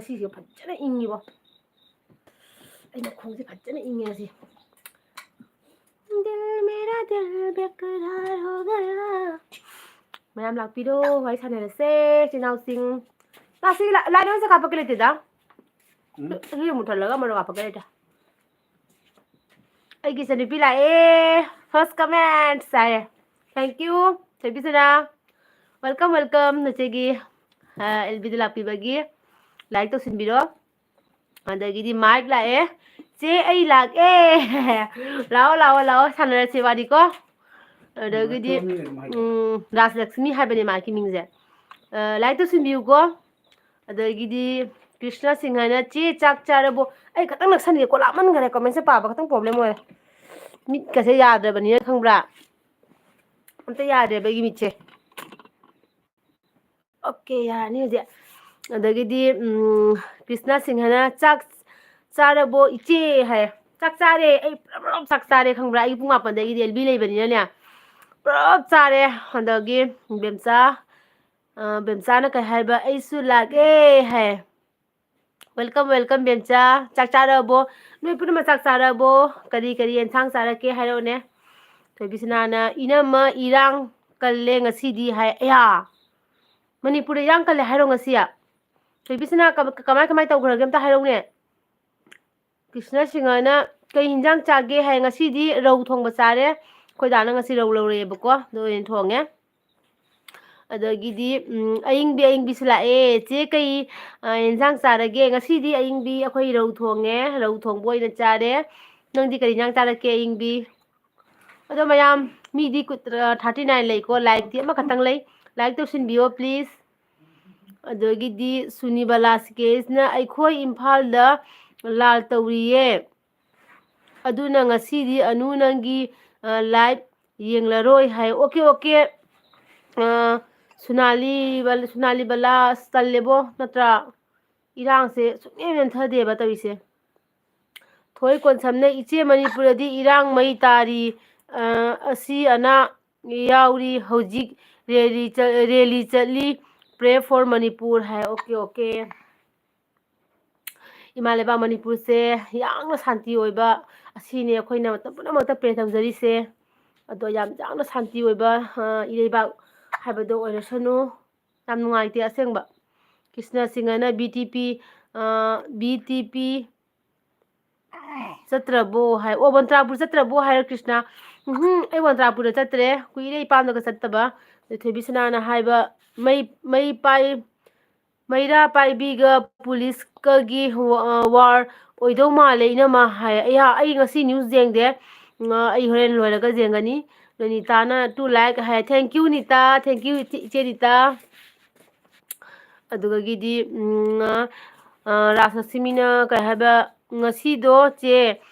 ngasiꯁꯦ ꯐꯖꯅ ꯏꯪꯉꯤꯕꯣ ꯑꯩ ꯃꯈꯣꯡꯁꯦ ꯐꯖꯅ ꯏꯪꯉꯦ ꯉꯁꯤ दिल मेरा दिल बेकरार हो गया ꯃꯌꯥꯝ ꯂꯥꯛꯄꯤꯔꯣ ꯋꯥꯔꯤ ꯁꯥꯟꯅꯔꯁꯦ ꯆꯤꯅꯥꯎꯁꯤꯡ ꯂꯥꯛꯁꯤ ꯂꯥꯏꯅ ꯍꯧꯖꯤꯛ ꯀꯥꯞꯄꯛꯀꯦ ꯂꯩꯇꯦꯗ ꯍꯧꯖꯤꯛ ꯃꯨꯊꯠꯂꯒ ꯃꯔꯣꯛ ꯀꯥꯞꯄꯛꯀꯦ ꯂꯩꯇꯦ ꯑꯩꯒꯤ ꯏꯆꯟꯅꯨꯄꯤ ꯂꯥꯛꯑꯦ ꯐꯥꯔꯁ ꯀꯃꯦꯟꯠ ꯍꯥꯏꯌꯦ ꯊꯦꯡꯛ ꯌꯨ ꯊꯣꯏꯕꯤꯁꯅꯥ ꯋꯦꯜꯀꯝ ꯋꯦꯜꯀꯝ ꯅꯆꯦꯒꯤ ꯑꯦꯜꯕꯤꯗ ꯂꯥꯛꯄꯤꯕꯒꯤ ꯂꯥꯏꯛ ꯇꯧꯁꯤꯟꯕꯤꯔꯣ ꯑꯗꯒꯤꯗꯤ ꯃꯥꯏꯛ ꯂꯥꯛꯑꯦ ꯆꯦ ꯑꯩ ꯂꯥꯛꯑꯦ ꯂꯥꯛꯑꯣ ꯂꯥꯛꯑꯣ ꯂꯥꯛꯑꯣ ꯁꯥꯟꯅꯔꯁꯤ ꯋꯥꯔꯤꯀꯣ ꯑꯗꯒꯤꯗꯤ ꯔꯥꯖꯂꯛꯁꯃꯤ ꯍꯥꯏꯕꯅꯦ ꯃꯥꯒꯤ ꯃꯤꯡꯁꯦ ꯂꯥꯏꯛ ꯇꯧꯁꯤꯟꯕꯤꯌꯨꯀꯣ ꯑꯗꯒꯤꯗꯤ ꯀ꯭ꯔꯤꯁꯅ ꯁꯤꯡ ꯍꯥꯏꯅ ꯆꯦ ꯆꯥꯛ ꯆꯥꯔꯕꯣ ꯑꯩ ꯈꯛꯇꯪ ꯅꯛꯁꯟꯒꯦꯀꯣ ꯂꯥꯞꯃꯟꯈꯔꯦ ꯀꯃꯦꯟꯁꯦ ꯄꯥꯕ ꯈꯛꯇꯪ ꯄ꯭ꯔꯣꯕ꯭ꯂꯦꯝ ꯑꯣꯏꯔꯦ ꯃꯤꯠꯀꯁꯦ ꯌꯥꯗ꯭ꯔꯕꯅꯤꯅ ꯈꯪꯕ꯭ꯔꯥ ꯑꯝꯇ ꯌꯥꯗ꯭ꯔꯦꯕ ꯑꯩꯒꯤ ꯃꯤꯠꯁꯦ ꯑꯣꯀꯦ ꯌꯥꯔꯅꯤ ꯍꯧꯖꯤꯛ ꯑꯗꯒꯤꯗꯤ ꯀ꯭ꯔꯤꯁꯅ ꯁꯤꯡ ꯍꯥꯏꯅ ꯆꯥꯛ ꯆꯥꯔꯕꯣ ꯏꯆꯦ ꯍꯥꯏ ꯆꯥꯛ ꯆꯥꯔꯦ ꯑꯩ ꯄꯨꯂꯞ ꯆꯥꯛ ꯆꯥꯔꯦ ꯈꯪꯕ꯭ꯔꯥ ꯑꯩ ꯄꯨꯡ 4ꯗꯒꯤꯗꯤ ꯑꯦꯜꯕꯤ ꯂꯩꯕꯅꯤꯅꯅꯦ ꯄꯨꯂꯞ ꯆꯥꯔꯦ ꯑꯗꯒꯤ ꯕꯦꯝꯆꯥꯅ ꯀꯩ ꯍꯥꯏꯕ ꯑꯩꯁꯨ ꯂꯥꯛꯑꯦ ꯍꯥꯏ ꯋꯦꯜꯀꯝ ꯋꯦꯜꯀꯝ ꯕꯦꯝꯆꯥ ꯆꯥꯛ ꯆꯥꯔꯕꯣ ꯅꯣꯏ ꯄꯨꯝꯅꯃꯛ ꯆꯥꯛ ꯆꯥꯔꯕꯣ ꯀꯔꯤ ꯀꯔꯤ ꯑꯦꯟꯁꯥꯡ ꯆꯥꯔꯛꯀꯦ ꯍꯥꯏꯔꯛꯑꯣꯅꯦ ꯊꯣꯏꯕꯤꯁꯅꯥꯅ ꯏꯅꯝꯃ ꯏꯔꯥꯡ ꯀꯜꯂꯦ ꯉꯁꯤꯗꯤ ꯍꯥꯏ ꯑꯌꯥ ꯃꯅꯤꯄꯨꯔꯗ ꯏꯔꯥꯡ ꯀꯜꯂꯦ ꯍꯥꯏꯔꯣ ꯉꯁꯤ ꯊꯣꯏꯕꯤꯁꯅꯥ ꯀꯃꯥꯏ ꯇꯧꯈ꯭ꯔꯒꯦ ꯑꯝꯇ ꯍꯥꯏꯔꯧꯅꯦ ꯀ꯭ꯔꯤꯁꯅ ꯁꯤꯡꯍꯅ ꯀꯩ ꯍꯤꯟꯖꯥꯡ ꯆꯥꯒꯦ ꯍꯥꯏ ꯉꯁꯤꯗꯤ ꯔꯧ ꯊꯣꯡꯕ ꯆꯥꯔꯦ ꯑꯩꯈꯣꯏꯗꯥꯅ ꯉꯁꯤ ꯔꯧ ꯂꯧꯔꯛꯑꯦꯕꯀꯣ ꯑꯗꯨ ꯑꯣꯏꯅ ꯊꯣꯡꯉꯦ ꯑꯗꯒꯤꯗꯤ ꯑꯌꯤꯡꯕꯤꯁꯨ ꯂꯥꯛꯑꯦ ꯆꯦ ꯀꯩ ꯌꯦꯟꯁꯥꯡ ꯆꯥꯔꯒꯦ ꯉꯁꯤꯗꯤ ꯑꯌꯤꯡꯕꯤ ꯑꯩꯈꯣই ꯔꯧ ꯊꯣꯡꯉꯦ ꯔꯧ ꯊꯣꯡꯕ ꯑꯣꯏꯅ ꯆꯥꯔꯦ ꯅꯪꯗꯤ ꯀꯔꯤ ꯌꯦꯟꯁꯥꯡ ꯆꯥꯔꯛꯀꯦ ꯑꯌꯤꯡꯕꯤ ꯑꯗꯣ ꯃꯌꯥꯝ ꯃꯤꯗꯤ 39 ꯂꯩꯀꯣ ꯂꯥꯏꯛꯇꯤ ꯑꯃꯈꯛꯇꯪ ꯂꯩ ꯂꯥꯏꯛ ꯇꯧꯁꯤꯟꯕꯤꯌꯣ ꯄ꯭ꯂꯤꯖ ꯑꯗꯒꯤꯗꯤ ꯁꯨꯅꯤꯕꯂꯥ ꯁꯤꯀꯦꯁꯅ ꯑꯩꯈꯣꯏ ꯏꯝꯐꯥꯜꯗ ꯂꯥꯜ ꯇꯧꯔꯤꯌꯦ ꯑꯗꯨꯅ ꯉꯁꯤꯗꯤ ꯑꯅꯨ ꯅꯪꯒꯤ ꯂꯥꯏꯚ ꯌꯦꯡꯂꯔꯣꯏ ꯍꯥꯏ ꯑꯣꯀꯦ ꯑꯣꯀꯦ ꯁꯨꯅꯥꯂꯤ ꯕꯂꯥ ꯇꯜꯂꯦꯕꯣ ꯅꯠꯇ꯭ꯔꯥ ꯏꯔꯥꯡꯁꯦ ꯁꯨꯡꯅꯦꯝ ꯅꯦꯝꯊꯗꯦꯕ ꯇꯧꯔꯤꯁꯦ ꯊꯣꯏ ꯀꯣꯟꯁꯝꯅ ꯏꯆꯦ ꯃꯅꯤꯄꯨꯔꯗꯗꯤ ꯏꯔꯥꯡ ꯃꯩ ꯇꯥꯔꯤ ꯑꯁꯤ ꯑꯅꯥ ꯌꯥꯎꯔꯤ ꯍꯧꯖꯤꯛ ꯔꯦꯂꯤ ꯆꯠꯂꯤ ꯄ꯭ꯔꯦ ꯐꯣꯔ ꯃꯅꯤꯄꯨꯔ ꯍꯥꯏ ꯑꯣꯀꯦ ꯑꯣꯀꯦ ꯏꯃꯥ ꯂꯩꯕꯥꯛ ꯃꯅꯤꯄꯨꯔꯁꯦ ꯌꯥꯝꯅ ꯁꯥꯟꯇꯤ ꯑꯣꯏꯕ ꯑꯁꯤꯅꯤ ꯑꯩꯈꯣꯏꯅ ꯃꯇꯝ ꯄꯨꯝꯅꯃꯛꯇ ꯄ꯭ꯔꯦ ꯇꯧꯖꯔꯤꯁꯦ ꯑꯗꯣ ꯌꯥꯝꯅ ꯁꯥꯟꯇꯤ ꯑꯣꯏꯕ ꯏꯔꯩꯕꯥꯛ ꯍꯥꯏꯕꯗꯣ ꯑꯣꯏꯔꯁꯅꯨ ꯌꯥꯝ ꯅꯨꯡꯉꯥꯏꯇꯦ ꯑꯁꯦꯡꯕ ꯀ꯭ꯔꯤꯁꯅ ꯁꯤꯡꯍꯅ ꯕꯤ ꯇꯤ ꯄꯤ ꯆꯠꯇ꯭ꯔꯕꯣ ꯍꯥꯏ ꯑꯣ ꯕꯟꯇ꯭ꯔꯥꯄꯨꯔ ꯆꯠꯇ꯭ꯔꯕꯣ ꯍꯥꯏꯔ ꯀ꯭ꯔꯤꯁꯅ ꯑꯩ ꯕꯟꯇ꯭ꯔꯥꯄꯨꯔꯗ ꯆꯠꯇ꯭ꯔꯦ ꯀꯨꯏꯔꯦ ꯏꯄꯥꯝꯗꯒ ꯆꯠꯇꯕ ꯊꯣꯏꯕꯤꯁꯅꯥꯅ ꯍꯥꯏꯕ ꯃꯩꯔꯥ ꯄꯥꯏꯕꯤꯒ ꯄꯨꯂꯤꯁꯀꯒꯤ ꯋꯥꯔ ꯑꯣꯏꯗꯧ ꯃꯥꯜꯂꯦ ꯏꯅꯝꯃ ꯍꯥꯏ ꯑꯩ ꯉꯁꯤ ꯅ꯭ꯌꯨꯁ ꯌꯦꯡꯗꯦ ꯑꯩ ꯍꯣꯔꯦꯟ ꯂꯣꯏꯔꯒ ꯌꯦꯡꯒꯅꯤ ꯅꯤꯇꯥꯅ 2 ꯂꯥꯏꯛ ꯍꯥꯏ ꯊꯦꯡꯛ ꯌꯨ ꯅꯤꯇꯥ ꯊꯦꯡꯛ ꯌꯨ ꯏꯆꯦ ꯅꯤꯇꯥ ꯑꯗꯨꯗꯒꯤꯗꯤ ꯔꯥꯁꯂꯛꯁꯃꯤꯅ ꯀꯩ ꯍꯥꯏꯕ ꯉꯁꯤꯗꯣ ꯆꯦ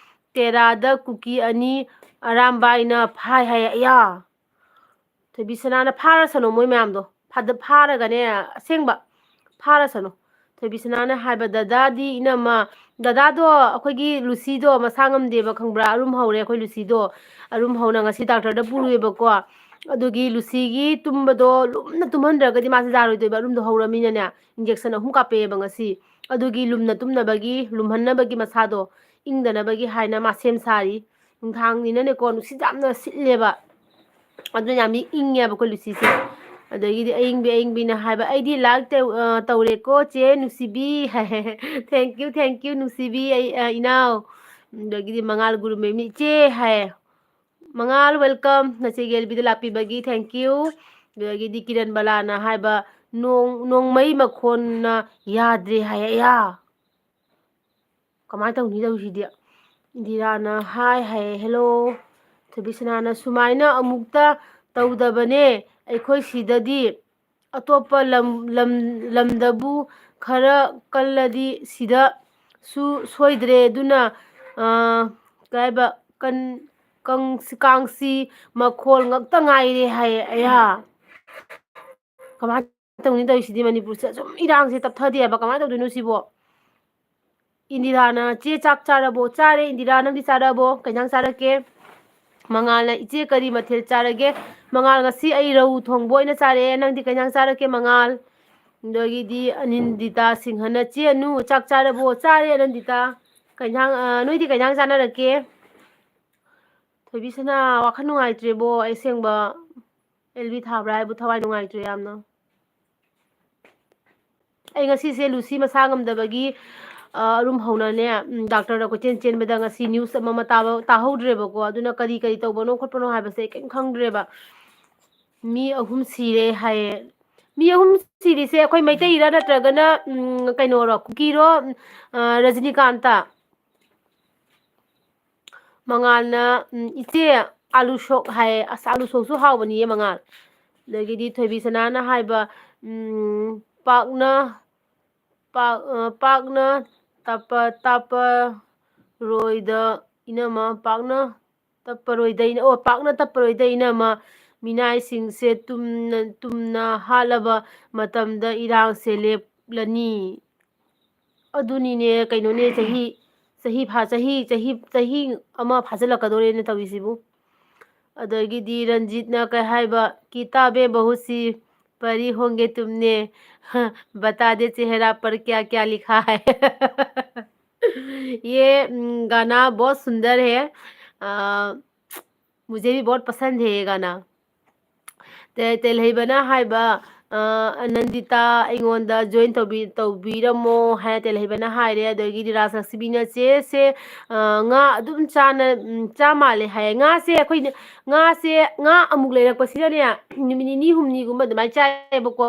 ꯇꯦꯔꯥꯗ ꯀꯨꯀꯤ 2 ꯑꯔꯥꯝꯕꯥꯏꯅ ꯐꯥꯏ ꯍꯥꯏ ꯑꯌꯥ ꯊꯣꯏꯕꯤꯁꯅꯥꯅ ꯐꯥꯔꯁꯅꯨ ꯃꯣꯏ ꯃꯌꯥꯝꯗꯣ ꯐꯥꯔꯒꯅꯦ ꯑꯁꯦꯡꯕ ꯐꯥꯔꯁꯅꯨ ꯊꯣꯏꯕꯤꯁꯅꯥꯅ ꯍꯥꯏꯕ ꯗꯗꯥꯗꯤ ꯏꯅꯝꯃ ꯗꯗꯥꯗꯣ ꯑꯩꯈꯣꯏꯒꯤ ꯂꯨꯁꯤꯗꯣ ꯃꯁꯥ ꯉꯝꯗꯦꯕ ꯈꯪꯕ꯭ꯔꯥ ꯑꯔꯨꯝ ꯍꯧꯔꯦ ꯑꯩꯈꯣꯏ ꯂꯨꯁꯤꯗꯣ ꯑꯔꯨꯝ ꯍꯧꯅ ꯉꯁꯤ ꯗꯥꯛꯇꯔꯗ ꯄꯨꯔꯨꯑꯦꯕꯀꯣ ꯑꯗꯨꯒꯤ ꯂꯨꯁꯤꯒꯤ ꯇꯨꯝꯕꯗꯣ ꯂꯨꯝꯅ ꯇꯨꯝꯍꯟꯗ꯭ꯔꯒꯗꯤ ꯃꯥꯁꯦ ꯌꯥꯔꯣꯏꯗꯣꯏꯕ ꯑꯔꯨꯝꯗꯣ ꯍꯧꯔꯃꯤꯅꯅꯦ ꯏꯟꯖꯦꯛꯁꯟ 3 ꯀꯥꯞꯄꯛꯑꯦꯕ ꯉꯁꯤ ꯑꯗꯨꯒꯤ ꯂꯨꯝꯅ ꯇꯨꯝꯅꯕꯒꯤ ꯂꯨꯝꯍꯟꯅꯕꯒꯤ ꯃꯁꯥꯗꯣ ꯏꯪꯗꯅꯕꯒꯤ ꯍꯥꯏꯅ ꯃꯥ ꯁꯦꯝ ꯁꯥꯔꯤ ꯅꯨꯡꯗꯥꯡꯅꯤꯅꯅꯦꯀꯣ ꯅꯨꯡꯁꯤꯠ ꯌꯥꯝꯅ ꯁꯤꯠꯂꯦꯕ ꯑꯗꯨꯅ ꯌꯥꯝ ꯏꯪꯉꯦꯕ ꯑꯩꯈꯣꯏ ꯂꯨꯁꯤꯁꯦ ꯑꯗꯒꯤꯗꯤ ꯑꯌꯤꯡꯕꯤꯅ ꯍꯥꯏꯕ ꯑꯩꯗꯤ ꯂꯥꯏꯛ ꯇꯧꯔꯦꯀꯣ ꯆꯦ ꯅꯨꯡꯁꯤꯕꯤ ꯊꯦꯡꯛ ꯌꯨ ꯅꯨꯡꯁꯤꯕꯤ ꯏꯅꯥꯎ ꯑꯗꯒꯤꯗꯤ ꯃꯉꯥꯜ ꯒꯨꯔꯨꯃꯌꯨꯝꯅꯤ ꯏꯆꯦ ꯍꯥꯏ ꯃꯉꯥꯜ ꯋꯦꯜꯀꯝ ꯅꯆꯦꯒꯤ ꯑꯦꯜꯕꯤꯗ ꯂꯥꯛꯄꯤꯕꯒꯤ ꯊꯦꯡꯛ ꯌꯨ ꯑꯗꯒꯤꯗꯤ ꯀꯤꯔꯟ ꯕꯂꯥꯅ ꯍꯥꯏꯕ ꯅꯣꯡꯃꯩ ꯃꯈꯣꯟꯅ ꯌꯥꯗ꯭ꯔꯦ ꯍꯥꯏ ꯑꯌꯥ ꯀꯃꯥꯏꯅ ꯇꯧꯅꯤ ꯇꯧꯔꯤꯁꯤꯗꯤ ꯏꯟꯗꯤꯔꯥꯅ ꯍꯥꯏ ꯍꯦꯜꯂꯣ ꯊꯣꯏꯕꯤꯁꯅꯥꯅ ꯁꯨꯃꯥꯏꯅ ꯑꯃꯨꯛꯇ ꯇꯧꯗꯕꯅꯦ ꯑꯩꯈꯣꯏ ꯁꯤꯗꯗꯤ ꯑꯇꯣꯞꯄ ꯂꯝꯗꯕꯨ ꯈꯔ ꯀꯜꯂꯗꯤ ꯁꯤꯗꯁꯨ ꯁꯣꯏꯗ꯭ꯔꯦ ꯑꯗꯨꯅ ꯀꯩ ꯍꯥꯏꯕ ꯀꯥꯡꯁꯤ ꯃꯈꯣꯜ ꯉꯛꯇ ꯉꯥꯏꯔꯦ ꯍꯥꯏꯌꯦ ꯑꯌꯥ ꯀꯃꯥꯏꯅ ꯇꯧꯅꯤ ꯇꯧꯔꯤꯁꯤꯗꯤ ꯃꯅꯤꯄꯨꯔꯁꯦ ꯑꯁꯨꯝ ꯏꯔꯥꯡꯁꯦ ꯇꯞꯊꯗꯦꯕ ꯀꯃꯥꯏꯅ ꯇꯧꯗꯣꯏꯅꯣ ꯁꯤꯕꯣ ꯏꯟꯗꯤꯔꯥꯅ ꯆꯦ ꯆꯥꯛ ꯆꯥꯔꯕꯣ ꯆꯥꯔꯦ ꯏꯟꯗꯤꯔꯥ ꯅꯪꯗꯤ ꯆꯥꯔꯕꯣ ꯀꯩ ꯏꯟꯁꯥꯡ ꯆꯥꯔꯛꯀꯦ ꯃꯉꯥꯜꯅ ꯏꯆꯦ ꯀꯔꯤ ꯃꯊꯦꯜ ꯆꯥꯔꯒꯦ ꯃꯉꯥꯜ ꯉꯁꯤ ꯑꯩ ꯔꯧ ꯊꯣꯡꯕ ꯑꯣꯏꯅ ꯆꯥꯔꯛꯑꯦ ꯅꯪꯗꯤ ꯀꯩ ꯏꯟꯁꯥꯡ ꯆꯥꯔꯛꯀꯦ ꯃꯉꯥꯜ ꯑꯗꯒꯤꯗꯤ ꯑꯅꯤꯟꯗꯤꯇꯥ ꯁꯤꯡꯍꯅ ꯆꯦꯅꯨ ꯆꯥꯛ ꯆꯥꯔꯕꯣ ꯆꯥꯔꯦ ꯑꯅꯟꯗꯤꯇꯥ ꯀꯩꯖꯥꯡ ꯅꯣꯏꯗꯤ ꯀꯩꯖꯥꯡ ꯆꯥꯅꯔꯛꯀꯦ ꯊꯣꯏꯕꯤꯁꯅꯥ ꯋꯥꯈꯜ ꯅꯨꯡꯉꯥꯏꯇ꯭ꯔꯦꯕꯣ ꯑꯁꯦꯡꯕ ꯑꯦꯜꯕꯤ ꯊꯥꯕ꯭ꯔꯥ ꯍꯥꯏꯕꯨ ꯊꯋꯥꯏ ꯅꯨꯡꯉꯥꯏꯇ꯭ꯔꯦ ꯌꯥꯝꯅ ꯑꯩ ꯉꯁꯤꯁꯦ ꯂꯨꯁꯤ ꯃꯁꯥ ꯉꯝꯗꯕꯒꯤ ꯑꯔꯨꯝ ꯍꯧꯅꯅꯦ ꯗꯥꯛꯇꯔꯗ ꯀꯣꯏꯆꯦꯟ ꯆꯦꯟꯕꯗ ꯉꯁꯤ ꯅ꯭ꯌꯨꯁ ꯑꯃ ꯇꯥꯍꯧꯗ꯭ꯔꯦꯕꯀꯣ ꯑꯗꯨꯅ ꯀꯔꯤ ꯀꯔꯤ ꯇꯧꯕꯅꯣ ꯈꯣꯠꯄꯅꯣ ꯍꯥꯏꯕꯁꯦ ꯀꯩꯝ ꯈꯪꯗ꯭ꯔꯦꯕ ꯃꯤ 3 ꯁꯤꯔꯦ ꯍꯥꯏꯌꯦ ꯃꯤ 3 ꯁꯤꯔꯤꯁꯦ ꯑꯩꯈꯣꯏ ꯃꯩꯇꯩꯔ ꯅꯠꯇ꯭ꯔꯒꯅ ꯀꯩꯅꯣꯔꯣ ꯀꯨꯀꯤꯔꯣ ꯔꯖꯅꯤꯀꯥꯟꯇ ꯃꯉꯥꯜꯅ ꯏꯆꯦ ꯑꯥꯂꯨ ꯁꯣꯛ ꯍꯥꯏꯌꯦ ꯑꯁ ꯑꯥꯂꯨ ꯁꯣꯛꯁꯨ ꯍꯥꯎꯕꯅꯤꯌꯦ ꯃꯉꯥꯜ ꯑꯗꯒꯤꯗꯤ ꯊꯣꯏꯕꯤꯁꯅꯥꯅ ꯍꯥꯏꯕ ꯄꯥꯛꯅ ꯄꯥꯛꯅ ꯇꯞꯄ ꯔꯣꯏꯗ ꯏꯅꯃ ꯄꯥꯛꯅ ꯇꯞꯄꯔꯣꯏꯗ ꯄꯥꯛꯅ ꯇꯞꯄꯔꯣꯏꯗ ꯏꯅꯃ ꯃꯤꯅꯥꯏꯁꯤꯡꯁꯦ ꯇꯨꯝꯅ ꯍꯥꯠꯂꯕ ꯃꯇꯝꯗ ꯏꯔꯥꯡꯁꯦ ꯂꯦꯞꯂꯅꯤ ꯑꯗꯨꯅꯤꯅꯦ ꯀꯩꯅꯣꯅꯦ ꯆꯍꯤ ꯑꯃ ꯐꯥꯖꯤꯜꯂꯛꯀꯗꯧꯔꯦꯅ ꯇꯧꯔꯤꯁꯤꯕꯨ ꯑꯗꯒꯤꯗꯤ ꯔꯟꯖꯤꯠꯅ ꯀꯩ ꯍꯥꯏꯕ ꯀꯤꯇꯥꯕꯦ ꯕꯍꯨꯠꯁꯤ ꯄꯔꯤ ꯍꯣꯡꯒꯦ ꯇꯨꯝꯅꯦ बता दे चेहरा पर क्या क्या लिखा है ये गाना बहुत सुंदर है मुझे भी बहुत पसंद है ये गाना तेलहैबना हाइबा नंदिता अꯩꯉꯣꯟꯗ join ꯇꯧꯕꯤꯔꯝꯃꯣ ꯍꯥꯏꯅ ꯇꯦꯜꯍꯩꯕꯅ ꯍꯥꯏꯔꯦ ꯑꯗꯒꯤꯗꯤ ꯔꯥꯖꯂꯛꯁꯃꯤꯅ ꯆꯦꯁꯦ ꯉꯥ ꯑꯗꯨꯝ ꯆꯥ ꯃꯥꯜꯂꯦ ꯍꯥꯏꯌꯦ ꯉꯥꯁꯦ ꯑꯩꯈꯣꯏꯅ ꯉꯥ ꯑꯃꯨꯛ ꯂꯩꯔꯛꯄꯁꯤꯗꯅꯦ ꯅꯨꯃꯤꯠ ꯅꯤꯅꯤ ꯍꯨꯝꯅꯤꯒꯨꯝꯕ ꯑꯗꯨꯃꯥꯏꯅ ꯆꯥꯏꯌꯦꯕꯀꯣ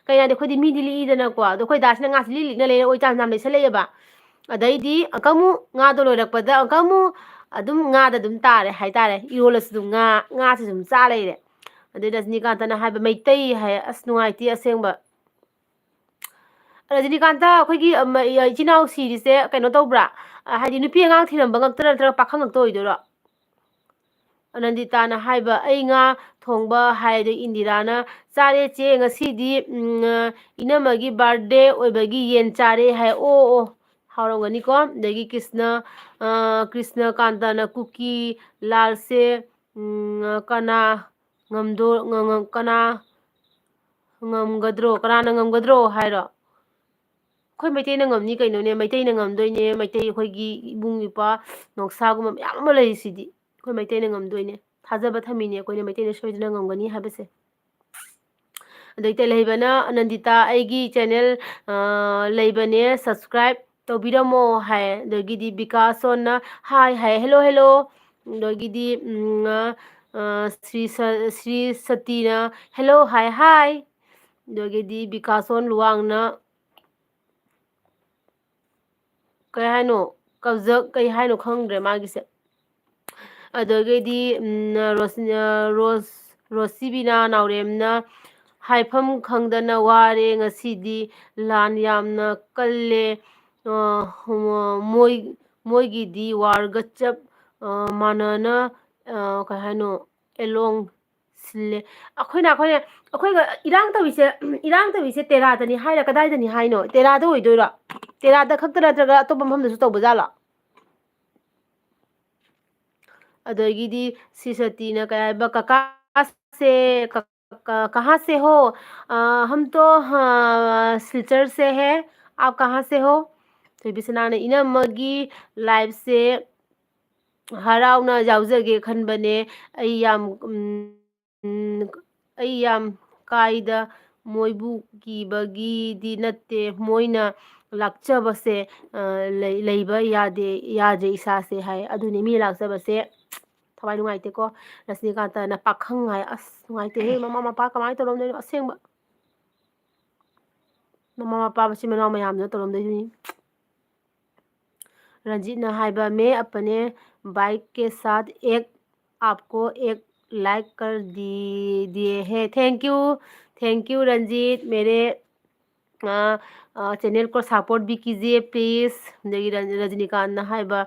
ꯀꯩꯅꯣꯗꯤ ꯑꯩꯈꯣꯏꯗꯤ ꯃꯤꯗꯤ ꯂꯤꯛꯏꯗꯅꯀꯣ ꯑꯗꯣ ꯑꯩꯈꯣꯏ ꯗꯥꯁꯤꯅ ꯉꯥꯁꯤ ꯂꯤꯛꯅ ꯂꯩꯔꯛꯑꯣꯏ ꯆꯥꯝ ꯂꯩꯁꯜꯂꯛꯑꯦꯕ ꯑꯗꯩꯗꯤ ꯑꯃꯨꯛ ꯉꯥꯗꯣ ꯂꯣꯏꯔꯛꯄꯗ ꯑꯃꯨꯛ ꯑꯗꯨꯝ ꯉꯥꯗ ꯑꯗꯨꯝ ꯇꯥꯔꯦ ꯍꯥꯏꯇꯥꯔꯦ ꯏꯔꯣꯜꯂꯁꯨ ꯑꯗꯨꯝ ꯉꯥꯁꯤ ꯑꯗꯨꯝ ꯆꯥ ꯂꯩꯔꯦ ꯑꯗꯩ ꯔꯖꯅꯤꯀꯥꯟꯇꯅ ꯍꯥꯏꯕ ꯃꯩꯇꯩ ꯍꯥꯏ ꯑꯁ ꯅꯨꯡꯉꯥꯏꯇꯦ ꯑꯁꯦꯡꯕ ꯔꯖꯅꯤꯀꯥꯟꯇ ꯑꯩꯈꯣꯏꯒꯤ ꯏꯆꯤꯜ ꯏꯅꯥꯎ ꯁꯤꯔꯤꯁꯦ ꯀꯩꯅꯣ ꯇꯧꯕ꯭ꯔꯥ ꯍꯥꯏꯗꯤ ꯅꯨꯄꯤ ꯑꯉꯥꯡ ꯊꯤꯔꯝꯕ ꯉꯛꯇ ꯅꯠꯇ꯭ꯔꯒ ꯄꯥꯈꯪ ꯉꯛꯇ ꯑꯣꯏꯗꯣꯏꯔꯣ ꯑꯅꯟꯗꯤꯇꯥꯅ ꯍꯥꯏꯕ ꯑꯩ ꯉꯥ ꯊꯣꯡꯕ ꯍꯥꯏꯗꯤ ꯏꯟꯗꯤꯔꯥꯅ ꯆꯥꯔꯦ ꯆꯦ ꯉꯁꯤꯗꯤ ꯏꯅꯝꯃꯒꯤ ꯕꯥꯔꯗꯦ ꯑꯣꯏꯕꯒꯤ ꯌꯦꯟ ꯆꯥꯔꯦ ꯍꯥꯏ ꯑꯣ ꯍꯥꯎꯔꯝꯒꯅꯤꯀꯣ ꯑꯗꯒꯤ ꯀ꯭ꯔꯤꯁꯅꯀꯥꯟꯇꯅ ꯀꯨꯀꯤ ꯂꯥꯜꯁꯦ ꯀꯅꯥ ꯀꯅꯥꯅ ꯉꯝꯒꯗ꯭ꯔꯣ ꯍꯥꯏꯔꯣ ꯑꯩꯈꯣꯏ ꯃꯩꯇꯩꯅ ꯉꯝꯅꯤ ꯀꯩꯅꯣꯅꯦ ꯃꯩꯇꯩꯅ ꯉꯝꯗꯣꯏꯅꯦ ꯃꯩꯇꯩ ꯑꯩꯈꯣꯏꯒꯤ ꯏꯕꯨꯡ ꯏꯄ꯭ꯋꯥ ꯅꯣꯡꯁꯥꯒꯨꯝꯕ ꯃꯌꯥꯝ ꯑꯃ ꯂꯩꯔꯤꯁꯤꯗꯤ ꯑꯩꯈꯣꯏ ꯃꯩꯇꯩꯅ ꯉꯝꯗꯣꯏꯅꯦ ꯊꯥꯖꯕ ꯊꯝꯃꯤꯅꯦ ꯑꯩꯈꯣꯏꯅ ꯃꯩꯇꯩꯅ ꯁꯣꯏꯗꯅ ꯉꯝꯒꯅꯤ ꯍꯥꯏꯕꯁꯦ ꯑꯗꯩ ꯇꯦꯜꯍꯩꯕꯅ ꯑꯅꯟꯗꯤꯇꯥ ꯑꯩꯒꯤ ꯆꯦꯅꯦꯜ ꯂꯩꯕꯅꯦ ꯁꯕꯁꯀ꯭ꯔꯥꯏꯞ ꯇꯧꯕꯤꯔꯝꯃꯣ ꯍꯥꯏ ꯑꯗꯒꯤꯗꯤ ꯕꯤꯀꯥꯁꯣꯟꯅ ꯍꯥꯏ ꯍꯦꯜꯂꯣ ꯍꯦꯜꯂꯣ ꯑꯗꯒꯤꯗꯤ ꯁ꯭ꯔꯤ ꯁꯇꯤꯅ ꯍꯦꯜꯂꯣ ꯍꯥꯏ ꯑꯗꯒꯤꯗꯤ ꯕꯤꯀꯥꯁꯣꯟ ꯂꯨꯋꯥꯡꯅ ꯀꯩ ꯍꯥꯏꯅꯣ ꯀꯕꯖꯛ ꯀꯩ ꯍꯥꯏꯅꯣ ꯈꯪꯗ꯭ꯔꯦ ꯃꯥꯒꯤꯁꯦ ꯑꯗꯒꯤꯗꯤ ꯔꯣꯁꯤꯕꯤꯅꯥ ꯅꯥꯎꯔꯦꯝꯅ ꯍꯥꯏꯐꯝ ꯈꯪꯗꯅ ꯋꯥꯔꯦ ꯉꯁꯤꯗꯤ ꯂꯥꯟ ꯌꯥꯝꯅ ꯀꯜꯂꯦ ꯃꯣꯏꯒꯤꯗꯤ ꯋꯥꯔꯒ ꯆꯞ ꯃꯥꯟꯅꯅ ꯀꯩ ꯍꯥꯏꯅꯣ ꯑꯦꯂꯣꯡ ꯁꯤꯜꯂꯦ ꯑꯩꯈꯣꯏꯒ ꯏꯔꯥꯡ ꯇꯧꯔꯤꯁꯦ ꯇꯦꯔꯥꯗꯅꯤ ꯍꯥꯏꯔ ꯀꯗꯥꯏꯗꯅꯤ ꯍꯥꯏꯅꯣ ꯇꯦꯔꯥꯗ ꯑꯣꯏꯗꯣꯏꯔꯣ ꯇꯦꯔꯥꯗ ꯈꯛꯇ ꯅꯠꯇ꯭ꯔꯒ ꯑꯇꯣꯞꯄ ꯃꯐꯝꯗꯁꯨ ꯇꯧꯕ ꯖꯥꯠꯂꯣ ꯑꯗꯒꯤꯗꯤ ꯁꯤ ꯁꯇꯤꯅ ꯀꯩ ꯍꯥꯏꯕ ꯀꯀꯥꯁꯦ कहाँ से हो हम तो सिलचर से है आप कहाँ से हो ꯊꯣꯏꯕꯤꯁꯅꯥꯅ ꯏꯅꯝꯃꯒꯤ ꯂꯥꯏꯐꯁꯦ ꯍꯔꯥꯎꯅ ꯌꯥꯎꯖꯒꯦ ꯈꯟꯕꯅꯦ ꯑꯩ ꯌꯥꯝ ꯀꯥꯏꯗ ꯃꯣꯏꯕꯨ ꯀꯤꯕꯒꯤꯗꯤ ꯅꯠꯇꯦ ꯃꯣꯏꯅ ꯂꯥꯛꯆꯕꯁꯦ ꯂꯩꯕ ꯌꯥꯗꯦ ꯏꯁꯥꯁꯦ ꯍꯥꯏ ꯑꯗꯨꯅꯤ ꯃꯤ ꯂꯥꯛꯆꯕꯁꯦ ꯊꯋꯥꯏ ꯅꯨꯡꯉꯥꯏꯇꯦꯀꯣ ꯔꯖꯅꯤꯀꯥꯟꯇꯅ ꯄꯥꯈꯪ ꯍꯥꯏ ꯑꯁ ꯅꯨꯡꯉꯥꯏꯇꯦꯍꯦ ꯃꯃꯥ ꯃꯄꯥ ꯀꯃꯥꯏꯅ ꯇꯧꯔꯝꯗꯣꯏꯅꯣ ꯑꯁꯦꯡꯕ ꯃꯃꯥ ꯃꯄꯥ ꯃꯆꯤꯟ ꯃꯅꯥꯎ ꯃꯌꯥꯝꯗꯨꯅ ꯇꯧꯔꯝꯗꯣꯏꯅꯤ रंजीत हाइबा मैं अपने बाइक के साथ एक आपको एक लाइक कर दिए हैं थैंक यू रंजीत मेरे चैनल को सपोर्ट भी कीजिए प्लीज़ रजनीकांत हाइबा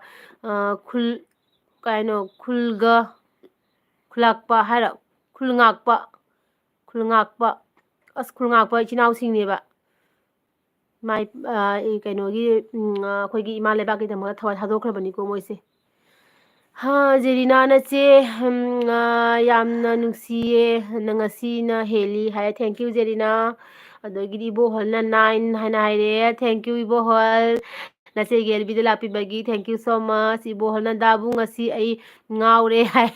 खुल कनो खुलाक्पा है खुलगाक्पा अस खुलगाक्पा इचिनाउसिंगनेबा माई कꯩꯅꯣꯒꯤ ꯑꯩꯈꯣꯏꯒꯤ ꯏꯃꯥ ꯂꯩꯕꯥꯛꯀꯤꯗꯃꯛꯇ ꯊꯋꯥꯏ ꯊꯥꯗꯣꯛꯈ꯭ꯔꯕꯅꯤꯀꯣ ꯃꯣꯏꯁꯦ ꯖꯦꯔꯤꯅꯥ ꯅꯆꯦ ꯌꯥꯝꯅ ꯅꯨꯡꯁꯤꯌꯦ ꯉꯁꯤꯅ ꯍꯦꯜꯂꯤ ꯍꯥꯏ ꯊꯦꯡꯛ ꯌꯨ ꯖꯦꯔꯤꯅꯥ ꯑꯗꯒꯤꯗꯤ ꯏꯕꯣꯍꯜꯅ 9 ꯍꯥꯏꯅ ꯍꯥꯏꯔꯦ ꯊꯦꯡꯛ ꯌꯨ ꯏꯕꯣꯍꯜ ꯅꯆꯦꯒꯤ ꯑꯦꯜꯕꯤꯗ ꯂꯥꯛꯄꯤꯕꯒꯤ ꯊꯦꯡꯛ ꯌꯨ ꯁꯣ ꯃꯆ ꯏꯕꯣꯍꯜꯅ ꯗꯥꯕꯨ ꯉꯁꯤ ꯑꯩ ꯉꯥꯎꯔꯦ ꯍꯥꯏ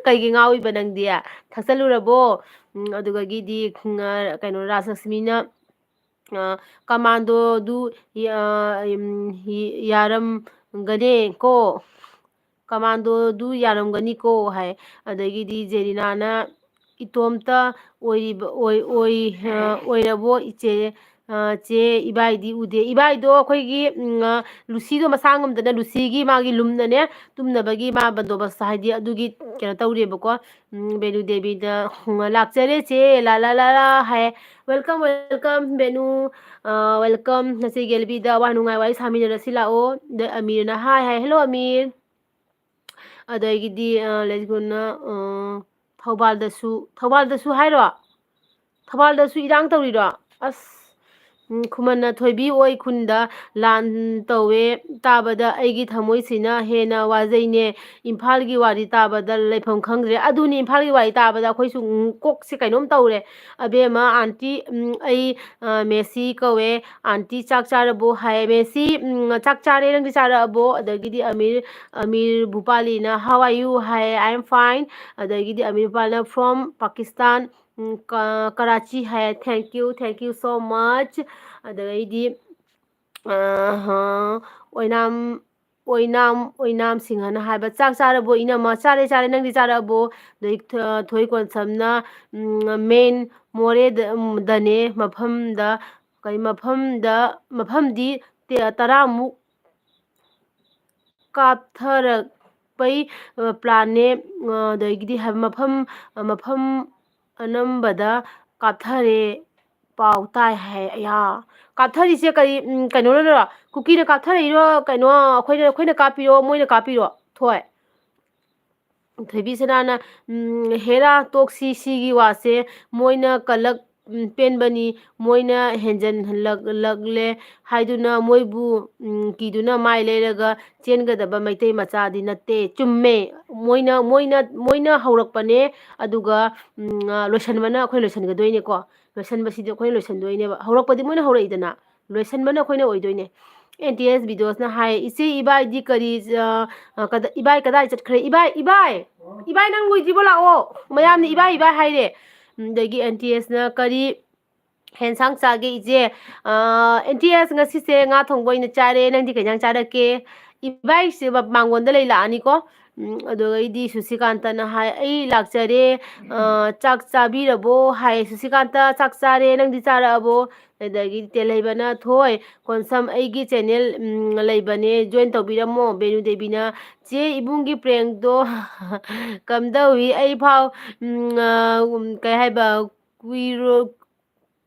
ꯀꯩꯒꯤ ꯉꯥꯎꯏꯕ ꯅꯪꯗꯤ ꯊꯛꯆꯜꯂꯨꯔꯕꯣ ꯑꯗꯨꯗꯒꯤꯗꯤ ꯀꯩꯅꯣ ꯔꯥꯖꯂꯛꯁꯃꯤꯅ ꯀꯃꯥꯟꯗꯣꯗꯨ ꯌꯥꯔꯝꯒꯅꯦ ꯀꯣ ꯀꯃꯥꯟꯗꯣꯗꯨ ꯌꯥꯔꯝꯒꯅꯤꯀꯣ ꯍꯥꯏ ꯑꯗꯒꯤꯗꯤ ꯖꯦꯔꯤꯅꯥꯅ ꯏꯇꯣꯝꯇ ꯑꯣꯏꯔꯕꯣ ꯏꯆꯦ ꯆꯦ ꯏꯕꯥꯏꯗꯤ ꯎꯗꯦ ꯏꯕꯥꯏꯗꯣ ꯑꯩꯈꯣꯏꯒꯤ ꯂꯨꯁꯤꯗꯣ ꯃꯁꯥ ꯉꯝꯗꯅ ꯂꯨꯁꯤꯒꯤ ꯃꯥꯒꯤ ꯂꯨꯝꯅꯅꯦ ꯇꯨꯝꯅꯕꯒꯤ ꯃꯥ ꯕꯟꯗꯣꯕꯁꯇ ꯍꯥꯏꯗꯤ ꯑꯗꯨꯒꯤ ꯀꯩꯅꯣ ꯇꯧꯔꯦꯕꯀꯣ ꯕꯦꯅꯨ ꯗꯦꯕꯤꯗ ꯂꯥꯛꯆꯔꯦ ꯆꯦ ꯂꯥ ꯂꯥ ꯂꯥ ꯂꯥ ꯍꯥꯏ ꯋꯦꯜꯀꯝ ꯋꯦꯜꯀꯝ ꯕꯦꯅꯨ ꯋꯦꯜꯀꯝ ꯅꯆꯦꯒꯤ ꯑꯦꯜꯕꯤꯗ ꯑꯋꯥ ꯅꯨꯡꯉꯥꯏ ꯋꯥꯔꯤ ꯁꯥꯃꯤꯟꯅꯔꯁꯤ ꯂꯥꯛꯑꯣ ꯑꯗꯩ ꯑꯃꯤꯔꯅ ꯍꯥꯏ ꯍꯦꯜꯂꯣ ꯑꯃꯤꯔ ꯑꯗꯒꯤꯗꯤ ꯂꯩꯁꯒꯨꯟꯅ ꯊꯧꯕꯥꯜꯗꯁꯨ ꯍꯥꯏꯔꯣ ꯊꯧꯕꯥꯜꯗꯁꯨ ꯏꯔꯥꯡ ꯇꯧꯔꯤꯔꯣ ꯑꯁ ꯈꯨꯃꯟꯅ ꯊꯣꯏꯕꯤ ꯑꯣꯏ ꯈꯨꯟꯗ ꯂꯥꯟ ꯇꯧꯋꯦ ꯇꯥꯕꯗ ꯑꯩꯒꯤ ꯊꯃꯣꯏꯁꯤꯅ ꯍꯦꯟꯅ ꯋꯥꯖꯩꯅꯦ ꯏꯝꯐꯥꯜꯒꯤ ꯋꯥꯔꯤ ꯇꯥꯕꯗ ꯂꯩꯐꯝ ꯈꯪꯗ꯭ꯔꯦ ꯑꯗꯨꯅꯤ ꯏꯝꯐꯥꯜꯒꯤ ꯋꯥꯔꯤ ꯇꯥꯕꯗ ꯑꯩꯈꯣꯏꯁꯨ ꯀꯣꯛꯁꯦ ꯀꯩꯅꯣꯝ ꯇꯧꯔꯦ ꯑꯕꯦꯝꯃ ꯑꯟꯇꯤ ꯑꯩ ꯃꯦꯁꯤ ꯀꯧꯋꯦ ꯑꯟꯇꯤ ꯆꯥꯛ ꯆꯥꯔꯕꯣ ꯍꯥꯏ ꯃꯦꯁꯤ ꯆꯥꯛ ꯆꯥꯔꯦ ꯅꯪꯗꯤ ꯆꯥꯔꯛꯑꯕꯣ ꯑꯗꯒꯤꯗꯤ ꯑꯃꯤꯔ ꯚꯨꯄꯥꯂꯤꯅ how are you hi I am fine ꯑꯗꯒꯤꯗꯤ ꯑꯃꯤꯔ ꯚꯨꯄꯥꯂꯤꯅ from Pakistan Karachi hi thank you so much ꯑꯗꯒꯤꯗꯤ ꯑꯣꯏꯅꯥꯝ ꯁꯤꯡꯍꯅ ꯍꯥꯏꯕ ꯆꯥꯛ ꯆꯥꯔꯕꯣ ꯏꯅꯝꯃ ꯆꯥꯔꯦ ꯆꯥꯔꯦ ꯅꯪꯗꯤ ꯆꯥꯔꯛꯑꯕꯣ ꯑꯗꯩ ꯊꯣꯏ ꯀꯣꯟꯁꯝꯅ ꯃꯦꯟ ꯃꯣꯔꯦꯗꯅꯦ ꯃꯐꯝꯗꯤ 10ꯃꯨꯛ ꯀꯥꯞꯊꯔꯛꯄꯩ ꯄ꯭ꯂꯥꯟꯅꯦ ꯑꯗꯒꯤꯗꯤ ꯃꯐꯝ ꯑꯅꯝꯕꯗ ꯀꯥꯞꯊꯔꯦ ꯄꯥꯎ ꯇꯥꯏ ꯍꯥꯏ ꯑꯌꯥ ꯀꯥꯞꯊꯔꯤꯁꯦ ꯀꯔꯤ ꯀꯩꯅꯣꯅꯔꯣ ꯀꯨꯀꯤꯅ ꯀꯥꯞꯊꯔꯛꯏꯔꯣ ꯀꯩꯅꯣ ꯑꯩꯈꯣꯏꯅ ꯀꯥꯞꯄꯤꯔꯣ ꯃꯣꯏꯅ ꯀꯥꯞꯄꯤꯔꯣ ꯊꯣꯏ ꯊꯣꯏꯕꯤꯁꯅꯥꯅ ꯍꯦꯔꯥ ꯇꯣꯛꯁꯤ ꯁꯤꯒꯤ ꯋꯥꯁꯦ ꯃꯣꯏꯅ ꯀꯜꯂꯛ ꯄꯦꯟꯕꯅꯤ ꯃꯣꯏꯅ ꯍꯦꯟꯖꯟꯂꯛꯂꯦ ꯍꯥꯏꯗꯨꯅ ꯃꯣꯏꯕꯨ ꯀꯤꯗꯨꯅ ꯃꯥꯏ ꯂꯩꯔꯒ ꯆꯦꯟꯒꯗꯕ ꯃꯩꯇꯩ ꯃꯆꯥꯗꯤ ꯅꯠꯇꯦ ꯆꯨꯝꯃꯦ ꯃꯣꯏꯅ ꯍꯧꯔꯛꯄꯅꯦ ꯑꯗꯨꯒ ꯂꯣꯏꯁꯟꯕꯅ ꯑꯩꯈꯣꯏ ꯂꯣꯏꯁꯟꯒꯗꯣꯏꯅꯦꯀꯣ ꯂꯣꯏꯁꯟꯕꯁꯤꯗꯤ ꯑꯩꯈꯣꯏꯅ ꯂꯣꯏꯁꯟꯗꯣꯏꯅꯦꯕ ꯍꯧꯔꯛꯄꯗꯤ ꯃꯣꯏꯅ ꯍꯧꯔꯛꯏꯗꯅ ꯂꯣꯏꯁꯟꯕꯅ ꯑꯩꯈꯣꯏꯅ ꯑꯣꯏꯗꯣꯏꯅꯦ NTS ꯚꯤꯗꯤꯑꯣꯁꯅ ꯍꯥꯏ ꯏꯆꯦ ꯏꯕꯥꯏꯗꯤ ꯀꯔꯤ ꯏꯕꯥꯏ ꯀꯗꯥꯏ ꯆꯠꯈ꯭ꯔꯦ ꯏꯕꯥꯏ ꯅꯪ ꯂꯣꯏꯗ꯭ꯔꯤꯕꯣ ꯂꯥꯛꯑꯣ ꯃꯌꯥꯝꯅ ꯏꯕꯥꯏꯍꯥꯏꯔꯦ ꯑꯗꯒꯤ NTSꯅ ꯀꯔꯤ ꯍꯦꯟꯁꯥꯡ ꯆꯥꯒꯦ ꯏꯆꯦ NTS ꯉꯁꯤꯁꯦ ꯉꯥ ꯊꯣꯡꯕ ꯑꯣꯏꯅ ꯆꯥꯔꯦ ꯅꯪꯗꯤ ꯀꯩ ꯏꯟꯖꯥꯡ ꯆꯥꯔꯛꯀꯦ ꯏꯕꯥꯏꯁꯦ ꯃꯥꯡꯒꯣꯟꯗ ꯂꯥꯛꯑꯅꯤꯀꯣ ꯑꯗꯨꯒꯩꯗꯤ ꯁꯨꯁꯤꯀꯥꯟꯇꯅ ꯍꯥꯏ ꯑꯩ ꯂꯥꯛꯆꯔꯦ ꯆꯥꯛ ꯆꯥꯕꯤꯔꯕꯣ ꯍꯥꯏ ꯁꯨꯁꯤꯀꯥꯟꯇ ꯆꯥꯛ ꯆꯥꯔꯦ ꯅꯪꯗꯤ ꯆꯥꯔꯛꯑꯕꯣ ꯑꯗꯒꯤ ꯇꯦꯜꯍꯩꯕꯅ ꯊꯣꯏ ꯀꯣꯟꯁꯝ ꯑꯩꯒꯤ ꯆꯦꯅꯦꯜ ꯂꯩꯕꯅꯦ ꯖꯣꯏꯟ ꯇꯧꯕꯤꯔꯝꯃꯣ ꯕꯦꯅꯨ ꯗꯦꯕꯤꯅ ꯆꯦ ꯏꯕꯨꯡꯒꯤ ꯄ꯭ꯔꯦꯡꯛꯇꯣ ꯀꯝꯗꯧꯏ ꯑꯩ ꯐꯥꯎ ꯀꯩ ꯍꯥꯏꯕ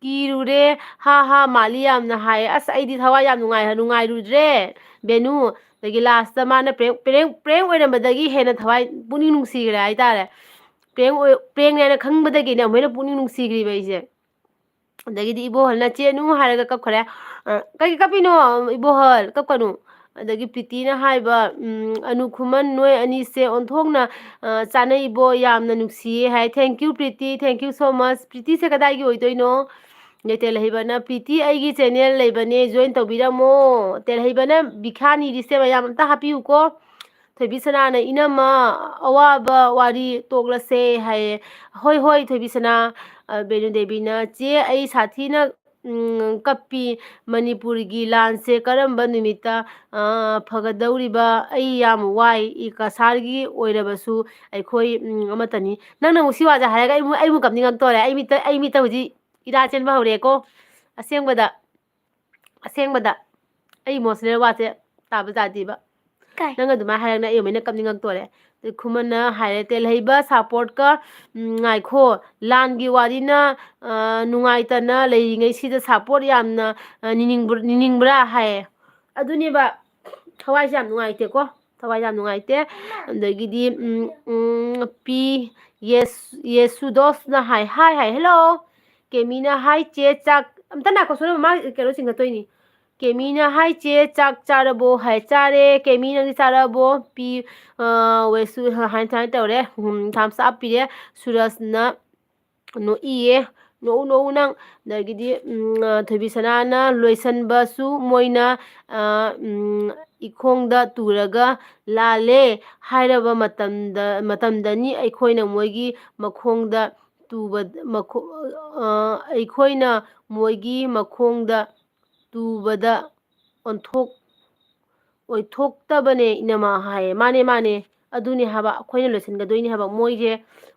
ꯀꯤꯔꯨꯔꯦ ꯍꯥ ꯃꯥꯜꯂꯤ ꯌꯥꯝꯅ ꯍꯥꯏ ꯑꯁ ꯑꯩꯗꯤ ꯊꯋꯥꯏ ꯌꯥꯝ ꯅꯨꯡꯉꯥꯏꯔꯨꯗ꯭ꯔꯦ ꯕꯦꯅꯨ ꯑꯗꯒꯤ ꯂꯥꯁꯇ ꯃꯥꯅ ꯄ꯭ꯔꯦꯡꯛ ꯑꯣꯏꯔꯝꯕꯗꯒꯤ ꯍꯦꯟꯅ ꯊꯋꯥꯏ ꯄꯨꯛꯅꯤꯡ ꯅꯨꯡꯁꯤꯈ꯭ꯔꯦ ꯍꯥꯏꯇꯥꯔꯦ ꯄ꯭ꯔꯦꯡꯅꯦꯅ ꯈꯪꯕꯗꯒꯤꯅꯦ ꯑꯃꯨꯛ ꯍꯦꯟꯅ ꯄꯨꯛꯅꯤꯡ ꯅꯨꯡꯁꯤꯈ꯭ꯔꯤꯕ ꯑꯩꯁꯦ ꯑꯗꯒꯤꯗꯤ ꯏꯕꯣꯍꯜꯅ ꯆꯦꯅꯨ ꯍꯥꯏꯔꯒ ꯀꯞꯈ꯭ꯔꯦ ꯀꯩꯒꯤ ꯀꯞꯄꯤꯅꯣ ꯏꯕꯣꯍꯜ ꯀꯞꯀꯅꯨ ꯑꯗꯒꯤ ꯄ꯭ꯔꯤꯇꯤꯅ ꯍꯥꯏꯕ ꯑꯅꯨ ꯈꯨꯃꯟ ꯅꯣꯏ ꯑꯅꯤꯁꯦ ꯑꯣꯟꯊꯣꯛꯅ ꯆꯥꯅꯩꯕꯣ ꯌꯥꯝꯅ ꯅꯨꯡꯁꯤꯌꯦ hi thank you Preeti thank you so much ꯄ꯭ꯔꯤꯇꯤꯁꯦ ꯀꯗꯥꯏꯒꯤ ꯑꯣꯏꯗꯣꯏꯅꯣ ꯇꯦꯜꯍꯩꯕꯅ ꯄ꯭ꯔꯤꯇꯤ ꯑꯩꯒꯤ ꯆꯦꯅꯦꯜ ꯂꯩꯕꯅꯦ ꯖꯣꯏꯟ ꯇꯧꯕꯤꯔꯝꯃꯣ ꯇꯦꯜꯍꯩꯕꯅ ꯕꯤꯈ꯭ꯌꯥ ꯅꯤꯔꯤꯁꯦ ꯃꯌꯥꯝ ꯑꯝꯇ ꯍꯥꯞꯄꯤꯌꯨꯀꯣ ꯊꯣꯏꯕꯤꯁꯅꯥꯅ ꯏꯅꯝꯃ ꯑꯋꯥꯕ ꯋꯥꯔꯤ ꯇꯣꯛꯂꯁꯦ ꯍꯥꯏꯌꯦ ꯍꯣꯏ ꯊꯣꯏꯕꯤꯁꯅꯥ ꯕꯦꯅꯨꯗꯦꯕꯤꯅ ꯆꯦ ꯑꯩ ꯁꯥꯊꯤꯅ ꯀꯞꯄꯤ ꯃꯅꯤꯄꯨꯔꯒꯤ ꯂꯥꯟꯁꯦ ꯀꯔꯝꯕ ꯅꯨꯃꯤꯠꯇ ꯐꯒꯗꯧꯔꯤꯕ ꯑꯩ ꯌꯥꯝ ꯋꯥꯏ ꯀꯁꯥꯔꯒꯤ ꯑꯣꯏꯔꯕꯁꯨ ꯑꯩꯈꯣꯏ ꯑꯃꯠꯇꯅꯤ ꯅꯪꯅ ꯑꯃꯨꯛ ꯁꯤ ꯋꯥꯁꯦ ꯍꯥꯏꯔꯒ ꯑꯩꯕꯨ ꯀꯞꯅꯤꯡꯉꯛꯇꯣꯔꯦ ꯑꯩ ꯃꯤꯠꯇ ꯍꯧꯖꯤꯛ ꯏꯔꯥ ꯆꯦꯟꯕ ꯍꯧꯔꯛꯑꯦꯀꯣ ꯑꯁꯦꯡꯕꯗ ꯑꯩ ꯏꯃꯣꯁꯅꯦꯜ ꯋꯥꯁꯦ ꯇꯥꯕ ꯌꯥꯗꯦꯕ ꯅꯪ ꯑꯗꯨꯃꯥꯏꯅ ꯍꯥꯏꯔꯒꯅ ꯑꯩ ꯑꯃꯨꯛ ꯀꯞꯅꯤꯡꯉꯛꯇꯣꯔꯦ ꯈꯨꯃꯟꯅ ꯍꯥꯏꯔꯦ ꯇꯦꯜꯍꯩꯕ ꯁꯞꯄꯣꯔꯠꯀ ꯉꯥꯏꯈꯣ ꯂꯥꯟꯒꯤ ꯋꯥꯔꯤꯅ ꯅꯨꯡꯉꯥꯏꯇꯅ ꯂꯩꯔꯤꯉꯩꯁꯤꯗ ꯁꯞꯄꯣꯔꯠ ꯌꯥꯝꯅ ꯅꯤꯅꯤꯡꯕ꯭ꯔꯥ ꯍꯥꯏꯌꯦ ꯑꯗꯨꯅꯦꯕ ꯊꯋꯥꯏꯁꯦ ꯌꯥꯝ ꯅꯨꯡꯉꯥꯏꯇꯦꯀꯣ ꯊꯋꯥꯏ ꯌꯥꯝ ꯅꯨꯡꯉꯥꯏꯇꯦ ꯑꯗꯒꯤꯗꯤ ꯄꯤ ꯌꯦꯁꯨꯗꯣꯁꯅ ꯍꯥꯏ ꯍꯦꯜꯂꯣ ꯀꯦꯃꯤꯅ ꯍꯥꯏ ꯆꯦ ꯆꯥꯛ ꯑꯝꯇ ꯉꯥꯏꯈꯣ ꯁꯣꯏꯕ ꯃꯥ ꯀꯩꯅꯣ ꯆꯤꯡꯈꯠꯇꯣꯏꯅꯤ ꯀꯦꯃꯤꯅ ꯍꯥꯏ ꯆꯦ ꯆꯥꯛ ꯆꯥꯔꯕꯣ ꯍꯥꯏ ꯆꯥꯔꯦ ꯀꯦꯃꯤ ꯅꯪꯗꯤ ꯆꯥꯔꯕꯣ ꯄꯤ ꯋꯦꯁꯨ ꯍꯥꯏꯅ ꯇꯧꯔꯦ ꯊꯝꯁ ꯑꯞ ꯄꯤꯔꯦ ꯁꯨꯔꯖꯅ ꯅꯣꯛꯏꯌꯦ ꯅꯣꯛꯎ ꯅꯣꯛꯎ ꯅꯪ ꯑꯗꯒꯤꯗꯤ ꯊꯣꯏꯕꯤꯁꯅꯥꯅ ꯂꯣꯏꯁꯟꯕꯁꯨ ꯃꯣꯏꯅ ꯏꯈꯣꯡꯗ ꯇꯨꯔꯒ ꯂꯥꯜꯂꯦ ꯍꯥꯏꯔꯕ ꯃꯇꯝꯗꯅꯤ ꯑꯩꯈꯣꯏꯅ ꯃꯣꯏꯒꯤ ꯃꯈꯣꯡꯗ ꯑꯩꯈꯣꯏꯅ ꯃꯣꯏꯒꯤ ꯃꯈꯣꯡꯗ ꯇꯨꯕꯗ ꯑꯣꯏꯊꯣꯛꯇꯕꯅꯦ ꯏꯅꯃ ꯍꯥꯏꯌꯦ ꯃꯥꯅꯦ ꯃꯥꯅꯦ ꯑꯗꯨꯅꯦ ꯍꯥꯏꯕ ꯑꯩꯈꯣꯏꯅ ꯂꯣꯏꯁꯤꯟꯒꯗꯣꯏꯅꯦ ꯍꯥꯏꯕ ꯃꯣꯏꯁꯦ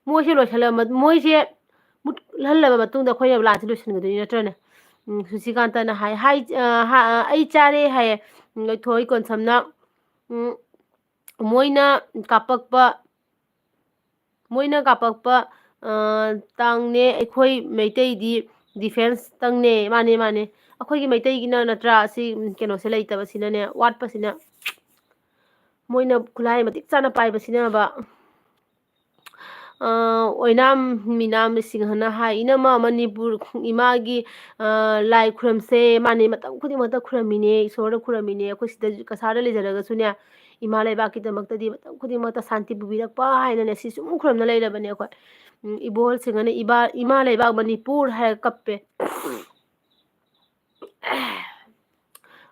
ꯃꯣꯏꯁꯦ ꯃꯨꯠꯍꯜꯂꯕ ꯃꯇꯨꯡꯗ ꯑꯩꯈꯣꯏꯅ ꯂꯥꯟꯁꯦ ꯂꯣꯏꯁꯤꯟꯒꯗꯣꯏꯅꯤ ꯅꯠꯇ꯭ꯔꯅꯦ ꯁꯨꯁꯤꯀꯥꯟꯇꯅ ꯑꯩ ꯆꯥꯔꯦ ꯍꯥꯏꯌꯦ ꯊꯣꯏ ꯀꯣꯟꯁꯝꯅ ꯃꯣꯏꯅ ꯀꯥꯞꯄꯛꯄ ꯇꯥꯡꯅꯦ ꯑꯩꯈꯣꯏ ꯃꯩꯇꯩꯗꯤ ꯗꯤꯐꯦꯟꯁ ꯇꯪꯅꯦ ꯃꯥꯅꯦ ꯃꯥꯅꯦ ꯑꯩꯈꯣꯏꯒꯤ ꯃꯩꯇꯩꯒꯤꯅ ꯅꯠꯇ꯭ꯔꯥ ꯑꯁꯤ ꯀꯩꯅꯣꯁꯦ ꯂꯩꯇꯕꯁꯤꯅꯅꯦ ꯋꯥꯠꯄꯁꯤꯅ ꯃꯣꯏꯅ ꯈꯨꯠꯂꯥꯏ ꯃꯇꯤꯛ ꯆꯥꯅ ꯄꯥꯏꯕꯁꯤꯅꯕ ꯑꯣꯏꯅꯥꯝ ꯃꯤꯅꯥꯝ ꯁꯤꯡꯍꯅ ꯍꯥꯏ ꯏꯅꯃ ꯃꯅꯤꯄꯨꯔ ꯏꯃꯥꯒꯤ ꯂꯥꯏ ꯈꯨꯔꯝꯁꯦ ꯃꯥꯅꯦ ꯃꯇꯝ ꯈꯨꯗꯤꯡꯃꯛꯇ ꯈꯨꯔꯝꯃꯤꯅꯦ ꯏꯁꯣꯔꯗ ꯈꯨꯔꯝꯃꯤꯅꯦ ꯑꯩꯈꯣꯏ ꯁꯤꯗ ꯀꯁꯥꯔꯗ ꯂꯩꯖꯔꯒꯁꯨꯅꯦ ꯏꯃꯥ ꯂꯩꯕꯥꯛꯀꯤꯗꯃꯛꯇꯗꯤ ꯃꯇꯝ ꯈꯨꯗꯤꯡꯃꯛꯇ ꯁꯥꯟꯇꯤ ꯄꯨꯕꯤꯔꯛꯄ ꯍꯥꯏꯅꯅꯦ ꯁꯤ ꯁꯨꯝ ꯈꯨꯔꯝꯅ ꯂꯩꯔꯕꯅꯦ ꯑꯩꯈꯣꯏ ꯏꯕꯣꯜꯁꯤꯡꯍꯅ ꯏꯃꯥ ꯂꯩꯕꯥꯛ ꯃꯅꯤꯄꯨꯔ ꯍꯥꯏꯔꯒ ꯀꯞꯄꯦ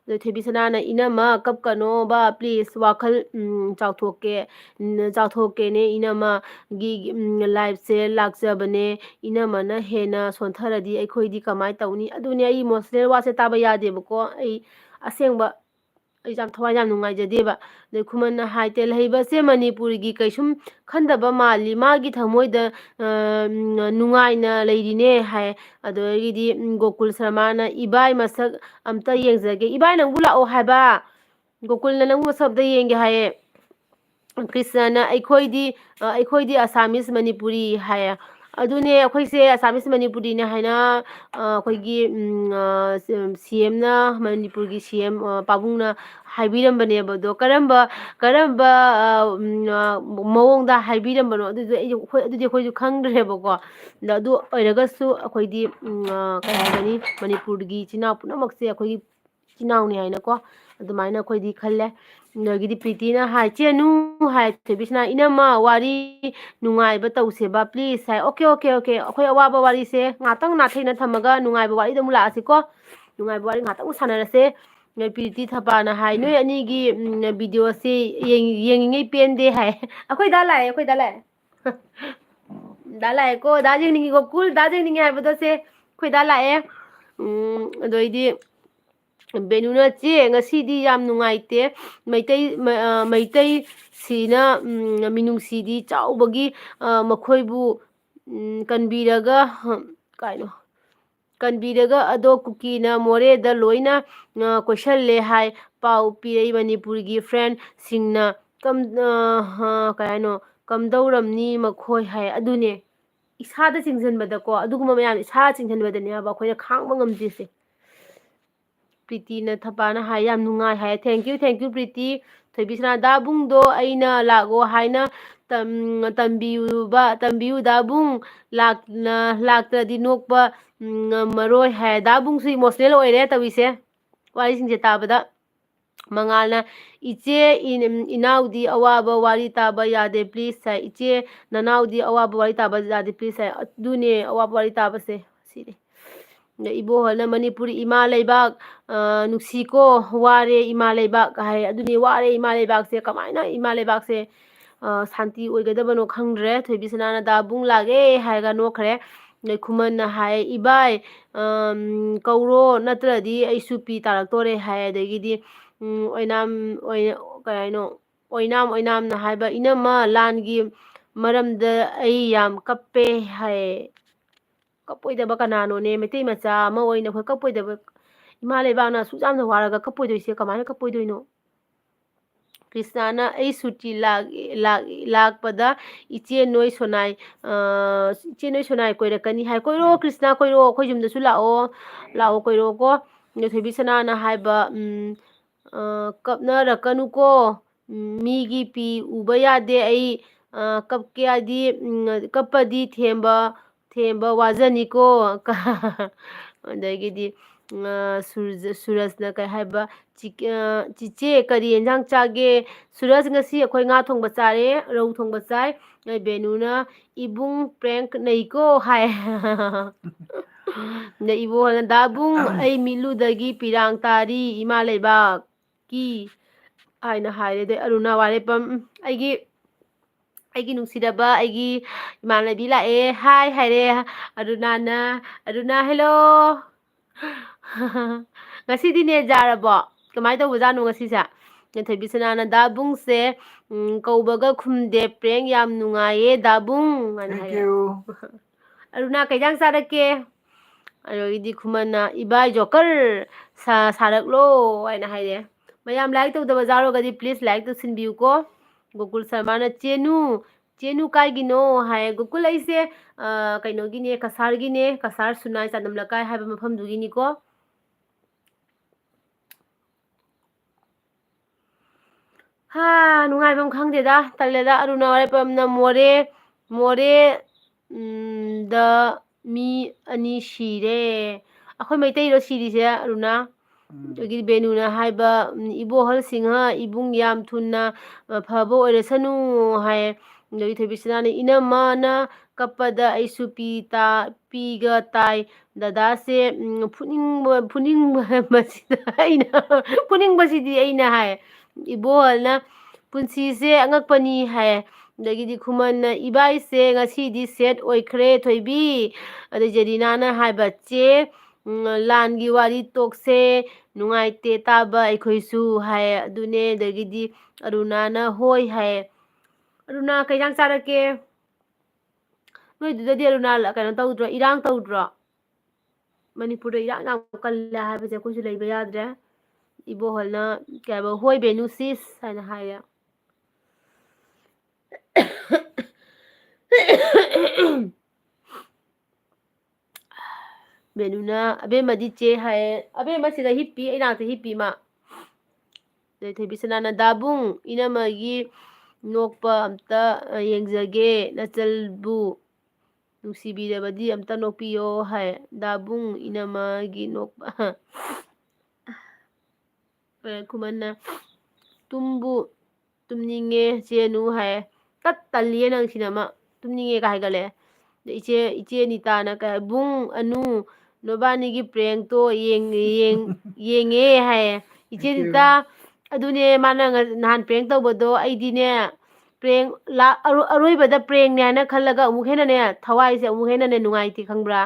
ꯑꯗꯣ ꯊꯣꯏꯕꯤꯁꯅꯥꯅ ꯏꯅꯝꯃ ꯀꯞꯀꯅꯣꯕ ꯄ꯭ꯂꯤꯖ ꯋꯥꯈꯜ ꯆꯥꯎꯊꯣꯛꯀꯦꯅꯦ ꯏꯅꯝꯃꯒꯤ ꯂꯥꯏꯐꯁꯦ ꯂꯥꯛꯆꯕꯅꯦ ꯏꯅꯝꯃꯅ ꯍꯦꯟꯅ ꯁꯣꯟꯊꯔꯗꯤ ꯑꯩꯈꯣꯏꯗꯤ ꯀꯃꯥꯏꯅ ꯇꯧꯅꯤ ꯑꯗꯨꯅꯦ ꯑꯩ ꯏꯃꯣꯁꯅꯦꯜ ꯋꯥꯁꯦ ꯇꯥꯕ ꯌꯥꯗꯦꯕꯀꯣ ꯑꯩ ꯑꯁꯦꯡꯕ ꯑꯩ ꯌꯥꯝ ꯊꯋꯥꯏ ꯌꯥꯝ ꯅꯨꯡꯉꯥꯏꯖꯗꯦꯕ ꯑꯗꯩ ꯈꯨꯃꯟꯅ ꯍꯥꯏ ꯇꯦꯜꯍꯩꯕꯁꯦ ꯃꯅꯤꯄꯨꯔꯒꯤ ꯀꯩꯁꯨꯝ ꯈꯟꯗꯕ ꯃꯥꯜꯂꯤ ꯃꯥꯒꯤ ꯊꯃꯣꯏꯗ ꯅꯨꯡꯉꯥꯏꯅ ꯂꯩꯔꯤꯅꯦ ꯍꯥꯏ ꯑꯗꯒꯤꯗꯤ ꯒꯣꯀꯨꯜ ꯁꯔꯃꯅ ꯏꯕꯥꯏ ꯃꯁꯛ ꯑꯝꯇ ꯌꯦꯡꯖꯒꯦ ꯏꯕꯥꯏ ꯅꯪꯕꯨ ꯂꯥꯛꯑꯣ ꯍꯥꯏꯕ ꯒꯣꯀꯨꯜꯅ ꯅꯪꯕꯨ ꯃꯁꯛ ꯑꯝꯇ ꯌꯦꯡꯒꯦ ꯍꯥꯏꯌꯦ ꯀ꯭ꯔꯤꯁꯅꯅ ꯑꯩꯈꯣꯏꯗꯤ ꯑꯁꯥꯃꯤꯁ ꯃꯅꯤꯄꯨꯔꯤ ꯍꯥꯏꯌꯦ ꯑꯗꯨꯅꯦ ꯑꯩꯈꯣꯏꯁꯦ ꯑꯁꯥꯃꯤꯁ ꯃꯅꯤꯄꯨꯔꯤꯅꯦ ꯍꯥꯏꯅ ꯑꯩꯈꯣꯏꯒꯤ ꯁꯤ ꯑꯦꯝꯅ ꯃꯅꯤꯄꯨꯔꯒꯤ ꯁꯤ ꯑꯦꯝ ꯄꯥꯕꯨꯡꯅ ꯍꯥꯏꯕꯤꯔꯝꯕꯅꯦꯕ ꯑꯗꯣ ꯀꯔꯝꯕ ꯃꯑꯣꯡꯗ ꯍꯥꯏꯕꯤꯔꯝꯕꯅꯣ ꯑꯗꯨꯗꯤ ꯑꯩꯈꯣꯏꯁꯨ ꯈꯪꯗ꯭ꯔꯦꯕꯀꯣ ꯑꯗꯨ ꯑꯣꯏꯔꯒꯁꯨ ꯑꯩꯈꯣꯏꯗꯤ ꯀꯩ ꯍꯥꯏꯒꯅꯤ ꯃꯅꯤꯄꯨꯔꯒꯤ ꯏꯆꯤꯟ ꯏꯅꯥꯎ ꯄꯨꯝꯅꯃꯛꯁꯦ ꯑꯩꯈꯣꯏꯒꯤ ꯏꯆꯤꯟ ꯏꯅꯥꯎꯅꯤ ꯍꯥꯏꯅꯀꯣ ꯑꯗꯨꯃꯥꯏꯅ ꯑꯩꯈꯣꯏꯗꯤ ꯈꯜꯂꯦ ꯑꯗꯒꯤꯗꯤ ꯄ꯭ꯔꯤꯇꯤꯅ ꯍꯥꯏ ꯆꯦꯅꯨ ꯍꯥꯏ ꯊꯣꯏꯕꯤꯁꯅꯥ ꯏꯅꯝꯃ ꯋꯥꯔꯤ ꯅꯨꯡꯉꯥꯏꯕ ꯇꯧꯁꯦꯕ ꯄ꯭ꯂꯤꯖ ꯍꯥꯏ ꯑꯣꯀꯦ ꯑꯩꯈꯣꯏ ꯑꯋꯥꯕ ꯋꯥꯔꯤꯁꯦ ꯉꯥꯛꯇꯪ ꯅꯥꯊꯩꯅ ꯊꯝꯃꯒ ꯅꯨꯡꯉꯥꯏꯕ ꯋꯥꯔꯤꯗ ꯑꯃꯨꯛ ꯂꯥꯛꯑꯁꯤꯀꯣ ꯅꯨꯡꯉꯥꯏꯕ ꯋꯥꯔꯤ ꯉꯥꯛꯇꯪ ꯁꯥꯟꯅꯔꯁꯦ ꯅꯣꯏ ꯄ꯭ꯔꯤꯇꯤ ꯊꯕꯥꯅ ꯍꯥꯏ ꯅꯣꯏ ꯑꯅꯤꯒꯤ ꯚꯤꯗꯤꯑꯣꯁꯤ ꯌꯦꯡꯉꯤꯉꯩ ꯄꯦꯟꯗꯦ ꯍꯥꯏ ꯑꯩꯈꯣꯏꯗ ꯂꯥꯛꯑꯦꯀꯣ ꯗꯥ ꯌꯦꯡꯅꯤꯡꯉꯤꯀꯣ ꯗꯥ ꯌꯦꯡꯅꯤꯡꯉꯤ ꯍꯥꯏꯕꯗꯣ ꯁꯦ ꯑꯩꯈꯣꯏꯗ ꯂꯥꯛꯑꯦ ꯑꯗꯩꯗꯤ ꯕꯦꯅꯨꯅ ꯆꯦ ꯉꯁꯤꯗꯤ ꯌꯥꯝ ꯅꯨꯡꯉꯥꯏꯇꯦ ꯃꯩꯇꯩꯁꯤꯅ ꯃꯤꯅꯨꯡꯁꯤꯗꯤ ꯆꯥꯎꯕꯒꯤ ꯃꯈꯣꯏꯕꯨ ꯀꯟꯕꯤꯔꯒ ꯑꯗꯣ ꯀꯨꯀꯤꯅ ꯃꯣꯔꯦꯗ ꯂꯣꯏꯅ ꯀꯣꯏꯁꯜꯂꯦ ꯍꯥꯏ ꯄꯥꯎ ꯄꯤꯔꯛꯏ ꯃꯅꯤꯄꯨꯔꯒꯤ ꯐ꯭ꯔꯦꯟꯁꯤꯡꯅ ꯀꯩ ꯍꯥꯏꯅꯣ ꯀꯝꯗꯧꯔꯝꯅꯤ ꯃꯈꯣꯏ ꯍꯥꯏ ꯑꯗꯨꯅꯦ ꯏꯁꯥꯗ ꯆꯤꯡꯁꯤꯟꯕꯗꯀꯣ ꯑꯗꯨꯒꯨꯝꯕ ꯃꯌꯥꯝ ꯏꯁꯥꯗ ꯆꯤꯡꯁꯤꯟꯕꯗꯅꯦꯕ ꯑꯩꯈꯣꯏꯅ ꯈꯥꯡꯕ ꯉꯝꯗ꯭ꯔꯤꯁꯦ ꯄ꯭ꯔꯤꯇꯤꯅ ꯊꯕꯥꯅ ꯍꯥꯏ ꯌꯥꯝ ꯅꯨꯡꯉꯥꯏ ꯍꯥꯏ ꯊꯦꯡꯀ꯭ꯌꯨ ꯄ꯭ꯔꯤꯇꯤ ꯊꯣꯏꯕꯤꯁꯅꯥ ꯗꯥꯕꯨꯡꯗꯣ ꯑꯩꯅ ꯂꯥꯛꯑꯣ ꯍꯥꯏꯅ ꯇꯝꯕꯤꯌꯨ ꯗꯥꯕꯨꯡ ꯂꯥꯛꯇ꯭ꯔꯗꯤ ꯅꯣꯛꯄ ꯉꯝꯃꯔꯣꯏ ꯍꯥꯏ ꯗꯥꯕꯨꯡꯁꯨ ꯏꯃꯣꯁꯅꯦꯜ ꯑꯣꯏꯔꯦ ꯇꯧꯔꯤꯁꯦ ꯋꯥꯔꯤꯁꯤꯡꯁꯦ ꯇꯥꯕꯗ ꯃꯉꯥꯜꯅ ꯏꯆꯦ ꯏꯅꯥꯎꯗꯤ ꯑꯋꯥꯕ ꯋꯥꯔꯤ ꯇꯥꯕ ꯌꯥꯗꯦ ꯄ꯭ꯂꯤꯖ ꯍꯥꯏ ꯏꯆꯦ ꯅꯅꯥꯎꯗꯤ ꯑꯋꯥꯕ ꯋꯥꯔꯤ ꯇꯥꯕ ꯌꯥꯗꯦ ꯄ꯭ꯂꯤꯖ ꯍꯥꯏ ꯑꯗꯨꯅꯦ ꯑꯋꯥꯕ ꯋꯥꯔꯤ ꯇꯥꯕꯁꯦ ꯁꯤꯅꯤ ꯏꯕꯣꯍꯜꯅ ꯃꯅꯤꯄꯨꯔꯤ ꯏꯃꯥ ꯂꯩꯕꯥꯛ ꯅꯨꯡꯁꯤꯀꯣ ꯋꯥꯔꯦ ꯏꯃꯥ ꯂꯩꯕꯥꯛ ꯍꯥꯏ ꯑꯗꯨꯅꯤ ꯋꯥꯔꯦ ꯏꯃꯥ ꯂꯩꯕꯥꯛꯁꯦ ꯀꯃꯥꯏꯅ ꯏꯃꯥ ꯂꯩꯕꯥꯛꯁꯦ ꯁꯥꯟꯇꯤ ꯑꯣꯏꯒꯗꯕꯅꯣ ꯈꯪꯗ꯭ꯔꯦ ꯊꯣꯏꯕꯤꯁꯅꯥꯅ ꯗꯥꯕꯨꯡ ꯂꯥꯛꯑꯦ ꯍꯥꯏꯔꯒ ꯅꯣꯛꯈ꯭ꯔꯦ ꯈꯨꯃꯟꯅ ꯍꯥꯏ ꯏꯕꯥꯏ ꯀꯧꯔꯣ ꯅꯠꯇ꯭ꯔꯗꯤ ꯑꯩꯁꯨ ꯄꯤ ꯇꯥꯔꯛꯇꯣꯔꯦ ꯍꯥꯏ ꯑꯗꯒꯤꯗꯤ ꯀꯩ ꯍꯥꯏꯅꯣ ꯑꯣꯏꯅꯥꯝꯅ ꯍꯥꯏꯕ ꯏꯅꯝꯃ ꯂꯥꯟꯒꯤ ꯃꯔꯝꯗ ꯑꯩ ꯌꯥꯝ ꯀꯞꯄꯦ ꯍꯥꯏ ꯀꯞꯄꯣꯏꯗꯕ ꯀꯅꯥꯅꯣꯅꯦ ꯃꯩꯇꯩ ꯃꯆꯥ ꯑꯃ ꯑꯣꯏꯅ ꯑꯩꯈꯣꯏ ꯀꯞꯄꯣꯏꯗꯕ ꯏꯃꯥ ꯂꯩꯕꯥꯛꯅ ꯑꯁꯨꯛ ꯌꯥꯝꯅ ꯋꯥꯔꯒ ꯀꯞꯄꯣꯏꯗꯣꯏꯁꯦ ꯀꯃꯥꯏꯅ ꯀꯞꯄꯣꯏꯗꯣꯏꯅꯣ ꯀ꯭ꯔꯤꯁꯅꯥꯅ ꯑꯩ ꯁꯨꯇꯤ ꯂꯥꯛꯄꯗ ꯏꯆꯦ ꯅꯣꯏ ꯁꯣꯅꯥꯏ ꯀꯣꯏꯔꯛꯀꯅꯤ ꯍꯥꯏ ꯀꯣꯏꯔꯛꯑꯣ ꯀ꯭ꯔꯤꯁꯅꯥ ꯀꯣꯏꯔꯛꯑꯣ ꯑꯩꯈꯣꯏ ꯌꯨꯝꯗꯁꯨ ꯂꯥꯛꯑꯣ ꯀꯣꯏꯔꯛꯑꯣꯀꯣ ꯊꯣꯏꯕꯤꯁꯅꯥꯅ ꯍꯥꯏꯕ ꯀꯞꯅꯔꯛꯀꯅꯨꯀꯣ ꯃꯤꯒꯤ ꯄꯤ ꯎꯕ ꯌꯥꯗꯦ ꯑꯩ ꯀꯞꯄꯗꯤ ꯊꯦꯝꯕ ꯋꯥꯖꯅꯤꯀꯣ ꯑꯗꯒꯤꯗꯤ ꯁꯨꯔꯖꯅ ꯀꯩ ꯍꯥꯏꯕ ꯆꯤꯆꯦ ꯀꯔꯤ ꯌꯦꯟꯖꯥꯡ ꯆꯥꯒꯦ ꯁꯨꯔꯖ ꯉꯁꯤ ꯑꯩꯈꯣꯏ ꯉꯥ ꯊꯣꯡꯕ ꯆꯥꯔꯦ ꯔꯧ ꯊꯣꯡꯕ ꯆꯥꯏ ꯕꯦꯅꯨꯅ ꯏꯕꯨꯡ ꯄ꯭ꯔꯦꯡꯛ ꯅꯩꯀꯣ ꯍꯥꯏ ꯑꯗ ꯏꯕꯣꯍꯜꯅ ꯗꯥꯕꯨꯡ ꯑꯩ ꯃꯤꯠꯂꯨꯗꯒꯤ ꯄꯤꯔꯥꯡ ꯇꯥꯔꯤ ꯏꯃꯥ ꯂꯩꯕꯥꯛꯀꯤ ꯍꯥꯏꯅ ꯍꯥꯏꯔꯦ ꯑꯗꯩ ꯑꯔꯨꯅꯥ ꯋꯥꯔꯦꯄꯝ ꯑꯩꯒꯤ ꯅꯨꯡꯁꯤꯔꯕ ꯑꯩꯒꯤ ꯏꯃꯥꯟꯅꯕꯤ ꯂꯥꯛꯑꯦ ꯍꯥꯏ ꯍꯥꯏꯔꯦ ꯑꯔꯨꯅꯥ ꯍꯦꯜꯂꯣ ꯉꯁꯤꯗꯤ ꯅꯦꯠ ꯌꯥꯔꯕꯣ ꯀꯃꯥꯏꯅ ꯇꯧꯕꯖꯥꯠꯅꯣ ꯉꯁꯤꯁꯦ ꯌꯦꯟꯊꯣꯏꯕꯤꯁꯅꯥꯅ ꯗꯥꯕꯨꯡꯁꯦ ꯀꯧꯕꯒ ꯈꯨꯝꯗꯦ ꯄ꯭ꯔꯦꯡ ꯌꯥꯝ ꯅꯨꯡꯉꯥꯏꯌꯦ ꯗꯥꯕꯨꯡ ꯍꯥꯏꯅ ꯊꯦꯡꯛ ꯍꯥꯏꯔꯛꯑꯦ ꯌꯨ ꯑꯔꯨꯅꯥ ꯀꯩꯖꯥꯡ ꯆꯥꯔꯛꯀꯦ ꯑꯗꯒꯤꯗꯤ ꯈꯨꯃꯟꯅ ꯏꯕꯥꯏ ꯖꯣꯀꯔ ꯁꯥꯔꯛꯂꯣ ꯍꯥꯏꯅ ꯍꯥꯏꯔꯦ ꯃꯌꯥꯝ ꯂꯥꯏꯛ ꯇꯧꯗꯕ ꯌꯥꯎꯔꯒꯗꯤ ꯄ꯭ꯂꯤꯖ ꯂꯥꯏꯛ ꯇꯧꯁꯤꯟꯕꯤꯌꯨꯀꯣ ꯒꯣꯀꯨꯜ ꯁꯔꯃꯅ ꯆꯦꯅꯨ ꯀꯥꯏꯒꯤꯅꯣ ꯍꯥꯏ ꯒꯣꯀꯨꯜ ꯑꯩꯁꯦ ꯀꯩꯅꯣꯒꯤꯅꯦ ꯀꯁꯥꯔ ꯁꯨꯅꯥꯏ ꯆꯥꯗꯝ ꯂꯩꯀꯥꯏ ꯍꯥꯏꯕ ꯃꯐꯝꯗꯨꯒꯤꯅꯤꯀꯣ ꯅꯨꯡꯉꯥꯏꯐꯝ ꯈꯪꯗꯦꯗ ꯇꯜꯂꯦꯗ ꯑꯔꯨꯅꯥ ꯋꯥꯏꯔꯩꯄꯝꯅ ꯃꯣꯔꯦ ꯗ ꯃꯤ ꯑꯅꯤ ꯁꯤꯔꯦ ꯑꯩꯈꯣꯏ ꯃꯩꯇꯩꯔꯣ ꯁꯤꯔꯤꯁꯦ ꯑꯔꯨꯅꯥ ꯑꯗꯒꯤꯗꯤ ꯕꯦꯅꯨꯅ ꯍꯥꯏꯕ ꯏꯕꯣꯍꯜꯁꯤꯡꯍ ꯏꯕꯨꯡ ꯌꯥꯝ ꯊꯨꯅ ꯐꯕ ꯑꯣꯏꯔꯁꯅꯨ ꯍꯥꯏ ꯑꯗꯒꯤ ꯊꯣꯏꯕꯤꯁꯅꯥꯅ ꯏꯅꯝꯃꯅ ꯀꯞꯄꯗ ꯑꯩꯁꯨ ꯄꯤꯒ ꯇꯥꯏ ꯗꯗꯥꯁꯦ ꯐꯨꯅꯤꯡꯕꯁꯤꯗ ꯐꯨꯅꯤꯡꯕꯁꯤꯗꯤ ꯑꯩꯅ ꯍꯥꯏ ꯏꯕꯣꯍꯜꯅ ꯄꯨꯟꯁꯤꯁꯦ ꯑꯉꯛꯄꯅꯤ ꯍꯥꯏ ꯑꯗꯒꯤꯗꯤ ꯈꯨꯃꯟꯅ ꯏꯕꯥꯏꯁꯦ ꯉꯁꯤꯗꯤ ꯁꯦꯠ ꯑꯣꯏꯈ꯭ꯔꯦ ꯊꯣꯏꯕꯤ ꯑꯗꯩ ꯖꯦꯔꯤꯅꯥꯅ ꯍꯥꯏꯕ ꯆꯦ ꯂꯥꯟꯒꯤ ꯋꯥꯔꯤ ꯇꯣꯛꯁꯦ ꯅꯨꯡꯉꯥꯏꯇꯦ ꯇꯥꯕ ꯑꯩꯈꯣꯏꯁꯨ ꯍꯥꯏ ꯑꯗꯨꯅꯦ ꯑꯗꯒꯤꯗꯤ ꯑꯔꯨꯅꯥꯅ ꯍꯣꯏ ꯍꯥꯏ ꯑꯔꯨꯅꯥ ꯀꯩꯖꯥꯡ ꯆꯥꯔꯛꯀꯦ ꯅꯣꯏꯗꯨꯗꯗꯤ ꯑꯔꯨꯅꯥ ꯀꯩꯅꯣ ꯇꯧꯗ꯭ꯔꯣ ꯏꯔꯥꯡ ꯇꯧꯗ꯭ꯔꯣ ꯃꯅꯤꯄꯨꯔꯗ ꯏꯔꯥꯡ ꯌꯥꯝ ꯀꯜꯂꯦ ꯍꯥꯏꯕꯁꯦ ꯑꯩꯈꯣꯏꯁꯨ ꯂꯩꯕ ꯌꯥꯗ꯭ꯔꯦ ꯏꯕꯣꯍꯜꯅ ꯀꯩ ꯍꯥꯏꯕ ꯍꯣꯏ ꯕꯦꯅꯨ ꯁꯤꯁ ꯍꯥꯏꯅ ꯍꯥꯏꯌꯦ ꯕꯦꯅꯨꯅ ꯑꯕꯦꯝꯃꯗꯤ ꯆꯦ ꯍꯥꯏꯌꯦ ꯑꯕꯦꯝꯃꯁꯤꯗ ꯍꯤꯞꯄꯤ ꯑꯩ ꯅꯥꯛꯇ ꯍꯤꯞꯄꯤ ꯃꯥ ꯑꯗꯩ ꯊꯣꯏꯕꯤꯁꯅꯥꯅ ꯗꯥꯕꯨꯡ ꯏꯅꯝꯃꯒꯤ ꯅꯣꯛꯄ ꯑꯝꯇ ꯌꯦꯡꯖꯒꯦ ꯅꯆꯜꯕꯨ ꯅꯨꯡꯁꯤꯕꯤꯔꯕꯗꯤ ꯑꯝꯇ ꯅꯣꯛꯄꯤꯌꯣ ꯍꯥꯏ ꯗꯥꯕꯨꯡ ꯏꯅꯝꯃꯒꯤ ꯅꯣꯛꯄ ꯈꯨꯃꯟꯅ ꯇꯨꯝꯅꯤꯡꯉꯦ ꯆꯦꯅꯨ ꯍꯥꯏꯌꯦ ꯇꯜꯂꯤꯌꯦ ꯅꯪ ꯁꯤꯅ ꯑꯃ ꯇꯨꯝꯅꯤꯡꯉꯦꯒ ꯍꯥꯏꯒꯠꯂꯛꯑꯦ ꯏꯆꯦ ꯅꯤꯇꯥꯅ ꯀꯩ ꯕꯨꯡ ꯑꯅꯨ ꯅꯣꯏꯕꯥꯅꯤꯒꯤ ꯄ꯭ꯔꯦꯡꯛꯇꯣ ꯌꯦꯡꯉꯦ ꯍꯥꯏꯌꯦ ꯏꯆꯦ ꯊꯦꯡꯛ ꯌꯨ ꯅꯤꯇꯥ ꯑꯗꯨꯅꯦ ꯃꯥꯅ ꯅꯍꯥꯟ ꯄ꯭ꯔꯦꯡꯛ ꯇꯧꯕꯗꯣ ꯑꯩꯗꯤꯅꯦ ꯑꯔꯣꯏꯕꯗ ꯄ꯭ꯔꯦꯡꯅꯦ ꯍꯥꯏꯅ ꯈꯜꯂꯒ ꯑꯃꯨꯛ ꯍꯦꯟꯅꯅꯦ ꯊꯋꯥꯏꯁꯦ ꯑꯃꯨꯛ ꯍꯦꯟꯅꯅꯦ ꯅꯨꯡꯉꯥꯏꯇꯦ ꯈꯪꯕ꯭ꯔꯥ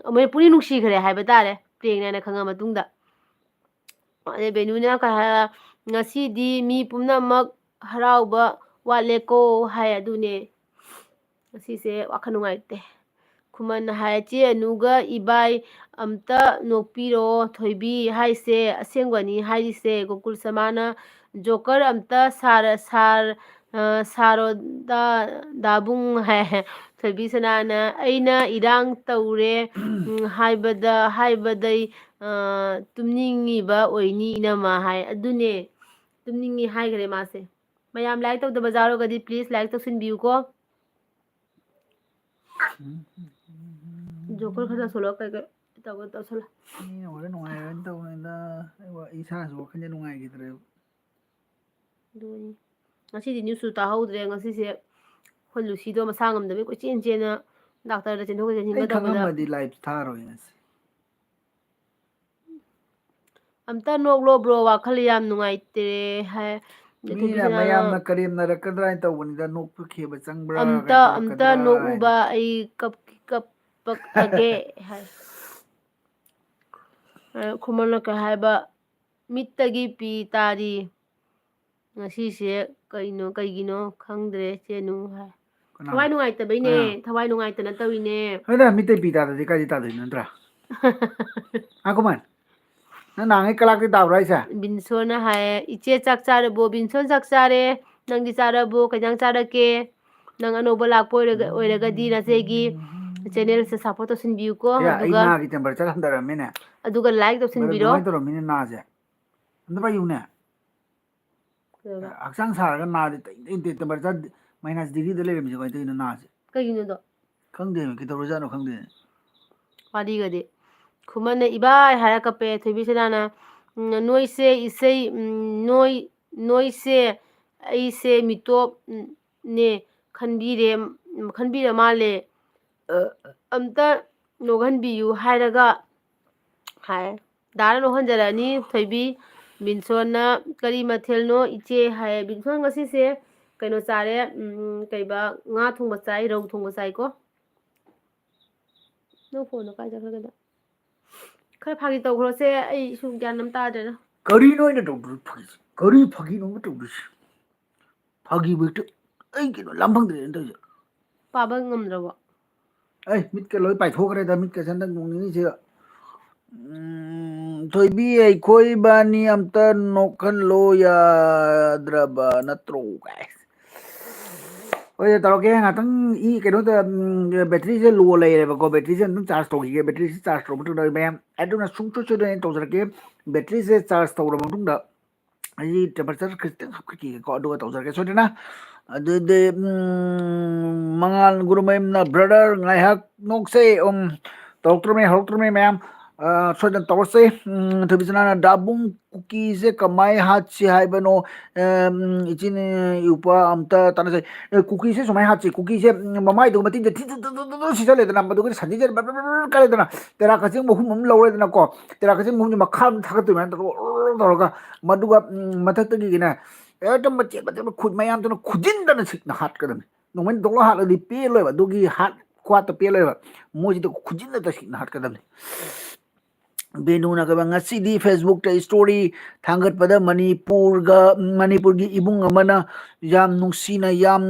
ꯑꯃꯨꯛ ꯄꯨꯛꯅꯤꯡ ꯅꯨꯡꯁꯤꯈ꯭ꯔꯦ ꯍꯥꯏꯕ ꯇꯥꯔꯦ ꯄ꯭ꯔꯦꯡꯅꯦ ꯍꯥꯏꯅ ꯈꯪꯉ ꯃꯇꯨꯡꯗ ꯑꯗꯩ ꯕꯦꯅꯨꯅ ꯉꯁꯤꯗꯤ ꯃꯤ ꯄꯨꯝꯅꯃꯛ ꯍꯔꯥꯎꯕ ꯋꯥꯠꯂꯦꯀꯣ ꯍꯥꯏ ꯑꯗꯨꯅꯦ ꯉꯁꯤꯁꯦ ꯋꯥꯈꯜ ꯅꯨꯡꯉꯥꯏꯇꯦ ꯈꯨꯃꯟꯅ ꯍꯥꯏ ꯆꯦ ꯑꯅꯨꯒ ꯏꯕꯥꯏ ꯑꯝꯇ ꯅꯣꯛꯄꯤꯔꯣ ꯊꯣꯏꯕꯤ ꯍꯥꯏꯁꯦ ꯑꯁꯦꯡꯕꯅꯤ ꯍꯥꯏꯔꯤꯁꯦ ꯒꯣꯀꯨꯜ ꯁꯃꯥꯅ ꯖꯣꯀꯔ ꯑꯝꯇ ꯁꯥꯔꯣ ꯗꯥꯕꯨꯡ ꯍꯥꯏ ꯊꯣꯏꯕꯤꯁꯅꯥꯅ ꯑꯩꯅ ꯏꯔꯥꯡ ꯇꯧꯔꯦ ꯍꯥꯏꯕꯗꯩ ꯇꯨꯝꯅꯤꯡꯉꯤꯕ ꯑꯣꯏꯅꯤ ꯏꯅꯝꯃ ꯍꯥꯏ ꯑꯗꯨꯅꯦ ꯇꯨꯝꯅꯤꯡꯉꯤ ꯍꯥꯏꯈ꯭ꯔꯦ ꯃꯥꯁꯦ ꯃꯌꯥꯝ ꯂꯥꯏꯛ ꯇꯧꯗꯕ ꯌꯥꯎꯔꯒꯗꯤ ꯄ꯭ꯂꯤꯖ ꯂꯥꯏꯛ ꯇꯧꯁꯤꯟꯕꯤꯌꯨꯀꯣ ꯖꯣꯀꯔ ꯈꯔ ꯆꯥꯁꯤꯜꯂꯣ ꯀꯩ ꯇꯧꯁꯜꯂꯣ ꯃꯤꯅ ꯋꯥꯈꯜ ꯅꯨꯡꯉꯥꯏꯔꯣꯏꯅ ꯇꯧꯕꯅꯤꯗ ꯑꯩ ꯏꯁꯥꯁꯨ ꯋꯥꯈꯜꯁꯦ ꯅꯨꯡꯉꯥꯏꯈꯤꯗ꯭ꯔꯦꯕ ꯑꯗꯨꯅꯤ ꯉꯁꯤꯗꯤ ꯅ꯭ꯌꯨꯁꯁꯨ ꯇꯥꯍꯧꯗ꯭ꯔꯦ ꯉꯁꯤꯁꯦ ꯑꯩꯈꯣꯏ ꯂꯨꯁꯤꯗꯣ ꯃꯁꯥ ꯉꯝꯗꯕꯩ ꯀꯣꯏꯆꯦꯟ ꯆꯦꯟꯅ ꯗꯥꯛꯇꯔꯗ ꯆꯦꯟꯊꯣꯛ ꯑꯩ ꯆꯦꯟꯁꯤꯟꯒ ꯇꯧꯕꯗ ꯈꯪꯉꯝꯃꯗꯤ ꯂꯥꯏꯐ ꯊꯥꯔꯣꯏ ꯉꯁꯤ ꯑꯝꯇ ꯅꯣꯛꯂꯣ ꯕ꯭ꯔꯣ ꯋꯥꯈꯜ ꯌꯥꯝ ꯅꯨꯡꯉꯥꯏꯇꯦ ꯍꯥꯏ ꯃꯤꯅ ꯊꯣꯏꯕꯤꯁꯅꯥꯅ ꯃꯌꯥꯝꯅ ꯀꯔꯦꯝꯅꯔꯛꯀꯗ꯭ꯔꯥ ꯍꯥꯏꯅ ꯇꯧꯕꯅꯤꯗ ꯅꯣꯛꯄ ꯆꯪꯕ꯭ꯔꯥ ꯀꯥꯏꯅ ꯑꯝꯇ ꯇꯧꯔꯛꯀꯗ꯭ꯔꯥ ꯍꯥꯏꯅ ꯅꯣꯛꯎꯕ ꯑꯩ ꯀꯞꯄꯛꯑꯒꯦ ꯍꯥꯏ ꯈꯨꯃꯟꯅ ꯀꯩ ꯍꯥꯏꯕ ꯃꯤꯠꯇꯒꯤ ꯄꯤ ꯇꯥꯔꯤ ꯉꯁꯤꯁꯦ ꯀꯩꯒꯤꯅꯣ ꯈꯪꯗ꯭ꯔꯦ ꯆꯦꯅꯨ ꯍꯥꯏ ꯊꯋꯥꯏ ꯀꯅꯥꯅꯣ ꯅꯨꯡꯉꯥꯏꯇꯕꯩꯅꯦ ꯀꯅꯥꯅꯣ ꯊꯋꯥꯏ ꯅꯨꯡꯉꯥꯏꯇꯅ ꯇꯧꯔꯤꯅꯦ ꯍꯣꯏꯗ ꯃꯤꯇꯩ ꯄꯤ ꯇꯥꯗ꯭ꯔꯗꯤ ꯀꯥꯏꯗꯤ ꯇꯥꯗꯣꯏꯅꯣ ꯅꯠꯇ꯭ꯔꯥ ꯈꯨꯃꯟ ꯅꯪ ꯅꯍꯥꯟꯒꯩ ꯀꯂꯥꯛꯇꯩ ꯇꯥꯕ꯭ꯔꯥ ꯍꯥꯏꯁꯦ ꯕꯤꯟꯁꯣꯅ ꯍꯥꯏꯌꯦ ꯏꯆꯦ ꯆꯥꯛ ꯆꯥꯔꯕꯣ ꯕꯤꯟꯁꯣꯟ ꯆꯥꯛ ꯆꯥꯔꯦ ꯅꯪꯗꯤ ꯆꯥꯔꯕꯣ ꯀꯩꯖꯥꯡ ꯆꯥꯔꯛꯀꯦ ꯅꯪ ꯑꯅꯧꯕ ꯂꯥꯛꯄ ꯑꯣꯏꯔꯒꯗꯤ ꯅꯆꯦꯒꯤ ꯆꯦꯅꯦꯜꯁꯦ ꯁꯞꯄꯣꯔꯠ ꯇꯧꯁꯤꯟꯕꯤꯌꯨꯀꯣ ꯑꯌꯥ ꯑꯩ ꯑꯗꯨꯒ ꯅꯥꯒꯤ ꯇꯦꯝꯄꯔꯦꯆꯔ ꯍꯟꯊꯔꯝꯃꯦꯅꯦ ꯂꯥꯏꯛ ꯇꯧꯁꯤꯟꯕꯤꯔꯣ ꯑꯗꯨꯃꯥꯏꯅ ꯇꯧꯔꯝꯃꯤꯅꯦ ꯅꯥꯁꯦ ꯑꯝꯇ ꯄꯥꯏꯌꯨꯅꯦ ꯍꯛꯆꯥꯡ ꯁꯥꯔꯒ ꯅꯥꯗꯤ ꯇꯦꯝꯄꯔꯦꯆꯔ ꯃꯥꯏꯅꯁ ꯗꯤꯒ꯭ꯔꯤꯗ ꯂꯩꯔꯝꯃꯤꯁꯦ ꯀꯃꯥꯏꯅ ꯇꯧꯔꯤꯅꯣ ꯅꯥꯁꯦ ꯀꯩꯒꯤꯅꯣꯗꯣ ꯈꯪꯗꯦ ꯀꯩꯗꯧꯔꯖꯥꯠꯅꯣ ꯈꯪꯗꯦ ꯋꯥꯔꯤꯒꯗꯤ ꯈꯨꯃꯟꯅ ꯏꯕꯥꯏ ꯍꯥꯏꯔ ꯀꯞꯄꯦ ꯊꯣꯏꯕꯤꯁꯅꯥꯅ ꯅꯣꯏꯁꯦ ꯏꯁꯩ ꯅꯣꯏꯁꯦ ꯑꯩꯁꯦ ꯃꯤꯇꯣꯞꯅꯦ ꯈꯟꯕꯤꯔ ꯃꯥꯜꯂꯦ ꯑꯝꯇ ꯅꯣꯛꯍꯟꯕꯤꯌꯨ ꯍꯥꯏꯔꯒ ꯍꯥꯏ ꯗꯥꯅ ꯅꯣꯛꯍꯟꯖꯔꯛꯑꯅꯤ ꯊꯣꯏꯕꯤ ꯕꯤꯟꯁꯣꯟꯅ ꯀꯔꯤ ꯃꯊꯦꯜꯅꯣ ꯏꯆꯦ ꯍꯥꯏ ꯕꯤꯟꯁꯣꯟ ꯉꯁꯤꯁꯦ ꯀꯩꯅꯣ ꯆꯥꯔꯦ ꯀꯩꯕ ꯉꯥ ꯊꯣꯡꯕ ꯆꯥꯏ ꯔꯧ ꯊꯣꯡꯕ ꯆꯥꯏꯀꯣ ꯅꯪ ꯐꯣꯟꯗꯣ ꯀꯥꯏ ꯆꯠꯈ꯭ꯔꯒꯦꯗ खर फागी तौग्रोसे ग्यान ताद्रेना करीनो फगी करी फगी फगी कनो लाफंगे पाबा ngꯝद्रबो मिट के लोई पाइथोखरे मिट के संदक नोंनिसे थोइबी अखोई बानी अमता नोखन लो याद्रबा नत्रो ओए तरोके ngатang I keno ta battery se low leireba ko battery se adum charge tawige battery se charge tawbu da mem aduna sungchu chu de tawjarke battery se charge tawra matung da ai temperature kristin hapki ko adu tawjarke so dina adu de mangal guru mem na brother ngai hak nokse doctor me mem so dan tawse thobisana dabung cookie se kamai hat si haibano ichin upa amta tanase cookie se somai hat si cookie se mamai do matin je si chale dana madu ke sandi je kale dana tera kaching mohum mum laure dana ko tera kaching mohum makha thagat tu man to ga madu ga mathak ta gi na etam mache khud mayam to khudin dana sik na hat kadam no men dolo hat di pe lo ba dugi hat kwat pe lo ba moji to khudin da sik na hat kadam बेनुना कबा ngasi Facebook ta story thangat pada Manipur gi ibung amana yam nungsina yam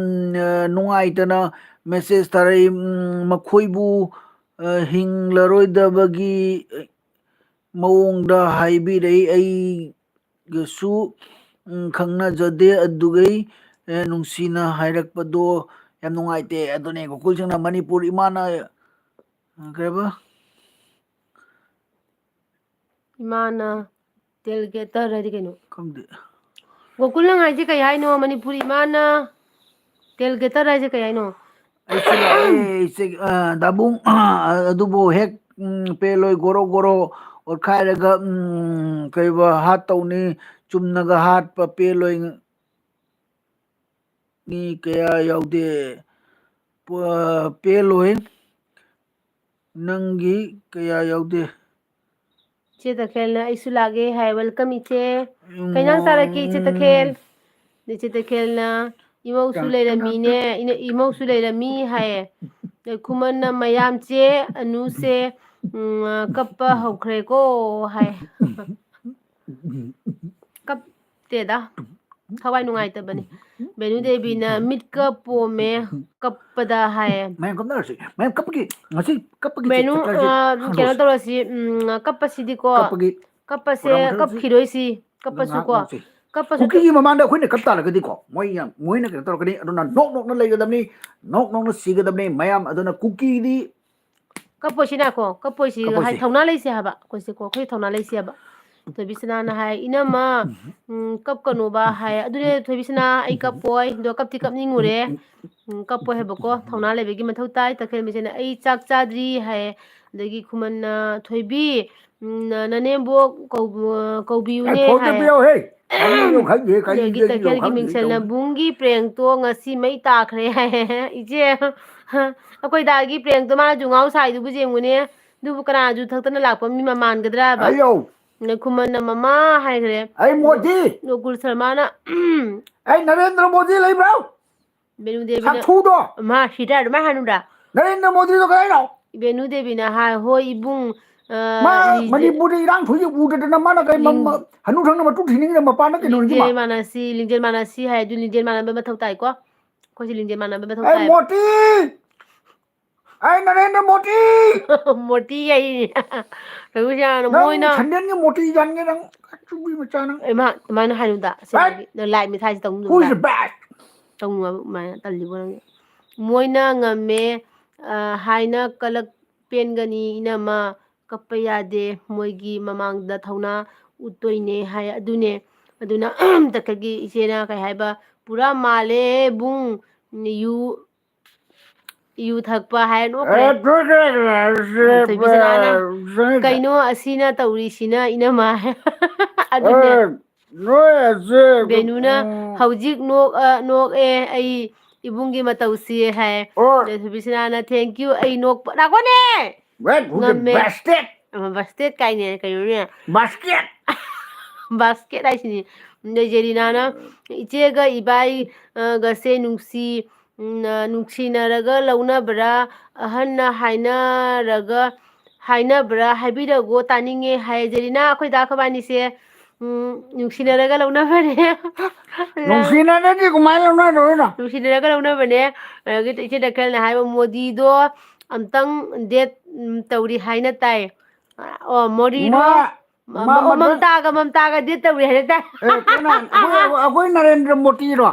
nungai tana message tarai makhoibu hinglaroidabagi mawongda haibi rei ai gasu khangna jade adugai nungsina hairakpado yam nungai te adone gokul singna Manipur imana kaba imana telgeta radi keno kamde Gokul हाइजे कई हाइनो मणिपुरी माना telgeta राइजे कई हाइनो aisila aise dabung adubo hek peloi goro goro और खायरगा कईबा हाथ तौनी चुमनगा हाथ पा पेलोई ni kaya yaude peloy nangi kaya yaude चे तखेल ना इसु लागे है वेलकम इचे कइनां सारा की इचे तखेल चे तखेल ना इमौ सु लेरमी ने इमौ सु लेरमी है खुमन ना मयाम चे अनु से कप्पा हौखरे को है कप तेदा खवाई नुंगाई तबनी बेनु देवी ना मिट कप पोमे कप्पदा है मैं कब ना मैं कप की ngasi kap की बेनु केनो तोरसी कप्पसिदी को कप्पसे कप खिरोइसी कप्पसु को कप्पसु कुकी की ममांदा खोइने कप तालगदी को मोइना के तोरकनी अदुना नोक नोक न लेगदमनी नोक नोक न सिगदमनी मयाम अदुना कुकी दी कप्पोसिना को कप्पोसि हाय थौना लेसे हाबा कोइसे को खोइ थौना लेसे हाबा थोबिसना ना हाय इनामा कप कनुबा हाय अदुने थोबिसना आई कप्पोय दो कपति कपनिंगुरे कप्पो हेबको थौना लेबेगी मथौ ताई तखेल मिसेना आई चाक चाद्री हाय दगी खुमन थोइबी ननेबो कौबियुने हाय दगी तखेल की मिंगसेलना बुंगी प्रेंग तो ngasi मई ताखरे हाय इजे अकोई दागी प्रेंग तो माना जुंगाउ साई दुबु जेंगुने दुबु कना जु थक्तना लापो मी ममान गदरा बा ने खुमन ममा हायग्रे आई मोदी गोकुल शर्माना आई नरेंद्र मोदी लेब्राउ बेनु देवी ना साथुदो मा हिटार मा हानुदा नरेंद्र मोदी तो कहे रो बेनु देवी ना हाय हो इबुंग मा मणिपुर इरांग थुई उदना माना कई हनु थंग मटु थिनिंग न मपाना के नोंजी मा लिंजेल मानसी हाय दु लिंजेल माना मथौ ताई को कोसी लिंजेल माना मथौ आई ताई मोदी आई नरेंद्र मोदी मोटी यही कबु जान मोइना छंडन के मोटी जानगे नंग चुबी मचाना एमा माना हानुदा सेबगी न लाइ मिठाई तंग हु इज बैक तंग मा तल्लिबो मोइना ngame हाइना कलक पेनगनी इनामा कप्पा यादे मोइगी ममांगदा थौना उतोइने हाय अदुने अदुना तकगी इचेना काय हायबा पूरा माले बुंग यू ꯌꯨ ꯊꯛꯄ ꯍꯥꯏꯔ ꯅꯣꯛꯈ꯭ꯔꯦ ꯊꯣꯏꯕꯤꯁꯅꯥꯅ ꯀꯩꯅꯣ ꯑꯁꯤꯅ ꯇꯧꯔꯤꯁꯤꯅ ꯏꯅꯝꯃ ꯑꯗꯨꯅꯦ ꯕꯦꯅꯨꯅ ꯍꯧꯖꯤꯛ ꯅꯣꯛꯑꯦ ꯑꯩ ꯏꯕꯨꯡꯒꯤ ꯃꯇꯧꯁꯤ ꯍꯥꯏ ꯊꯣꯏꯕꯤꯁꯅꯥꯅ ꯊꯦꯡꯀ꯭ꯌꯨ ꯑꯩ ꯅꯣꯛꯄ ꯂꯥꯛꯀꯣꯅꯦ ꯉꯝꯃꯦ ꯕꯥꯁꯇꯦꯠ ꯀꯥꯏꯅꯦ ꯀꯩꯅꯣꯅꯦ ꯕꯥꯁꯀꯦꯠ ꯍꯥꯏꯁꯤꯅꯤ ꯖꯦꯔꯤꯅꯥꯅ ꯏꯆꯦꯒ ꯏꯕꯥꯏ ꯒꯁꯦ ꯅꯨꯡꯁꯤꯅꯔꯒ ꯂꯧꯅꯕ꯭ꯔꯥ ꯑꯍꯟꯅ ꯍꯥꯏꯅꯕ꯭ꯔꯥ ꯍꯥꯏꯕꯤꯔꯒꯣ ꯇꯥꯅꯤꯡꯉꯦ ꯍꯥꯏ ꯖꯦꯔꯤꯅꯥ ꯑꯩꯈꯣꯏꯗ ꯑꯩꯈꯣꯏꯕꯥꯅꯤꯁꯦ ꯅꯨꯡꯁꯤꯅꯔꯒ ꯂꯧꯅꯕꯅꯦ ꯅꯨꯡꯁꯤꯅꯔꯗꯤ ꯀꯃꯥꯏꯅ ꯂꯧꯅꯗꯣꯏꯅꯣ ꯅꯨꯡꯁꯤꯅꯔꯒ ꯂꯧꯅꯕꯅꯦ ꯑꯗꯒꯤ ꯏꯆꯦ ꯗꯈꯜꯅ ꯍꯥꯏꯕ ꯃꯣꯗꯤꯗꯣ ꯑꯝꯇꯪ ꯗꯦꯠ ꯇꯧꯔꯤ ꯍꯥꯏꯅ ꯇꯥꯏ ꯑꯣ ꯃꯣꯗꯤꯗꯣ ꯃꯝꯇꯥꯒ ꯗꯦꯠ ꯇꯧꯔꯤ ꯍꯥꯏꯅ ꯇꯥꯏ ꯑꯩꯈꯣꯏ ꯅꯔꯦꯟꯗ꯭ꯔ ꯃꯣꯇꯤꯔꯣ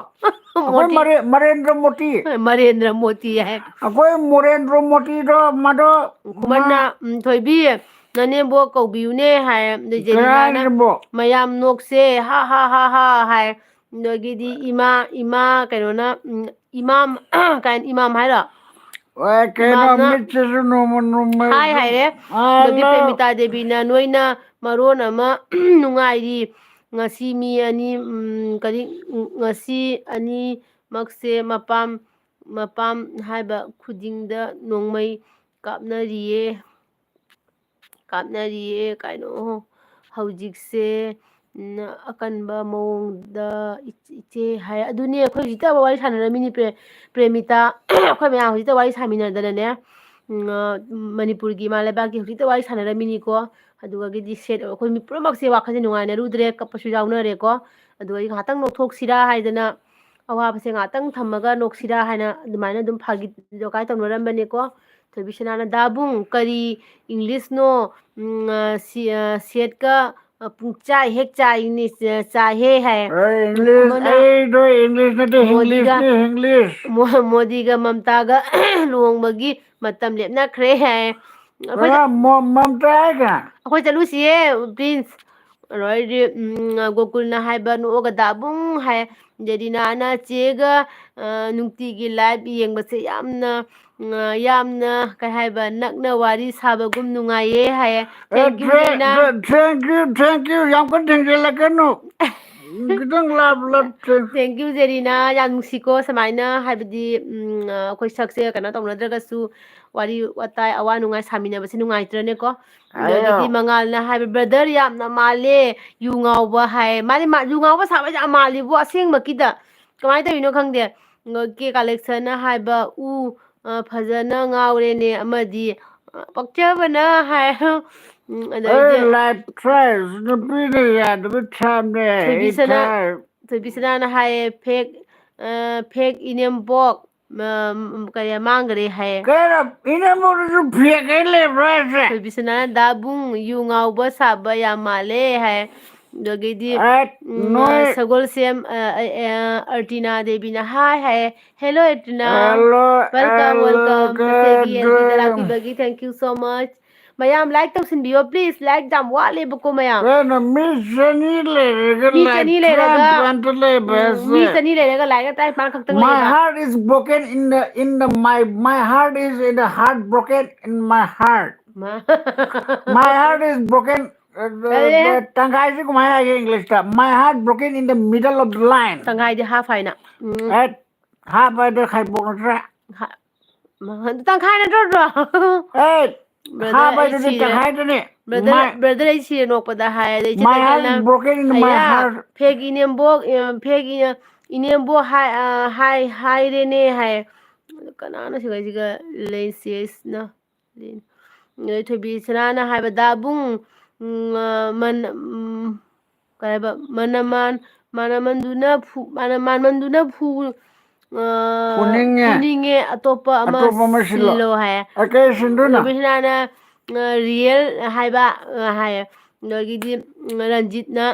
ꯑꯩꯈꯣꯏ ꯃꯔꯦꯟꯗ꯭ꯔ ꯃꯣꯇꯤ ꯃꯔꯦꯟꯗ꯭ꯔ ꯃꯣꯇꯤ ꯍꯥꯏ ꯑꯩꯈꯣꯏ ꯃꯣꯔꯦꯟꯗ꯭ꯔ ꯃꯣꯇꯤꯗꯣ ꯃꯗꯣ ꯈꯨꯃꯟꯅ ꯊꯣꯏꯕꯤ ꯅꯅꯦꯝꯕꯣꯛ ꯀꯧꯕꯤꯌꯨꯅꯦ ꯍꯥꯏ ꯖꯦꯔꯤꯅꯥꯅ ꯀꯔꯥꯏꯗꯕꯣ ꯃꯌꯥꯝ ꯅꯣꯛꯁꯦ ꯍꯥ ꯍꯥ ꯍꯥ ꯍꯥ ꯍꯥꯏ ꯑꯗꯒꯤꯗꯤ ꯏꯃꯥ ꯀꯩꯅꯣꯅ ꯏꯃꯥꯝ ꯀꯥꯏꯅ ꯏꯃꯥꯝ ꯍꯥꯏꯔꯣ ꯀꯩꯅꯣ ꯏꯃꯥꯝꯅ ꯃꯤꯠꯁꯤꯁꯨ ꯅꯣꯡꯃ ꯍꯥꯏ ꯅꯣꯡꯃꯒꯤ ꯍꯥꯏꯔꯦ ꯑꯗꯒꯤ ꯄ꯭ꯔꯦꯃꯤꯇꯥ ꯗꯦꯕꯤꯅ ꯅꯣꯏꯅ ꯃꯔꯣꯟ ꯑꯃ ꯅꯨꯡꯉꯥꯏꯔꯤ ꯉꯁꯤ ꯃꯤ ꯑꯅꯤ ꯉꯁꯤ ꯑꯅꯤꯃꯛꯁꯦ ꯃꯄꯥꯝ ꯍꯥꯏꯕ ꯈꯨꯗꯤꯡꯗ ꯅꯣꯡꯃꯩ ꯀꯥꯞꯅꯔꯤꯌꯦ ꯀꯩꯅꯣ ꯍꯧꯖꯤꯛꯁꯦ ꯑꯀꯟꯕ ꯃꯑꯣꯡꯗ ꯏꯆꯦ ꯍꯥꯏ ꯑꯗꯨꯅꯦ ꯑꯩꯈꯣꯏ ꯍꯧꯖꯤꯛꯇ ꯋꯥꯔꯤ ꯁꯥꯟꯅꯔꯝꯃꯤꯅꯤ ꯄ꯭ꯔꯦꯃꯤꯇꯥ ꯑꯩꯈꯣꯏ ꯃꯌꯥꯝ ꯍꯧꯖꯤꯛꯇ ꯋꯥꯔꯤ ꯁꯥꯃꯤꯟꯅꯗꯅꯅꯦ ꯃꯅꯤꯄꯨꯔꯒꯤ ꯏꯃꯥ ꯂꯩꯕꯥꯛꯀꯤ ꯍꯧꯖꯤꯛꯇ ꯋꯥꯔꯤ ꯁꯥꯟꯅꯔꯝꯃꯤꯅꯤꯀꯣ ꯑꯗꯨꯒꯗꯤ ꯑꯩꯈꯣꯏ ꯃꯤ ꯄꯨꯝꯅꯃꯛꯁꯦ ꯋꯥꯈꯜꯁꯦ ꯅꯨꯡꯉꯥꯏꯅꯔꯨꯗ꯭ꯔꯦ ꯀꯞꯄꯁꯨ ꯌꯥꯎꯅꯔꯦꯀꯣ ꯑꯗꯨꯒ ꯑꯩ ꯉꯥꯏꯍꯥꯛꯇꯪ ꯅꯣꯛꯊꯣꯛꯁꯤꯔꯥ ꯍꯥꯏꯗꯅ ꯑꯋꯥꯕꯁꯦ ꯉꯥꯏꯍꯥꯛꯇꯪ ꯊꯝꯃꯒ ꯅꯣꯛꯁꯤꯔꯥ ꯍꯥꯏꯅ ꯑꯗꯨꯃꯥꯏꯅ ꯑꯗꯨꯝ ꯐꯥꯒꯤ ꯖꯣꯒꯥꯏ ꯇꯧꯅꯔꯝꯕꯅꯦꯀꯣ ꯊꯣꯏꯕꯤꯁꯅꯥꯅ ꯗꯥꯕꯨꯡ ꯀꯔꯤ ꯏꯪꯂꯤꯁꯅꯣ ꯁꯦꯠꯀ ꯄꯨꯡꯆꯥꯏ ꯍꯦꯛ ꯆꯥꯏꯍꯦ ꯍꯥꯏ ꯏꯪꯂꯤꯁ ꯈꯨꯃꯟꯅ ꯑꯩꯗꯣ ꯏꯪꯂꯤꯁ ꯅꯠꯇꯦ ꯏꯪꯂꯤꯁꯅꯤ ꯏꯪꯂꯤꯁ ꯃꯣꯗꯤꯒ ꯃꯝꯇꯥꯒ ꯂꯨꯍꯣꯡꯕꯒꯤ ꯃꯇꯝ ꯂꯦꯞꯅꯈ꯭ꯔꯦ ꯍꯥꯏ ꯃꯝꯇꯥ ꯍꯥꯏꯒ ꯑꯩꯈꯣꯏ ꯆꯠꯂꯨꯁꯤꯌꯦ ꯄ꯭ꯔꯤꯟꯁ ꯑꯗꯩꯗꯤ ꯒꯣꯀꯨꯜꯅ ꯍꯥꯏꯕ ꯅꯣꯛꯑꯒ ꯗꯥꯕꯨꯡ ꯍꯥꯏ ꯖꯦꯔꯤꯅꯥꯅ ꯆꯦꯒ ꯅꯨꯡꯇꯤꯒꯤ ꯂꯥꯏꯚ ꯌꯦꯡꯕꯁꯦ ꯌꯥꯝꯅ ꯀꯩ ꯍꯥꯏꯕ ꯅꯛꯅ ꯋꯥꯔꯤ ꯁꯥꯕꯒꯨꯝ ꯅꯨꯡꯉꯥꯏꯌꯦ ꯍꯥꯏꯌꯦ ꯊꯦꯡꯀ꯭ꯌꯨ ꯖꯦꯔꯤꯅꯥ ꯊꯦꯡꯀ꯭ꯌꯨ ꯌꯥꯝ ꯀꯟꯅ ꯊꯦꯡꯖꯤꯜꯂꯛꯀꯅꯨ ꯈꯤꯇꯪ ꯊꯦꯡꯀ꯭ꯌꯨ ꯖꯦꯔꯤꯅꯥ ꯌꯥꯝ ꯅꯨꯡꯁꯤꯀꯣ ꯁꯨꯃꯥꯏꯅ ꯍꯥꯏꯕꯗꯤ ꯑꯩꯈꯣꯏ ꯁꯛꯁꯦ ꯀꯩꯅꯣ ꯇꯧꯅꯗ꯭ꯔꯒꯁꯨ ꯋꯥꯔꯤ ꯋꯥꯇꯥꯏ ꯑꯋꯥ ꯅꯨꯡꯉꯥꯏ ꯁꯥꯃꯤꯟꯅꯕꯁꯦ ꯅꯨꯡꯉꯥꯏꯇ꯭ꯔꯅꯦꯀꯣ ꯑꯗꯒꯤꯗꯤ ꯃꯉꯥꯜꯅ ꯍꯥꯏꯕ ꯕ꯭ꯔꯗꯔ ꯌꯥꯝꯅ ꯃꯥꯜꯂꯦ ꯌꯨ ꯉꯥꯎꯕ ꯍꯥꯏ ꯃꯥꯗꯤ ꯌꯨ ꯉꯥꯎꯕ ꯁꯥꯕꯁꯦ ꯌꯥꯝ ꯃꯥꯜꯂꯤꯕꯣ ꯑꯁꯦꯡꯕꯀꯤꯗ ꯀꯃꯥꯏꯅ ꯇꯧꯔꯤꯅꯣ ꯈꯪꯗꯦ ꯀꯦ ꯀꯂꯦꯛꯁꯟꯅ ꯍꯥꯏꯕ ꯐꯖꯅ ꯉꯥꯎꯔꯦꯅꯦ ꯑꯃꯗꯤ ꯄꯛꯆꯕꯅ ꯍꯥꯏ ꯑꯗꯩꯗꯤ ꯅꯨꯄꯤꯅ ꯌꯥꯗꯕ ꯊꯣꯏꯕꯤꯁꯅꯥꯅ ꯍꯥꯏꯌꯦ ꯐꯦꯛ ꯏꯅꯦꯝꯕꯣꯛ ꯀꯔꯤ ꯃꯥꯡꯈꯔꯦ ꯍꯥꯏꯌꯦ ꯏꯅꯦꯝꯕꯣꯛꯇꯨꯁꯨ ꯐꯦꯛ ꯍꯥꯏ ꯂꯩꯕ꯭ꯔꯣ ꯍꯥꯏꯁꯦ ꯊꯣꯏꯕꯤꯁꯅꯥꯅ ꯗꯥꯕꯨꯡ ꯌꯨ ꯉꯥꯎꯕ ꯁꯥꯕ ꯌꯥꯝ ꯃꯥꯜꯂꯦ ꯍꯥꯏ ꯑꯗꯒꯤꯗꯤ ꯅꯣꯏ ꯁꯒꯣꯜꯁꯦꯝ ꯑꯔꯇꯤꯅꯥ ꯗꯦꯕꯤꯅ ꯍꯥꯏ ꯍꯦꯜꯂꯣ ꯑꯔꯇꯤꯅꯥ ꯍꯜꯂꯣ ꯋꯦꯜꯀꯝ ꯇꯁꯦꯒꯤ ꯑꯦꯜꯕꯤꯗ ꯂꯥꯛꯄꯤꯕꯒꯤ ꯊꯦꯡꯀ꯭ꯌꯨ ꯁꯣ ꯃꯆ ꯃꯌꯥꯝ ꯂꯥꯏꯛ ꯇꯧꯁꯤꯟꯕꯤꯌꯣ ꯄ꯭ꯂꯤꯖ ꯂꯥꯏꯛ ꯌꯥꯝ ꯋꯥꯠꯂꯦꯕꯀꯣ ꯃꯌꯥꯝ ꯃꯤ ꯆꯅꯤ ꯂꯩꯔꯒ ꯃꯤ ꯂꯥꯏꯛ ꯆꯅꯤ ꯂꯩꯔꯒ ꯇꯔꯥꯅꯤꯄꯥꯟꯗ ꯂꯩꯕ ꯃꯤ ꯍꯥꯏꯁꯦ ꯆꯅꯤ ꯂꯩꯔꯒ ꯂꯥꯏꯛ 15 ꯈꯛꯇꯪ My ꯂꯩꯌꯦꯕ heart is broken my heart is in the heart broken in my heart. My heart is broken. ꯇꯜꯂꯦ ꯇꯪꯈꯥꯏꯁꯤ ꯀꯃꯥꯏꯅ ꯍꯥꯏꯒꯦ ꯏꯪꯂꯤꯁꯇ? My heart broken in the middle of the line. ꯇꯪꯈꯥꯏꯗꯤ ꯍꯥꯐ ꯍꯥꯏꯅ Half ꯍꯥꯏꯗꯣ ꯈꯥꯏꯕꯣꯛ ꯅꯠꯇ꯭ꯔꯦ. ꯇꯪꯈꯥꯏ ꯅꯠꯇ꯭ꯔꯣ Half ꯕ꯭ꯔꯗꯔ ꯑꯩ ꯍꯥꯏꯗꯨꯗꯤ ꯁꯤꯔꯦ ꯇꯪꯈꯥꯏꯗꯨꯅꯤ. ꯕ꯭ꯔꯗꯔ ꯑꯩ ꯁꯤꯔꯦ ꯅꯣꯛꯄꯗ ꯍꯥꯏ ꯑꯗꯩ ꯏꯆꯦ My heart ꯇꯈꯦꯜꯅ is broken in my ꯑꯌꯥ heart. ꯐꯦꯛ ꯏꯅꯦꯝꯕꯣꯛ ꯍꯥꯏꯔꯦꯅꯦ ꯍꯥꯏ ꯀꯅꯥꯅꯣ ꯁꯤꯒ ꯂꯩꯁꯦꯁꯅ ꯊꯣꯏꯕꯤꯁꯅꯥꯅ ꯍꯥꯏꯕ ꯗꯥꯕꯨꯡ ꯀꯩ ꯍꯥꯏꯕ ꯃꯥꯟꯃꯟꯗꯨꯅ ꯐꯨꯅꯤꯡꯉꯦ ꯑꯇꯣꯞꯄ ꯑꯃ ꯁꯤꯜꯂꯣ ꯍꯥꯏꯌꯦ ꯀꯩ ꯁꯤꯟꯗꯣꯏꯅꯣ? ꯊꯣꯏꯕꯤꯁꯅꯥꯅ ꯔꯤꯌꯦꯜ ꯍꯥꯏꯕ ꯍꯥꯏꯌꯦ ꯑꯗꯒꯤꯗꯤ ꯔꯟꯖꯤꯠꯅ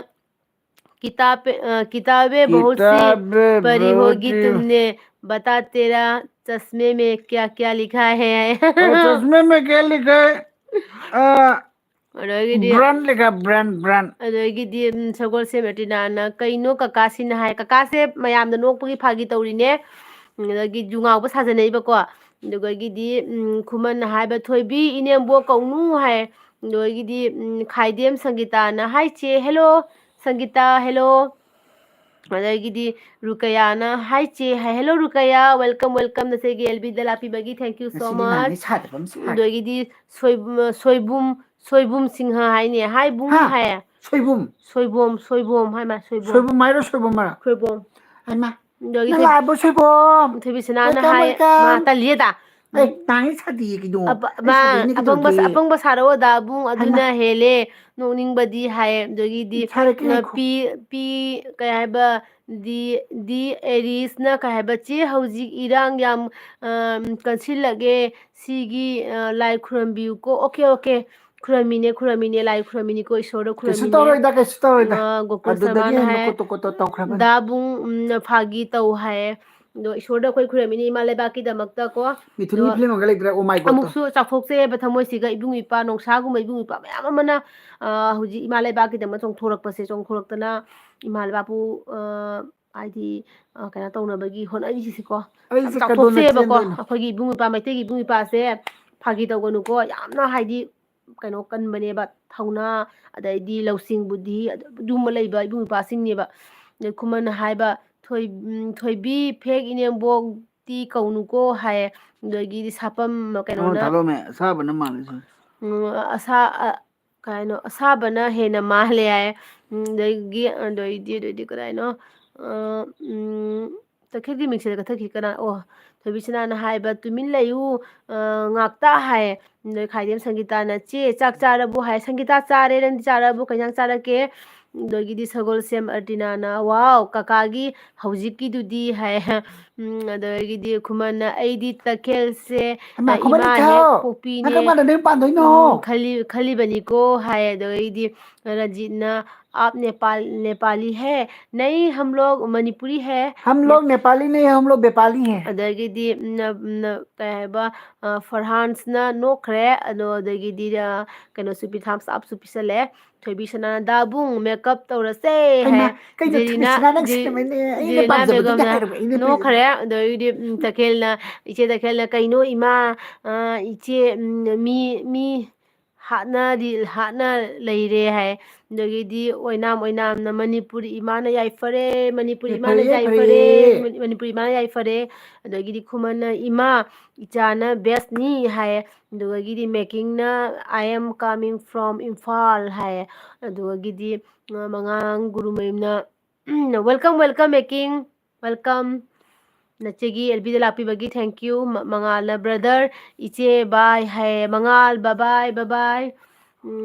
किताबें बहुत सी किताबें पढ़ी बहुत होगी ही तुमने बता तेरा चश्मे में क्या क्या लिखा है चश्मे में क्या लिखा है? ꯑꯗꯒꯤꯗꯤ ब्रांड लिखा ब्रांड. ꯑꯗꯒꯤꯗꯤ ꯁꯒꯣꯜꯁꯦꯝ ꯑꯔꯇꯤꯅꯥꯅ ꯀꯩꯅꯣ ꯀꯀꯥꯁꯤꯅ ꯍꯥꯏ ꯀꯀꯥꯁꯦ ꯃꯌꯥꯝꯅ ꯅꯣꯛꯄꯒꯤ ꯐꯥꯒꯤ ꯇꯧꯔꯤꯅꯦ ꯑꯗꯒꯤ ꯌꯨ ꯉꯥꯎꯕ ꯁꯥꯖꯅꯩꯕꯀꯣ ꯑꯗꯨꯒꯒꯤꯗꯤ ꯈꯨꯃꯟꯅ ꯍꯥꯏꯕ ꯊꯣꯏꯕꯤ ꯏꯅꯦꯝꯕꯣꯛ ꯀꯧꯅꯨ ꯍꯥꯏ ꯑꯗꯨꯒꯤꯗꯤ ꯈꯥꯏꯗꯦꯝ ꯁꯪꯒꯤꯇꯥꯅ ꯍꯥꯏ ꯆꯦ ꯍꯦꯜꯂꯣ ꯁꯪꯒꯤꯇꯥ ꯍꯦꯜꯂꯣ ꯑꯗꯒꯤꯗꯤ ꯔꯨꯀꯌꯥꯅ ꯍꯥꯏ ꯆꯦ hi hello Rukya welcome welcome ꯅꯆꯦꯒꯤ ꯑꯦꯜꯕꯤꯗ ꯂꯥꯛꯄꯤꯕꯒꯤ ꯊꯦꯡꯛ ꯌꯨ ꯁꯣ ꯉꯁꯤꯗꯤ ꯅꯍꯥꯟꯒꯩ ꯃꯆ ꯁꯥꯗꯕ ꯑꯃ ꯁꯥꯔꯦ ꯑꯗꯒꯤꯗꯤ ꯁꯣꯏꯕꯨꯝ ꯁꯤꯡꯍ ꯍꯥꯏꯅꯦ ꯍꯥꯏ ꯕꯨꯡ ꯍꯥ ꯍꯥꯏ ꯁꯣꯏꯕꯨꯝ ꯁꯣꯏꯕꯣꯝ ꯍꯥꯏ ꯃꯥ ꯁꯣꯏꯕꯨꯝ ꯍꯥꯏꯔꯣ ꯁꯣꯏꯕꯨꯝ ꯍꯥꯏꯔꯣ ꯁꯣꯏꯕꯣꯝ ꯍꯩꯃꯥ ꯑꯗꯒꯤ ꯅꯪ ꯂꯥꯛꯑꯕꯣ ꯁꯣꯏꯕꯨꯝ ꯊꯣꯏꯕꯤꯁꯅꯥꯅ ꯋꯦꯜꯀꯝ ꯍꯥꯏ ꯃꯥ ꯋꯦꯜꯀꯝ ꯇꯜꯂꯤꯌꯦꯗ ꯑꯦ ꯅꯍꯥꯟꯒꯩ ꯁꯥꯗꯤꯌꯦ ꯀꯩꯅꯣ ꯑꯩ ꯃꯥ ꯁꯥꯗꯩꯅꯦ ꯀꯩꯗꯧꯔꯒꯦ ꯑꯄꯪꯕ ꯁꯥꯔꯛꯑꯣꯗ ꯕꯨꯡ ꯍꯩꯃꯥ ꯑꯗꯨꯅ ꯍꯦꯜꯂꯦ ꯅꯣꯛꯅꯤꯡꯕꯗꯤ ꯍꯥꯏ ꯑꯗꯒꯤꯗꯤ ꯁꯥꯔꯛꯀꯦ ꯉꯥꯏꯈꯣ ꯄꯤ ꯀꯩ ꯍꯥꯏꯕ ꯗꯤ ꯑꯦꯔꯤꯁꯅ ꯀꯩ ꯍꯥꯏꯕ ꯆꯦ ꯍꯧꯖꯤꯛ ꯏꯔꯥꯡ ꯌꯥꯝ ꯀꯟꯁꯤꯜꯂꯒꯦ ꯁꯤꯒꯤ ꯂꯥꯏ ꯈꯨꯔꯝꯕꯤꯌꯨꯀꯣ ꯑꯣꯀꯦ ꯈꯨꯔꯝꯃꯤꯅꯦ ꯂꯥꯏ ꯈꯨꯔꯝꯃꯤꯅꯤꯀꯣ ꯏꯁꯣꯔꯗ ꯀꯩꯁꯨ ꯈꯨꯔꯝꯃꯤꯅꯦ ꯇꯧꯔꯣꯏꯗ ꯀꯩꯁꯨ ꯇꯧꯔꯣꯏꯗ ꯒꯣꯀꯨꯜ ꯑꯗꯨꯗꯒꯤ ꯁꯔꯃꯅ ꯍꯦꯟꯅ ꯍꯥꯏ ꯀꯣꯠꯇꯣ ꯇꯧꯈ꯭ꯔꯕꯅꯤ ꯗꯥꯕꯨꯡ ꯐꯥꯒꯤ ꯇꯧ ꯍꯥꯏꯌꯦ ꯑꯗꯣ ꯏꯁꯣꯔꯗ ꯑꯩꯈꯣꯏ ꯈꯨꯔꯝꯃꯤꯅꯤ ꯏꯃꯥ ꯂꯩꯕꯥꯛꯀꯤꯗꯃꯛꯇ ꯀꯣ ꯃꯤꯊꯨꯟꯒꯤ ꯑꯗꯣ ꯐꯤꯂꯝ ꯑꯃꯒ ꯂꯩꯇ꯭ꯔꯦ ꯑꯣ ꯃꯥꯏ ꯒꯣꯠꯇꯣ ꯑꯃꯨꯛꯁꯨ ꯆꯥꯎꯊꯣꯛꯆꯩꯑꯕ ꯊꯝꯃꯣꯏꯁꯤꯒ ꯏꯕꯨꯡ ꯏꯄꯥ ꯅꯣꯡꯁꯥꯒꯨꯝꯕ ꯏꯕꯨꯡ ꯏꯄꯥ ꯃꯌꯥꯝ ꯑꯃꯅ ꯍꯧꯖꯤꯛ ꯏꯃꯥ ꯂꯩꯕꯥꯛꯀꯤꯗꯃꯛ ꯆꯣꯡꯊꯣꯔꯛꯇꯅ ꯏꯃꯥ ꯂꯩꯕꯥꯛꯄꯨ ꯍꯥꯏꯗꯤ ꯀꯩꯅꯣ ꯇꯧꯅꯕꯒꯤ ꯍꯣꯠꯅꯔꯤꯁꯤꯀꯣ ꯌꯥꯝ ꯑꯩꯁꯦ ꯀꯗꯣꯝꯗ ꯆꯥꯎꯊꯣꯛꯆꯩꯑꯕꯀꯣ ꯆꯦꯟꯗꯣꯏꯅꯣ ꯑꯩꯈꯣꯏꯒꯤ ꯏꯕꯨꯡ ꯏꯄꯥ ꯃꯩꯇꯩꯒꯤ ꯏꯕꯨꯡ ꯏꯄꯥꯁꯦ ꯐꯥꯒꯤ ꯇꯧꯒꯅꯨꯀꯣ ꯌꯥꯝꯅ ꯍꯥꯏꯗꯤ ꯀꯩꯅꯣ ꯀꯟꯕꯅꯦꯕ ꯊꯧꯅꯥ ꯑꯗꯩꯗꯤ ꯂꯧꯁꯤꯡ ꯕꯨꯙꯤ ꯑꯗꯨꯒꯨꯝꯕ ꯂꯩꯕ ꯏꯕꯨꯡ ꯏꯄꯥꯁꯤꯡꯅꯦꯕ ꯑꯗꯩ ꯈꯨꯃꯟꯅ ꯍꯥꯏꯕ ꯊꯣꯏꯕꯤ ꯐꯦꯛ ꯏꯅꯦꯝꯕꯣꯛꯇꯤ ꯀꯧꯅꯨꯀꯣ ꯍꯥꯏꯌꯦ ꯑꯗꯒꯤꯗꯤ ꯁꯥꯄꯝ ꯑꯩꯉꯣꯟꯗ ꯀꯩꯅꯣꯅ ꯊꯥꯗꯣꯛꯑꯝꯃꯦ ꯑꯁꯥꯕꯅ ꯃꯥꯜꯂꯤꯁꯦ ꯀꯩꯅꯣ ꯑꯁꯥꯕꯅ ꯍꯦꯟꯅ ꯃꯥꯜꯂꯦ ꯍꯥꯏ ꯑꯗꯩꯗꯤ ꯀꯗꯥꯏꯅꯣ ꯇꯈꯦꯜꯒꯤ ꯃꯤꯡꯁꯦꯜ ꯀꯊꯛꯈꯤ ꯀꯅꯥ ꯑꯣ ꯊꯣꯏꯕꯤꯁꯅꯥꯅ ꯍꯥꯏꯕ ꯇꯨꯃꯤꯟ ꯂꯩꯌꯨ ꯉꯥꯛꯇ ꯍꯥꯏꯌꯦ ꯑꯗꯩ ꯈꯥꯏꯗꯦꯝ ꯁꯪꯒꯤꯇꯥꯅ ꯆꯦ ꯆꯥꯛ ꯆꯥꯔꯕꯣ ꯍꯥꯏ ꯁꯪꯒꯤꯇꯥ ꯆꯥꯔꯦ ꯅꯪꯗꯤ ꯆꯥꯔꯕꯣ ꯀꯩ ꯏꯟꯖꯥꯡ ꯆꯥꯔꯛꯀꯦ ꯑꯗꯒꯤꯗꯤ ꯁꯒꯣꯜꯁꯦꯝ ꯑꯔꯇꯤꯅꯥꯅ ꯋꯥꯎ ꯀꯀꯥꯒꯤ ꯍꯧꯖꯤꯛꯀꯤꯗꯨꯗꯤ ꯍꯥꯏ ꯑꯗꯒꯤꯗꯤ ꯈꯨꯃꯟꯅ ꯑꯩꯗꯤ ꯇꯈꯦꯜꯁꯦ ꯍꯩꯃꯥ ꯈꯨꯃꯟ ꯏꯃꯥ ꯍꯦꯛ ꯏꯆꯥꯎ ꯅꯪ ꯄꯣꯛꯄꯤꯅꯦ ꯀꯔꯝ ꯀꯥꯟꯗ ꯅꯌꯨꯝ ꯄꯥꯟꯗꯣꯏꯅꯣ ꯈꯜꯂꯤꯕꯅꯤꯀꯣ ꯍꯥꯏ ꯑꯗꯒꯤꯗꯤ ꯔꯟꯖꯤꯠꯅ आप नेपाली है नहीं हम लोग मणिपुरी है हम लोग नेपाली नहीं हम लोग बेपाली हैं ꯑꯗꯒꯤꯗꯤ ꯀꯩ ꯍꯥꯏꯕ ꯐꯔꯍꯥꯟꯁꯅ ꯅꯣꯛꯈ꯭ꯔꯦ ꯑꯗꯣ ꯑꯗꯒꯤꯗꯤ ꯀꯩꯅꯣꯁꯨ ꯊꯥꯝꯁ ꯑꯞꯁꯨ ꯄꯤꯁꯜꯂꯦ ꯊꯣꯏꯕꯤꯁꯅꯥꯅ ꯗꯥꯕꯨꯡ ꯃꯦꯀꯞ ꯇꯧꯔꯁꯦ ꯍꯩꯃꯥ ꯍꯥꯏ ꯀꯩꯅꯣ ꯊꯨꯕꯤꯁꯅꯥ ꯅꯪ ꯁꯤꯅꯦꯃꯥꯅꯦ ꯑꯩꯅ ꯖꯤꯔꯤꯅꯥ ꯄꯥꯝꯖꯕꯗꯨꯒ ꯕꯦꯒꯝꯅ ꯍꯥꯏꯔꯕ ꯑꯩꯅ ꯅꯣꯛꯈ꯭ꯔꯦ ꯑꯗꯒꯤꯗꯤ ꯏꯆꯦ ꯇꯈꯦꯜꯅ ꯀꯩꯅꯣ ꯏꯃꯥ ꯏꯆꯦ ꯃꯤ ꯍꯥꯠꯅ ꯂꯩꯔꯦ ꯍꯥꯏ ꯑꯗꯒꯤꯗꯤ ꯑꯣꯏꯅꯥꯝꯅ ꯃꯅꯤꯄꯨꯔꯤ ꯏꯃꯥꯅ ꯌꯥꯏꯐꯔꯦ ꯃꯅꯤꯄꯨꯔꯤ ꯏꯃꯥꯅ ꯌꯥꯏꯐꯔꯦ ꯌꯥꯏꯐꯔꯦ ꯌꯥꯏꯐꯔꯦ ꯃꯅꯤꯄꯨꯔꯤ ꯏꯃꯥꯅ ꯌꯥꯏꯐꯔꯦ ꯑꯗꯒꯤꯗꯤ ꯈꯨꯃꯟꯅ ꯏꯃꯥ ꯏꯆꯥꯅ ꯕꯦꯁꯅꯤ ꯍꯥꯏꯌꯦ ꯑꯗꯨꯗꯒꯤꯗꯤ ꯃꯦꯀꯤꯡꯅ I am coming from Imphal ꯍꯥꯏꯌꯦ ꯑꯗꯨꯗꯒꯤꯗꯤ ꯃꯉꯥꯡ ꯒꯨꯔꯨꯃꯌꯨꯝꯅ ꯋꯦꯜꯀꯝ ꯃꯦꯀꯤꯡ ꯋꯦꯜꯀꯝ ꯅꯆꯦꯒꯤ ꯑꯦꯜꯕꯤꯗ ꯂꯥꯛꯄꯤꯕꯒꯤ ꯊꯦꯡꯀ꯭ꯌꯨ ꯃꯉꯥꯜꯅ ꯕ꯭ꯔꯗꯔ ꯏꯆꯦ ꯕꯥꯏ ꯍꯥꯏꯌꯦ ꯃꯉꯥꯜ ꯕꯕꯥꯏ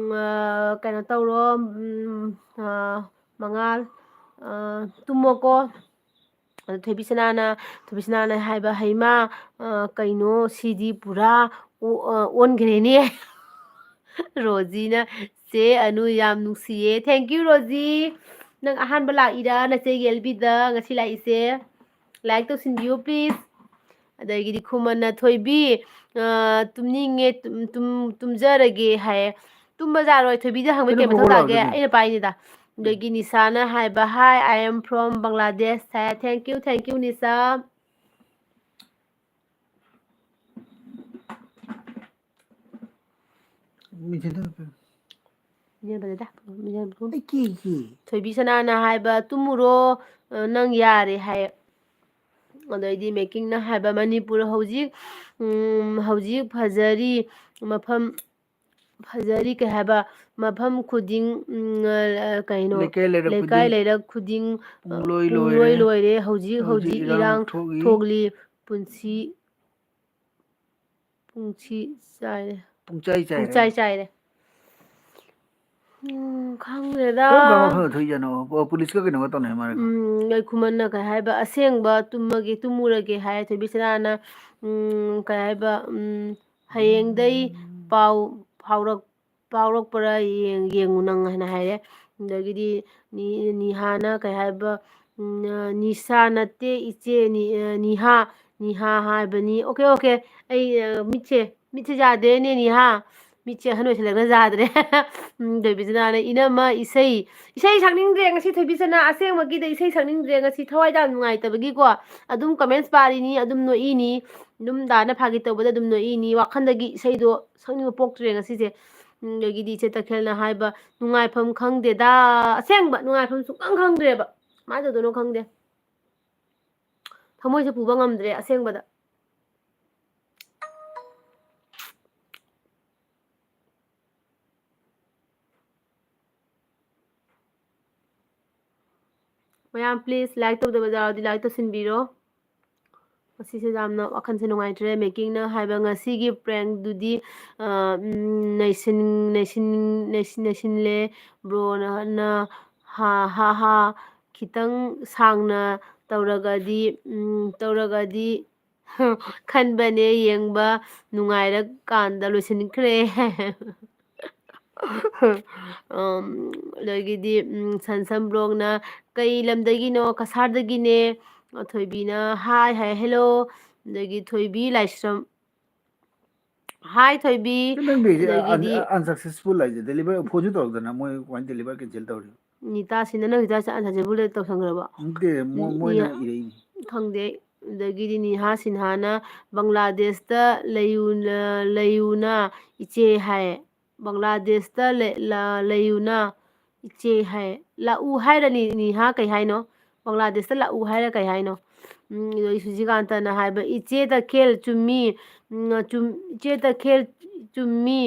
ꯀꯩꯅꯣ ꯇꯧꯔꯣ ꯃꯉꯥꯜ ꯇꯨꯝꯃꯣꯀꯣ ꯊꯣꯏꯕꯤꯁꯅꯥꯅ ꯍꯥꯏꯕ ꯍꯩꯃꯥ ꯀꯩꯅꯣ ꯁꯤꯗꯤ ꯄꯨꯔꯥ ꯑꯣꯟꯈ꯭ꯔꯦꯅꯦ ꯔꯣꯖꯤꯅ ꯆꯦ ꯑꯅꯨ ꯌꯥꯝ ꯅꯨꯡꯁꯤꯌꯦ ꯊꯦꯡꯀ꯭ꯌꯨ ꯔꯣꯖꯤ ꯅꯪ ꯑꯍꯥꯟꯕ ꯂꯥꯛꯏꯔꯥ ꯅꯆꯦꯒꯤ ꯑꯦꯜꯕꯤꯗ ꯉꯁꯤ ꯂꯥꯛꯏꯁꯦ ꯂꯥꯏꯛ ꯇꯧꯁꯤꯟꯕꯤꯌꯨ ꯄ꯭ꯂꯤꯖ ꯑꯗꯒꯤꯗꯤ ꯈꯨꯃꯟꯅ ꯊꯣꯏꯕꯤ ꯇꯨꯝꯅꯤꯡꯉꯦ ꯇꯨꯝꯖꯔꯒꯦ ꯍꯥꯏꯌꯦ ꯇꯨꯝꯕꯖꯥꯔꯣꯏ ꯊꯣꯏꯕꯤꯗ ꯍꯪꯕꯩ ꯀꯩꯅꯣ ꯀꯩ ꯃꯊꯧ ꯍꯧꯒꯠꯂꯣ ꯇꯥꯒꯦ ꯑꯗꯨꯗꯤ ꯑꯩꯅ ꯄꯥꯏꯅꯤꯗ ꯑꯗꯒꯤ ꯅꯤꯁꯥꯅ ꯍꯥꯏꯕ hi I am from Bangladesh hi thank you Nisha ꯑꯩ ꯀꯤꯒꯤ ꯊꯣꯏꯕꯤꯁꯅꯥꯅ ꯍꯥꯏꯕ ꯇꯨꯝꯃꯨꯔꯣ ꯅꯪ ꯌꯥꯔꯦ ꯍꯥꯏ ꯑꯗꯩꯗꯤ ꯃꯦꯀꯤꯡꯅ ꯍꯥꯏꯕ ꯃꯅꯤꯄꯨꯔ ꯍꯧꯖꯤꯛ ꯐꯖꯔꯤ ꯀꯩ ꯍꯥꯏꯕ ꯃꯐꯝ ꯈꯨꯗꯤꯡ ꯀꯩꯅꯣ ꯂꯩꯔꯛ ꯂꯩꯀꯥꯏ ꯈꯨꯗꯤꯡ ꯂꯩꯔꯛ ꯈꯨꯗꯤꯡ ꯄꯨꯡꯂꯣꯏ ꯄꯨꯡꯂꯣꯏ ꯂꯣꯏꯔꯦ ꯂꯣꯏꯔꯦ ꯍꯧꯖꯤꯛ ꯏꯔꯥꯡ ꯊꯣꯛꯂꯤ ꯄꯨꯟꯁꯤ ꯄꯨꯡꯆꯥꯏ ꯆꯥꯏꯔꯦ ꯄꯨꯡꯆꯥꯏ ꯆꯥꯏꯔꯦ ꯈꯪꯗ꯭ꯔꯦꯗ ꯀꯔꯝ ꯀꯔꯝꯕ ꯃꯐꯝꯗ ꯊꯣꯛꯏꯖꯥꯅꯣ ꯄꯨꯂꯤꯁꯀ ꯀꯩꯅꯣꯒ ꯇꯧꯅꯩ ꯃꯥꯜꯂꯦꯀꯣ ꯈꯨꯃꯟꯅ ꯀꯩ ꯍꯥꯏꯕ ꯑꯁꯦꯡꯕ ꯇꯨꯝꯃꯨꯔꯒꯦ ꯍꯥꯏ ꯊꯣꯏꯕꯤꯁꯅꯥꯅ ꯀꯩ ꯍꯥꯏꯕ ꯍꯌꯦꯡꯗꯩ ꯄꯥꯎ ꯐꯥꯎꯔꯛꯄꯔꯥ ꯌꯦꯡꯉꯨ ꯅꯪ ꯍꯥꯏꯅ ꯍꯥꯏꯔꯦ ꯑꯗꯒꯤꯗꯤ ꯅꯤꯍꯥꯅ ꯀꯩ ꯍꯥꯏꯕ ꯅꯤꯁꯥ ꯅꯠꯇꯦ ꯏꯆꯦ ꯅꯤꯍꯥ ꯍꯥꯏꯕꯅꯤ ꯑꯣꯀꯦ ꯑꯩ ꯃꯤꯠꯁꯦ ꯌꯥꯗ꯭ꯔꯦꯅꯦ ꯅꯤꯍꯥ ꯃꯤꯠꯁꯦ ꯑꯍꯟ ꯑꯣꯏꯁꯤꯜꯂꯛꯅ ꯌꯥꯗ꯭ꯔꯦ ꯊꯣꯏꯕꯤꯁꯅꯥꯅ ꯏꯅꯝꯃ ꯏꯁꯩ ꯁꯛꯅꯤꯡꯗ꯭ꯔꯦ ꯉꯁꯤ ꯊꯣꯏꯕꯤꯁꯅꯥ ꯑꯁꯦꯡꯕꯒꯤꯗ ꯏꯁꯩ ꯁꯛꯅꯤꯡꯗ꯭ꯔꯦ ꯉꯁꯤ ꯊꯋꯥꯏ ꯌꯥꯝ ꯅꯨꯡꯉꯥꯏꯇꯕꯒꯤꯀꯣ ꯑꯗꯨꯝ ꯀꯃꯦꯟꯁ ꯄꯥꯔꯤꯅꯤ ꯑꯗꯨꯝ ꯅꯣꯛꯏꯅꯤ ꯑꯗꯨꯝ ꯗꯥꯅ ꯐꯥꯒꯤ ꯇꯧꯕꯗ ꯑꯗꯨꯝ ꯅꯣꯛꯏꯅꯤ ꯋꯥꯈꯟꯗꯒꯤ ꯏꯁꯩꯗꯣ ꯁꯛꯅꯤꯡꯕ ꯄꯣꯛꯇ꯭ꯔꯦ ꯉꯁꯤꯁꯦ ꯑꯗꯒꯤꯗꯤ ꯏꯆꯦ ꯇꯈꯦꯜꯅ ꯍꯥꯏꯕ ꯅꯨꯡꯉꯥꯏꯐꯝ ꯈꯪꯗꯦꯗ ꯑꯁꯦꯡꯕ ꯅꯨꯡꯉꯥꯏꯐꯝ ꯁꯨꯛꯈꯪ ꯈꯪꯗ꯭ꯔꯦꯕ ꯀꯃꯥꯏꯅ ꯇꯧꯗꯣꯏꯅꯣ ꯈꯪꯗꯦ ꯊꯃꯣꯏꯁꯦ ꯄꯨꯕ ꯉꯝꯗ꯭ꯔꯦ ꯑꯁꯦꯡꯕꯗ ꯃꯌꯥꯝ ꯄ꯭ꯂꯤꯖ ꯂꯥꯏꯛ ꯇꯧꯗꯕ ꯌꯥꯎꯔꯗꯤ ꯂꯥꯏꯛ ꯇꯧꯁꯤꯟꯕꯤꯔꯣ ꯉꯁꯤꯁꯦ ꯌꯥꯝꯅ ꯋꯥꯈꯜꯁꯦ ꯅꯨꯡꯉꯥꯏꯇ꯭ꯔꯦ ꯃꯦꯀꯤꯡꯅ ꯍꯥꯏꯕ ꯉꯁꯤꯒꯤ ꯄ꯭ꯔꯦꯡꯗꯨꯗꯤ ꯅꯩꯁꯤꯜꯂꯦ ꯕ꯭ꯔꯣꯅ ꯍꯥ ꯍꯥ ꯍꯥ ꯈꯤꯇꯪ ꯁꯥꯡꯅ ꯇꯧꯔꯒꯗꯤ ꯈꯟꯕꯅꯦ ꯌꯦꯡꯕ ꯅꯨꯡꯉꯥꯏꯔꯀꯥꯟꯗ ꯂꯣꯏꯁꯤꯟꯈ꯭ꯔꯦ ꯑꯗꯒꯤꯗꯤ ꯁꯟꯁꯝ ꯕ꯭ꯂꯣꯛꯅ ꯀꯩ ꯂꯝꯗꯒꯤꯅꯣ ꯀꯁꯥꯔꯗꯒꯤꯅꯦ ꯊꯣꯏꯕꯤꯅ ꯍꯥꯏ ꯍꯦꯜꯂꯣ ꯑꯗꯒꯤ ꯊꯣꯏꯕꯤ ꯂꯥꯏꯁ꯭ꯔꯝ ꯍꯥꯏ ꯊꯣꯏꯕꯤ ꯅꯪꯒꯤꯁꯦ ꯑꯗꯒꯤꯗꯤ ꯑꯟꯁꯛꯁꯦꯁꯐꯨꯜ ꯍꯥꯏꯁꯦ ꯗꯦꯂꯤꯚꯔ ꯐꯣꯟꯁꯨ ꯇꯧꯔꯛꯇꯅ ꯃꯣꯏ ꯀꯃꯥꯏꯅ ꯗꯦꯂꯤꯚꯔ ꯀꯦꯟꯁꯦꯜ ꯇꯧꯔꯤ ꯅꯤꯇꯥꯁꯤꯅ ꯅꯪ ꯍꯤꯗꯥꯛ ꯑꯟꯁꯛꯁꯦꯁꯐꯨꯜ ꯇꯧꯁꯟꯈ꯭ꯔꯕ ꯅꯠꯇꯦ ꯃꯣꯏꯅ ꯏꯔꯛꯏꯅꯤ ꯈꯪꯗꯦ ꯑꯗꯒꯤꯗꯤ ꯅꯤꯍꯥ ꯁꯤꯟꯍꯥꯅ ꯕꯪꯒ꯭ꯂꯥꯗꯦꯁꯇ ꯂꯩꯌꯨꯅ ꯏꯆꯦ ꯍꯥꯏ ꯕꯪꯒ꯭ꯂꯥꯗꯦꯁꯇ ꯂꯩꯌꯨꯅ ꯏꯆꯦ ꯍꯥꯏ ꯂꯥꯛꯎ ꯍꯥꯏꯔꯅꯤ ꯅꯤꯍꯥ ꯀꯩ ꯍꯥꯏꯅꯣ ꯕꯪꯒ꯭ꯂꯥꯗꯦꯁꯇ ꯂꯥꯛꯎ ꯍꯥꯏꯔ ꯀꯩ ꯍꯥꯏꯅꯣ ꯁꯨꯖꯤꯀꯥꯟꯇꯅ ꯍꯥꯏꯕ ꯏꯆꯦ ꯇꯈꯦꯜ ꯆꯨꯝꯃꯤ ꯏꯆꯦ ꯇꯈꯦꯜ ꯆꯨꯝꯃꯤ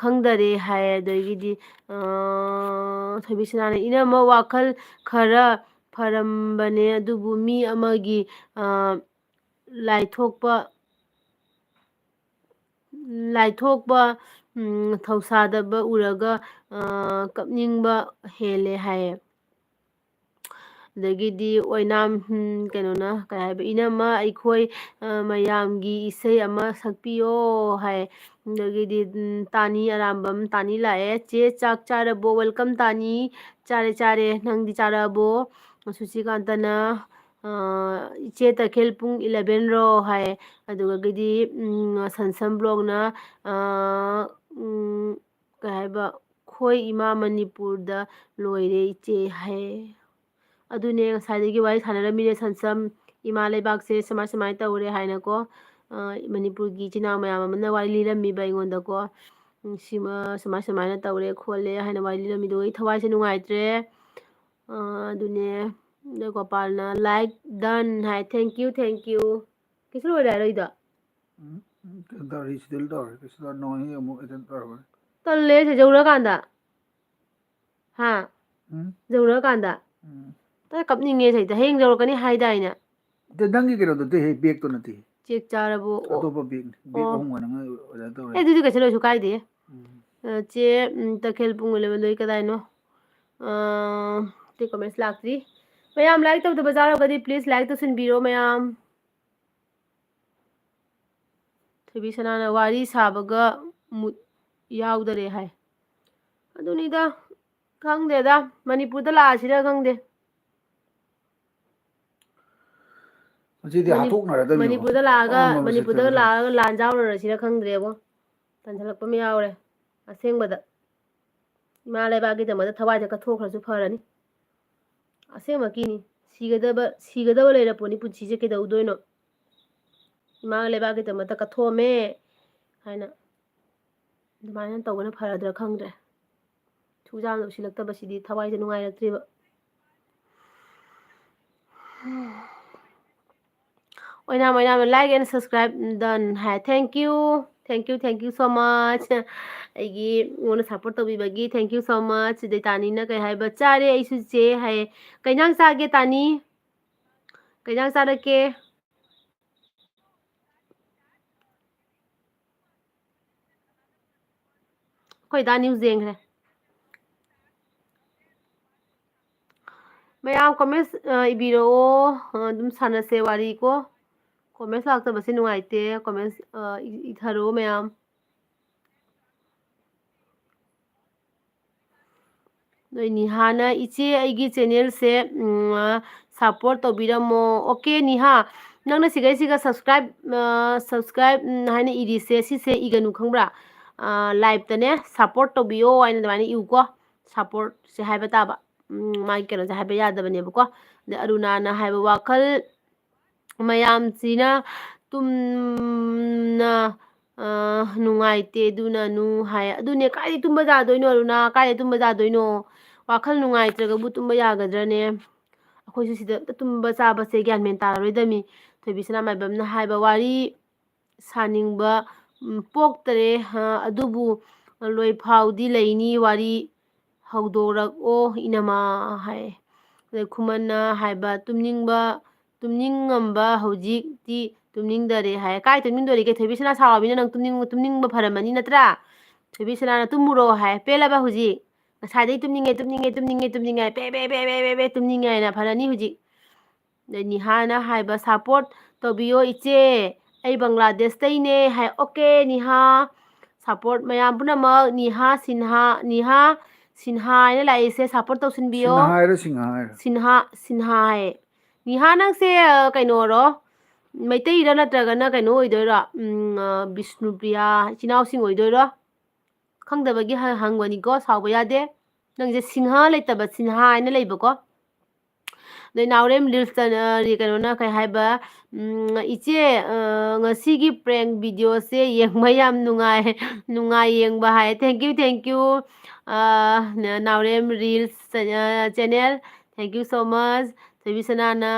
ꯈꯪꯗꯔꯦ ꯍꯥꯏ ꯑꯗꯒꯤꯗꯤ ꯊꯣꯏꯕꯤꯁꯅꯥꯅ ꯏꯅꯝꯃ ꯋꯥꯈꯜ ꯈꯔ ꯐꯔꯝꯕꯅꯦ ꯑꯗꯨꯕꯨ ꯃꯤ ꯑꯃꯒꯤ ꯂꯥꯏꯊꯣꯛꯄ ꯊꯧꯁꯥꯗꯕ ꯎꯔꯒ ꯀꯞꯅꯤꯡꯕ ꯍꯦꯜꯂꯦ ꯍꯥꯏꯌꯦ ꯑꯗꯒꯤꯗꯤ ꯑꯣꯏꯅꯥꯝ ꯀꯩꯅꯣꯅ ꯀꯩ ꯍꯥꯏꯕ ꯏꯅꯝꯃ ꯑꯩꯈꯣꯏ ꯃꯌꯥꯝꯒꯤ ꯏꯁꯩ ꯑꯃ ꯁꯛꯄꯤꯌꯣ ꯍꯥꯏ ꯑꯗꯒꯤꯗꯤ ꯇꯥꯅꯤ ꯑꯔꯥꯝꯕꯝ ꯇꯥꯅꯤ ꯂꯥꯛꯑꯦ ꯆꯦ ꯆꯥꯛ ꯆꯥꯔꯕꯣ ꯋꯦꯜꯀꯝ ꯇꯥꯅꯤ ꯆꯥꯔꯦ ꯅꯪꯗꯤ ꯆꯥꯔꯕꯣ ꯁꯨꯁꯤꯀꯥꯟꯇꯅ ꯏꯆꯦ ꯇꯈꯦꯜ ꯄꯨꯡ 11 ꯔꯣ ꯍꯥꯏ ꯑꯗꯨꯒꯗꯤ ꯁꯟꯁꯝ ꯕ꯭ꯂꯣꯛꯅ ꯀꯩ ꯍꯥꯏꯕ ꯈꯣꯏ ꯏꯃꯥ ꯃꯅꯤꯄꯨꯔꯗ ꯂꯣꯏꯔꯦ ꯏꯆꯦ ꯍꯥꯏ ꯑꯗꯨꯅꯦ ꯉꯁꯥꯏꯗꯒꯤ ꯋꯥꯔꯤ ꯁꯥꯟꯅꯔꯝꯃꯤꯅꯦ ꯁꯟꯁꯝ ꯏꯃꯥ ꯂꯩꯕꯥꯛꯁꯦ ꯁꯨꯃꯥꯏꯅ ꯇꯧꯔꯦ ꯍꯥꯏꯅꯀꯣ ꯃꯅꯤꯄꯨꯔꯒꯤ ꯏꯆꯤꯜ ꯏꯅꯥꯎ ꯃꯌꯥꯝ ꯑꯃꯅ ꯋꯥꯔꯤ ꯂꯤꯔꯝꯃꯤꯕ ꯑꯩꯉꯣꯟꯗꯀꯣ ꯁꯤꯃ ꯁꯨꯃꯥꯏꯅ ꯇꯧꯔꯦ ꯈꯣꯠꯂꯦ ꯍꯥꯏꯅ ꯋꯥꯔꯤ ꯂꯤꯔꯝꯃꯤꯗꯣ ꯑꯩ ꯊꯋꯥꯏꯁꯦ ꯅꯨꯡꯉꯥꯏꯇ꯭ꯔꯦ ꯑꯗꯨꯅꯦ ꯒꯣꯄꯥꯜꯅ ꯂꯥꯏꯛ ꯗꯟ ꯍꯥꯏ ꯊꯦꯡꯀ꯭ꯌꯨ ꯀꯩꯁꯨ ꯂꯣꯏꯔꯦ ꯍꯥꯏꯔꯣꯏꯗꯣ ꯇꯜꯂꯦ ꯁꯤ ꯌꯧꯔꯛꯑꯀꯥꯟꯗ ꯍꯥ ꯌꯧꯔꯛꯑꯀꯥꯟꯗ ꯀꯞꯅꯤꯡꯉꯦ ꯁꯤꯗ ꯍꯌꯦꯡ ꯌꯧꯔꯛꯀꯅꯤ ꯍꯥꯏꯗꯥꯏꯅꯦ ꯅꯪꯒꯤ ꯀꯩꯅꯣꯗꯨꯗꯤ ꯕꯦꯛꯇꯣ ꯅꯠꯇꯦ ꯆꯦꯛ ꯆꯥꯔꯕꯣ ꯑꯇꯣꯞꯄ ꯕꯦꯛꯅꯤ ꯕꯦꯛ ꯑꯍꯨꯝꯒ ꯅꯪ ꯑꯣꯔꯗꯔ ꯇꯧꯔꯦ ꯑꯗꯨꯗꯤ ꯀꯩꯁꯨ ꯂꯣꯏꯁꯨ ꯀꯥꯏꯗꯦ ꯆꯦ ꯇꯈꯦꯜ ꯄꯨꯡ 11 ꯀꯗꯥꯏꯅꯣ ꯀꯣꯃꯦꯟꯁ ꯂꯥꯛꯇ꯭ꯔꯤ ꯃꯌꯥꯝ ꯂꯥꯏꯛ ꯇꯧꯗꯕ ꯌꯥꯎꯔꯒꯗꯤ ꯄ꯭ꯂꯤꯖ ꯂꯥꯏꯛ ꯇꯧꯁꯤꯟꯕꯤꯔꯣ ꯃꯌꯥꯝ ꯊꯣꯏꯕꯤꯁꯅꯥꯅ ꯋꯥꯔꯤ ꯁꯥꯕꯒ ꯃꯨꯠ ꯌꯥꯎꯗꯔꯦ ꯍꯥꯏ ꯑꯗꯨꯅꯤꯗ ꯈꯪꯗꯦꯗ ꯃꯅꯤꯄꯨꯔꯗ ꯂꯥꯛꯑꯁꯤꯔ ꯈꯪꯗꯦ ꯃꯁꯤꯗꯤ ꯍꯥꯠꯇꯣꯛꯅꯔꯗꯕꯅꯤꯀꯣ ꯑꯃꯝꯕ ꯃꯅꯤꯄꯨꯔꯗ ꯁꯦꯛꯇꯔꯗ ꯂꯥꯛꯑꯒ ꯂꯥꯟ ꯌꯥꯎꯔꯨꯔꯁꯤꯔ ꯈꯪꯗ꯭ꯔꯦꯕꯣ ꯇꯟꯁꯤꯜꯂꯛꯄ ꯑꯃ ꯌꯥꯎꯔꯦ ꯑꯁꯦꯡꯕꯗ ꯏꯃꯥ ꯂꯩꯕꯥꯛꯀꯤꯗꯃꯛꯇ ꯊꯋꯥꯏꯁꯦ ꯀꯠꯊꯣꯛꯈ꯭ꯔꯁꯨ ꯐꯔꯅꯤ ꯑꯁꯦꯡꯕꯀꯤꯅꯤ ꯁꯤꯒꯗꯕ ꯂꯩꯔꯄꯣꯠꯅꯤ ꯄꯨꯟꯁꯤꯁꯦ ꯀꯩꯗꯧꯗꯣꯏꯅꯣ ꯏꯃꯥ ꯂꯩꯕꯥꯛꯀꯤꯗꯃꯛꯇ ꯀꯠꯊꯣꯛꯑꯝꯃꯦ ꯍꯥꯏꯅ ꯑꯗꯨꯃꯥꯏꯅ ꯇꯧꯕꯅ ꯐꯔꯗ꯭ꯔꯥ ꯈꯪꯗ꯭ꯔꯦ ꯁꯨꯛꯌꯥꯝꯅ ꯎꯁꯤꯜꯂꯛꯇꯕꯁꯤꯗꯤ ꯊꯋꯥꯏꯁꯦ ꯅꯨꯡꯉꯥꯏꯔꯛꯇ꯭ꯔꯤꯕ ꯑꯣꯏꯅꯥꯝ ꯂꯥꯏꯛ ꯑꯦꯟ ꯁꯕꯁꯀ꯭ꯔꯥꯏꯕ ꯗꯟ ꯍꯥꯏ ꯊꯦꯡꯀ꯭ꯌꯨ ꯁꯣ ꯃꯆ ꯑꯩꯒꯤ ꯑꯩꯉꯣꯟꯗ ꯁꯞꯄꯣꯔꯠ ꯇꯧꯕꯤꯕꯒꯤ ꯊꯦꯡꯀ꯭ꯌꯨ ꯁꯣ ꯃꯆ ꯗꯩꯇꯥꯅꯤꯅ ꯀꯩ ꯍꯥꯏꯕ ꯆꯥꯔꯦ ꯑꯩꯁꯨ ꯆꯦ ꯍꯥꯏꯌꯦ ꯀꯩꯖꯥꯡ ꯆꯥꯒꯦ ꯇꯥꯅꯤ ꯀꯩꯖꯥꯡ ꯆꯥꯔꯛꯀꯦ ꯑꯩꯈꯣꯏ ꯗꯥ ꯅ꯭ꯌꯨꯁ ꯌꯦꯡꯈ꯭ꯔꯦ ꯃꯌꯥꯝ ꯀꯣꯃꯦꯟꯁ ꯏꯕꯤꯔꯛꯑꯣ ꯑꯗꯨꯝ ꯁꯥꯟꯅꯁꯦ ꯋꯥꯔꯤ ꯀꯣ ꯀꯣꯃꯦꯟꯁ ꯂꯥꯛꯇꯕꯁꯦ ꯅꯨꯡꯉꯥꯏꯇꯦ ꯀꯣꯃꯦꯟꯁ ꯏꯊꯔꯛꯑꯣ ꯃꯌꯥꯝ ꯅꯣꯏ ꯅꯤꯍꯥꯅ ꯏꯆꯦ ꯑꯩꯒꯤ ꯆꯦꯅꯦꯜꯁꯦ ꯁꯞꯄꯣꯔꯠ ꯇꯧꯕꯤꯔꯝꯃꯣ ꯑꯣꯀꯦ ꯅꯤꯍꯥ ꯅꯪꯅ ꯁꯤꯒꯩꯁꯤꯒ ꯁꯕꯁꯀ꯭ꯔꯥꯏꯕ ꯍꯥꯏꯅ ꯏꯔꯤꯁꯦ ꯁꯤꯁꯦ ꯏꯒꯅꯨ ꯈꯪꯕ꯭ꯔꯥ ꯂꯥꯏꯞꯇꯅꯦ ꯁꯞꯄꯣꯔꯠ ꯇꯧꯕꯤꯌꯣ ꯍꯥꯏꯅ ꯑꯗꯨꯃꯥꯏꯅ ꯏꯌꯨꯀꯣ ꯁꯞꯄꯣꯔꯠꯁꯦ ꯍꯥꯏꯕ ꯇꯥꯕ ꯃꯥꯒꯤ ꯀꯩꯅꯣꯁꯦ ꯍꯥꯏꯕ ꯌꯥꯗꯕꯅꯦꯕꯀꯣ ꯑꯗꯩ ꯑꯔꯨꯅꯥꯅ ꯍꯥꯏꯕ ꯋꯥꯈꯜ ꯃꯌꯥꯝꯁꯤꯅ ꯇꯨꯝꯅ ꯅꯨꯡꯉꯥꯏꯇꯦ ꯑꯗꯨꯅꯅꯨ ꯍꯥꯏ ꯑꯗꯨꯅꯦ ꯀꯥꯏꯗꯩ ꯇꯨꯝꯕ ꯌꯥꯗꯣꯏꯅꯣ ꯑꯔꯨꯅꯥ ꯀꯥꯏꯗꯩ ꯇꯨꯝꯕ ꯌꯥꯗꯣꯏꯅꯣ ꯋꯥꯈꯜ ꯅꯨꯡꯉꯥꯏꯇ꯭ꯔꯒꯕꯨ ꯇꯨꯝꯕ ꯌꯥꯒꯗ꯭ꯔꯅꯦ ꯑꯩꯈꯣꯏꯁꯨ ꯁꯤꯗ ꯇꯨꯝꯕ ꯆꯥꯕꯁꯦ ꯒ꯭ꯌꯥꯟ ꯃꯦꯟ ꯇꯥꯔꯔꯣꯏꯗꯃꯤ ꯊꯣꯏꯕꯤ ꯁꯅꯥꯃꯥꯏꯕꯝꯅ ꯍꯥꯏꯕ ꯋꯥꯔꯤ ꯁꯥꯅꯤꯡꯕ ꯄꯣꯛꯇꯔꯦ ꯑꯗꯨꯕꯨ ꯂꯣꯏꯐꯥꯎꯗꯤ ꯂꯩꯅꯤ ꯋꯥꯔꯤ ꯍꯧꯗꯣꯔꯛꯑꯣ ꯏꯅꯃꯥ ꯍꯥꯏ ꯑꯗꯩ ꯈꯨꯃꯟꯅ ꯍꯥꯏꯕ ꯇꯨꯝꯅꯤꯡꯉꯝꯕ ꯍꯧꯖꯤꯛꯇꯤ ꯇꯨꯝꯅꯤꯡꯗꯔꯦ ꯍꯥꯏ ꯀꯥꯏ ꯇꯨꯝꯅꯤꯡꯗꯣꯔꯤꯒꯦ ꯊꯣꯏꯕꯤꯁꯅꯥ ꯁꯥꯎꯔꯕꯅꯤꯅ ꯅꯪ ꯇꯨꯝꯅꯤꯡꯕ ꯐꯔꯝꯃꯅꯤ ꯅꯠꯇ꯭ꯔꯥ ꯊꯣꯏꯕꯤꯁꯅꯥꯅ ꯇꯨꯝꯃꯨꯔꯣ ꯍꯥꯏ ꯄꯦꯜꯂꯕ ꯍꯧꯖꯤꯛ ꯉꯁꯥꯏꯗꯩ ꯇꯨꯝꯅꯤꯡꯉꯦ ꯄꯦ ꯇꯨꯝꯅꯤꯡꯉꯦ ꯍꯥꯏꯅ ꯐꯔꯅꯤ ꯍꯧꯖꯤꯛ ꯑꯗꯩ ꯅꯤꯍꯥꯅ ꯍꯥꯏꯕ ꯁꯞꯄꯣꯔꯠ ꯇꯧꯕꯤꯌꯣ ꯏꯆꯦ ꯑꯩ ꯕꯪꯒ꯭ꯂꯥꯗꯦꯁꯇꯩꯅꯦ ꯍꯥꯏ ꯑꯣꯀꯦ ꯅꯤꯍꯥ ꯁꯞꯄꯣꯔꯠ ꯃꯌꯥꯝ ꯄꯨꯝꯅꯃꯛ ꯅꯤꯍꯥ ꯁꯤꯟꯍꯥ ꯍꯥꯏꯅ ꯂꯥꯛꯏꯁꯦ ꯁꯞꯄꯣꯔꯠ ꯇꯧꯁꯤꯟꯕꯤꯌꯣ ꯁꯤꯡꯍꯥ ꯍꯥꯏꯔꯣ ꯁꯤꯟꯍꯥ ꯍꯥꯏ ꯅꯤꯍꯥ ꯅꯪꯁꯦ ꯀꯩꯅꯣꯔꯣ ꯃꯩꯇꯩꯔ ꯅꯠꯇ꯭ꯔꯒꯅ ꯀꯩꯅꯣ ꯑꯣꯏꯗꯣꯏꯔꯣ ꯕꯤꯁꯅꯨꯄ꯭ꯔꯤꯌꯥ ꯏꯆꯤꯟ ꯏꯅꯥꯎꯁꯤꯡ ꯑꯣꯏꯗꯣꯏꯔꯣ ꯈꯪꯗꯕꯒꯤ ꯍꯪꯕꯅꯤꯀꯣ ꯁꯥꯎꯕ ꯌꯥꯗꯦ ꯅꯪꯁꯦ ꯁꯤꯡꯍꯥ ꯂꯩꯇꯕ ꯁꯤꯟꯍꯥ ꯍꯥꯏꯅ ꯂꯩꯕꯀꯣ ꯑꯗꯩ ꯅꯥꯎꯔꯦꯝ ꯔꯤꯜꯁꯇ ꯀꯩꯅꯣꯅ ꯀꯩ ꯍꯥꯏꯕ ꯏꯆꯦ ꯉꯁꯤꯒꯤ ꯄ꯭ꯔꯦꯡ ꯚꯤꯗꯤꯑꯣꯁꯦ ꯌꯦꯡꯕ ꯌꯥꯝ ꯅꯨꯡꯉꯥꯏ ꯌꯦꯡꯕ ꯍꯥꯏ ꯊꯦꯡꯀ꯭ꯌꯨ ꯅꯥꯎꯔꯦꯝ ꯔꯤꯜꯁ ꯆꯦꯅꯦꯜ ꯊꯦꯡꯀ꯭ꯌꯨ ꯁꯣ ꯃꯆ ꯊꯣꯏꯕꯤꯁꯅꯥꯅ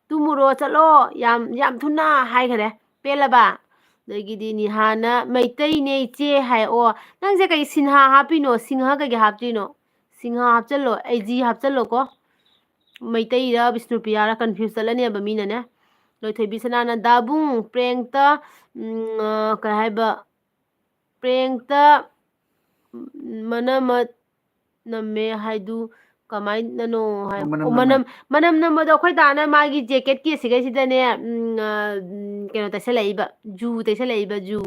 ꯇꯨꯝꯃꯨꯔꯣ ꯆꯠꯂꯣ ꯌꯥꯝ ꯊꯨꯅ ꯍꯥꯏꯈꯔꯦ ꯄꯦꯜꯂꯕ ꯑꯗꯒꯤꯗꯤ ꯅꯤꯍꯥꯅ ꯃꯩꯇꯩꯅꯦ ꯏꯆꯦ ꯍꯥꯏ ꯑꯣ ꯅꯪꯁꯦ ꯀꯩ ꯁꯤꯟꯍꯥ ꯍꯥꯞꯄꯤꯅꯣ ꯁꯤꯡꯍ ꯀꯩꯀꯩ ꯍꯥꯞꯇ꯭ꯔꯤꯅꯣ ꯁꯤꯡꯍꯥ ꯍꯥꯞꯆꯜꯂꯣ ꯑꯩꯖꯤ ꯍꯥꯞꯆꯜꯂꯣꯀꯣ ꯃꯩꯇꯩꯔ ꯕꯤꯁꯅꯨꯄ꯭ꯔꯤꯌꯥꯔ ꯀꯟꯐ꯭ꯌꯨꯁ ꯆꯠꯂꯅꯦꯕ ꯃꯤꯅꯅꯦ ꯂꯣꯏꯊꯣꯏꯕꯤ ꯁꯅꯥꯅ ꯗꯥꯕꯨꯡ ꯄ꯭ꯔꯦꯡꯇ ꯀꯩ ꯍꯥꯏꯕ ꯄ꯭ꯔꯦꯡꯇ ꯃꯅꯃꯠ ꯅꯝꯃꯦ ꯍꯥꯏꯗꯨ ꯀꯃꯥꯏꯅꯅꯣ ꯍꯥꯏ ꯃꯅꯝ ꯑꯣ ꯅꯝꯃꯦ ꯃꯅꯝ ꯅꯝꯕꯗꯣ ꯑꯩꯈꯣꯏ ꯗꯥꯅ ꯃꯥꯒꯤ ꯖꯦꯀꯦꯠꯀꯤ ꯑꯁꯤꯒꯩꯁꯤꯗꯅꯦ ꯀꯩꯅꯣ ꯇꯩꯁꯜꯂꯛꯏꯕ ꯖꯨ ꯇꯩꯁꯜꯂꯛꯏꯕ ꯖꯨ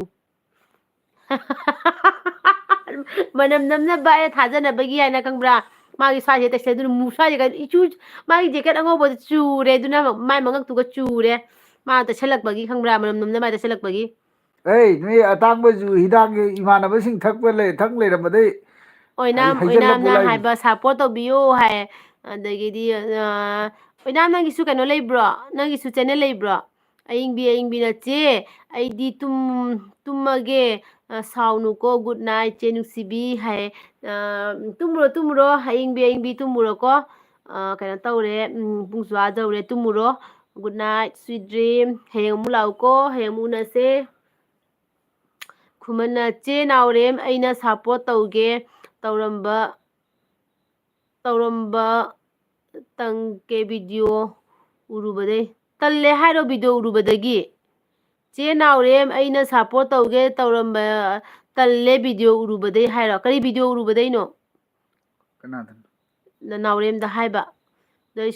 ꯃꯅꯝ ꯅꯝꯅꯕ ꯑꯩꯅ ꯊꯥꯖꯅꯕꯒꯤ ꯍꯥꯏꯅ ꯈꯪꯕ꯭ꯔꯥ ꯃꯥꯒꯤ ꯁ꯭ꯋꯥꯏꯁꯦ ꯇꯩꯁꯜꯂꯦ ꯑꯗꯨꯅ ꯁ꯭ꯋꯥꯏꯁꯦ ꯏꯆꯨ ꯃꯥꯒꯤ ꯖꯦꯀꯦꯠ ꯑꯉꯧꯕꯗ ꯆꯨꯔꯦ ꯑꯗꯨꯅ ꯃꯥꯏ ꯃꯉꯛꯇꯨꯒ ꯆꯨꯔꯦ ꯃꯥ ꯇꯩꯁꯜꯂꯛꯄꯒꯤ ꯈꯪꯕ꯭ꯔꯥ ꯃꯅꯝ ꯅꯝꯅꯕ ꯇꯩꯁꯜꯂꯛꯄꯒꯤ ꯅꯣꯏ ꯑꯇꯥꯡꯕꯁꯨ ꯍꯤꯗꯥꯛꯒꯤ ꯏꯃꯥꯟꯅꯕꯁꯤꯡ ꯊꯛ ꯂꯩꯔꯝꯕꯗꯩ ꯍꯩꯖꯜꯂꯕꯨ ꯑꯣꯏꯅꯥꯝꯅ ꯂꯥꯛꯏꯅꯤ ꯍꯥꯏꯕ ꯁꯞꯄꯣꯔꯠ ꯇꯧꯕꯤꯌꯨ ꯍꯥꯏ ꯑꯗꯒꯤꯗꯤ ꯑꯣꯏꯅꯥꯝ ꯅꯪꯒꯤꯁꯨ ꯀꯩꯅꯣ ꯂꯩꯕ꯭ꯔꯣ ꯅꯪꯒꯤꯁꯨ ꯆꯦꯅꯦꯜ ꯂꯩꯕ꯭ꯔꯣ ꯑꯏꯪꯕꯤ ꯅꯆꯦ ꯑꯩꯗꯤ ꯇꯨꯝꯃꯒꯦ ꯁꯥꯎꯅꯨꯀꯣ ꯒꯨꯗ ꯅꯥꯏꯠ ꯆꯦ ꯅꯨꯡꯁꯤꯕꯤ ꯍꯥꯏ ꯇꯨꯝꯃꯨꯔꯣ ꯑꯏꯪꯕꯤ ꯇꯨꯝꯃꯨꯔꯣꯀꯣ ꯀꯩꯅꯣ ꯇꯧꯔꯦ ꯄꯨꯡꯁꯨ ꯑꯥꯖꯧꯔꯦ ꯇꯨꯝꯃꯨꯔꯣ ꯒꯨꯗ ꯅꯥꯏꯠ ꯁ꯭ꯋꯤꯠ ꯗ꯭ꯔꯤꯝ ꯍꯌꯦꯡ ꯑꯃꯨꯛ ꯂꯥꯛꯎꯀꯣ ꯍꯌꯦꯡ ꯑꯃꯨꯛ ꯎꯅꯁꯦ ꯈꯨꯃꯟꯅ ꯆꯦ ꯅꯥꯎꯔꯦꯝ ꯑꯩꯅ ꯁꯞꯄꯣꯔꯠ ꯇꯧꯒꯦ ꯇꯧꯔꯝꯕ ꯇꯪꯀꯦ ꯚꯤꯗꯤꯑꯣ ꯎꯔꯨꯕꯗꯩ ꯇꯜꯂꯦ ꯍꯥꯏꯔꯣ ꯚꯤꯗꯤꯑꯣ ꯎꯔꯨꯕꯗꯒꯤ ꯆꯦ ꯅꯥꯎꯔꯦꯝ ꯑꯩꯅ ꯁꯞꯄꯣꯔꯠ ꯇꯧꯒꯦ ꯇꯧꯔꯝꯕ ꯇꯜꯂꯦ ꯚꯤꯗꯤꯑꯣ ꯎꯔꯨꯕꯗꯩ ꯍꯥꯏꯔꯣ ꯀꯔꯤ ꯚꯤꯗꯤꯑꯣ ꯎꯔꯨꯕꯗꯩꯅꯣ ꯀꯅꯥꯗꯅꯣ ꯅꯥꯎꯔꯦꯝꯗ ꯍꯥꯏꯕ ꯑꯗꯩ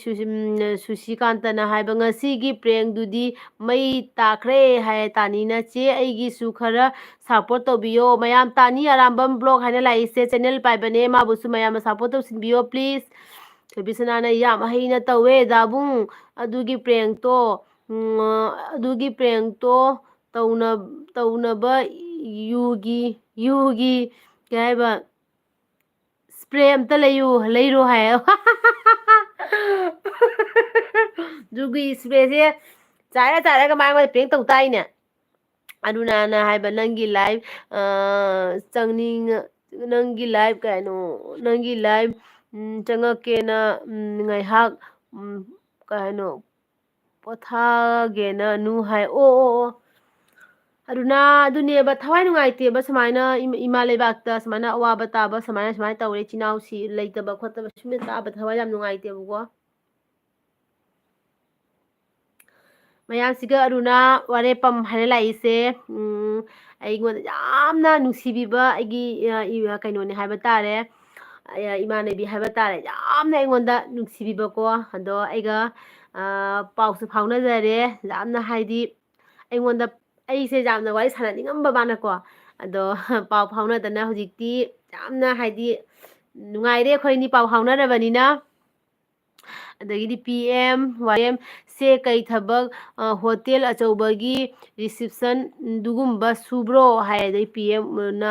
ꯁꯨꯁꯤꯀꯥꯟꯇꯅ ꯍꯥꯏꯕ ꯉꯁꯤꯒꯤ ꯄ꯭ꯔꯦꯡꯗꯨꯗꯤ ꯃꯩ ꯇꯥꯈ꯭ꯔꯦ ꯍꯥꯏ ꯇꯥꯅꯤꯅ ꯆꯦ ꯑꯩꯒꯤꯁꯨ ꯈꯔ ꯁꯞꯄꯣꯔꯠ ꯇꯧꯕꯤꯌꯣ ꯃꯌꯥꯝ ꯇꯥꯅꯤ ꯑꯔꯥꯝꯕꯝ ꯕ꯭ꯂꯣꯛ ꯍꯥꯏꯅ ꯂꯥꯛꯏꯁꯦ ꯆꯦꯅꯦꯜ ꯄꯥꯏꯕꯅꯦ ꯃꯥꯕꯨꯁꯨ ꯃꯌꯥꯝꯅ ꯁꯞꯄꯣꯔꯠ ꯇꯧꯁꯤꯟꯕꯤꯌꯣ ꯄ꯭ꯂꯤꯖ ꯊꯣꯏꯕꯤꯁꯅꯥꯅ ꯌꯥꯝ ꯍꯩꯅ ꯇꯧꯋꯦ ꯗꯥꯕꯨꯡ ꯑꯗꯨꯒꯤ ꯄ꯭ꯔꯦꯡꯇꯣ ꯇꯧꯅꯕ ꯌꯨꯒꯤ ꯀꯩ ꯍꯥꯏꯕ ꯏꯁꯄ꯭ꯔꯦ ꯑꯝꯇ ꯂꯩꯔꯣ ꯍꯥꯏ ꯖꯨꯒꯤ ꯏꯁꯄ꯭ꯔꯦꯁꯦ ꯆꯥꯏꯔꯒ ꯃꯥꯉꯣꯟꯗ ꯄ꯭ꯔꯦꯡ ꯇꯧ ꯇꯥꯏꯅꯦ ꯑꯔꯨꯅꯥꯅ ꯍꯥꯏꯕ ꯅꯪꯒꯤ ꯂꯥꯏꯐ ꯅꯪꯒꯤ ꯂꯥꯏꯐ ꯅꯪꯒꯤ ꯂꯥꯏꯐ ꯆꯪꯉꯛꯀꯦꯅ ꯉꯥꯏꯍꯥꯛ ꯀꯩꯅꯣ ꯄꯣꯊꯥꯒꯦꯅ ꯅꯨ ꯍꯥꯏ ꯑꯣ ꯑꯗꯨꯅꯦꯕ ꯊꯋꯥꯏ ꯅꯨꯡꯉꯥꯏꯇꯦꯕ ꯁꯨꯃꯥꯏꯅ ꯏꯃꯥ ꯂꯩꯕꯥꯛꯇ ꯁꯨꯃꯥꯏꯅ ꯑꯋꯥꯕ ꯇꯥꯕ ꯁꯨꯃꯥꯏꯅ ꯇꯧꯔꯦ ꯏꯆꯤꯜ ꯏꯅꯥꯎꯁꯤ ꯂꯩꯇꯕ ꯈꯣꯠꯇꯕ ꯁꯨꯝꯅ ꯇꯥꯕ ꯊꯋꯥꯏ ꯌꯥꯝ ꯅꯨꯡꯉꯥꯏꯇꯦꯕꯀꯣ ꯃꯌꯥꯝꯁꯤꯒ ꯑꯔꯨꯅꯥ ꯋꯥꯔꯦꯄꯝ ꯍꯥꯏꯅ ꯂꯥꯛꯏꯁꯦ ꯑꯩꯉꯣꯟꯗ ꯌꯥꯝꯅ ꯅꯨꯡꯁꯤꯕꯤꯕ ꯑꯩꯒꯤ ꯀꯩꯅꯣꯅꯦ ꯍꯥꯏꯕ ꯇꯥꯔꯦ ꯏꯃꯥꯟꯅꯕꯤ ꯍꯥꯏꯕ ꯇꯥꯔꯦ ꯌꯥꯝꯅ ꯑꯩꯉꯣꯟꯗ ꯅꯨꯡꯁꯤꯕꯤꯕꯀꯣ ꯑꯗꯣ ꯑꯩꯒ ꯄꯥꯎꯁꯨ ꯐꯥꯎꯅꯖꯔꯦ ꯌꯥꯝꯅ ꯍꯥꯏꯗꯤ ꯑꯩꯉꯣꯟꯗ ꯑꯩꯁꯦ ꯌꯥꯝꯅ ꯋꯥꯔꯤ ꯁꯥꯟꯅꯅꯤꯡꯉꯝꯕ ꯃꯥꯅꯀꯣ ꯑꯗꯣ ꯄꯥꯎ ꯐꯥꯎꯅꯗꯅ ꯍꯧꯖꯤꯛꯇꯤ ꯌꯥꯝꯅ ꯍꯥꯏꯗꯤ ꯅꯨꯡꯉꯥꯏꯔꯦ ꯑꯩꯈꯣꯏꯅꯤ ꯄꯥꯎ ꯐꯥꯎꯅꯔꯕꯅꯤꯅ ꯑꯗꯒꯤꯗꯤ ꯄꯤ ꯑꯦꯝ ꯋꯥꯏ ꯑꯦꯝ ꯁꯦ ꯀꯩ ꯊꯕꯛ ꯍꯣꯇꯦꯜ ꯑꯆꯧꯕꯒꯤ ꯔꯤꯁꯤꯞꯁꯟ ꯑꯗꯨꯒꯨꯝꯕ ꯁꯨꯕ꯭ꯔꯣ ꯍꯥꯏ ꯑꯗꯩ ꯄꯤ ꯑꯦꯝꯅ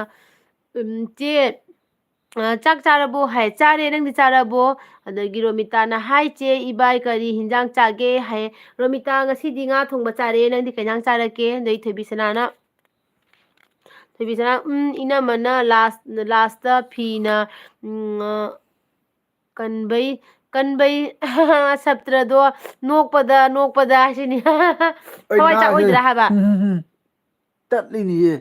ꯆꯦ ꯆꯥꯛ ꯆꯥꯔꯕꯣ ꯍꯥꯏ ꯆꯥꯔꯦ ꯅꯪꯗꯤ ꯆꯥꯔꯕꯣ ꯑꯗꯒꯤ ꯔꯣꯃꯤꯇꯥꯅ ꯍꯥꯏ ꯆꯦ ꯏꯕꯥꯏ ꯀꯔꯤ ꯍꯤꯟꯖꯥꯡ ꯆꯥꯒꯦ ꯍꯥꯏ ꯔꯣꯃꯤꯇꯥ ꯉꯁꯤꯗꯤ ꯉꯥ ꯊꯣꯡꯕ ꯆꯥꯔꯦ ꯅꯪꯗꯤ ꯀꯩ ꯍꯤꯟꯖꯥꯡ ꯆꯥꯔꯛꯀꯦ ꯑꯗꯩ ꯊꯣꯏꯕꯤꯁꯅꯥ 이ꯅꯝꯃꯅ ꯂꯥꯁꯇ ꯐꯤꯅ ꯀꯟꯕꯩ ꯁꯞꯇ꯭ꯔꯗꯣ ꯅꯣꯛꯄꯗ ꯍꯥꯏꯁꯤꯅꯤ ꯑꯩ ꯊꯋꯥꯏ ꯆꯥꯛ ꯅꯥꯁꯦ ꯑꯣꯏꯗ꯭ꯔꯥ ꯍꯥꯏꯕ ꯇꯠꯂꯤꯅꯤꯌꯦ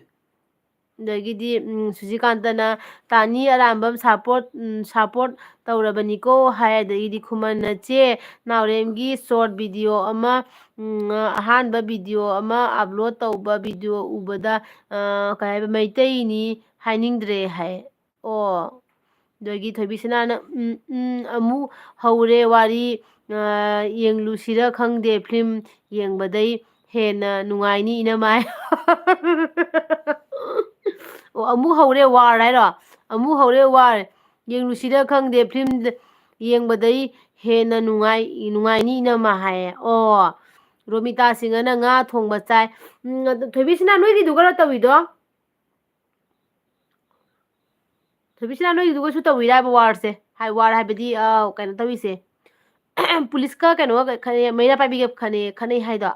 ꯑꯗꯒꯤꯗꯤ ꯁꯨꯖꯤꯀꯥꯟꯇꯅ ꯇꯥꯅꯤ ꯑꯔꯥꯝꯕꯝ ꯁꯥꯄꯣꯔꯠ ꯇꯧꯔꯕꯅꯤꯀꯣ ꯍꯥꯏ ꯑꯗꯒꯤꯗꯤ ꯈꯨꯃꯟ ꯅꯆꯦ ꯅꯥꯎꯔꯦꯝꯒꯤ ꯁꯣꯔꯠ ꯚꯤꯗꯤꯑꯣ ꯑꯃ ꯑꯍꯥꯟꯕ ꯚꯤꯗꯤꯑꯣ ꯑꯃ ꯑꯞꯂꯣꯗ ꯇꯧꯕ ꯚꯤꯗꯤꯑꯣ ꯎꯕꯗ ꯀꯩ ꯍꯥꯏꯕ ꯃꯩꯇꯩꯅꯤ ꯍꯥꯏꯅꯤꯡꯗ꯭ꯔꯦ ꯍꯥꯏ ꯑꯣ ꯑꯗꯒꯤ ꯊꯣꯏꯕꯤꯁꯅꯥꯅ ꯑꯃꯨꯛ ꯍꯧꯔꯦ ꯋꯥꯔꯤ ꯌꯦꯡꯂꯨꯁꯤꯔ ꯈꯪꯗꯦ ꯐꯤꯂꯝ ꯌꯦꯡꯕꯗꯩ ꯍꯦꯟꯅ ꯅꯨꯡꯉꯥꯏꯅꯤ ꯏꯅꯝꯃ ꯑꯣ ꯑꯃꯨꯛ ꯍꯧꯔꯦ ꯋꯥꯔ ꯍꯥꯏꯔꯣ ꯑꯃꯨꯛ ꯍꯧꯔꯦ ꯋꯥꯔ ꯌꯦꯡꯂꯨꯁꯤꯔ ꯈꯪꯗꯦ ꯐꯤꯂꯝ ꯌꯦꯡꯕꯗꯩ ꯍꯦꯟꯅ ꯅꯨꯡꯉꯥꯏꯅꯤ ꯏꯅꯝꯃ ꯍꯥꯏꯌꯦ ꯑꯣ ꯔꯣꯃꯤꯇꯥ ꯁꯤꯡꯍꯅ ꯉꯥ ꯊꯣꯡꯕ ꯆꯥꯏ ꯊꯣꯏꯕꯤꯁꯅꯥ ꯅꯣꯏꯒꯤꯗꯨꯒꯔ ꯇꯧꯋꯤꯗꯣ ꯊꯣꯏꯕꯤꯁꯅꯥ ꯅꯣꯏꯒꯤꯗꯨꯒꯁꯨ ꯇꯧꯋꯤꯔꯕ ꯋꯥꯔꯁꯦ ꯋꯥꯔ ꯍꯥꯏꯕꯗꯤ ꯀꯩꯅꯣ ꯇꯧꯔꯤꯁꯦ ꯄꯨꯂꯤꯁꯀ ꯀꯩꯅꯣꯒ ꯃꯩꯔꯥ ꯄꯥꯏꯕꯤꯒ ꯈꯟꯅꯩ ꯍꯥꯏꯗꯣ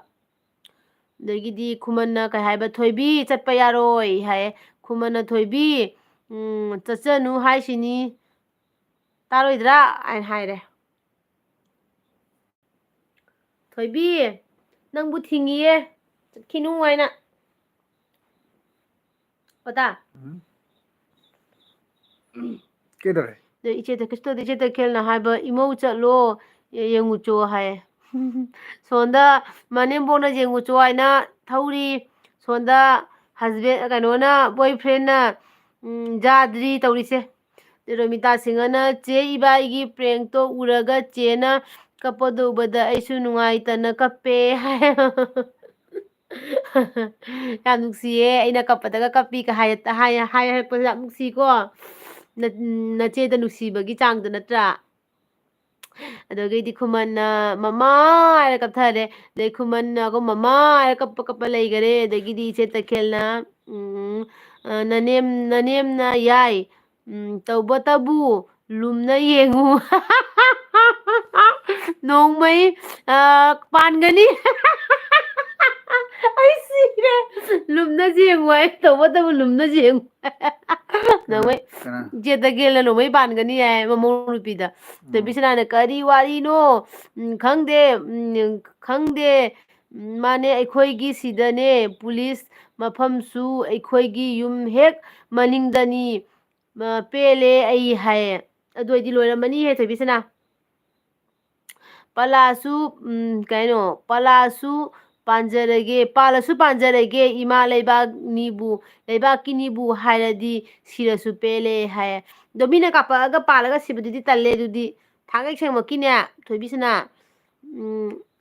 ꯑꯗꯒꯤꯗꯤ ꯈꯨꯃꯟꯅ ꯀꯩ ꯍꯥꯏꯕ ꯊꯣꯏꯕꯤ ꯆꯠꯄ ꯌꯥꯔꯣꯏ ꯍꯥꯏꯌꯦ ꯈꯨꯃꯟꯅ ꯊꯣꯏꯕꯤ ꯆꯠꯆꯅꯨ ꯍꯥꯏꯁꯤꯅꯤ ꯇꯥꯔꯣꯏꯗ꯭ꯔꯥ ꯍꯥꯏꯅ ꯍꯥꯏꯔꯦ ꯊꯣꯏꯕꯤ ꯅꯪꯕꯨ ꯊꯤꯡꯉꯤꯌꯦ ꯆꯠꯈꯤꯅꯨ ꯍꯥꯏꯅ ꯄꯇꯥ ꯀꯩꯗꯧꯔꯦ ꯏꯆꯦ ꯇꯈꯦꯜꯅ ꯍꯥꯏꯕ ꯏꯃꯧ ꯆꯠꯂꯣ ꯌꯦꯡꯉꯨꯆꯣ ꯍꯥꯏꯌꯦ ꯁꯣꯟꯗ ꯃꯅꯦꯝꯕꯣꯛꯅ ꯌꯦꯡꯉꯨꯆꯣ ꯍꯥꯏꯅ ꯊꯧꯔꯤ ꯁꯣꯟꯗ ꯍꯁꯕꯦꯟ ꯀꯩꯅꯣꯅ ꯕꯣꯏ ꯐ꯭ꯔꯦꯟꯅ ꯌꯥꯗ꯭ꯔꯤ ꯇꯧꯔꯤꯁꯦ ꯔꯣꯃꯤꯇꯥ ꯁꯤꯡꯍꯅ ꯆꯦ ꯏꯕꯥꯏꯒꯤ ꯄ꯭ꯔꯦꯡꯛꯇꯣ ꯎꯔꯒ ꯆꯦꯅ ꯀꯞꯄꯗꯣ ꯎꯕꯗ ꯑꯩꯁꯨ ꯅꯨꯡꯉꯥꯏꯇꯅ ꯀꯞꯄꯦ ꯍꯥꯏ ꯌꯥꯝ ꯅꯨꯡꯁꯤꯌꯦ ꯑꯩꯅ ꯀꯞꯄꯗꯒ ꯀꯞꯄꯤꯒ ꯍꯥꯏꯔꯛꯄꯁꯨ ꯌꯥꯝ ꯅꯨꯡꯁꯤꯀꯣ ꯅꯆꯦꯗ ꯅꯨꯡꯁꯤꯕꯒꯤ ꯆꯥꯡꯗ ꯅꯠꯇ꯭ꯔꯥ ꯑꯗꯒꯤꯗꯤ ꯈꯨꯃꯟꯅ ꯃꯃꯥ ꯍꯥꯏꯔ ꯀꯞꯊꯔꯦ ꯑꯗꯩ ꯈꯨꯃꯟꯅꯒ ꯃꯃꯥ ꯍꯥꯏꯔ ꯀꯞꯄ ꯂꯩꯈꯔꯦ ꯑꯗꯒꯤꯗꯤ ꯏꯆꯦ ꯇꯈꯦꯜꯅ ꯅꯅꯦꯝꯅ ꯌꯥꯏ ꯇꯧꯕꯇꯕꯨ ꯂꯨꯝꯅ ꯌꯦꯡꯉꯨ ꯅꯣꯡꯃꯩ ꯄꯥꯟꯒꯅꯤ ꯑꯩ ꯁꯤꯔꯦ ꯂꯨꯝꯅꯁꯤ ꯌꯦꯡꯉꯨ ꯍꯥꯏ ꯇꯧꯕꯇꯕꯨ ꯂꯨꯝꯅꯁꯤ ꯌꯦꯡꯉꯨ ꯅꯣꯡꯃꯩ ꯀꯅꯥ ꯏꯆꯦ ꯇꯈꯦꯜꯅ ꯅꯣꯡꯃꯩ ꯄꯥꯟꯒꯅꯤ ꯍꯥꯏ ꯃꯃꯧ ꯅꯨꯄꯤꯗ ꯊꯣꯏꯕꯤꯁꯅꯥꯅ ꯀꯔꯤ ꯋꯥꯔꯤꯅꯣ ꯈꯪꯗꯦ ꯈꯪꯗꯦ ꯃꯥꯅꯦ ꯑꯩꯈꯣꯏꯒꯤ ꯁꯤꯗꯅꯦ ꯄꯨꯂꯤꯁ ꯃꯐꯝꯁꯨ ꯑꯩꯈꯣꯏꯒꯤ ꯌꯨꯝ ꯍꯦꯛ ꯃꯅꯤꯡꯗꯅꯤ ꯄꯦꯜꯂꯦ ꯑꯩ ꯍꯥꯏꯌꯦ ꯑꯗꯨ ꯑꯣꯏꯗꯤ ꯂꯣꯏꯔꯝꯃꯅꯤꯍꯦ ꯊꯣꯏꯕꯤꯁꯅꯥ ꯄꯂꯥꯁꯨ ꯄꯥꯟꯖꯔꯒꯦ ꯏꯃꯥ ꯂꯩꯕꯥꯛꯀꯤꯅꯤꯕꯨ ꯍꯥꯏꯔꯗꯤ ꯁꯤꯔꯁꯨ ꯄꯦꯜꯂꯦ ꯍꯥꯏꯌꯦ ꯑꯗꯣ ꯃꯤꯅ ꯀꯥꯞꯄꯛꯑꯒ ꯄꯥꯜꯂꯒ ꯁꯤꯕꯗꯨꯗꯤ ꯇꯜꯂꯦ ꯑꯗꯨꯗꯤ ꯊꯥꯡꯒꯩ ꯁꯦꯡꯃꯛꯀꯤꯅꯦ ꯊꯣꯏꯕꯤꯁꯅꯥ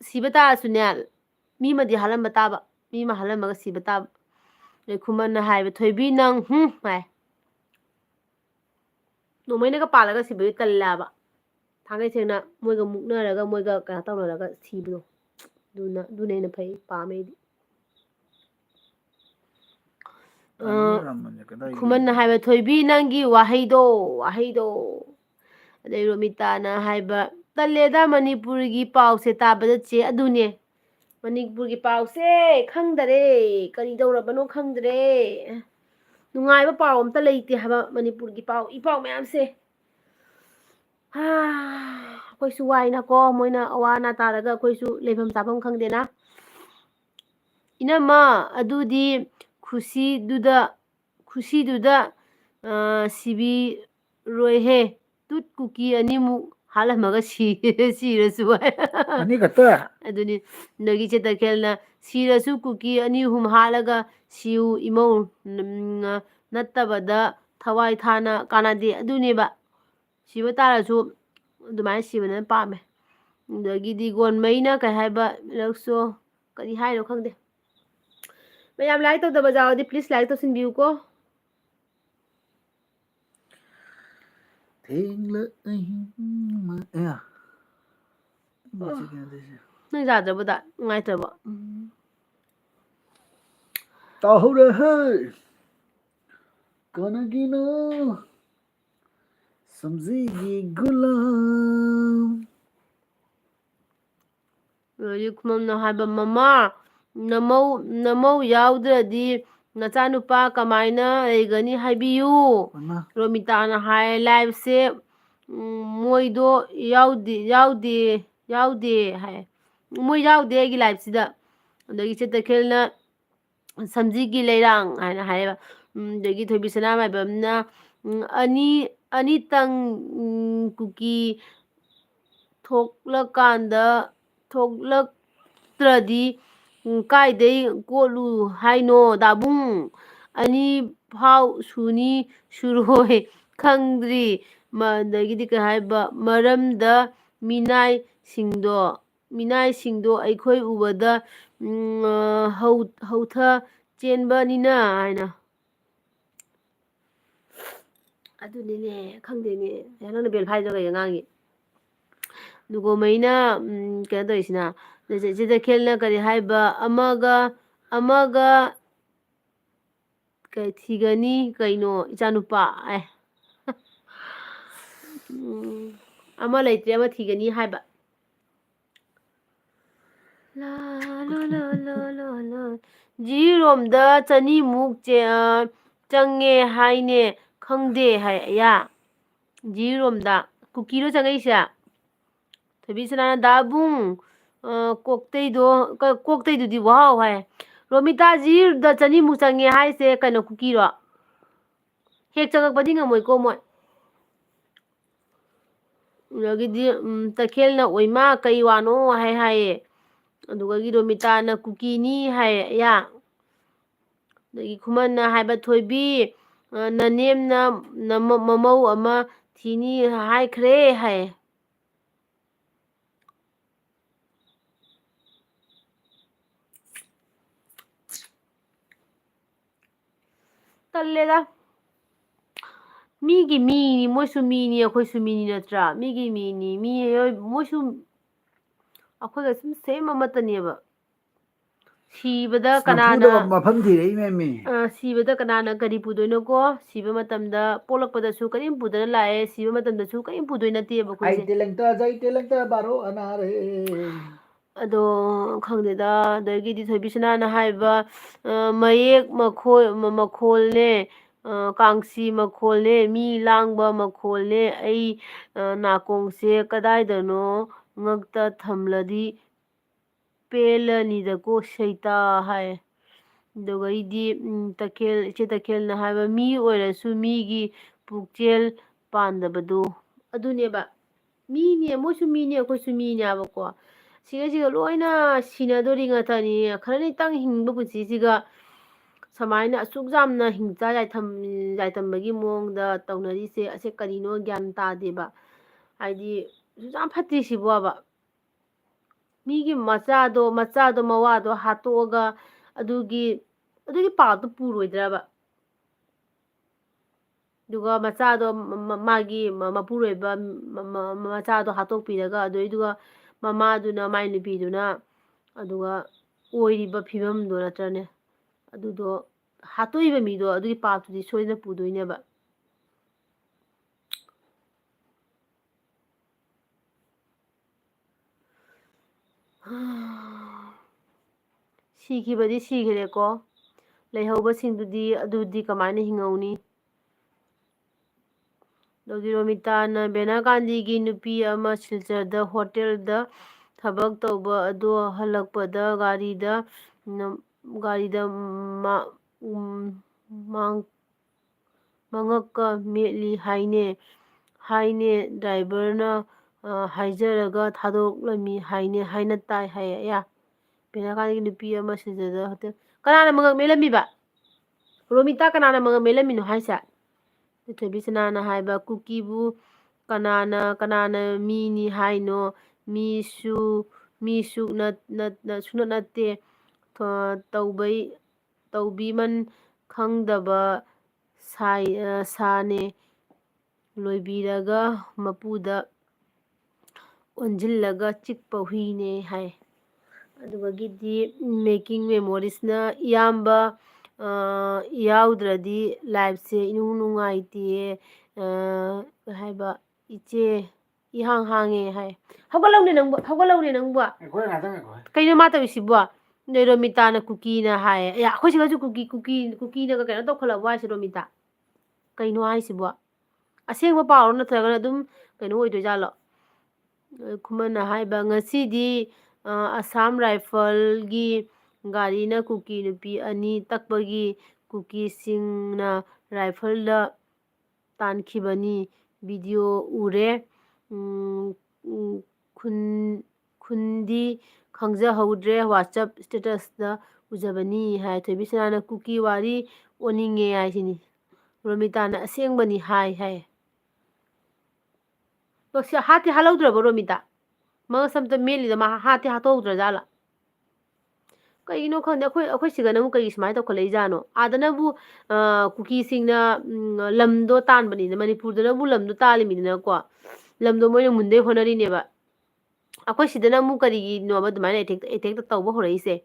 ꯁꯤꯕ ꯇꯥꯔꯁꯨꯅꯦ ꯃꯤ ꯑꯃꯗꯤ ꯍꯥꯜꯂꯝꯕ ꯇꯥꯕ ꯃꯤ ꯑꯃ ꯍꯥꯜꯂꯝꯃꯒ ꯁꯤꯕ ꯇꯥꯕ ꯑꯗꯩ ꯈꯨꯃꯟꯅ ꯍꯥꯏꯕ ꯊꯣꯏꯕꯤ ꯅꯪ ꯍꯥꯏ ꯅꯣꯡꯃꯩꯅꯒ ꯄꯥꯜꯂꯒ ꯁꯤꯕꯗꯤ ꯇꯜꯂꯦꯕ ꯊꯥꯡꯒꯩ ꯁꯦꯡꯅ ꯃꯣꯏꯒ ꯃꯨꯛꯅꯔꯒ ꯃꯣꯏꯒ ꯀꯩꯅꯣ ꯇꯧꯅꯔꯒ ꯁꯤꯕꯗꯣ ꯑꯗꯨꯅ ꯍꯦꯟꯅ ꯐꯩ ꯄꯥꯝꯃꯦ ꯑꯩꯗꯤ ꯈꯨꯃꯟꯅ ꯍꯥꯏꯕ ꯊꯣꯏꯕꯤ ꯅꯪꯒꯤ ꯋꯥꯍꯩꯗꯣ ꯑꯗꯩ ꯔꯣꯃꯤꯇꯥꯅ ꯍꯥꯏꯕ ꯇꯜꯂꯦꯗ ꯃꯅꯤꯄꯨꯔꯒꯤ ꯄꯥꯎꯁꯦ ꯇꯥꯕꯗ ꯆꯦ ꯑꯗꯨꯅꯦ ꯃꯅꯤꯄꯨꯔꯒꯤ ꯄꯥꯎꯁꯦ ꯈꯪꯗꯔꯦ ꯀꯔꯤ ꯇꯧꯔꯕꯅꯣ ꯈꯪꯗ꯭ꯔꯦ ꯅꯨꯡꯉꯥꯏꯕ ꯄꯥꯎ ꯑꯝꯇ ꯂꯩꯇꯦ ꯍꯥꯏꯕ ꯃꯅꯤꯄꯨꯔꯒꯤ ꯏ ꯄꯥꯎ ꯃꯌꯥꯝꯁꯦ ꯑꯩꯈꯣꯏꯁꯨ ꯋꯥꯏꯅꯀꯣ ꯃꯣꯏꯅ ꯑꯋꯥ ꯑꯅꯥ ꯇꯥꯔꯒ ꯑꯩꯈꯣꯏꯁꯨ ꯂꯩꯐꯝ ꯆꯥꯐꯝ ꯈꯪꯗꯦꯅ ꯏꯅꯝꯃ ꯑꯗꯨꯗꯤ ꯈꯨꯁꯤꯗꯨꯗ ꯁꯤꯕꯤꯔꯣꯏꯍꯦ ꯇꯨꯠ ꯀꯨꯀꯤ ꯑꯅꯤꯃꯨꯛ ꯍꯥꯜꯂꯝꯃꯒ ꯁꯤꯔꯁꯨ ꯑꯅꯤ ꯈꯛꯇ ꯑꯗꯨꯅꯤ ꯑꯗꯒꯤ ꯏꯆꯦ ꯇꯈꯦꯜꯅ ꯁꯤꯔꯁꯨ ꯀꯨꯀꯤ 2-3 ꯍꯥꯠꯂꯒ ꯁꯤꯌꯨ ꯏꯃꯧ ꯅꯠꯇꯕꯗ ꯊꯋꯥꯏ ꯊꯥꯅ ꯀꯥꯟꯅꯗꯦ ꯑꯗꯨꯅꯦꯕ ꯁꯤꯕ ꯇꯥꯔꯁꯨ ꯑꯗꯨꯃꯥꯏꯅ ꯁꯤꯕꯅ ꯄꯥꯝꯃꯦ ꯑꯗꯒꯤꯗꯤ ꯒꯣꯟꯃꯩꯅ ꯀꯩ ꯍꯥꯏꯕ ꯂꯛꯁꯣ ꯀꯔꯤ ꯍꯥꯏꯅꯣ ꯈꯪꯗꯦ ꯃꯌꯥꯝ ꯂꯥꯏꯛ ꯇꯧꯗꯕ ꯌꯥꯎꯔꯗꯤ ꯄ꯭ꯂꯤꯖ ꯂꯥꯏꯛ ꯇꯧꯁꯤꯟꯕꯤꯌꯨꯀꯣ ꯅꯪ ꯌꯥꯗ꯭ꯔꯕꯗ ꯅꯨꯡꯉꯥꯏꯇ꯭ꯔꯕꯣ ꯇꯥꯍꯧꯔꯦꯍꯦ ꯀꯅꯥꯒꯤꯅꯣ ꯁꯝꯖꯤꯒꯤ ꯒꯨꯂꯥꯝ ꯈꯨꯃꯝꯅ ꯍꯥꯏꯕ ꯃꯃꯥ ꯅꯃꯧ ꯌꯥꯎꯗ꯭ꯔꯗꯤ ꯅꯆꯥꯅꯨꯄꯥ ꯀꯃꯥꯏꯅ ꯂꯩꯒꯅꯤ ꯍꯥꯏꯕꯤꯌꯨ ꯏꯃꯥ ꯔꯣꯃꯤꯇꯥꯅ ꯍꯥꯏ ꯂꯥꯏꯐꯁꯦ ꯃꯣꯏꯗꯣ ꯌꯥꯎꯗꯦ ꯍꯥꯏ ꯃꯣꯏ ꯌꯥꯎꯗꯦ ꯑꯩꯒꯤ ꯂꯥꯏꯐꯁꯤꯗ ꯑꯗꯒꯤ ꯏꯆꯦ ꯇꯈꯦꯜꯅ ꯁꯝꯖꯤꯒꯤ ꯂꯩꯔꯥꯡ ꯍꯥꯏꯅ ꯍꯥꯏꯌꯦꯕ ꯑꯗꯒꯤ ꯊꯣꯏꯕꯤ ꯁꯅꯥꯃꯥꯏꯕꯝꯅ ꯑꯅꯤꯇꯪ ꯀꯨꯀꯤ ꯊꯣꯛꯂꯛꯇ꯭ꯔꯗꯤ ꯀꯥꯏꯗꯩ ꯀꯣꯠꯂꯨ ꯍꯥꯏꯅꯣ ꯗꯥꯕꯨꯡ ꯑꯅꯤ ꯐꯥꯎ ꯁꯨꯔꯣꯏ ꯈꯪꯗ꯭ꯔꯤ ꯑꯗꯒꯤꯗꯤ ꯀꯩ ꯍꯥꯏꯕ ꯃꯔꯝꯗ ꯃꯤꯅꯥꯏꯁꯤꯡꯗꯣ ꯑꯩꯈꯣꯏ ꯎꯕꯗ ꯍꯧꯊ ꯆꯦꯟꯕꯅꯤꯅ ꯍꯥꯏꯅ ꯑꯗꯨꯅꯤꯅꯦ ꯈꯪꯗꯦꯅꯦ ꯅꯪꯅ ꯕꯦꯜꯐꯥꯏꯗꯣ ꯀꯩ ꯉꯥꯡꯉꯤ ꯂꯨꯒꯣꯃꯩꯅ ꯀꯩꯅꯣ ꯇꯧꯔꯤꯁꯤꯅ ꯏꯆꯦ ꯇꯈꯦꯜꯅ ꯀꯔꯤ ꯍꯥꯏꯕ ꯑꯃꯒ ꯊꯤꯒꯅꯤ ꯀꯩꯅꯣ ꯏꯆꯥꯅꯨꯄꯥ ꯑꯃ ꯂꯩꯇ꯭ꯔꯦ ꯑꯃ ꯊꯤꯒꯅꯤ ꯍꯥꯏꯕ ꯖꯤꯔꯤꯔꯣꯝꯗ ꯆꯅꯤꯃꯨꯛ ꯆꯪꯉꯦ ꯍꯥꯏꯅꯦ ꯈꯪꯗꯦ ꯍꯥꯏ ꯑꯌꯥ ꯖꯤꯔꯤꯔꯣꯝꯗ ꯀꯨꯀꯤꯔꯣ ꯆꯪꯉꯛꯏꯁꯦ ꯊꯣꯏꯕꯤꯁꯅꯥꯅ ꯗꯥꯕꯨꯡ ꯀꯣꯛꯇꯩꯗꯨꯗꯤ ꯋꯥꯎ ꯍꯥꯏ ꯔꯣꯃꯤꯇꯥ ꯖꯤꯔꯤꯗ ꯆꯅꯤꯃꯨꯛ ꯆꯪꯉꯦ ꯍꯥꯏꯁꯦ ꯀꯩꯅꯣ ꯀꯨꯀꯤꯔꯣ ꯍꯦꯛ ꯆꯪꯉꯛꯄꯗꯤ ꯉꯝꯃꯣꯏꯀꯣ ꯃꯣꯏ ꯑꯗꯒꯤꯗꯤ ꯇꯈꯦꯜꯅ ꯑꯣꯏꯃꯥ ꯀꯩ ꯋꯥꯅꯣ ꯍꯥꯏꯌꯦ ꯑꯗꯨꯒ ꯔꯣꯃꯤꯇꯥꯅ ꯀꯨꯀꯤꯅꯤ ꯍꯥꯏꯌꯦ ꯑꯌꯥ ꯑꯗꯒꯤ ꯈꯨꯃꯟꯅ ꯍꯥꯏꯕ ꯊꯣꯏꯕꯤ ꯅꯅꯦꯝꯅ ꯃꯃꯧ ꯑꯃ ꯊꯤꯅꯤ ꯍꯥꯏꯈ꯭ꯔꯦ ꯍꯥꯏ ꯇꯜꯂꯦꯗ ꯃꯤꯒꯤ ꯃꯤꯅꯤ ꯃꯣꯏꯁꯨ ꯃꯤꯅꯤ ꯑꯩꯈꯣꯏꯁꯨ ꯃꯤꯅꯤ ꯅꯠꯇ꯭ꯔꯥ ꯃꯤꯒꯤ ꯃꯤꯅꯤ ꯃꯣꯏꯁꯨ ꯑꯩꯈꯣꯏꯒ ꯁꯨꯝ ꯁꯦꯝ ꯑꯃꯠꯇꯅꯦꯕ ꯁꯤꯕꯗ ꯀꯅꯥꯅ ꯅꯝꯐꯨꯗ ꯃꯐꯝ ꯊꯤꯔꯛꯏꯅꯦꯃꯤ ꯁꯤꯕꯗ ꯀꯅꯥꯅ ꯀꯔꯤ ꯄꯨꯗꯣꯏꯅꯣꯀꯣ ꯁꯤꯕ ꯃꯇꯝꯗ ꯄꯣꯛꯂꯛꯄꯗꯁꯨ ꯀꯔꯤꯝ ꯄꯨꯗꯅ ꯂꯥꯛꯑꯦ ꯁꯤꯕ ꯃꯇꯝꯗꯁꯨ ꯀꯔꯤꯝ ꯄꯨꯗꯣꯏ ꯅꯠꯇꯦꯕ ꯑꯩꯈꯣꯏꯁꯦ ꯖꯩꯇꯦ ꯂꯪꯇ ꯕꯥꯔꯣ ꯑꯅꯥ ꯔꯦ ꯑꯗꯣ ꯈꯪꯗꯦꯗ ꯑꯗꯒꯤꯗꯤ ꯊꯣꯏꯕꯤꯁꯅꯥꯅ ꯍꯥꯏꯕ ꯃꯌꯦꯛ ꯃꯈꯣꯜꯅꯦ ꯀꯥꯡꯁꯤ ꯃꯈꯣꯜꯅꯦ ꯃꯤ ꯂꯥꯡꯕ ꯃꯈꯣꯜꯅꯦ ꯑꯩ ꯅꯥꯀꯣꯡꯁꯦ ꯀꯗꯥꯏꯗꯅꯣ ꯉꯛꯇ ꯊꯝꯂꯗꯤ ꯄꯦꯜꯂꯅꯤꯗꯀꯣ ꯁꯩꯇꯥ ꯍꯥꯏ ꯑꯗꯨꯒꯩꯗꯤ ꯏꯆꯦ ꯇꯈꯦꯜꯅ ꯍꯥꯏꯕ ꯃꯤ ꯑꯣꯏꯔꯁꯨ ꯃꯤꯒꯤ ꯄꯨꯛꯆꯦꯜ ꯄꯥꯟꯗꯕꯗꯣ ꯑꯗꯨꯅꯦꯕ ꯃꯤꯅꯦ ꯃꯣꯏꯁꯨ ꯃꯤꯅꯦ ꯑꯩꯈꯣꯏꯁꯨ ꯃꯤꯅꯦꯕꯀꯣ ꯁꯤꯒ ꯂꯣꯏꯅ ꯁꯤꯅꯗꯣꯔꯤ ꯉꯥꯛꯇꯅꯤ ꯈꯔꯅꯤꯇꯪ ꯍꯤꯡꯕ ꯄꯨꯟꯁꯤꯁꯤꯒ ꯁꯨꯃꯥꯏꯅ ꯑꯁꯨꯛ ꯌꯥꯝꯅ ꯍꯤꯡꯆꯥ ꯌꯥꯏꯇꯝꯕꯒꯤ ꯃꯑꯣꯡꯗ ꯇꯧꯅꯔꯤꯁꯦ ꯑꯁꯦ ꯀꯔꯤꯅꯣ ꯒ꯭ꯌꯥꯟ ꯇꯥꯗꯦꯕ ꯍꯥꯏꯗꯤ ꯁꯨꯛ ꯌꯥꯝ ꯐꯠꯇꯦ ꯁꯤꯕꯣꯕ ꯃꯤꯒꯤ ꯃꯆꯥꯗꯣ ꯃꯋꯥꯗꯣ ꯍꯥꯠꯇꯣꯛꯑꯒ ꯑꯗꯨꯒꯤ ꯄꯥꯞꯇꯣ ꯄꯨꯔꯣꯏꯗ꯭ꯔꯕ ꯑꯗꯨꯒ ꯃꯆꯥꯗꯣ ꯃꯥꯒꯤ ꯃꯄꯨꯔꯣꯏꯕ ꯃꯆꯥꯗꯣ ꯍꯥꯠꯇꯣꯛꯄꯤꯔꯒ ꯑꯗꯨꯏꯗꯨꯒ ꯃꯃꯥꯗꯨꯅ ꯃꯥꯏ ꯅꯨꯄꯤꯗꯨꯅ ꯑꯗꯨꯒ ꯑꯣꯏꯔꯤꯕ ꯐꯤꯕꯝꯗꯣ ꯅꯠꯇ꯭ꯔꯅꯦ ꯑꯗꯨꯗꯣ ꯍꯥꯠꯇꯣꯛꯏꯕ ꯃꯤꯗꯣ ꯑꯗꯨꯒꯤ ꯄꯥꯞꯇꯨꯗꯤ ꯁꯣꯏꯗꯅ ꯄꯨꯗꯣꯏꯅꯦꯕ ꯁꯤꯈꯤꯕꯗꯤ ꯁꯤꯈ꯭ꯔꯦꯀꯣ ꯂꯩꯍꯧꯕꯁꯤꯡꯗꯨꯗꯤ ꯑꯗꯨꯗꯤ ꯀꯃꯥꯏꯅ ꯍꯤꯡꯍꯧꯅꯤ ꯑꯗꯒꯤ ꯔꯣꯃꯤꯇꯥꯅ ꯕꯦꯅꯥꯀꯥꯟꯗꯤꯒꯤ ꯅꯨꯄꯤ ꯑꯃ ꯁꯤꯜꯆꯔꯗ ꯍꯣꯇꯦꯜꯗ ꯊꯕꯛ ꯇꯧꯕ ꯑꯗꯣ ꯍꯜꯂꯛꯄꯗ ꯒꯥꯔꯤꯗ ꯃꯉꯛꯀ ꯃꯦꯠꯂꯤ ꯍꯥꯏꯅꯦ ꯗ꯭ꯔꯥꯏꯚꯔꯅ ꯍꯥꯏꯖꯔꯒ ꯊꯥꯗꯣꯛꯂꯝꯃꯤ ꯍꯥꯏꯅ ꯇꯥꯏ ꯍꯥꯏꯌꯦ ꯑꯌꯥ ꯕꯦꯅꯥꯀꯥꯟꯗꯒꯤ ꯅꯨꯄꯤ ꯑꯃ ꯁꯤꯜꯆꯔꯗ ꯍꯣꯇꯦꯜ ꯀꯅꯥꯅ ꯃꯉꯛ ꯃꯦꯠꯂꯝꯃꯤꯕ ꯔꯣꯃꯤꯇꯥ ꯀꯅꯥꯅ ꯃꯉꯛ ꯃꯦꯠꯂꯝꯃꯤꯅꯣ ꯍꯥꯏꯁꯦ ꯊꯣꯏꯕꯤꯁꯅꯥꯅ ꯍꯥꯏꯕ ꯀꯨꯀꯤꯕꯨ ꯀꯅꯥꯅ ꯃꯤꯅꯤ ꯍꯥꯏꯅꯣ ꯁꯨꯡꯅꯠ ꯅꯠꯇꯦ ꯇꯧꯕꯤꯃꯟ ꯈꯪꯗꯕ ꯁꯥꯅꯦ ꯂꯣꯏꯕꯤꯔꯒ ꯃꯄꯨꯗ ꯑꯣꯟꯁꯤꯜꯂꯒ ꯆꯤꯛꯄ ꯍꯨꯏꯅꯦ ꯍꯥꯏ ꯑꯗꯨꯒꯤꯗꯤ ꯃꯦꯀꯤꯡ ꯃꯦꯃꯣꯔꯤꯁꯅ ꯏꯌꯥꯝꯕ ꯌꯥꯎꯗ꯭ꯔꯗꯤ ꯂꯥꯏꯐꯁꯦ ꯏꯅꯨꯡ ꯅꯨꯡꯉꯥꯏꯇꯦ ꯍꯥꯏꯕ ꯏꯆꯦ 이항 항해 ꯍꯥꯏ ꯍꯧꯒꯠꯂꯧꯅꯦ ꯅꯪꯕꯨ ꯀꯩꯅꯣ ꯃꯥ ꯇꯧꯔꯤꯁꯤꯕꯣ ꯅꯣꯏ ꯔꯣꯃꯤꯇꯥꯅ ꯀꯨꯀꯤꯅ ꯍꯥꯏꯌꯦ ꯑꯩ ꯑꯩꯈꯣꯏ ꯁꯤꯒꯁꯨ ꯀꯨꯀꯤꯅꯒ ꯀꯩꯅꯣ ꯇꯧꯈꯠꯂꯛꯄ ꯍꯥꯏꯁꯦ ꯔꯣꯃꯤꯇꯥ ꯀꯩꯅꯣ ꯍꯥꯏꯁꯤꯕꯣ ꯑꯁꯦꯡꯕ ꯄꯥꯎꯔꯣ ꯅꯠꯇ꯭ꯔꯒꯅ ꯑꯗꯨꯝ ꯀꯩꯅꯣ ꯑꯣꯏꯗꯣꯏꯖꯥꯠꯂꯣ ꯈꯨꯃꯟꯅ ꯍꯥꯏꯕ ꯉꯁꯤꯗꯤ ꯑꯁꯥꯝ ꯔꯥꯏꯐꯜꯒꯤ ꯒꯥꯔꯤꯅ ꯀꯨꯀꯤ ꯅꯨꯄꯤ ꯑꯅꯤ ꯇꯛꯄꯒꯤ ꯀꯨꯀꯤꯁꯤꯡꯅ ꯔꯥꯏꯐꯜꯗ ꯇꯥꯟꯈꯤꯕꯅꯤ ꯚꯤꯗꯤꯑꯣ ꯎꯔꯦ ꯈꯨꯟꯗꯤ ꯈꯪꯖꯍꯧꯗ꯭ꯔꯦ ꯋꯥꯆꯞ ꯁ꯭ꯇꯦꯇꯁꯇ ꯎꯖꯕꯅꯤ ꯍꯥꯏ ꯊꯣꯏꯕꯤꯁꯅꯥꯅ ꯀꯨꯀꯤ ꯋꯥꯔꯤ ꯑꯣꯟꯅꯤꯡꯉꯦ ꯍꯥꯏꯁꯤꯅꯤ ꯔꯣꯃꯤꯇꯥꯅ ꯑꯁꯦꯡꯕꯅꯤ ꯍꯥꯏ ꯍꯥꯠꯇꯤ ꯍꯥꯠꯍꯧꯗ꯭ꯔꯕꯣ ꯔꯣꯃꯤꯇꯥ ꯃꯉꯛ ꯑꯝꯇ ꯃꯦꯠꯂꯤꯗ ꯃꯥ ꯍꯥꯠꯇꯤ ꯍꯥꯠꯇꯣꯛꯍꯧꯗ꯭ꯔꯖꯥꯠꯂꯥ ꯀꯩꯒꯤꯅꯣ ꯈꯪꯗꯦ ꯑꯩꯈꯣꯏ ꯁꯤꯒꯅ ꯑꯃꯨꯛ ꯀꯩꯒꯤ ꯁꯨꯃꯥꯏꯅ ꯇꯧꯈꯠꯂꯛꯏꯖꯥꯠꯅꯣ ꯑꯥꯗꯅꯕꯨ ꯀꯨꯀꯤꯁꯤꯡꯅ ꯂꯝꯗꯣ ꯇꯥꯟꯕꯅꯤꯅ ꯃꯅꯤꯄꯨꯔꯗꯅꯕꯨ ꯂꯝꯗꯣ ꯇꯥꯜꯂꯤꯃꯤꯗꯅꯀꯣ ꯂꯝꯗꯣ ꯃꯣꯏꯅ ꯃꯨꯟꯗꯩ ꯍꯣꯠꯅꯔꯤꯅꯦꯕ ꯑꯩꯈꯣꯏ ꯁꯤꯗꯅ ꯑꯃꯨꯛ ꯀꯔꯤꯒꯤꯅꯣꯕ ꯑꯗꯨꯃꯥꯏꯅ ꯑꯦꯇꯦꯛꯇ ꯇꯧꯕ ꯍꯧꯔꯛꯏꯁꯦ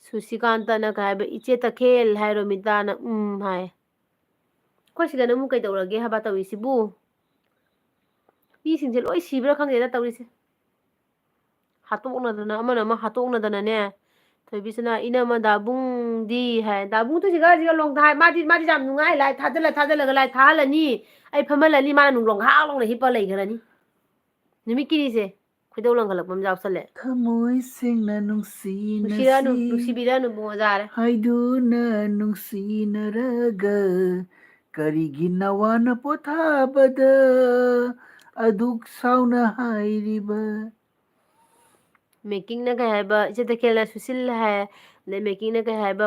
ꯁꯨꯁꯤꯀꯥꯟꯇꯅ ꯀꯩ ꯍꯥꯏꯕ ꯏꯆꯦ ꯇꯈꯦꯜ ꯍꯥꯏ ꯔꯣꯃꯤꯇꯥꯅ ꯍꯥꯏ ꯑꯩꯈꯣꯏ ꯁꯤꯗꯅ ꯑꯃꯨꯛ ꯀꯩꯗꯧꯔꯒꯦ ꯍꯥꯏꯕ ꯇꯧꯔꯤꯁꯤꯕꯨ ꯃꯤꯁꯤꯡꯁꯦ ꯂꯣꯏ ꯁꯤꯕ꯭ꯔꯥ ꯈꯪꯗꯦꯗ ꯇꯧꯔꯤꯁꯦ ꯍꯥꯠꯇꯣꯛꯅꯗꯅ ꯑꯃꯅ ꯑꯃ ꯍꯥꯠꯇꯣꯛꯅꯗꯅꯅꯦ ꯊꯣꯏꯕꯤꯁꯅꯥ ꯏꯅꯝꯃ ꯗꯥꯕꯨꯡꯗꯤ ꯍꯥꯏ ꯗꯥꯕꯨꯡꯗꯣ ꯁꯤꯒ ꯂꯣꯡꯗꯥ ꯍꯥꯏ ꯃꯥꯗꯤ ꯌꯥꯝ ꯅꯨꯡꯉꯥꯏ ꯂꯥꯏ ꯊꯥꯖꯤꯜꯂꯒ ꯂꯥꯏ ꯊꯥꯍꯜꯂꯅꯤ ꯑꯩ ꯐꯝꯍꯜꯂꯅꯤ ꯃꯥꯅ ꯅꯨꯡ ꯂꯣꯡ ꯍꯤꯞꯄ ꯂꯩꯈ꯭ꯔꯅꯤ ꯅꯨꯃꯤꯠ ꯀꯤꯔꯤꯁꯦ ꯈꯣꯏꯗꯧ ꯂꯪꯈꯠꯂꯛꯄ ꯑꯃ ꯌꯥꯎꯁꯜꯂꯦ ꯊꯃꯣꯏ ꯁꯦꯡꯅ ꯅꯨꯡꯁꯤꯔꯛꯑꯅꯨ ꯅꯨꯡꯁꯤꯅꯁꯤ ꯅꯨꯡꯁꯤꯕꯤꯔꯛꯑꯅꯨ ꯕꯨꯡꯉꯣ ꯌꯥꯔꯦ ꯍꯥꯏꯗꯨꯅ ꯅꯨꯡꯁꯤꯅꯔꯒ ꯀꯔꯤꯒꯤ ꯅꯋꯥꯅ ꯄꯣꯊꯥꯕꯗ ꯑꯗꯨꯛ ꯁꯥꯎꯅ ꯍꯥꯏꯔꯤꯕ ꯃꯦꯀꯤꯡꯅ ꯀꯩ ꯍꯥꯏꯕ ꯏꯆꯦ ꯇꯈꯦꯜꯅ ꯁꯨꯁꯤꯜ ꯍꯥꯏ ꯑꯗꯩ ꯃꯦꯀꯤꯡꯅ ꯀꯩ ꯍꯥꯏꯕ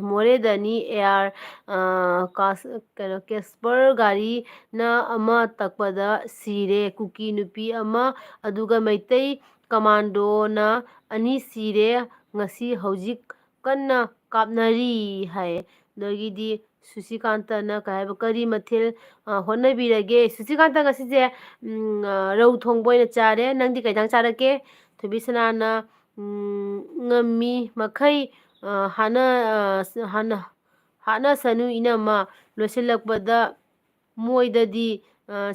ꯃꯣꯔꯦꯗꯅꯤ ꯑꯦꯌꯥꯔ ꯀꯩꯅꯣ ꯀꯦꯁꯄꯔ ꯒꯥꯔꯤꯅ ꯑꯃ ꯇꯛꯄꯗ ꯁꯤꯔꯦ ꯀꯨꯀꯤ ꯅꯨꯄꯤ ꯑꯃ ꯑꯗꯨꯒ ꯃꯩꯇꯩ ꯀꯃꯥꯟꯗꯣꯅ ꯑꯅꯤ ꯁꯤꯔꯦ ꯉꯁꯤ ꯍꯧꯖꯤꯛ ꯀꯟꯅ ꯀꯥꯞꯅꯔꯤ ꯍꯥꯏ ꯑꯗꯒꯤꯗꯤ ꯁꯨꯁꯤꯀꯥꯟꯇꯅ ꯀꯩ ꯍꯥꯏꯕ ꯀꯔꯤ ꯃꯊꯦꯜ ꯍꯣꯠꯅꯕꯤꯔꯒꯦ ꯁꯨꯁꯤꯀꯥꯟꯇ ꯉꯁꯤꯁꯦ ꯔꯧ ꯊꯣꯡꯕ ꯑꯣꯏꯅ ꯆꯥꯔꯦ ꯅꯪꯗꯤ ꯀꯩꯗꯪ ꯆꯥꯔꯛꯀꯦ ꯊꯣꯏꯕꯤꯁꯅꯥꯅ ꯉꯝꯃꯤ ꯃꯈꯩ ꯍꯥꯠꯅꯁꯅꯨ ꯏꯅꯝꯃ ꯂꯣꯏꯁꯤꯜꯂꯛꯄꯗ ꯃꯣꯏꯗꯗꯤ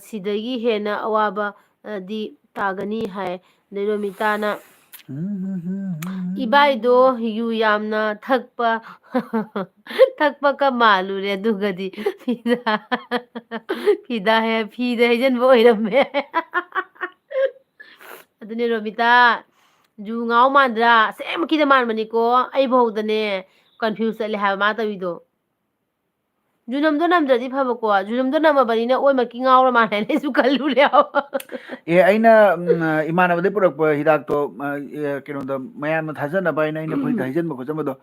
ꯁꯤꯗꯒꯤ ꯍꯦꯟꯅ ꯑꯋꯥꯕꯗꯤ ꯇꯥꯒꯅꯤ ꯍꯥꯏ ꯑꯗꯩ ꯔꯣꯃꯤꯇꯥꯅ ꯏꯕꯥꯏꯗꯣ ꯌꯨ ꯌꯥꯝꯅ ꯊꯛꯄꯀ ꯃꯥꯜꯂꯨꯔꯦ ꯑꯗꯨꯒꯗꯤ ꯐꯤꯗ ꯍꯩꯖꯤꯟꯕ ꯑꯣꯏꯔꯝꯃꯦ ꯑꯗꯨꯅꯦ ꯔꯣꯃꯤꯇꯥ ꯖꯨ ꯉꯥꯎ ꯃꯥꯟꯗ꯭ꯔꯥ ꯑꯁꯦꯡꯃꯛꯀꯤꯗ ꯃꯥꯟꯕꯅꯤꯀꯣ ꯑꯩꯐꯥꯎꯗꯅꯦ ꯀꯟꯐ꯭ꯌꯨꯁ ꯆꯠꯂꯦ ꯍꯥꯏꯕ ꯃꯥ ꯇꯧꯔꯤꯗꯣ ꯖꯨꯅꯝꯗꯣ ꯅꯝꯗ꯭ꯔꯗꯤ ꯐꯕꯀꯣ ꯖꯨꯅꯝꯗꯣ ꯅꯝꯃꯕꯅꯤꯅ ꯑꯣꯏꯃꯛꯀꯤ ꯉꯥꯎꯔ ꯃꯥꯜꯂꯦꯅ ꯑꯩꯁꯨ ꯈꯜꯂꯨꯔꯦ ꯑꯩꯅ ꯏꯃꯥꯟꯅꯕꯗꯩ ꯄꯨꯔꯛꯄ ꯍꯤꯗꯥꯛꯇꯣ ꯀꯩꯅꯣꯗ ꯃꯌꯥꯝꯅ ꯊꯥꯖꯅꯕ ꯍꯥꯏꯅ ꯑꯩꯅ ꯐꯨꯔꯤꯠꯇ ꯍꯩꯖꯤꯟꯕ ꯈꯣꯠꯆꯟꯕꯗꯣ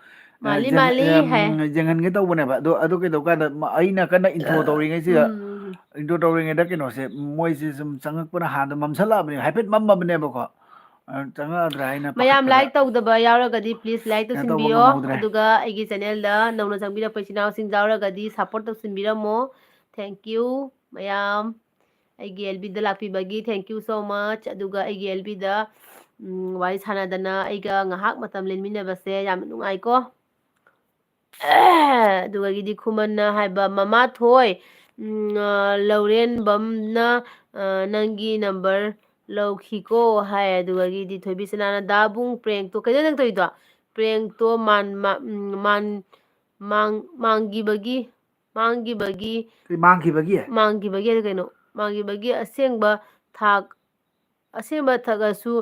ꯃꯥꯜꯂꯤ ꯃꯥꯜꯂꯤ ꯍꯥꯏ ꯌꯦꯡꯍꯟꯒꯦ ꯇꯧꯕꯅꯦꯕ ꯑꯗꯨ ꯀꯩꯗꯧꯕ ꯀꯥꯟꯗ ꯑꯩꯅ ꯀꯟꯅ ꯏꯟꯊ꯭ꯔꯣ ꯇꯧꯔꯤꯉꯩꯁꯤꯗ ꯏꯟꯇ꯭ꯔꯣ ꯇꯧꯔꯤꯉꯩꯗ ꯀꯩꯅꯣꯁꯦ ꯃꯣꯏꯁꯦ ꯁꯨꯝ ꯆꯪꯉꯛꯄꯅ ꯍꯥꯟꯅ ꯃꯝꯁꯜꯂꯛꯑꯕꯅꯦ ꯍꯥꯏꯐꯦꯠ ꯃꯝꯃꯕꯅꯦꯕꯀꯣ ꯆꯪꯉꯛꯑꯗ꯭ꯔꯥ ꯍꯥꯏꯅ ꯃꯌꯥꯝ ꯄꯥꯈꯠꯄꯗ ꯂꯥꯏꯛ ꯇꯧꯗꯕ ꯌꯥꯎꯔꯒꯗꯤ ꯄ꯭ꯂꯤꯖ ꯂꯥꯏꯛ ꯀꯩꯅꯣ ꯇꯧꯕ ꯇꯧꯁꯤꯟꯕꯤꯌꯣ ꯉꯝꯍꯧꯗ꯭ꯔꯦ ꯑꯗꯨꯒ ꯑꯩꯒꯤ ꯆꯦꯅꯦꯜꯗ ꯅꯧꯅ ꯆꯪꯕꯤꯔꯛꯄ ꯏꯆꯤꯟ ꯏꯅꯥꯎꯁꯤꯡ ꯌꯥꯎꯔꯒꯗꯤ ꯁꯞꯄꯣꯔꯠ ꯇꯧꯁꯤꯟꯕꯤꯔꯝꯃꯣ ꯊꯦꯡꯀ꯭ꯌꯨ ꯃꯌꯥꯝ ꯑꯩꯒꯤ ꯑꯦꯜꯕꯤꯗ ꯂꯥꯛꯄꯤꯕꯒꯤ ꯊꯦꯡꯀ꯭ꯌꯨ ꯁꯣ ꯃꯆ ꯑꯗꯨꯒ ꯑꯩꯒꯤ ꯑꯦꯜꯕꯤꯗ ꯋꯥꯔꯤ ꯁꯥꯟꯅꯗꯅ ꯑꯩꯒ ꯉꯥꯏꯍꯥꯛ ꯃꯇꯝ ꯂꯦꯟꯃꯤꯟꯅꯕꯁꯦ ꯌꯥꯝ ꯅꯨꯡꯉꯥꯏꯀꯣ ꯑꯗꯨꯒꯤꯗꯤ ꯈꯨꯃꯟꯅ ꯍꯥꯏꯕ ꯃꯃꯥ ꯊꯣꯏ ꯂꯧꯔꯦꯟꯕꯝꯅ ꯅꯪꯒꯤ ꯅꯝꯕꯔ ꯂꯧꯈꯤꯀꯣ ꯍꯥꯏ ꯑꯗꯨꯒꯤꯗꯤ ꯊꯣꯏꯕꯤꯁꯅꯥꯅ ꯗꯥꯕꯨꯡ ꯄ꯭ꯔꯦꯡꯛꯇꯣ ꯀꯩꯗꯧ ꯅꯪ ꯇꯧꯔꯤꯗꯣ ꯄ꯭ꯔꯦꯡꯛꯇꯣ ꯃꯥꯡꯈꯤꯕꯒꯤ ꯃꯥꯡꯈꯤꯕꯒꯤ ꯍꯥꯏꯗꯤ ꯀꯩꯅꯣ ꯃꯥꯡꯈꯤꯕꯒꯤ ꯑꯁꯦꯡꯕ ꯊꯛꯑꯁꯨ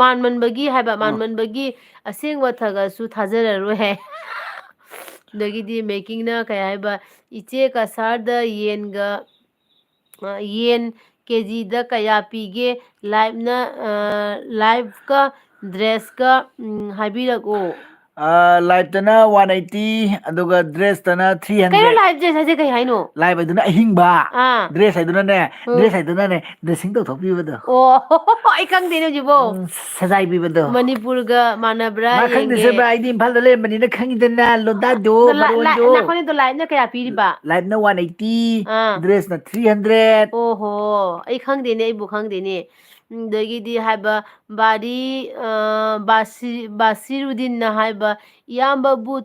ꯃꯥꯟꯃꯟꯕꯒꯤ ꯍꯥꯏꯕ ꯑ ꯃꯥꯟꯃꯟꯕꯒꯤ ꯑꯁꯦꯡꯕ ꯊꯛꯑꯁꯨ ꯊꯥꯖꯔꯔꯣꯏ ꯍꯥꯏ ꯑꯗꯒꯤꯗꯤ ꯃꯦꯀꯤꯡꯅ ꯀꯩ ꯍꯥꯏꯕ ꯏꯆꯦ ꯀꯁꯥꯔꯗ ꯌꯦꯟ ꯀꯦꯖꯤꯗ ꯀꯌꯥ ꯄꯤꯒꯦ ꯂꯥꯏꯐꯀ ꯗ꯭ꯔꯦꯁꯀ ꯍꯥꯏꯕꯤꯔꯛꯑꯣ ꯂꯥꯏꯐꯇꯅ 180 ꯑꯗꯨꯒ ꯗ꯭ꯔꯦꯁꯇꯅ ꯀꯩꯅꯣ 300 ꯂꯥꯏꯐ ꯗ꯭ꯔꯦꯁ ꯍꯥꯏꯁꯦ ꯀꯩ ꯍꯥꯏꯅꯣ ꯂꯥꯏꯐ ꯍꯥꯏꯗꯨꯅ ꯑꯍꯤꯡꯕ ꯑꯥ ꯗ꯭ꯔꯦꯁ ꯍꯥꯏꯗꯨꯅꯅꯦ ꯎꯝ ꯗ꯭ꯔꯦꯁ ꯍꯥꯏꯗꯨꯅꯅꯦ ꯗ꯭ꯔꯦꯁꯤꯡ ꯇꯧꯊꯣꯛꯄꯤꯕꯗꯣ ꯑꯣ ꯑꯩ ꯈꯪꯗꯦꯅꯦ ꯍꯧꯖꯤꯛꯐꯥꯎ ꯁꯖꯥꯏꯕꯤꯕꯗꯣ ꯃꯅꯤꯄꯨꯔꯒ ꯃꯥꯟꯅꯕ꯭ꯔꯥ ꯃꯥ ꯌꯦꯡꯒꯦ ꯈꯪꯗ꯭ꯔꯤꯁꯦꯕ ꯑꯩꯗꯤ ꯏꯝꯐꯥꯜꯗ ꯂꯩꯔꯝꯕꯅꯤꯅ ꯈꯪꯉꯤꯗꯅ ꯂꯣꯟꯗꯥꯗꯣ ꯃꯔꯣꯟꯗꯣ ꯅꯥꯈꯣꯅꯦꯗꯣ ꯂꯥꯏꯐꯅ ꯀꯌꯥ ꯄꯤꯔꯤꯕ ꯂꯥꯏꯐꯅ 180 ꯑꯥ ꯗ꯭ꯔꯦꯁꯅ 300 ꯑꯣꯍꯣ ꯑꯩ ꯈꯪꯗꯦꯅꯦ ꯑꯩꯕꯨ ꯈꯪꯗꯦꯅꯦ ꯑꯗꯒꯤꯗꯤ ꯍꯥꯏꯕ ꯕꯥꯁꯤꯔꯨꯗꯤꯟꯅ ꯍꯥꯏꯕ ꯏꯌꯥꯝꯕꯕꯨ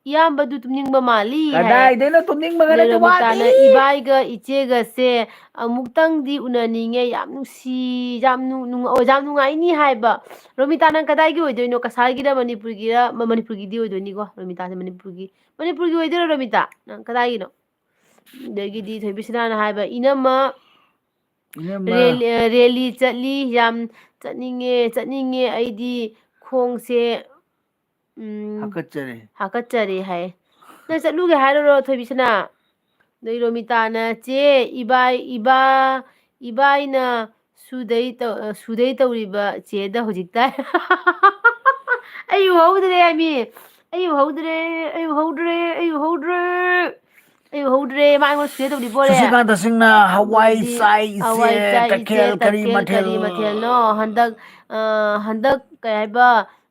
ꯏꯌꯥꯝꯕꯗꯨ ꯇꯨꯝꯅꯤꯡꯕ ꯃꯥꯜꯂꯤ ꯍꯥꯏꯌꯦ. ꯀꯗꯥꯏꯗꯩꯅꯣ ꯇꯨꯝꯅꯤꯡꯕꯒ ꯑꯗꯩ ꯅꯠꯇꯦ ꯔꯣꯃꯤꯇꯥꯅ ꯋꯥꯠꯂꯤ. ꯏꯕꯥꯏꯒ ꯏꯆꯦꯒꯁꯦ ꯑꯃꯨꯛꯇꯪꯗꯤ ꯎꯅꯅꯤꯡꯉꯦ, ꯌꯥꯝ ꯅꯨꯡꯁꯤ, ꯌꯥꯝ ꯅꯨꯡꯉꯥꯏꯅꯤ ꯍꯥꯏꯕ. ꯔꯣꯃꯤꯇꯥ ꯅꯪ ꯀꯗꯥꯏꯒꯤ ꯑꯣꯏꯗꯣꯏꯅꯣ? ꯀꯁꯥꯔꯒꯤꯔ ꯃꯅꯤꯄꯨꯔꯒꯤꯔ? ꯃꯅꯤꯄꯨꯔꯒꯤꯗꯤ ꯑꯣꯏꯗꯣꯏꯅꯤꯀꯣ ꯔꯣꯃꯤꯇꯥꯁꯦ. ꯃꯅꯤꯄꯨꯔꯒꯤ ꯑꯣꯏꯗꯣꯏꯔꯣ ꯔꯣꯃꯤꯇꯥ? ꯅꯪ ꯀꯗꯥꯏꯒꯤꯅꯣ? ꯑꯗꯒꯤꯗꯤ ꯊꯣꯏꯕꯤꯁꯅꯥꯅ ꯍꯥꯏꯕ ꯏꯅꯝꯃ ꯏꯅꯝꯃ ꯔꯦꯂꯤ ꯆꯠꯂꯤ, ꯌꯥꯝ ꯆꯠꯅꯤꯡꯉꯦ ꯑꯩꯗꯤ ꯈꯣꯡꯁꯦ ꯍꯥꯀꯠꯆꯔꯦ. ꯍꯥꯀꯠꯆꯔꯦ ꯍꯥꯏ. ꯅꯪ ꯆꯠꯂꯨꯒꯦ ꯍꯥꯏꯔꯨꯔꯣ ꯊꯣꯏꯕꯤꯁꯅꯥ? ꯑꯗꯩ ꯔꯣꯃꯤꯇꯥꯅ ꯆꯦ ꯏꯕꯥꯏꯅ ꯁꯨꯗꯩ ꯇꯧꯔꯤꯕ ꯆꯦꯗ ꯍꯧꯖꯤꯛ ꯇꯥꯏ. ꯑꯩ ꯎꯍꯧꯗ꯭ꯔꯦ ꯍꯥꯏꯃꯤ. ꯑꯩ ꯎꯍꯧꯗ꯭ꯔꯦ. ꯃꯥ ꯑꯩꯉꯣꯟꯗ ꯁꯨꯗꯩ ꯇꯧꯔꯤ ꯕꯣꯔꯦ. ꯁꯨꯁꯤꯀꯥꯟꯇ ꯁꯤꯡꯅ ꯍꯋꯥꯏ ꯑꯗꯩꯗꯤ ꯆꯥꯏ ꯍꯋꯥꯏ ꯏꯆꯦ ꯆꯥꯏ ꯏꯆꯦ ꯇꯈꯦꯜ ꯃꯊꯦꯜ ꯀꯔꯤ ꯃꯊꯦꯜꯅꯣ? ꯍꯟꯗꯛ ꯀꯩ ꯍꯥꯏꯕ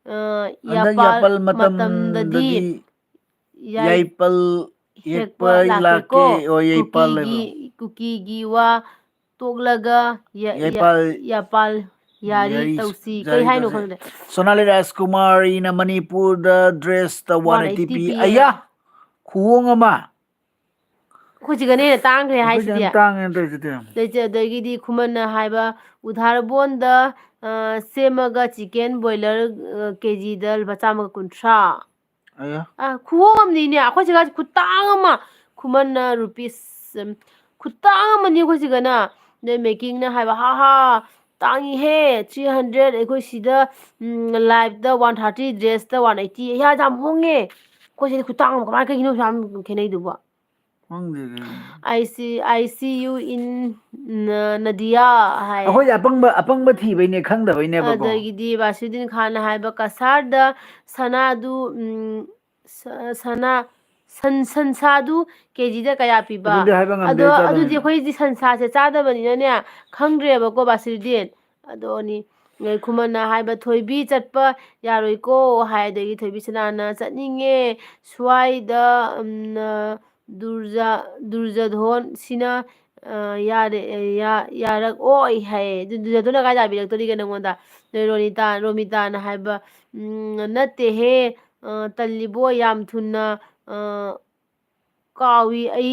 ꯍꯟꯗꯛ ꯌꯥꯄꯥꯜ ꯌꯥꯄꯜ ꯃꯇꯝꯗꯗꯤ ꯌꯥꯏꯄꯜ ꯍꯦꯛꯄ ꯂꯥꯛꯀꯦ. ꯑꯣ ꯌꯥꯏꯄꯜ ꯍꯥꯏꯕ꯭ꯔꯣ? ꯀꯨꯀꯤꯒꯤ ꯋꯥ ꯇꯣꯛꯂꯒ ꯌꯥꯏꯄꯜ ꯌꯥꯄꯥꯜ ꯌꯥꯔꯤ ꯇꯧꯁꯤ. ꯀꯩ ꯖꯥꯔꯤ ꯍꯥꯏꯅꯣ ꯇꯧꯁꯦ. ꯈꯪꯗ꯭ꯔꯦ. ꯁꯣꯅꯥꯂꯤ ꯔꯥꯖꯀꯨꯃꯥꯔꯤꯅ ꯃꯅꯤꯄꯨꯔꯗ ꯗ꯭ꯔꯦꯁꯇ 180 180 ꯄꯤ. ꯄꯤꯌꯦ. ꯑꯌꯥ ꯈꯨꯍꯣꯡ ꯑꯃ. ꯑꯩꯈꯣꯏ ꯁꯤꯒꯅ ꯍꯦꯟꯅ ꯇꯥꯡꯈ꯭ꯔꯦ ꯑꯩꯈꯣꯏ ꯍꯥꯏꯁꯤꯗꯤ. ꯌꯥꯝ ꯇꯥꯡꯉꯦꯅ ꯇꯧꯔꯤꯁꯤꯗꯤ. ꯑꯗꯒꯤꯗꯤ ꯈꯨꯃꯟꯅ ꯍꯥꯏꯕ ꯎꯙꯥꯔꯕꯣꯟꯗ ꯁꯦꯝꯃꯒ ꯆꯤꯀꯦꯟ ꯕꯣꯏꯂꯔ ꯀꯦꯖꯤꯗ ꯂꯨꯄꯥ 130. ꯑꯌꯥ. ꯈꯨꯍꯣꯡ ꯑꯃꯅꯤꯅꯦ. ꯑꯩꯈꯣꯏ ꯁꯤꯒ ꯈꯨꯇꯥꯡ ꯑꯃ. ꯈꯨꯃꯟꯅ ꯔꯨꯄꯤꯁ ꯈꯨꯇꯥꯡ ꯑꯃꯅꯤ ꯑꯩꯈꯣꯏ ꯁꯤꯒꯅ. ꯑꯗꯩ ꯃꯦꯀꯤꯡꯅ ꯍꯥꯏꯕ ꯇꯥꯡꯉꯤꯍꯦ 300. ꯑꯩꯈꯣꯏ ꯁꯤꯗ ꯂꯥꯏꯚꯇ 130, ꯗ꯭ꯔꯦꯁꯇ 180. ꯑꯩꯌꯥ ꯌꯥꯝ ꯍꯣꯡꯉꯦ. ꯑꯩꯈꯣꯏ ꯁꯤꯗꯤ ꯈꯨꯇꯥꯡ ꯑꯃ. ꯀꯃꯥꯏꯅ ꯀꯩꯒꯤꯅꯣ ꯌꯥꯝ ꯈꯦꯠꯅꯩꯗꯨꯕꯣ? ꯈꯪꯗꯦ. I see you in Nadia ꯍꯥꯏ. ꯑꯩꯈꯣꯏꯗꯤ ꯑꯄꯪꯕ ꯊꯤꯕꯩꯅꯦ, ꯈꯪꯗꯕꯩꯅꯦꯕꯀꯣ. ꯑꯗꯒꯤꯗꯤ ꯕꯥꯁꯤꯔꯨꯗꯤꯟ ꯈꯥꯟꯅ ꯍꯥꯏꯕ ꯀꯁꯥꯔꯗ ꯁꯟꯁꯥꯗꯨ ꯀꯦꯖꯤꯗ ꯀꯌꯥ ꯄꯤꯕ? ꯑꯗꯨꯗꯤ ꯍꯥꯏꯕ ꯉꯝꯗꯦ ꯑꯗꯣ ꯑꯗꯨꯗꯤ ꯆꯥꯗꯕꯅꯤꯅ. ꯑꯩꯈꯣꯏꯗꯤ ꯁꯟꯁꯥꯁꯦ ꯆꯥꯗꯕꯅꯤꯅꯅꯦ ꯈꯪꯗ꯭ꯔꯦꯕꯀꯣ ꯕꯥꯁꯤꯔꯨꯗꯤꯟ. ꯑꯗꯣꯅꯤ ꯈꯨꯃꯟꯅ ꯍꯥꯏꯕ ꯊꯣꯏꯕꯤ ꯆꯠꯄ ꯌꯥꯔꯣꯏꯀꯣ ꯍꯥꯏ. ꯑꯗꯒꯤ ꯊꯣꯏꯕꯤꯁꯅꯥꯅ ꯆꯠꯅꯤꯡꯉꯦ ꯁ꯭ꯋꯥꯏꯗ ꯗꯨꯔꯖꯙꯣꯟ ꯁꯤꯅ ꯌꯥꯔꯛꯑꯣꯏ ꯍꯥꯏꯌꯦ. ꯗꯨꯔꯖꯙꯣꯟꯅ ꯀꯥꯏ ꯌꯥꯕꯤꯔꯛꯇꯣꯔꯤꯒꯦ ꯅꯪꯉꯣꯟꯗ? ꯔꯣꯃꯤꯇꯥꯅ ꯍꯥꯏꯕ ꯅꯠꯇꯦꯍꯦ, ꯇꯜꯂꯤꯕꯣ ꯌꯥꯝ ꯊꯨꯅ ꯀꯥꯎꯏ ꯑꯩ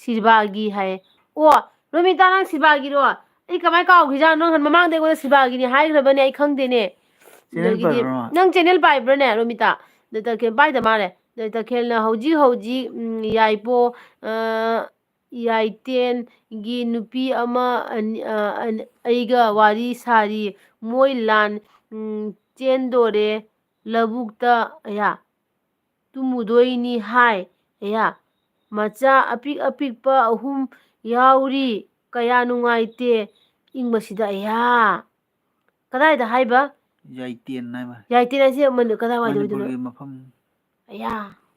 ꯁꯤꯕꯥꯒꯤ ꯍꯥꯏꯌꯦ. ꯑꯣ ꯔꯣꯃꯤꯇꯥ ꯅꯪ ꯁꯤꯕꯥꯒꯤꯔꯣ? ꯑꯩ ꯀꯃꯥꯏꯅ ꯀꯥꯎꯈꯤꯖꯥꯠꯅꯣ? ꯅꯪ ꯃꯃꯥꯡꯗ ꯑꯩꯉꯣꯟꯗ ꯁꯤꯕꯥꯒꯤꯅꯤ ꯍꯥꯏꯈ꯭ꯔꯕꯅꯦ. ꯑꯩ ꯈꯪꯗꯦꯅꯦ. ꯆꯦꯅꯦꯜ ꯑꯗꯒꯤꯗꯤ ꯄꯥꯏꯕ꯭ꯔꯣ? ꯅꯪ ꯆꯦꯅꯦꯜ ꯄꯥꯏꯕ꯭ꯔꯥꯅꯦ ꯔꯣꯃꯤꯇꯥ? ꯇꯈꯦꯜ ꯄꯥꯏꯗ ꯃꯥꯜꯂꯦ. ꯇꯈꯦꯜꯅ ꯍꯧꯖꯤꯛ ꯌꯥꯏꯄꯣ ꯌꯥꯏꯇꯦꯟꯒꯤ ꯅꯨꯄꯤ ꯑꯃ ꯑꯩꯒ ꯋꯥꯔꯤ ꯁꯥꯔꯤ. ꯃꯣꯏ ꯂꯥꯟ ꯆꯦꯟꯗꯣꯔꯦ ꯂꯧꯕꯨꯛꯇ. ꯇꯨꯝꯃꯨꯗꯣꯏꯅꯤ ꯍꯥꯏ. ꯃꯆꯥ ꯑꯄꯤꯛꯄ 3 ꯌꯥꯎꯔꯤ. ꯀꯌꯥ ꯅꯨꯡꯉꯥꯏꯇꯦ ꯏꯪꯕꯁꯤꯗ. ꯀꯗꯥꯏꯗ ꯍꯥꯏꯕ? ꯌꯥꯏꯇꯦꯟ ꯍꯥꯏꯕ. ꯌꯥꯏꯇꯦꯟ ꯍꯥꯏꯁꯦ ꯀꯗꯥꯏꯋꯥꯏꯗ ꯑꯣꯏꯗꯣꯏꯅꯣ? ꯃꯅꯤꯄꯨꯔꯒꯤ ꯃꯐꯝ.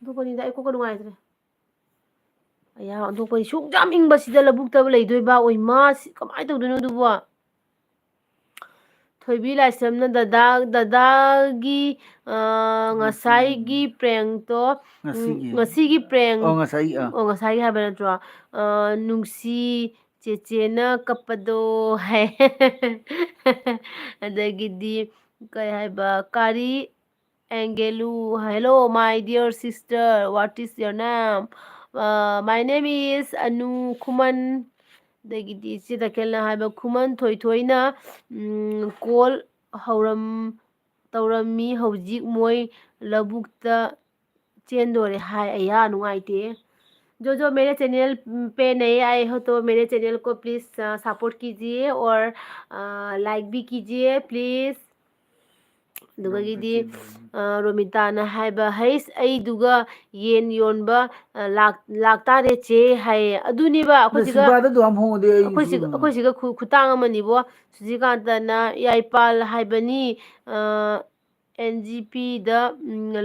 ꯑꯗꯨꯄꯅꯤꯗ ꯑꯩ ꯀꯣꯛꯀ ꯅꯨꯡꯉꯥꯏꯇ꯭ꯔꯦ. ꯑꯇꯣꯞꯄꯗꯤ ꯁꯨꯛ ꯌꯥꯝ ꯏꯪꯕꯁꯤꯗ ꯂꯧꯕꯨꯛꯇꯕ ꯂꯩꯗꯣꯏꯕ. ꯑꯣꯏ ꯃꯥꯁꯤ ꯀꯃꯥꯏꯅ ꯇꯧꯗꯣꯏꯅꯣ ꯑꯗꯨꯕꯣ? ꯊꯣꯏꯕꯤ ꯂꯥꯏꯁ꯭ꯔꯝꯅ ꯗꯗꯥꯒꯤ ꯉꯁꯥꯏꯒꯤ ꯄ꯭ꯔꯦꯡꯛꯇꯣ ꯉꯁꯤꯒꯤ ꯄ꯭ꯔꯦꯡ ꯑꯣ ꯉꯁꯥꯏ ꯉꯁꯥꯏꯒꯤ ꯍꯥꯏꯕ ꯅꯠꯇ꯭ꯔꯣ? ꯅꯨꯡꯁꯤ ꯆꯦꯆꯦꯅ ꯀꯞꯄꯗꯣ ꯍꯥꯏ. ꯑꯗꯒꯤꯗꯤ ꯀꯩ ꯍꯥꯏꯕ ꯀꯥꯔꯤ ꯑꯦꯡꯒꯦꯂꯨ hello my dear sister what is your name? My name is Anu Khuman. ꯑꯗꯒꯤꯗꯤ ꯏꯆꯦ ꯇꯈꯦꯜꯅ ꯍꯥꯏꯕ ꯈꯨꯃꯟ ꯊꯣꯏꯊꯣꯏꯅ ꯀꯣꯜ ꯇꯧꯔꯝꯃꯤ ꯍꯧꯖꯤꯛ ꯃꯣꯏ ꯂꯧꯕꯨꯛꯇ चेंदोरे हाय अया नुंगाइते जो जो मेरे चैनल पे नए आए हो तो मेरे चैनल को प्लीज़ सपोर्ट कीजिए और लाइक भी कीजिए प्लीज़ दुगीदी रोमिताना हाइबा हैस अइदुगा येन योनबा लाक्तारे चे हाय अदुनिबा अखोसिगा ꯁꯤꯜꯄꯥꯗ ꯑꯗꯨꯝ ꯍꯣꯡꯉꯗꯤ ꯑꯩꯁꯨ ꯑꯩꯈꯣꯏꯁꯤꯒ ꯈꯨꯇꯥꯡ ꯑꯃꯅꯤꯕꯣ ꯁꯨꯖꯤꯀꯥꯟꯇꯅ ꯌꯥꯏꯄꯥꯜ ꯍꯥꯏꯕꯅꯤ ꯑꯦꯟ ꯖꯤ ꯄꯤꯗ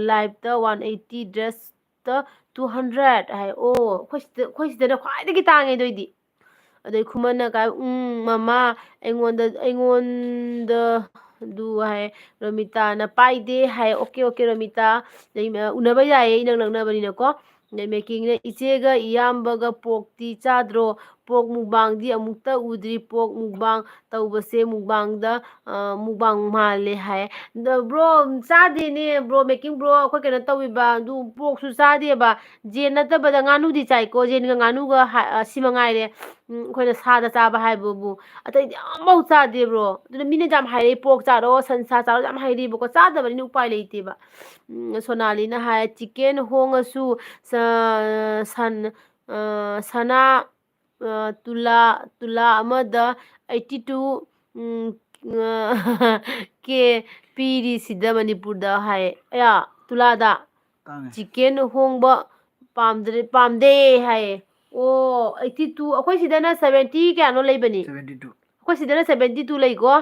ꯂꯥꯏꯚꯇ 180 ꯗ꯭ꯔꯦꯁꯇ 200 ꯍꯥꯏ ꯑꯣ ꯑꯩꯈꯣꯏ ꯁꯤꯗꯅ ꯈ꯭ꯋꯥꯏꯗꯒꯤ ꯇꯥꯡꯉꯦ ꯑꯗꯨꯏꯗꯤ ꯑꯗꯩ ꯈꯨꯃꯟꯅ ꯀꯥꯏ ꯃꯃꯥ ꯑꯩꯉꯣꯟꯗ ꯑꯗꯨ ꯍꯥꯏ ꯔꯣꯃꯤꯇꯥꯅ ꯄꯥꯏꯗꯦ ꯍꯥꯏ ꯑꯣꯀꯦ ꯑꯣꯀꯦ ꯔꯣꯃꯤꯇꯥ ꯎꯅꯕ ꯌꯥꯏꯌꯦ ꯏꯅꯛ ꯅꯛꯅꯕꯅꯤꯅꯀꯣ ꯃꯦꯀꯤꯡꯅ ꯏꯆꯦꯒ ꯏꯌꯥꯝꯕꯒ ꯄꯣꯛꯇꯤ ꯆꯥꯗ꯭ꯔꯣ ꯄꯣꯛ ꯃꯨꯛꯕꯥꯡꯗꯤ ꯑꯃꯨꯛꯇ ꯎꯗ꯭ꯔꯤ ꯄꯣꯛ ꯃꯨꯛꯕꯥꯡ ꯇꯧꯕꯁꯦ ꯃꯨꯛꯕꯥꯡꯗ ꯃꯨꯛꯕꯥꯡ ꯃꯥꯜꯂꯦ ꯍꯥꯏ ꯕ꯭ꯔꯣ ꯆꯥꯗꯦꯅꯦ ꯕ꯭ꯔꯣ ꯃꯦꯀꯤꯡ ꯕ꯭ꯔꯣ ꯑꯩꯈꯣꯏ ꯀꯩꯅꯣ ꯇꯧꯋꯤꯕ ꯑꯗꯨ ꯄꯣꯛꯁꯨ ꯆꯥꯗꯦꯕ ꯖꯦꯟ ꯅꯠꯇꯕꯗ ꯉꯥꯅꯨꯗꯤ ꯆꯥꯏꯀꯣ ꯖꯦꯟꯒ ꯉꯥꯅꯨꯒ ꯁꯤ ꯃꯉꯥꯏꯔꯦ ꯑꯩꯈꯣꯏꯅ ꯁꯥꯗ ꯆꯥꯕ ꯍꯥꯏꯕꯕꯨ ꯑꯇꯩꯗꯤ ꯑꯃꯐꯥꯎ ꯆꯥꯗꯦꯕ꯭ꯔꯣ ꯑꯗꯨꯅ ꯃꯤꯅ ꯌꯥꯝ ꯍꯥꯏꯔꯛꯏ ꯄꯣꯛ ꯆꯥꯔꯣ ꯁꯟꯁꯥ ꯆꯥꯔꯣ ꯌꯥꯝ ꯍꯥꯏꯔꯛꯏꯕꯀꯣ ꯆꯥꯗꯕꯅꯤꯅ ꯎꯄꯥꯏ ꯂꯩꯇꯦꯕ ꯁꯣꯅꯥꯂꯤꯅ ꯍꯥꯏ ꯆꯤꯛꯀꯦꯟ ꯍꯣꯡꯉꯁꯨ ꯁꯅꯥ ꯇꯨꯂꯥ ꯑꯃꯗ 82 ꯀꯦ ꯄꯤꯔꯤꯁꯤꯗ ꯃꯅꯤꯄꯨꯔꯗ ꯍꯥꯏ ꯑꯌꯥ ꯇꯨꯂꯥꯗ ꯇꯥꯡꯉꯦ ꯆꯤꯛꯀꯦꯟ ꯍꯣꯡꯕ ꯄꯥꯝꯗꯦ ꯍꯥꯏꯌꯦ ꯑꯣ 82 ꯑꯩꯈꯣꯏ ꯁꯤꯗꯅ 70 ꯀꯌꯥꯅꯣ ꯂꯩꯕꯅꯤ 72 ꯑꯩꯈꯣꯏ ꯁꯤꯗꯅ 72 ꯂꯩꯀꯣ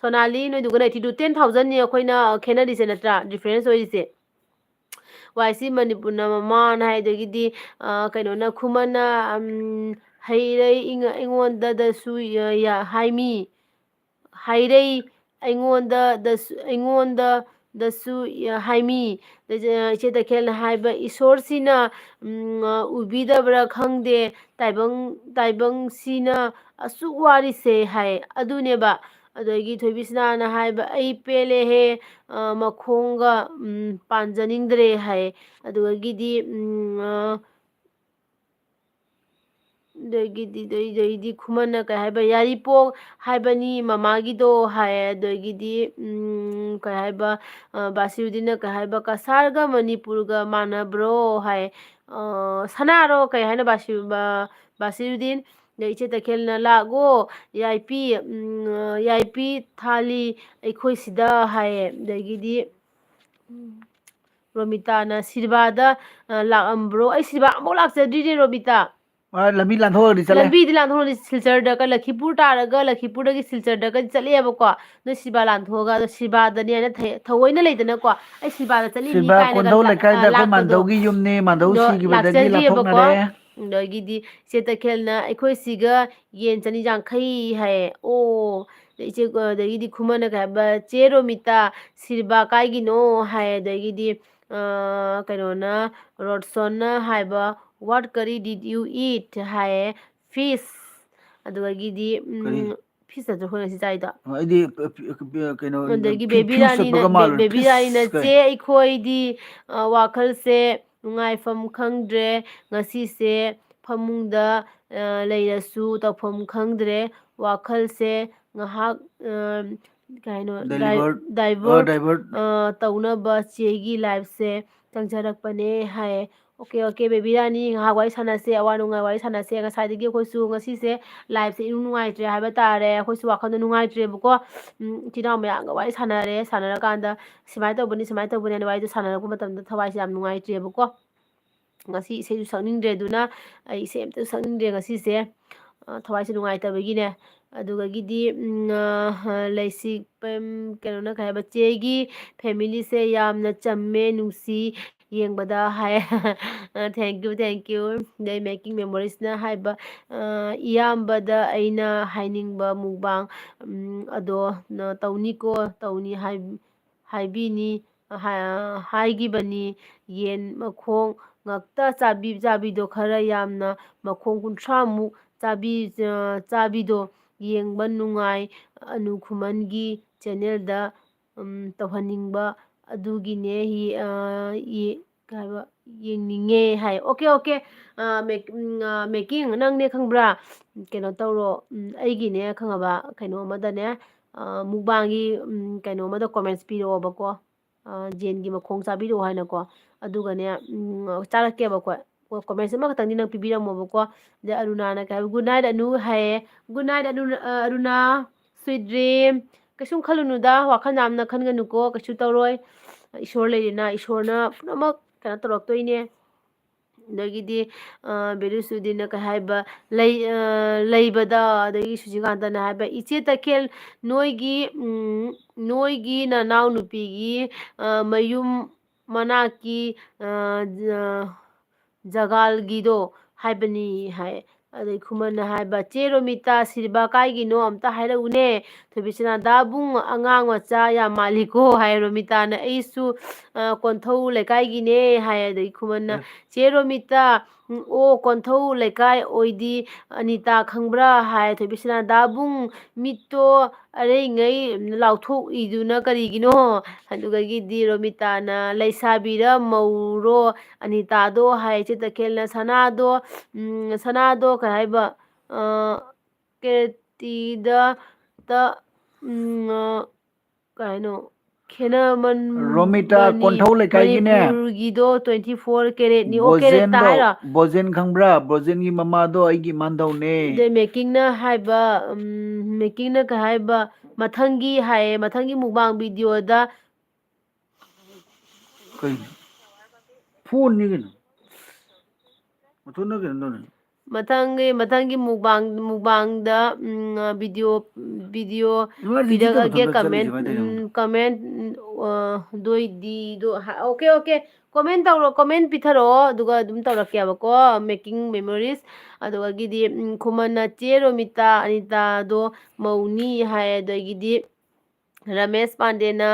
ꯁꯣꯅꯥꯂꯤ ꯅꯣꯏꯗꯨꯒꯅ 82 10,000ꯅꯤ ꯑꯩꯈꯣꯏꯅ ꯈꯦꯠꯅꯔꯤꯁꯦ ꯅꯠꯇ꯭ꯔꯥ ꯗꯤꯐ꯭ꯔꯦꯟꯁ ꯑꯣꯏꯔꯤꯁꯦ ꯋꯥꯏꯁꯤ ꯃꯅꯤꯄꯨꯔꯅ ꯃꯃꯥꯅ ꯍꯥꯏꯗꯒꯤꯗꯤ ꯀꯩꯅꯣꯅ ꯈꯨꯃꯟꯅ ꯍꯩꯔꯩ ꯑꯩꯉꯣꯟꯗꯁꯨ ꯍꯥꯏꯃꯤ ꯍꯩꯔꯩ ꯑꯩꯉꯣꯟꯗꯁꯨ ꯍꯥꯏꯃꯤ ꯏꯆꯦ ꯇꯈꯦꯜꯅ ꯍꯥꯏꯕ ꯏꯁꯣꯔꯁꯤꯅ ꯎꯕꯤꯗꯕ꯭ꯔꯥ ꯈꯪꯗꯦ ꯇꯥꯏꯕꯪꯁꯤꯅ ꯑꯁꯨꯛ ꯋꯥꯔꯤꯁꯦ ꯍꯥꯏ ꯑꯗꯨꯅꯦꯕ ꯑꯗꯒꯤ ꯊꯣꯏꯕꯤꯁꯅꯥꯅ ꯍꯥꯏꯕ ꯑꯩ ꯄꯦꯜꯂꯦꯍꯦ ꯃꯈꯣꯡꯒ ꯄꯥꯟꯖꯅꯤꯡꯗ꯭ꯔꯦ ꯍꯥꯏ ꯑꯗꯨꯗꯒꯤꯗꯤ ꯑꯗꯒꯤꯗꯤ ꯈꯨꯃꯟꯅ ꯀꯩ ꯍꯥꯏꯕ ꯌꯥꯏꯔꯤꯄꯣꯛ ꯍꯥꯏꯕꯅꯤ ꯃꯃꯥꯒꯤꯗꯣ ꯍꯥꯏ ꯑꯗꯒꯤꯗꯤ ꯀꯩ ꯍꯥꯏꯕ ꯕꯥꯁꯤꯔꯨꯗꯤꯟꯅ ꯀꯩ ꯍꯥꯏꯕ ꯀꯁꯥꯔꯒ ꯃꯅꯤꯄꯨꯔꯒ ꯃꯥꯟꯅꯕ꯭ꯔꯣ ꯍꯥꯏ ꯁꯅꯥꯔꯣ ꯀꯩ ꯍꯥꯏꯅ ꯕꯥꯁꯤꯔꯨꯗꯤꯟ ꯏꯆꯦ ꯇꯈꯦꯜꯅ ꯂꯥꯛꯑꯣ ꯌꯥꯏꯄꯤ ꯊꯥꯂꯤ ꯑꯩꯈꯣꯏ ꯁꯤꯗ ꯍꯥꯏꯌꯦ ꯑꯗꯒꯤꯗꯤ ꯔꯣꯃꯤꯇꯥꯅ ꯁꯤꯜꯕꯥꯗ ꯂꯥꯛꯑꯝꯕ꯭ꯔꯣ ꯑꯩ ꯁꯤꯜꯕꯥ ꯑꯃꯨꯛ ꯂꯥꯛꯆꯗ꯭ꯔꯤꯅꯦ ꯔꯣꯃꯤꯇꯥ ꯂꯝꯕꯤ ꯂꯥꯟꯊꯣꯛꯑꯒꯗꯤ ꯆꯠꯂꯦ ꯂꯝꯕꯤꯗꯤ ꯂꯥꯟꯊꯣꯛꯅꯤ ꯁꯤꯜꯆꯔꯗꯒ ꯂꯛꯈꯤꯄꯨꯔ ꯇꯥꯔꯒ ꯂꯛꯈꯤꯄꯨꯔꯗꯒꯤ ꯁꯤꯜꯆꯔꯗꯒ ꯆꯠꯂꯦꯕꯀꯣ ꯅꯣꯏ ꯁꯤꯜꯕꯥ ꯂꯥꯟꯊꯣꯛꯑꯒ ꯑꯗꯣ ꯁꯤꯜꯕꯥꯗꯅꯤ ꯍꯥꯏꯅ ꯊꯑꯣꯏꯅ ꯂꯩꯗꯅꯀꯣ ꯑꯩ ꯁꯤꯜꯕꯥꯗ ꯆꯠꯂꯤꯅꯤ ꯁꯤꯜꯚꯔ ꯀꯥꯏꯅꯒ ꯀꯣꯟꯙꯧ ꯂꯩꯀꯥꯏꯗ ꯑꯩꯈꯣꯏ ꯂꯥꯛꯄꯗꯣ ꯃꯥꯟꯗꯧꯒꯤ ꯌꯨꯝꯅꯤ ꯃꯥꯟꯗꯧ ꯑꯗꯣ ꯁꯤꯈꯤꯕꯗꯒꯤ ꯂꯥꯛꯆꯗ꯭ꯔꯤꯑꯕꯀꯣ ꯂꯥꯞꯊꯣꯛꯅꯔꯦ ꯑꯗꯒꯤꯗꯤ ꯏꯆꯦ ꯇꯈꯦꯜꯅ ꯑꯩꯈꯣꯏ ꯁꯤꯒ ꯌꯦꯟ ꯆꯅꯤꯌꯥꯡꯈꯩ ꯍꯥꯏꯌꯦ ꯑꯣ ꯏꯆꯦ ꯑꯗꯒꯤꯗꯤ ꯈꯨꯃꯟꯅ ꯀꯩ ꯍꯥꯏꯕ ꯆꯦ ꯔꯣꯃꯤꯇꯥ ꯁꯤꯜꯕꯥ ꯀꯥꯏꯒꯤꯅꯣ ꯍꯥꯏ ꯑꯗꯒꯤꯗꯤ ꯀꯩꯅꯣꯅ ꯔꯣꯗꯁꯣꯟꯅ ꯍꯥꯏꯕ ꯋꯥꯠ ꯀꯔꯤ ꯗꯤድ ꯌꯨ ꯏꯠ ꯍꯥꯏꯌꯦ ꯐꯤꯁ ꯑꯗꯨꯗꯒꯤꯗꯤ ꯀꯔꯤ ꯐꯤꯁ ꯅꯠꯇ꯭ꯔꯣ ꯑꯩꯈꯣꯏ ꯉꯁꯤ ꯆꯥꯏꯗꯣ ꯑꯩꯗꯤ ꯀꯩꯅꯣ ꯑꯗꯒꯤ ꯐ꯭ꯌꯨꯁ ꯆꯠꯄꯒ ꯃꯥꯜꯂꯨꯔꯦ ꯕꯦꯕꯤ ꯔꯥꯅꯤꯅ ꯐꯤꯁ ꯀꯩ ꯆꯦ ꯑꯩꯈꯣꯏꯗꯤ ꯋꯥꯈꯜꯁꯦ ꯅꯨꯡꯉꯥꯏꯐꯝ ꯈꯪꯗ꯭ꯔꯦ ꯉꯁꯤꯁꯦ ꯐꯃꯨꯡꯗ ꯂꯩꯔꯁꯨ ꯇꯧꯐꯝ ꯈꯪꯗ꯭ꯔꯦ ꯋꯥꯈꯜꯁꯦ ꯉꯥꯏꯍꯥꯛ ꯀꯩꯅꯣ ꯗꯥꯏꯚꯔꯠ ꯇꯧꯅꯕ ꯆꯦꯒꯤ ꯂꯥꯏꯐꯁꯦ ꯆꯪꯖꯔꯛꯄꯅꯦ ꯍꯥꯏꯌꯦ ꯑꯣꯀꯦ ꯕꯦꯕꯤ ꯔꯥꯅꯤ ꯉꯥꯏꯍꯥꯛ ꯋꯥꯔꯤ ꯁꯥꯟꯅꯁꯦ ꯑꯋꯥ ꯅꯨꯡꯉꯥꯏ ꯋꯥꯔꯤ ꯁꯥꯟꯅꯁꯦ ꯉꯁꯥꯏꯗꯒꯤ ꯑꯩꯈꯣꯏꯁꯨ ꯉꯁꯤꯁꯦ ꯂꯥꯏꯐꯁꯦ ꯏꯅꯨꯡ ꯅꯨꯡꯉꯥꯏꯇ꯭ꯔꯦ ꯍꯥꯏꯕ ꯇꯥꯔꯦ ꯑꯩꯈꯣꯏꯁꯨ ꯋꯥꯈꯜꯗꯣ ꯅꯨꯡꯉꯥꯏꯇ꯭ꯔꯦꯕꯀꯣ ꯏꯆꯤꯜ ꯏꯅꯥꯎ ꯃꯌꯥꯝꯒ ꯋꯥꯔꯤ ꯁꯥꯟꯅꯔꯀꯥꯟꯗ ꯁꯨꯃꯥꯏꯅ ꯇꯧꯕꯅꯤ ꯍꯥꯏꯅ ꯋꯥꯔꯤꯗꯣ ꯁꯥꯟꯅꯔꯛꯄ ꯃꯇꯝꯗ ꯊꯋꯥꯏꯁꯦ ꯌꯥꯝ ꯅꯨꯡꯉꯥꯏꯇ꯭ꯔꯦꯕꯀꯣ ꯉꯁꯤ ꯏꯁꯩꯁꯨ ꯁꯛꯅꯤꯡꯗ꯭ꯔꯦ ꯑꯗꯨꯅ ꯑꯩ ꯏꯁꯩ ꯑꯝꯇꯁꯨ ꯁꯛꯅꯤꯡꯗ꯭ꯔꯦ ꯉꯁꯤꯁꯦ ꯊꯋꯥꯏꯁꯦ ꯅꯨꯡꯉꯥꯏꯇꯕꯒꯤꯅꯦ ꯑꯗꯨꯗꯒꯤꯗꯤ ꯀꯩꯅꯣꯅ ꯀꯩ ꯍꯥꯏꯕ ꯆꯦꯒꯤ ꯐꯦꯃꯤꯂꯤꯁꯦ ꯌꯥꯝꯅ ꯆꯝꯃꯦ ꯅꯨꯡꯁꯤ ꯌꯦꯡꯕꯗ ꯍꯥꯏ ꯊꯦꯡꯀ꯭ꯌꯨ ꯑꯗꯩ ꯃꯦꯀꯤꯡ ꯃꯦꯃꯣꯔꯤꯁꯅ ꯍꯥꯏꯕ ꯏꯌꯥꯝꯕꯗ ꯑꯩꯅ ꯍꯥꯏꯅꯤꯡꯕ ꯃꯨꯛꯕꯥꯡ ꯑꯗꯣ ꯇꯧꯅꯤꯀꯣ ꯇꯧꯅꯤ ꯍꯥꯏꯕꯤꯅꯤ ꯍꯥꯏꯈꯤꯕꯅꯤ ꯌꯦꯟ ꯃꯈꯣꯡ ꯉꯛꯇ ꯆꯥꯕꯤꯗꯣ ꯈꯔ ꯌꯥꯝꯅ ꯃꯈꯣꯡ 30ꯃꯨꯛ ꯆꯥꯕꯤꯗꯣ ꯌꯦꯡꯕ ꯅꯨꯡꯉꯥꯏ ꯑꯅꯨ ꯈꯨꯃꯟꯒꯤ ꯆꯦꯅꯦꯜꯗ ꯇꯧꯍꯟꯅꯤꯡꯕ ꯑꯗꯨꯒꯤꯅꯦ ꯀꯩ ꯍꯥꯏꯕ ꯌꯦꯡꯅꯤꯡꯉꯦ ꯍꯥꯏ ꯑꯣꯀꯦ ꯃꯦꯀꯤꯡ ꯅꯪꯅꯦ ꯈꯪꯕ꯭ꯔꯥ ꯀꯩꯅꯣ ꯇꯧꯔꯣ ꯑꯩꯒꯤꯅꯦ ꯈꯪꯉꯕ ꯀꯩꯅꯣ ꯑꯃꯗꯅꯦ ꯃꯨꯛꯕꯥꯡꯒꯤ ꯀꯩꯅꯣ ꯑꯃꯗ ꯀꯣꯃꯦꯟꯁ ꯄꯤꯔꯛꯑꯣꯕꯀꯣ ꯖꯦꯟꯒꯤ ꯃꯈꯣꯡ ꯆꯥꯕꯤꯔꯛꯑꯣ ꯍꯥꯏꯅꯀꯣ ꯑꯗꯨꯒꯅꯦ ꯆꯥꯔꯛꯀꯦꯕꯀꯣ ꯀꯣꯃꯦꯟꯁ ꯑꯃꯈꯛꯇꯪꯗꯤ ꯅꯪ ꯄꯤꯕꯤꯔꯝꯃꯣꯕꯀꯣ ꯑꯗꯩ ꯑꯔꯨꯅꯥꯅ ꯀꯩ ꯍꯥꯏꯕ ꯒꯨꯗ ꯅꯥꯏꯠ ꯑꯅꯨ ꯍꯥꯏꯌꯦ ꯒꯨꯗ ꯅꯥꯏꯠ ꯑꯔꯨꯅꯥ ꯁ꯭ꯋꯤꯠ ꯗ꯭ꯔꯤꯝ ꯀꯩꯁꯨꯝ ꯈꯜꯂꯨꯅꯨꯗ ꯋꯥꯈꯜ ꯌꯥꯝꯅ ꯈꯟꯒꯅꯨꯀꯣ ꯀꯩꯁꯨ ꯇꯧꯔꯣꯏ ꯏꯁꯣꯔ ꯂꯩꯔꯤꯅ ꯏꯁꯣꯔꯅ ꯄꯨꯝꯅꯃꯛ ꯀꯩꯅꯣ ꯇꯧꯔꯛꯇꯣꯏꯅꯦ ꯑꯗꯒꯤꯗꯤ ꯕꯦꯂꯨꯁꯨꯗꯤꯟꯅ ꯀꯩ ꯍꯥꯏꯕ ꯂꯩꯕꯗ ꯑꯗꯒꯤ ꯁꯨꯖꯤꯀꯥꯟꯇꯅ ꯍꯥꯏꯕ ꯏꯆꯦ ꯇꯈꯦꯜ ꯅꯣꯏꯒꯤ ꯅꯅꯥꯎꯅꯨꯄꯤꯒꯤ ꯃꯌꯨꯝ ꯃꯅꯥꯛꯀꯤ ꯖꯒꯥꯜꯒꯤꯗꯣ ꯍꯥꯏꯕꯅꯤ ꯍꯥꯏ ꯑꯗꯩ ꯈꯨꯃꯟꯅ ꯍꯥꯏꯕ ꯆꯦ ꯔꯣꯃꯤꯇꯥ ꯁꯤꯜꯕꯥ ꯀꯥꯏꯒꯤꯅꯣ ꯑꯝꯇ ꯍꯥꯏꯔꯛꯎꯅꯦ ꯊꯣꯏꯕꯤꯁꯅꯥ ꯗꯥꯕꯨꯡ ꯑꯉꯥꯡ ꯃꯆꯥ ꯌꯥꯝ ꯃꯥꯜꯂꯤꯀꯣ ꯍꯥꯏ ꯔꯣꯃꯤꯇꯥꯅ ꯑꯩꯁꯨ ꯀꯣꯟꯊꯧ ꯂꯩꯀꯥꯏꯒꯤꯅꯦ ꯍꯥꯏ ꯑꯗꯒꯤ ꯈꯨꯃꯟꯅ ꯆꯦ ꯔꯣꯃꯤꯇꯥ ꯑꯣ ꯀꯣꯟꯊꯧ ꯂꯩꯀꯥꯏ ꯑꯣꯏꯗꯤ ꯑꯅꯤꯇꯥ ꯈꯪꯕ꯭ꯔꯥ ꯍꯥꯏ ꯊꯣꯏꯕꯤꯁꯅꯥ ꯗꯥꯕꯨꯡ ꯃꯤꯠꯇꯣ ꯑꯔꯩꯉꯩ ꯂꯥꯎꯊꯣꯛꯏꯗꯨꯅ ꯀꯔꯤꯒꯤꯅꯣ ꯑꯗꯨꯒꯒꯤꯗꯤ ꯔꯣꯃꯤꯇꯥꯅ ꯂꯩꯁꯥꯕꯤꯔ ꯃꯧꯔꯣ ꯑꯅꯤꯇꯥꯗꯣ ꯍꯥꯏ ꯆꯤꯇꯈꯦꯜꯅ ꯁꯅꯥꯗꯣ ꯀꯩ ꯍꯥꯏꯕ ꯀꯦꯔꯇꯤꯗ ꯀꯩꯅꯣ ꯔꯣꯃꯤꯇꯥ ꯈꯦꯅꯃꯟꯕꯅꯤ ꯀꯣꯟꯊꯧ ꯂꯩꯀꯥꯏꯒꯤꯅꯦ ꯃꯅꯤꯄꯨꯔꯒꯤꯗꯣ 24 ꯀꯦꯔꯦꯠꯅꯤ ꯑꯣ ꯀꯦꯔꯦꯠꯇ ꯕꯣꯖꯦꯟꯗꯣ ꯍꯥꯏꯔꯣ ꯕꯣꯖꯦꯟ ꯈꯪꯕ꯭ꯔꯥ ꯕꯣꯖꯦꯟꯒꯤ ꯃꯃꯥꯗꯣ ꯑꯩꯒꯤ ꯃꯥꯟꯗꯧꯅꯦ ꯑꯗꯩ ꯃꯦꯀꯤꯡꯅ ꯍꯥꯏꯕ ꯃꯦꯀꯤꯡꯅ ꯀꯩ ꯍꯥꯏꯕ ꯃꯊꯪꯒꯤ ꯍꯥꯏꯌꯦ ꯃꯊꯪꯒꯤ ꯃꯨꯛꯕꯥꯡ ꯚꯤꯗꯤꯑꯣꯗ ꯀꯩꯅꯣ ꯐꯣꯟꯅꯤ ꯀꯩꯅꯣ ꯃꯊꯟꯗ ꯀꯩꯅꯣ ꯇꯧꯅꯤ ꯃꯊꯪꯒꯤ ꯃꯨꯛꯕꯥꯡꯗ ꯚꯤꯗꯤꯑꯣ ꯔꯤꯖꯤꯛꯇ ꯄꯤꯔꯛꯑꯒꯦ ꯃꯊꯟꯇ ꯆꯠꯂꯤꯁꯦ ꯀꯃꯥꯏꯅ ꯇꯧꯔꯤꯅꯣ ꯀꯃꯦꯟ ꯗꯣꯏꯗꯤꯗꯣ ꯑꯣꯀꯦ ꯑꯣꯀꯦ ꯀꯣꯃꯦꯟ ꯇꯧꯔꯣ ꯀꯣꯃꯦꯟ ꯄꯤꯊꯔꯛꯑꯣ ꯑꯗꯨꯒ ꯑꯗꯨꯝ ꯇꯧꯔꯛꯀꯦꯕꯀꯣ ꯃꯦꯀꯤꯡ ꯃꯦꯃꯣꯔꯤꯁ ꯑꯗꯨꯗꯒꯤꯗꯤ ꯈꯨꯃꯟꯅ ꯆꯦ ꯔꯣꯃꯤꯇꯥ ꯑꯅꯤꯇꯥꯗꯣ ꯃꯧꯅꯤ ꯍꯥꯏ ꯑꯗꯒꯤꯗꯤ ꯔꯃꯦꯁ ꯄꯥꯟꯗꯦꯅ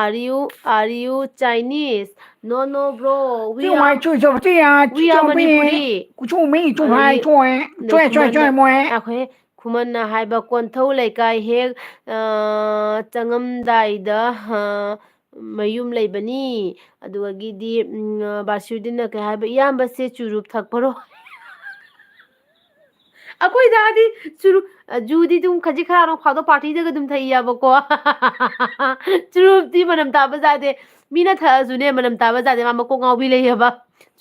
are you Chinese no no bro we are Manipuri ꯑꯗꯒꯤ ꯑꯩꯈꯣꯏ ꯈꯨꯃꯟꯅ ꯍꯥꯏꯕ ꯀꯣꯟꯊꯧ ꯂꯩꯀꯥꯏ ꯍꯦꯛ ꯆꯪꯉꯝꯗꯥꯏꯗ ꯃꯌꯨꯝ ꯂꯩꯕꯅꯤ ꯑꯗꯨꯗꯒꯤꯗꯤ ꯕꯥꯁꯤꯔꯨꯗꯤꯟꯅ ꯀꯩ ꯍꯥꯏꯕ ꯏꯌꯥꯝꯕꯁꯦ ꯆꯨꯔꯨꯞ ꯊꯛꯄꯔꯣ ꯑꯩꯈꯣꯏꯗꯗꯤ ꯖꯨꯗꯤ ꯑꯗꯨꯝ ꯈꯖꯤꯛ ꯈꯔ ꯐꯥꯎꯗ ꯄꯥꯔꯇꯤꯗꯒ ꯑꯗꯨꯝ ꯊꯛꯏꯕꯀꯣ ꯆꯨꯔꯨꯞꯇꯤ ꯃꯅꯝ ꯇꯥꯕ ꯌꯥꯗꯦ ꯃꯤꯅ ꯊꯛꯑꯁꯨꯅꯦ ꯃꯅꯝ ꯇꯥꯕ ꯌꯥꯗꯦ ꯃꯥ ꯃꯀꯣꯛ ꯉꯥꯎꯕꯤ ꯂꯩꯌꯦꯕ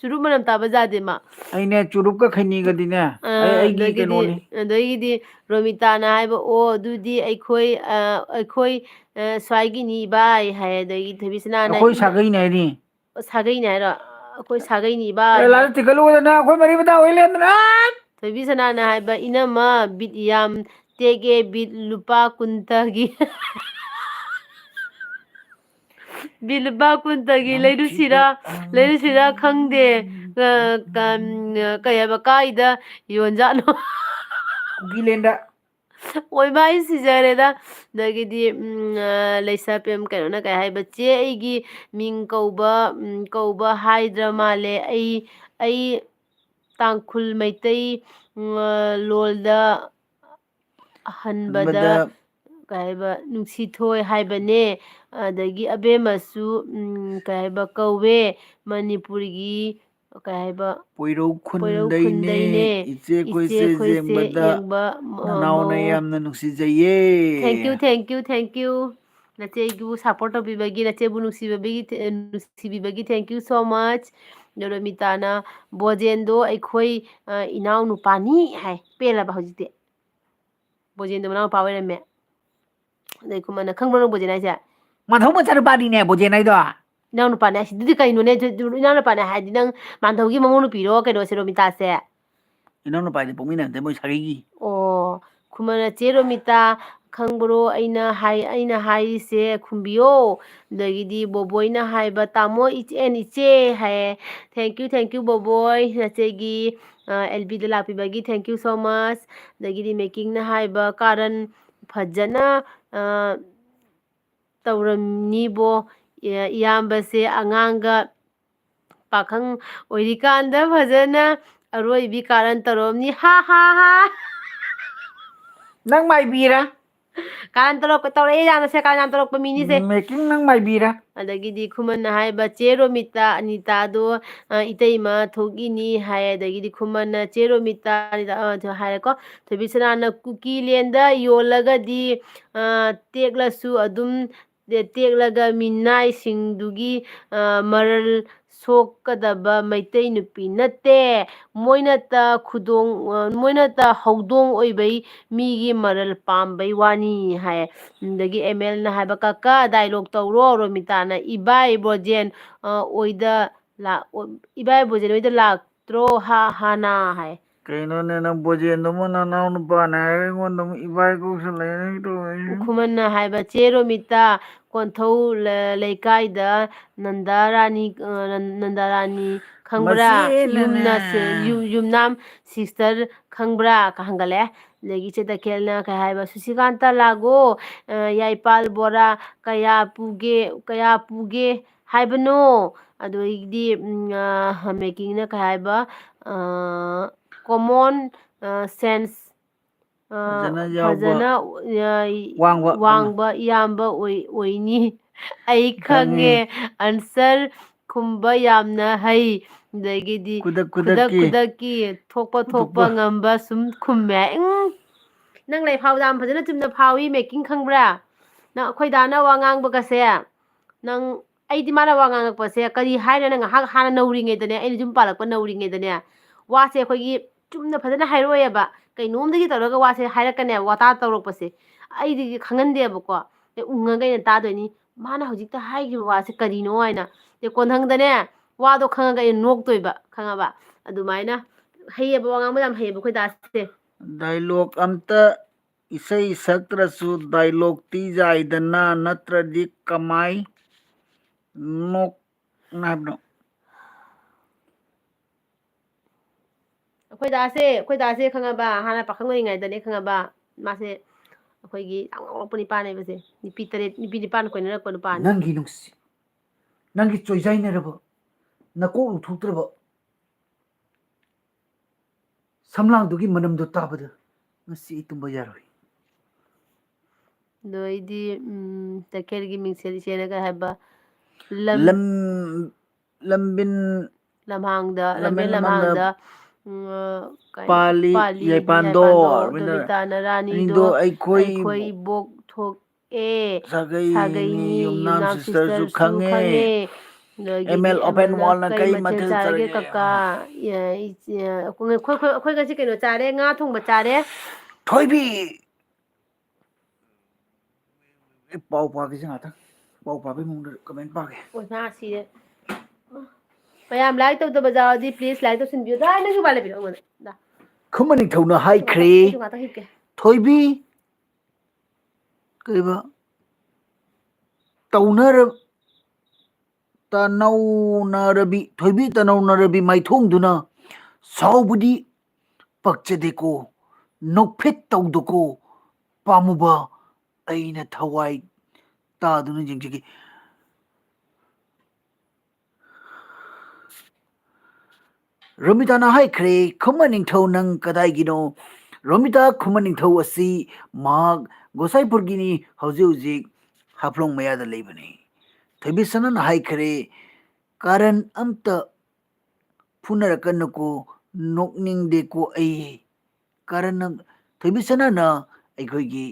ꯆꯨꯔꯨꯞ ꯃꯅꯝ ꯇꯥꯕ ꯌꯥꯗꯦ ꯃꯥ ꯑꯩꯅꯦ ꯆꯨꯔꯨꯞꯀ ꯈꯩꯅꯤꯒꯗꯤꯅꯦ ꯑꯩꯒꯤ ꯀꯩꯅꯣꯅꯤ ꯑꯗꯒꯤꯗꯤ ꯔꯣꯃꯤꯇꯥꯅ ꯍꯥꯏꯕ ꯑꯣ ꯑꯗꯨꯗꯤ ꯑꯩꯈꯣꯏ ꯁ꯭ꯋꯥꯏꯒꯤꯅꯤ ꯚꯥꯏ ꯍꯥꯏ ꯑꯗꯒꯤ ꯊꯕꯤꯁꯅꯥꯅ ꯑꯩꯈꯣꯏ ꯁꯥꯒꯩꯅꯦ ꯍꯥꯏꯅꯤ ꯁꯥꯒꯩꯅꯦ ꯍꯥꯏꯔꯣ ꯑꯩꯈꯣꯏ ꯁꯥꯒꯩꯅꯤ ꯏꯕ ꯑꯦ ꯂꯥꯏꯔꯤꯛ ꯇꯤꯡꯈꯠꯂꯨꯗꯅ ꯑꯩꯈꯣꯏ ꯃꯔꯤ ꯃꯇꯥ ꯑꯣꯏ ꯂꯩꯔꯝꯗꯅ ꯊꯣꯏꯕꯤ ꯁꯅꯥꯅ ꯍꯥꯏꯕ ꯏꯅꯝꯃ ꯕꯤꯠ ꯌꯥꯝ ꯇꯦꯛꯒꯦ ꯕꯤꯠ ꯂꯨꯄꯥ ꯀꯨꯟꯇꯒꯤ ꯕꯤꯠ ꯂꯨꯄꯥ ꯀꯨꯟꯇꯒꯤ ꯅꯨꯡꯁꯤꯕ ꯂꯩꯔꯨꯁꯤꯔꯥ ꯈꯪꯗꯦ ꯀꯩ ꯍꯥꯏꯕ ꯀꯥꯏꯗ ꯌꯣꯟꯖꯥꯠꯅꯣ ꯀꯨꯀꯤꯂꯦꯟꯗ ꯑꯣꯏꯃꯥ ꯑꯩ ꯁꯤꯖꯔꯦꯗ ꯑꯗꯒꯤꯗꯤ ꯂꯩꯁꯥꯄꯦꯝ ꯀꯩꯅꯣꯅ ꯀꯩ ꯍꯥꯏꯕ ꯆꯦ ꯑꯩꯒꯤ ꯃꯤꯡ ꯀꯧꯕ ꯍꯥꯏꯗ꯭ꯔ ꯃꯥꯜꯂꯦ ꯑꯩ ꯇꯥꯡꯈꯨꯜ ꯃꯩꯇꯩ ꯂꯣꯜꯗ ꯍꯟꯕꯗ ꯀꯩ ꯍꯥꯏꯕ ꯅꯨꯡꯁꯤꯊꯣꯏ ꯍꯥꯏꯕꯅꯦ ꯑꯗꯒꯤ ꯑꯕꯦꯝꯃꯁꯨ ꯀꯩ ꯍꯥꯏꯕ ꯀꯧꯋꯦ ꯃꯅꯤꯄꯨꯔꯒꯤ ꯀꯩ ꯍꯥꯏꯕ ꯄꯣꯏꯔꯧ ꯈꯨꯟꯗꯩꯅꯦ ꯏꯆꯦ ꯑꯩꯈꯣꯏꯁꯦ ꯌꯦꯡꯕ ꯅꯅꯥꯎꯅ ꯌꯥꯝꯅ ꯅꯨꯡꯁꯤꯖꯩꯌꯦ ꯊꯦꯡꯀ꯭ꯌꯨ ꯅꯆꯦꯕꯨ ꯁꯞꯄꯣꯔꯠ ꯇꯧꯕꯤꯕꯒꯤ ꯅꯆꯦꯕꯨ ꯅꯨꯡꯁꯤꯕꯤꯕꯒꯤ ꯊꯦꯡꯀ꯭ꯌꯨ ꯁꯣ ꯃꯆ ꯔꯣꯃꯤꯇꯥꯅ ꯕꯣꯖꯦꯟꯗꯣ ꯑꯩꯈꯣꯏ ꯏꯅꯥꯎ ꯅꯨꯄꯥꯅꯤ ꯍꯥꯏ ꯄꯦꯜꯂꯕ ꯍꯧꯖꯤꯛꯇꯤ ꯕꯣꯖꯦꯟꯗꯣ ꯃꯅꯥꯎ ꯃꯄꯥ ꯑꯣꯏꯔꯝꯃꯦ ꯑꯗꯩ ꯈꯨꯃꯟꯅ ꯈꯪꯕ꯭ꯔꯣ ꯅꯪ ꯕꯣꯖꯦꯟ ꯍꯥꯏꯁꯦ ꯃꯙꯧ ꯃꯆꯥꯅꯨꯄꯥꯅꯤꯅꯦ ꯕꯣꯖꯦꯟ ꯍꯥꯏꯗꯣ ꯏꯅꯥꯎ ꯅꯨꯄꯥꯅꯦ ꯑꯁꯤꯗꯨꯗꯤ ꯀꯩꯅꯣꯅꯦ ꯏꯅꯥꯎ ꯅꯨꯄꯥꯅꯦ ꯍꯥꯏꯔꯗꯤ ꯅꯪ ꯃꯥꯟꯙꯧꯒꯤ ꯃꯃꯧ ꯅꯨꯄꯤꯔꯣ ꯀꯩꯅꯣꯁꯦ ꯔꯣꯃꯤꯇꯥꯁꯦ ꯏꯅꯥꯎ ꯅꯨꯄꯥꯗꯤ ꯄꯣꯛꯃꯤꯟꯅꯕ ꯅꯠꯇꯦ ꯃꯣꯏ ꯁꯥꯒꯩꯒꯤ ꯑꯣ ꯈꯨꯃꯟꯅ ꯆꯦ ꯔꯣꯃꯤꯇꯥ ꯈꯪꯕ꯭ꯔꯣ ꯑꯩꯅ ꯍꯥꯏꯔꯤꯁꯦ ꯈꯨꯝꯕꯤꯌꯣ ꯑꯗꯒꯤꯗꯤ ꯕꯣꯕꯣꯏꯅ ꯍꯥꯏꯕ ꯇꯥꯃꯣ ꯏꯆꯦ ꯍꯥꯏꯌꯦ ꯊꯦꯡꯀ꯭ꯌꯨ ꯕꯣꯕꯣꯏ ꯅꯆꯦꯒꯤ ꯑꯦꯜꯕꯤꯗ ꯂꯥꯛꯄꯤꯕꯒꯤ ꯊꯦꯡꯀ꯭ꯌꯨ ꯁꯣ ꯃꯆ ꯑꯗꯒꯤꯗꯤ ꯃꯦꯀꯤꯡꯅ ꯍꯥꯏꯕ ꯀꯥꯔꯟ ꯐꯖꯅ ꯇꯧꯔꯝꯅꯤꯕꯣ ꯏꯌꯥꯝꯕꯁꯦ ꯑꯉꯥꯡꯒ ꯄꯥꯈꯪ ꯑꯣꯏꯔꯤꯀꯥꯟꯗ ꯐꯖꯅ ꯑꯔꯣꯏꯕꯤ ꯀꯥꯔꯟ ꯇꯧꯔꯝꯅꯤ ꯍꯥ ꯍꯥ ꯍꯥ ꯅꯪ ꯃꯥꯏꯕꯤꯔ ꯀꯥꯔꯟ ꯇꯧꯔꯛꯑꯦ ꯌꯥꯝꯅꯁꯦ ꯀꯥꯔꯟ ꯌꯥꯝ ꯇꯧꯔꯛꯄ ꯃꯤꯅꯤꯁꯦ ꯃꯦꯀꯤꯡ ꯅꯪ ꯃꯥꯏꯕꯤꯔ ꯑꯗꯒꯤꯗꯤ ꯈꯨꯃꯟꯅ ꯍꯥꯏꯕ ꯆꯦ ꯔꯣꯃꯤꯇꯥ ꯑꯅꯤꯇꯥꯗꯣ ꯏꯇꯩꯃ ꯊꯣꯛꯏꯅꯤ ꯍꯥꯏ ꯑꯗꯒꯤꯗꯤ ꯈꯨꯃꯟꯅ ꯆꯦ ꯔꯣꯃꯤꯇꯥ ꯍꯥꯏꯔꯦꯀꯣ ꯊꯣꯏꯕꯤꯁꯅꯥꯅ ꯀꯨꯀꯤꯂꯦꯟꯗ ꯌꯣꯜꯂꯒꯗꯤ ꯇꯦꯛꯂꯁꯨ ꯑꯗꯨꯝ ꯇꯦꯛꯂꯒ ꯃꯤꯅꯥꯏꯁꯤꯡꯗꯨꯒꯤ ꯃꯔꯜ ꯁꯣꯛꯀꯗꯕ ꯃꯩꯇꯩ ꯅꯨꯄꯤ ꯅꯠꯇꯦ ꯃꯣꯏꯅꯇ ꯍꯧꯗꯣꯡ ꯑꯣꯏꯕꯩ ꯃꯤꯒꯤ ꯃꯔꯜ ꯄꯥꯝꯕꯩ ꯋꯥꯅꯤ ꯍꯥꯏ ꯑꯗꯒꯤ ꯑꯦꯝ ꯑꯦꯜꯅ ꯍꯥꯏꯕ ꯀꯀꯥ ꯗꯥꯏꯂꯣꯛ ꯇꯧꯔꯣ ꯔꯣꯃꯤꯇꯥꯅ ꯏꯕꯥꯏ ꯕꯣꯖꯦꯟ ꯍꯣꯏꯗ ꯂꯥꯛꯇ꯭ꯔꯣ ꯍꯥꯅꯥ ꯍꯥꯏ ꯀꯩꯅꯣꯅꯦ ꯅꯪ ꯕꯣꯖꯦꯟꯗꯨꯕꯨ ꯅꯅꯥꯎ ꯅꯨꯄꯥꯅꯦ ꯍꯥꯏꯔꯒ ꯑꯩꯉꯣꯟꯗ ꯑꯃꯨꯛ ꯏꯕꯥꯏ ꯀꯧꯁꯤꯜꯂꯛꯑꯦ ꯇꯧꯔꯤꯁꯦ ꯈꯨꯃꯟꯅ ꯍꯥꯏꯕ ꯆꯦ ꯔꯣꯃꯤꯇꯥ ꯀꯣꯟꯊꯧ ꯂꯩꯀꯥꯏꯗ ꯅꯟꯗꯥꯔꯥꯅꯤ ꯈꯪꯕ꯭ꯔꯥ ꯃꯆꯦꯅꯅꯦ ꯌꯨꯝꯅꯥꯝ ꯁꯤꯁꯇꯔ ꯈꯪꯕ꯭ꯔꯥ ꯍꯪꯒꯠꯂꯛꯑꯦ ꯑꯗꯒꯤ ꯏꯆꯦ ꯇꯈꯦꯜꯅ ꯀꯩ ꯍꯥꯏꯕ ꯁꯨꯁꯤꯀꯥꯟꯇ ꯂꯥꯒꯣ ꯌꯥꯏꯄꯥꯜ ꯕꯣꯔꯥ ꯀꯌꯥ ꯄꯨꯒꯦ ꯍꯥꯏꯕꯅꯣ ꯑꯗꯨꯗꯩꯗꯤ ꯃꯦꯀꯤꯡꯅ ꯀꯩ ꯍꯥꯏꯕ ꯀꯣꯃꯣꯟ ꯁꯦꯟꯁ ꯐꯖꯅ ꯌꯥꯎꯕ ꯐꯖꯅ ꯋꯥꯡꯕ ꯋꯥꯡꯕ ꯏꯌꯥꯝꯕ ꯑꯣꯏꯅꯤ ꯑꯩ ꯈꯪꯉꯦ ꯈꯪꯉꯤ ꯑꯟꯁꯔ ꯈꯨꯝꯕ ꯌꯥꯝꯅ ꯍꯩ ꯑꯗꯒꯤꯗꯤ ꯈꯨꯗꯛ ꯈꯨꯗꯛꯀꯤ ꯊꯣꯛꯄ ꯊꯣꯛꯄ ꯉꯝꯕ ꯁꯨꯝ ꯈꯨꯝꯃꯦ ꯅꯪ ꯂꯥꯏꯔꯤꯛ ꯌꯥꯝ ꯐꯖꯅ ꯆꯨꯝꯅ ꯐꯥꯎꯏ ꯃꯦꯀꯤꯡ ꯈꯪꯕ꯭ꯔꯥ ꯅꯪ ꯑꯩꯈꯣꯏ ꯗꯥꯅ ꯋꯥ ꯉꯥꯡꯕꯒꯁꯦ ꯅꯪ ꯑꯩꯗꯤ ꯃꯥꯅ ꯋꯥ ꯉꯥꯡꯉꯛꯄꯁꯦ ꯀꯔꯤ ꯍꯥꯏꯔꯅ ꯉꯥꯏꯍꯥꯛ ꯍꯥꯟꯅ ꯅꯧꯔꯤꯉꯩꯗꯅꯦ ꯑꯩꯅ ꯌꯨꯝ ꯄꯥꯜꯂꯛꯄ ꯅꯧꯔꯤꯉꯩꯗꯅꯦ ꯋꯥꯁꯦ ꯑꯩꯈꯣꯏꯒꯤ ꯆꯨꯝꯅ ꯐꯖꯅ ꯍꯥꯏꯔꯛꯑꯣꯏꯑꯕ ꯀꯩꯅꯣꯝꯗꯒꯤ ꯇꯧꯔꯒ ꯋꯥꯁꯦ ꯍꯥꯏꯔꯛꯀꯅꯦꯕ ꯋꯥꯇꯥ ꯇꯧꯔꯛꯄꯁꯦ ꯑꯩꯗꯤ ꯈꯪꯍꯟꯗꯦꯕꯀꯣ ꯎꯪꯉꯒ ꯑꯩꯅ ꯇꯥꯗꯣꯏꯅꯤ ꯃꯥꯅ ꯍꯧꯖꯤꯛꯇ ꯍꯥꯏꯈꯤꯕ ꯋꯥꯁꯦ ꯀꯔꯤꯅꯣ ꯍꯥꯏꯅ ꯀꯣꯟꯊꯪꯗꯅꯦ ꯋꯥꯗꯣ ꯈꯪꯉꯒ ꯑꯩꯅ ꯅꯣꯛꯇꯣꯏꯕ ꯈꯪꯉꯕ ꯑꯗꯨꯃꯥꯏꯅ ꯍꯩꯌꯦꯕ ꯋꯥ ꯉꯥꯡꯕ ꯌꯥꯝ ꯍꯩꯌꯦꯕ ꯑꯩꯈꯣꯏ ꯗꯥꯁꯦ ꯗꯥꯏꯂꯣꯛ ꯑꯝꯇ ꯏꯁꯩ ꯁꯛꯇ꯭ꯔꯁꯨ ꯗꯥꯏꯂꯣꯛꯇꯤ ꯌꯥꯏꯗꯅ ꯅꯠꯇ꯭ꯔꯗꯤ ꯀꯃꯥꯏ ꯅꯣꯛꯅꯕꯅꯣ ꯑꯩꯈꯣꯏ ꯗꯥꯁꯦ ꯈꯪꯉꯕ ꯍꯥꯟꯅ ꯄꯥꯈꯪ ꯑꯣꯏꯔꯤꯉꯩꯗꯅꯦ ꯈꯪꯉꯕ ꯃꯥꯁꯦ ꯑꯩꯈꯣꯏꯒꯤ ꯌꯥꯝ ꯉꯥꯎꯔꯛꯄ ꯅꯤꯄꯥꯅꯦꯕꯁꯦ ꯅꯨꯄꯤ 9 ꯀꯣꯏꯅꯔꯛꯄ ꯅꯨꯄꯥꯅꯤ ꯅꯪꯒꯤ ꯆꯣꯏꯖꯥꯏꯅꯔꯕ ꯅꯀꯣꯛ ꯂꯨꯊꯣꯛꯇ꯭ꯔꯕ ꯁꯝꯂꯥꯡꯗꯨꯒꯤ ꯃꯅꯝꯗꯣ ꯇꯥꯕꯗ ꯉꯁꯤ ꯑꯩ ꯇꯨꯝꯕ ꯌꯥꯔꯣꯏ ꯑꯗꯣ ꯑꯩꯗꯤ ꯇꯈꯦꯜꯒꯤ ꯃꯤꯡꯁꯦꯜ ꯏꯆꯦꯅꯒ ꯍꯥꯏꯕ ꯂꯝ ꯂꯝꯕꯤꯟ ꯂꯝꯕꯦꯟ ꯂꯝꯍꯥꯡꯗ ꯂꯝꯍꯥꯡꯗ ꯄꯥꯂꯤꯒꯤ ꯌꯥꯏꯄꯥꯟꯗꯣ ꯌꯥꯏꯄꯥꯟꯗꯣ ꯔꯕꯤꯟꯗ꯭ꯔ ꯗꯣꯕꯤꯇꯥꯅ ꯔꯥꯅꯤꯗꯣ ꯑꯅꯤꯗꯣ ꯑꯩꯈꯣꯏ ꯏꯕꯣꯛ ꯊꯣꯛꯑꯦ ꯁꯥꯒꯩꯅꯤ ꯌꯨꯝꯅꯥꯝ ꯁꯤꯁꯇꯔꯁꯨ ꯁꯤꯁꯇꯔꯁꯨ ꯈꯪꯉꯦ ꯑꯦꯝ ꯑꯗꯒꯤꯗꯤ ꯑꯦꯜ ꯑꯣꯄꯦꯟ ꯑꯃꯅ ꯋꯥꯔꯜꯅ ꯀꯩ ꯃꯊꯦꯜ ꯆꯥꯔꯒꯦ ꯀꯀꯥ ꯑꯩꯈꯣꯏ ꯉꯁꯤ ꯀꯩꯅꯣ ꯆꯥꯔꯦ ꯉꯥ ꯊꯣꯡꯕ ꯆꯥꯔꯦ ꯊꯣꯏꯕꯤ ꯄꯥꯎ ꯄꯥꯒꯦꯁꯦ ꯉꯥꯛꯇꯪ ꯄꯥꯎ ꯄꯥꯕꯩ ꯃꯑꯣꯡꯗ ꯀꯃꯦꯟ ꯄꯥꯒꯦ ꯑꯣꯖꯥ ꯁꯤꯔꯦ ꯃꯌꯥꯝ ꯂꯥꯏꯛ ꯇꯧꯗꯕ ꯌꯥꯎꯔꯗꯤ ꯄ꯭ꯂꯤꯖ ꯂꯥꯏꯛ ꯇꯧꯁꯟꯕꯤꯌꯨ ꯅꯪꯁꯨ ꯎꯄꯥꯏ ꯂꯩꯕꯤꯔꯣ ꯑꯩꯉꯣꯟꯗ ꯈꯨꯃꯟ ꯅꯤꯡꯊꯧꯅ ꯍꯥꯏꯈ꯭ꯔꯦ ꯑꯩꯁꯨ ꯉꯥꯛꯇꯪ ꯍꯤꯞꯀꯦ ꯊꯣꯏꯕꯤ ꯀꯩꯕ ꯇꯧꯅꯔ ꯊꯣꯏꯕꯤ ꯇꯅꯧꯅꯔꯕꯤ ꯃꯥꯏꯊꯣꯡꯗꯨꯅ ꯁꯥꯎꯕꯗꯤ ꯄꯛꯆꯗꯦꯀꯣ ꯅꯣꯛꯐꯦꯠ ꯇꯧꯗꯨꯀꯣ ꯄꯥꯝꯃꯨꯕ ꯑꯩꯅ ꯊꯋꯥꯏ ꯇꯥꯗꯨꯅ ꯌꯦꯡꯖꯒꯦ ꯔꯣꯃꯤꯇꯥꯅ ꯍꯥꯏꯈ꯭ꯔꯦ ꯈꯨꯃꯟ ꯅꯤꯡꯊꯧ ꯅꯪ ꯀꯗꯥꯏꯒꯤꯅꯣ ꯔꯣꯃꯤꯇꯥ ꯈꯨꯃꯟ ꯅꯤꯡꯊꯧ ꯑꯁꯤ ꯃꯍꯥꯛ ꯒꯣꯁꯥꯏꯄꯨꯔꯒꯤꯅꯤ ꯍꯧꯖꯤꯛ ꯍꯧꯖꯤꯛ ꯍꯥꯐꯂꯣꯡ ꯃꯌꯥꯗ ꯂꯩꯕꯅꯤ ꯊꯣꯏꯕꯤꯁꯅꯥꯅ ꯍꯥꯏꯈ꯭ꯔꯦ ꯀꯥꯔꯟ ꯑꯝꯇ ꯐꯨꯅꯔꯛꯀꯅꯨꯀꯣ ꯅꯣꯛꯅꯤꯡꯗꯦꯀꯣ ꯑꯩ ꯀꯥꯔꯟ ꯊꯣꯏꯕꯤꯁꯅꯥꯅ ꯑꯩꯈꯣꯏꯒꯤ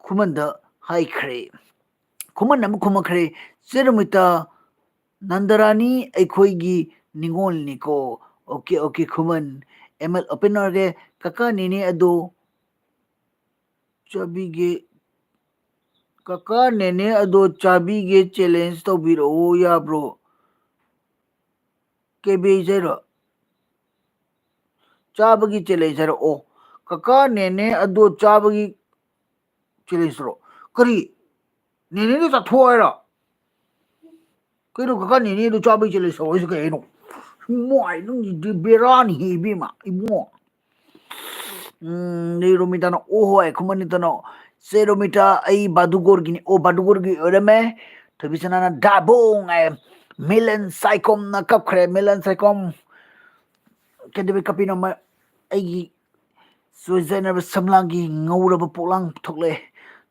ꯈꯨꯃꯟꯗ ꯍꯥꯏꯈ꯭ꯔꯦ ꯈꯨꯃꯟ ꯑꯃ ꯈꯨꯝꯃꯛꯈ꯭ꯔꯦ ꯆꯦ ꯔꯣꯃꯤꯇꯥ ꯅꯟꯗꯔꯥꯅꯤ ꯑꯩꯈꯣꯏꯒꯤ ꯅꯤꯡꯉꯣꯜꯅꯤꯀꯣ ꯑꯣꯀꯦ ꯑꯣꯀꯦ ꯈꯨꯃꯟ ꯑꯦꯝ ꯑꯦꯜ ꯑꯣꯄꯦꯟ ꯑꯣꯏꯔꯒꯦ ꯀꯀꯥ ꯅꯦꯅꯦ ꯑꯗꯣ ꯆꯥꯕꯤꯒꯦ ꯀꯀꯥ ꯅꯦꯅꯦ ꯑꯗꯣ ꯆꯥꯕꯤꯒꯦ ꯆꯦꯂꯦꯟꯖ ꯇꯧꯕꯤꯔꯛꯑꯣ ꯌꯥꯕ꯭ꯔꯣ ꯀꯦꯕꯦꯖꯔꯣ ꯆꯥꯕꯒꯤ ꯆꯦꯂꯦꯟꯖ ꯍꯥꯏꯔꯛꯑꯣ ꯀꯀꯥ ꯅꯦꯅꯦ ꯑꯗꯣ ꯆꯥꯕꯒꯤ ꯆꯦꯂꯦꯟꯖꯔꯣ ꯀꯔꯤ ꯅꯦꯅꯦꯗꯣ ꯆꯥꯊꯣꯛꯑꯣ ꯍꯥꯏꯔꯣ ꯀꯩꯅꯣ ꯀꯀꯥ ꯅꯦꯅꯦꯗꯣ ꯆꯥꯕꯩ ꯆꯦꯂꯦꯟꯖ ꯇꯧ ꯍꯥꯏꯁꯦ ꯀꯩꯅꯣ ꯃꯥꯏ ꯅꯪꯒꯤꯗꯤ ꯕꯦꯔꯥꯅꯤꯍꯦ ꯏꯕꯦꯝꯃ ꯏꯕꯨꯡꯉꯣ ꯔꯣꯃꯤꯇꯥꯅ ꯑꯣ ꯍꯣꯏ ꯈꯨꯃꯟ ꯅꯤꯡꯊꯧꯅ ꯆꯦ ꯔꯣꯃꯤꯇꯥ ꯑꯩ ꯕꯥꯗꯨꯒꯣꯔꯒꯤꯅꯤ ꯑꯣ ꯕꯥꯗꯨꯒꯣꯔꯒꯤ ꯑꯣꯏꯔꯝꯃꯦ ꯊꯣꯏꯕꯤꯁꯅꯥꯅ ꯗꯥꯕꯣꯡ ꯍꯥꯏ ꯃꯤꯂꯟ ꯁꯥꯏꯀꯣꯝꯅ ꯀꯞꯈ꯭ꯔꯦ ꯃꯤꯂꯟ ꯁꯥꯏꯀꯣꯝ ꯀꯩꯗꯧꯕꯩ ꯀꯞꯄꯤꯅꯣ ꯑꯩꯒꯤ ꯆꯣꯏꯖꯥꯏꯅꯔꯕ ꯁꯝꯂꯥꯡꯒꯤ ꯉꯧꯔꯕ ꯄꯣꯛꯂꯥꯡ ꯊꯣꯛꯂꯛꯑꯦ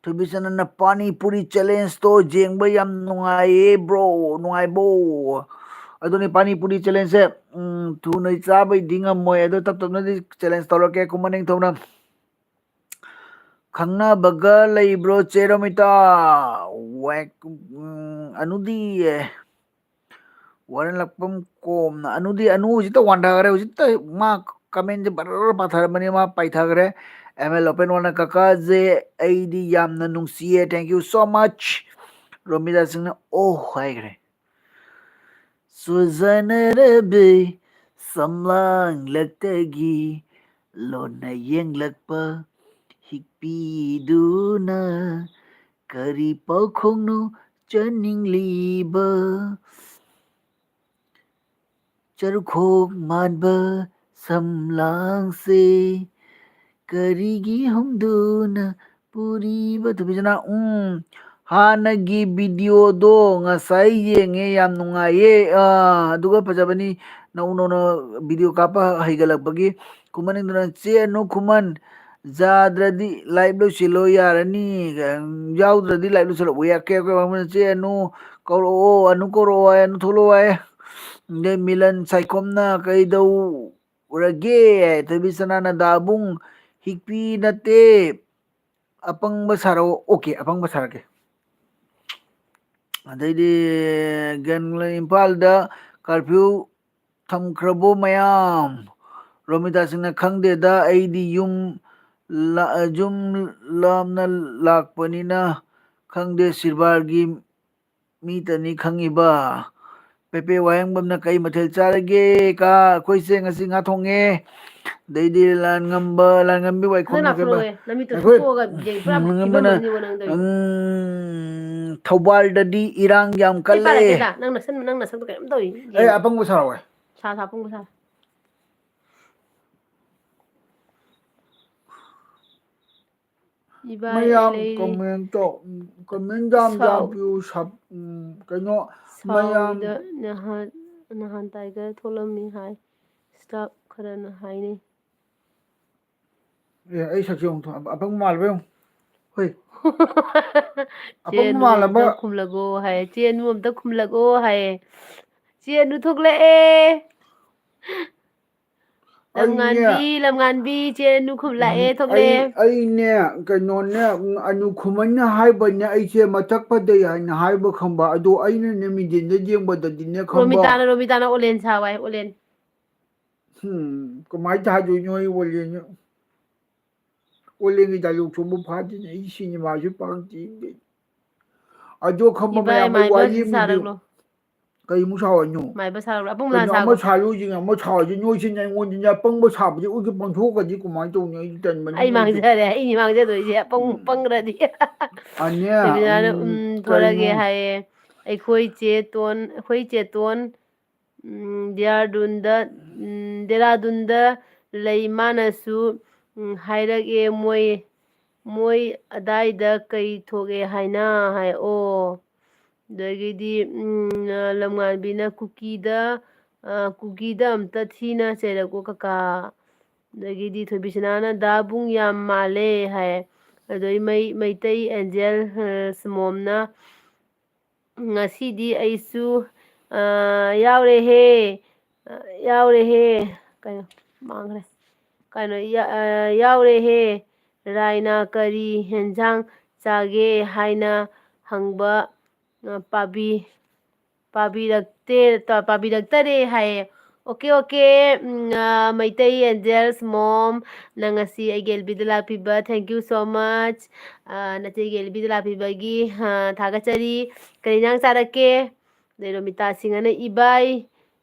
ꯊꯣꯏꯕꯤꯁꯅꯥꯅ ꯄꯥꯅꯤ ꯄꯨꯔꯤ ꯆꯦꯂꯦꯟꯖꯇꯣ ꯌꯦꯡꯕ ꯌꯥꯝ ꯅꯨꯡꯉꯥꯏꯌꯦ ꯕ꯭ꯔꯣ ꯅꯨꯡꯉꯥꯏꯕꯣ ꯑꯗꯨꯅꯤ ꯄꯥꯅꯤꯄꯨꯔꯤ ꯆꯦꯂꯦꯟꯖꯁꯦ ꯊꯨꯅ ꯆꯥꯕꯩꯗꯤ ꯉꯝꯃꯣꯏ ꯑꯗꯣ ꯇꯞ ꯇꯞꯅꯗꯤ ꯆꯦꯂꯦꯟꯖ ꯇꯧꯔꯛꯀꯦ ꯈꯨꯃꯟ ꯅꯤꯡꯊꯧꯅ ꯈꯪꯅꯕꯒ ꯂꯩꯕ꯭ꯔꯣ ꯆꯦ ꯔꯣꯃꯤꯇꯥ ꯑꯅꯨꯗꯤ ꯋꯥꯔꯦꯟꯂꯛꯄꯝ ꯀꯣꯝꯅ ꯑꯅꯨ ꯍꯧꯖꯤꯛꯇ ꯋꯥꯟꯊꯈꯔꯦ ꯍꯧꯖꯤꯛꯇ ꯃꯥ ꯀꯃꯦꯟꯁꯦ ꯕꯔꯔ ꯄꯥꯊꯔꯝꯕꯅꯤ ꯃꯥ ꯄꯥꯏꯊꯈ꯭ꯔꯦ ꯑꯦꯝ ꯑꯦꯜ ꯑꯣꯄꯦꯟ ꯋꯥꯔꯜꯅ ꯀꯀꯥꯁꯦ ꯑꯩꯗꯤ ꯌꯥꯝꯅ ꯅꯨꯡꯁꯤꯌꯦ ꯊꯦꯡꯛ ꯌꯨ ꯁꯣ ꯃꯆ ꯔꯣꯃꯤꯇꯥ ꯁꯤꯡꯅ ꯑꯣ ꯍꯥꯏꯈ꯭ꯔꯦ ꯆꯨꯖꯅꯔꯕꯤ ꯁꯝꯂꯥꯡꯂꯛꯇꯒꯤ ꯂꯣꯟꯅ ꯌꯦꯡꯂꯛꯄ ꯍꯤꯛꯄꯤꯗꯨꯅ ꯀꯔꯤ ꯄꯥꯎꯈꯣꯡꯅꯣ ꯆꯅꯤꯡꯂꯤꯕ ꯆꯔꯨꯈꯣꯡ ꯃꯥꯟꯕ ꯁꯝꯂꯥꯡꯁꯦ ꯀꯔꯤꯒꯤ ꯍꯨꯝꯗꯨꯅ ꯄꯨꯔꯤꯕ ꯊꯣꯏꯕꯤꯁꯅꯥ ꯍꯥꯟꯅꯒꯤ ꯚꯤꯗꯤꯑꯣꯗꯣ ꯉꯁꯥꯏ ꯌꯦꯡꯉꯦ ꯌꯥꯝ ꯅꯨꯡꯉꯥꯏꯌꯦ ꯑꯗꯨꯒ ꯐꯖꯕꯅꯤ ꯅꯧꯅ ꯚꯤꯗꯤꯑꯣ ꯀꯥꯞꯄ ꯍꯩꯒꯠꯂꯛꯄꯒꯤ ꯈꯨꯃꯟꯗꯨꯅ ꯆꯦꯟꯅꯨ ꯈꯨꯃꯟ ꯌꯥꯗ꯭ꯔꯗꯤ ꯂꯥꯏꯚ ꯂꯣꯏꯁꯤꯜꯂꯣ ꯌꯥꯔꯅꯤ ꯌꯥꯎꯗ꯭ꯔꯗꯤ ꯂꯥꯏꯚ ꯂꯣꯏꯁꯤꯜꯂꯛꯑꯣ ꯌꯥꯀꯦ ꯆꯦꯅꯨ ꯀꯧꯔꯛꯑꯣ ꯑꯅꯨ ꯀꯧꯔꯛꯑꯣ ꯍꯥꯏ ꯑꯅꯨ ꯊꯣꯛꯂꯛꯑꯣ ꯍꯥꯏ ꯑꯗꯩ ꯃꯤꯂꯟ ꯁꯥꯏꯈꯣꯝꯅ ꯀꯩꯗꯧꯔꯒꯦ ꯊꯣꯏꯕꯤ ꯁꯅꯥꯅ ꯗꯥꯕꯨꯡ ꯍꯤꯛꯄꯤ ꯅꯠꯇꯦ ꯑꯄꯪꯕ ꯁꯥꯔꯛꯑꯣ ꯑꯣꯀꯦ ꯑꯄꯪꯕ ꯁꯥꯔꯛꯀꯦ ꯑꯗꯩꯗꯤ ꯏꯝꯐꯥꯜꯗ ꯀꯥꯔꯐ꯭ꯌꯨ ꯊꯝꯈ꯭ꯔꯕꯣ ꯃꯌꯥꯝ ꯔꯣꯃꯤꯇꯥꯁꯤꯡꯅ ꯈꯪꯗꯦꯗ ꯑꯩꯗꯤ ꯌꯨꯝ ꯂꯥꯞꯅ ꯂꯥꯛꯄꯅꯤꯅ ꯈꯪꯗꯦ ꯁꯤꯜꯚꯔꯒꯤ ꯃꯤꯇꯅꯤ ꯈꯪꯉꯤꯕ ꯄꯦꯄꯦ ꯋꯥꯍꯦꯡꯕꯝꯅ ꯀꯩ ꯃꯊꯦꯜ ꯆꯥꯔꯒꯦ ꯑꯩꯈꯣꯏꯁꯦ ꯉꯁꯤ ꯉꯥ ꯊꯣꯡꯉꯦ ꯑꯗꯩꯗꯤ ꯂꯥꯟꯉꯝꯕꯤ ꯍꯟꯗꯛ ꯋꯥꯏꯈꯣꯝꯅ ꯀꯩꯕ ꯂꯥꯛꯊꯣꯔꯛꯑꯣꯍꯦ ꯅꯃꯤꯠꯇꯣ ꯑꯩꯈꯣꯏ ꯁꯨꯛꯇꯣꯛꯑꯒ ꯄꯨꯔꯥ ꯐꯤꯕꯝ ꯑꯃꯅ ꯑꯃꯅꯤ ꯅꯪ ꯇꯧꯔꯤꯗꯣ ꯊꯧꯕꯥꯜꯗꯗꯤ ꯏꯔꯥꯡ ꯌꯥꯝ ꯑꯩ ꯄꯥꯔꯛꯀꯦꯗ ꯀꯜꯂꯦ ꯅꯪ ꯅꯁꯛꯇꯣ ꯀꯩꯅꯣꯝ ꯇꯧꯏ ꯑꯩ ꯌꯦꯡꯉꯣ ꯑꯄꯪꯕ ꯁꯥꯔꯛꯑꯣꯏ ꯁꯥ ꯑꯄꯪꯕ ꯁꯥ ꯏꯕꯥꯏ ꯑꯩ ꯃꯌꯥꯝ ꯂꯩꯔꯤ ꯀꯃꯦꯟ ꯇꯧ ꯀꯃꯦꯟ ꯌꯥꯝ ꯌꯥꯝ ꯁꯥꯎ ꯄꯤꯌꯨ ꯀꯩꯅꯣ ꯃꯌꯥꯝ ꯁꯥꯎꯗ ꯅꯍꯥꯟ ꯇꯥꯏꯒꯔ ꯊꯣꯛꯂꯝꯃꯤ ꯍꯥꯏ ꯏꯁꯇꯥꯞ ꯈꯔꯅ ꯍꯥꯏꯅꯩ ꯑꯩ ꯁꯛꯁꯦ ꯑꯃꯨꯛ ꯑꯄꯪꯕ ꯃꯥꯜꯂꯕ ꯌꯦꯡꯉꯨ ꯍꯣꯏ ꯑꯄꯪꯕ ꯆꯦꯟꯗꯨ ꯃꯥꯜꯂꯕ ꯑꯝꯇ ꯈꯨꯝꯂꯒꯣ ꯍꯥꯏ ꯆꯦꯟꯕꯨ ꯑꯝꯇ ꯈꯨꯝꯂꯒꯣ ꯍꯥꯏꯌꯦ ꯆꯦꯟꯗꯨ ꯊꯣꯛꯂꯛꯑꯦ ꯑꯩꯅꯦ ꯂꯝꯉꯥꯟꯕꯤ ꯆꯦꯟꯗꯨ ꯈꯨꯝꯂꯛꯑꯦ ꯊꯣꯛꯂꯛꯑꯦ ꯑꯩꯅꯦ ꯀꯩꯅꯣꯅꯦ ꯑꯅꯨ ꯈꯨꯃꯟꯅ ꯍꯥꯏꯕꯅꯦ ꯑꯩꯁꯦ ꯃꯊꯛ ꯐꯖꯩ ꯍꯥꯏꯅ ꯍꯥꯏꯕ ꯈꯪꯕ ꯑꯗꯣ ꯑꯩꯅꯅꯦ ꯃꯤꯡꯖꯦꯟꯗ ꯌꯦꯡꯕꯗꯗꯤꯅꯦ ꯈꯪꯕ ꯔꯣꯃꯤꯇꯥꯅ ꯑꯣꯂꯦꯟ ꯁꯥꯎ ꯍꯥꯏ ꯑꯣꯂꯦꯟ ꯀꯃꯥꯏ ꯊꯥꯗꯣꯏꯅꯣ ꯑꯩ ꯑꯣꯂꯦꯟꯁꯦ ꯑꯣꯂꯦꯟꯒꯤ ꯗꯥꯏꯂꯣꯛꯁꯨ ꯑꯃꯨꯛ ꯐꯥꯗꯦꯅꯦ ꯑꯩ ꯁꯤꯅꯦꯃꯥꯁꯨ ꯄꯥꯛ ꯌꯦꯡꯗꯦ ꯑꯗꯣ ꯈꯪꯕ ꯏꯕꯥꯏ ꯃꯌꯥꯝ ꯑꯩ ꯃꯥꯏꯕ ꯋꯥꯔꯤ ꯑꯃ ꯂꯤꯕꯤꯌꯨ ꯁꯥꯔꯛꯂꯣ ꯀꯩꯃꯨꯛ ꯁꯥꯎ ꯍꯥꯏꯅꯣ ꯃꯥꯏꯕ ꯁꯥꯔꯛꯂꯣ ꯑꯄꯪꯕ ꯍꯥꯟꯅ ꯀꯩꯅꯣ ꯑꯃ ꯁꯥꯈꯣ ꯁꯥꯔꯨꯁꯤꯅ ꯑꯃ ꯁꯥꯎꯔꯁꯤ ꯅꯣꯏꯁꯤꯅ ꯑꯩꯉꯣꯟꯗꯅꯦ ꯑꯄꯪꯕ ꯁꯥꯕꯁꯦ ꯎꯒ ꯄꯥꯡꯊꯣꯛꯑꯒꯗꯤ ꯀꯃꯥꯏꯅ ꯇꯧꯅꯤ ꯑꯩ ꯑꯩ ꯇꯟꯕꯅꯤꯅ ꯑꯩꯁꯨ ꯃꯥꯡꯖꯔꯦ ꯑꯩꯅꯤ ꯃꯥꯡꯖꯗꯣꯏꯁꯦ ꯄꯪꯈ꯭ꯔꯗꯤ ꯑꯅꯦ ꯊꯣꯏꯕꯤꯅꯥꯅ ꯊꯣꯔꯒꯦ ꯀꯩꯅꯣ ꯍꯥꯏꯌꯦ ꯑꯩꯈꯣꯏ ꯆꯦꯇꯣꯟ ꯗꯦꯔꯥꯗꯨꯟꯗ ꯂꯩ ꯃꯥꯅꯁꯨ ꯍꯥꯏꯔꯛꯑꯦ ꯃꯣꯏ ꯑꯗꯥꯏꯗ ꯀꯩ ꯊꯣꯛꯑꯦ ꯍꯥꯏꯅ ꯍꯥꯏꯑꯣ ꯑꯗꯒꯤꯗꯤ ꯂꯝꯉꯥꯟꯕꯤꯅ ꯀꯨꯀꯤꯗ ꯑꯝꯇ ꯊꯤꯅ ꯆꯩꯔꯛꯑꯣ ꯀꯀꯥ ꯑꯗꯒꯤꯗꯤ ꯊꯣꯏꯕꯤꯁꯅꯥꯅ ꯗꯥꯕꯨꯡ ꯌꯥꯝ ꯃꯥꯜꯂꯦ ꯍꯥꯏ ꯑꯗꯩ ꯃꯩꯇꯩ ꯑꯦꯟꯖꯦꯜ ꯁꯃꯣꯝꯅ ꯉꯁꯤꯗꯤ ꯑꯩꯁꯨ ꯌꯥꯎꯔꯦꯍꯦ ꯀꯩꯅꯣ ꯃꯥꯡꯈ꯭ꯔꯦ ꯀꯩꯅꯣ ꯌꯥꯎꯔꯦꯍꯦ ꯔꯥꯏꯅꯥ ꯀꯔꯤ ꯍꯦꯟꯖꯥꯡ ꯆꯥꯒꯦ ꯍꯥꯏꯅ ꯍꯪꯕ ꯄꯥꯕꯤꯔꯛꯇꯔꯦ ꯍꯥꯏꯌꯦ ꯑꯣꯀꯦ ꯃꯩꯇꯩ ꯑꯦꯟꯖꯦꯜꯁ ꯃꯣꯝ ꯅꯪ ꯉꯁꯤ ꯑꯩꯒꯤ ꯑꯦꯜꯕꯤꯗ ꯂꯥꯛꯄꯤꯕ ꯊꯦꯡꯀ꯭ꯌꯨ ꯁꯣ ꯃꯆ ꯅꯆꯦꯒꯤ ꯑꯦꯜꯕꯤꯗ ꯂꯥꯛꯄꯤꯕꯒꯤ ꯊꯥꯒꯠꯆꯔꯤ ꯀꯔꯤ ꯏꯟꯖꯥꯡ ꯆꯥꯔꯛꯀꯦ ꯑꯗꯩ ꯔꯣꯃꯤꯇꯥ ꯁꯤꯡꯍꯅ ꯏꯕꯥꯏ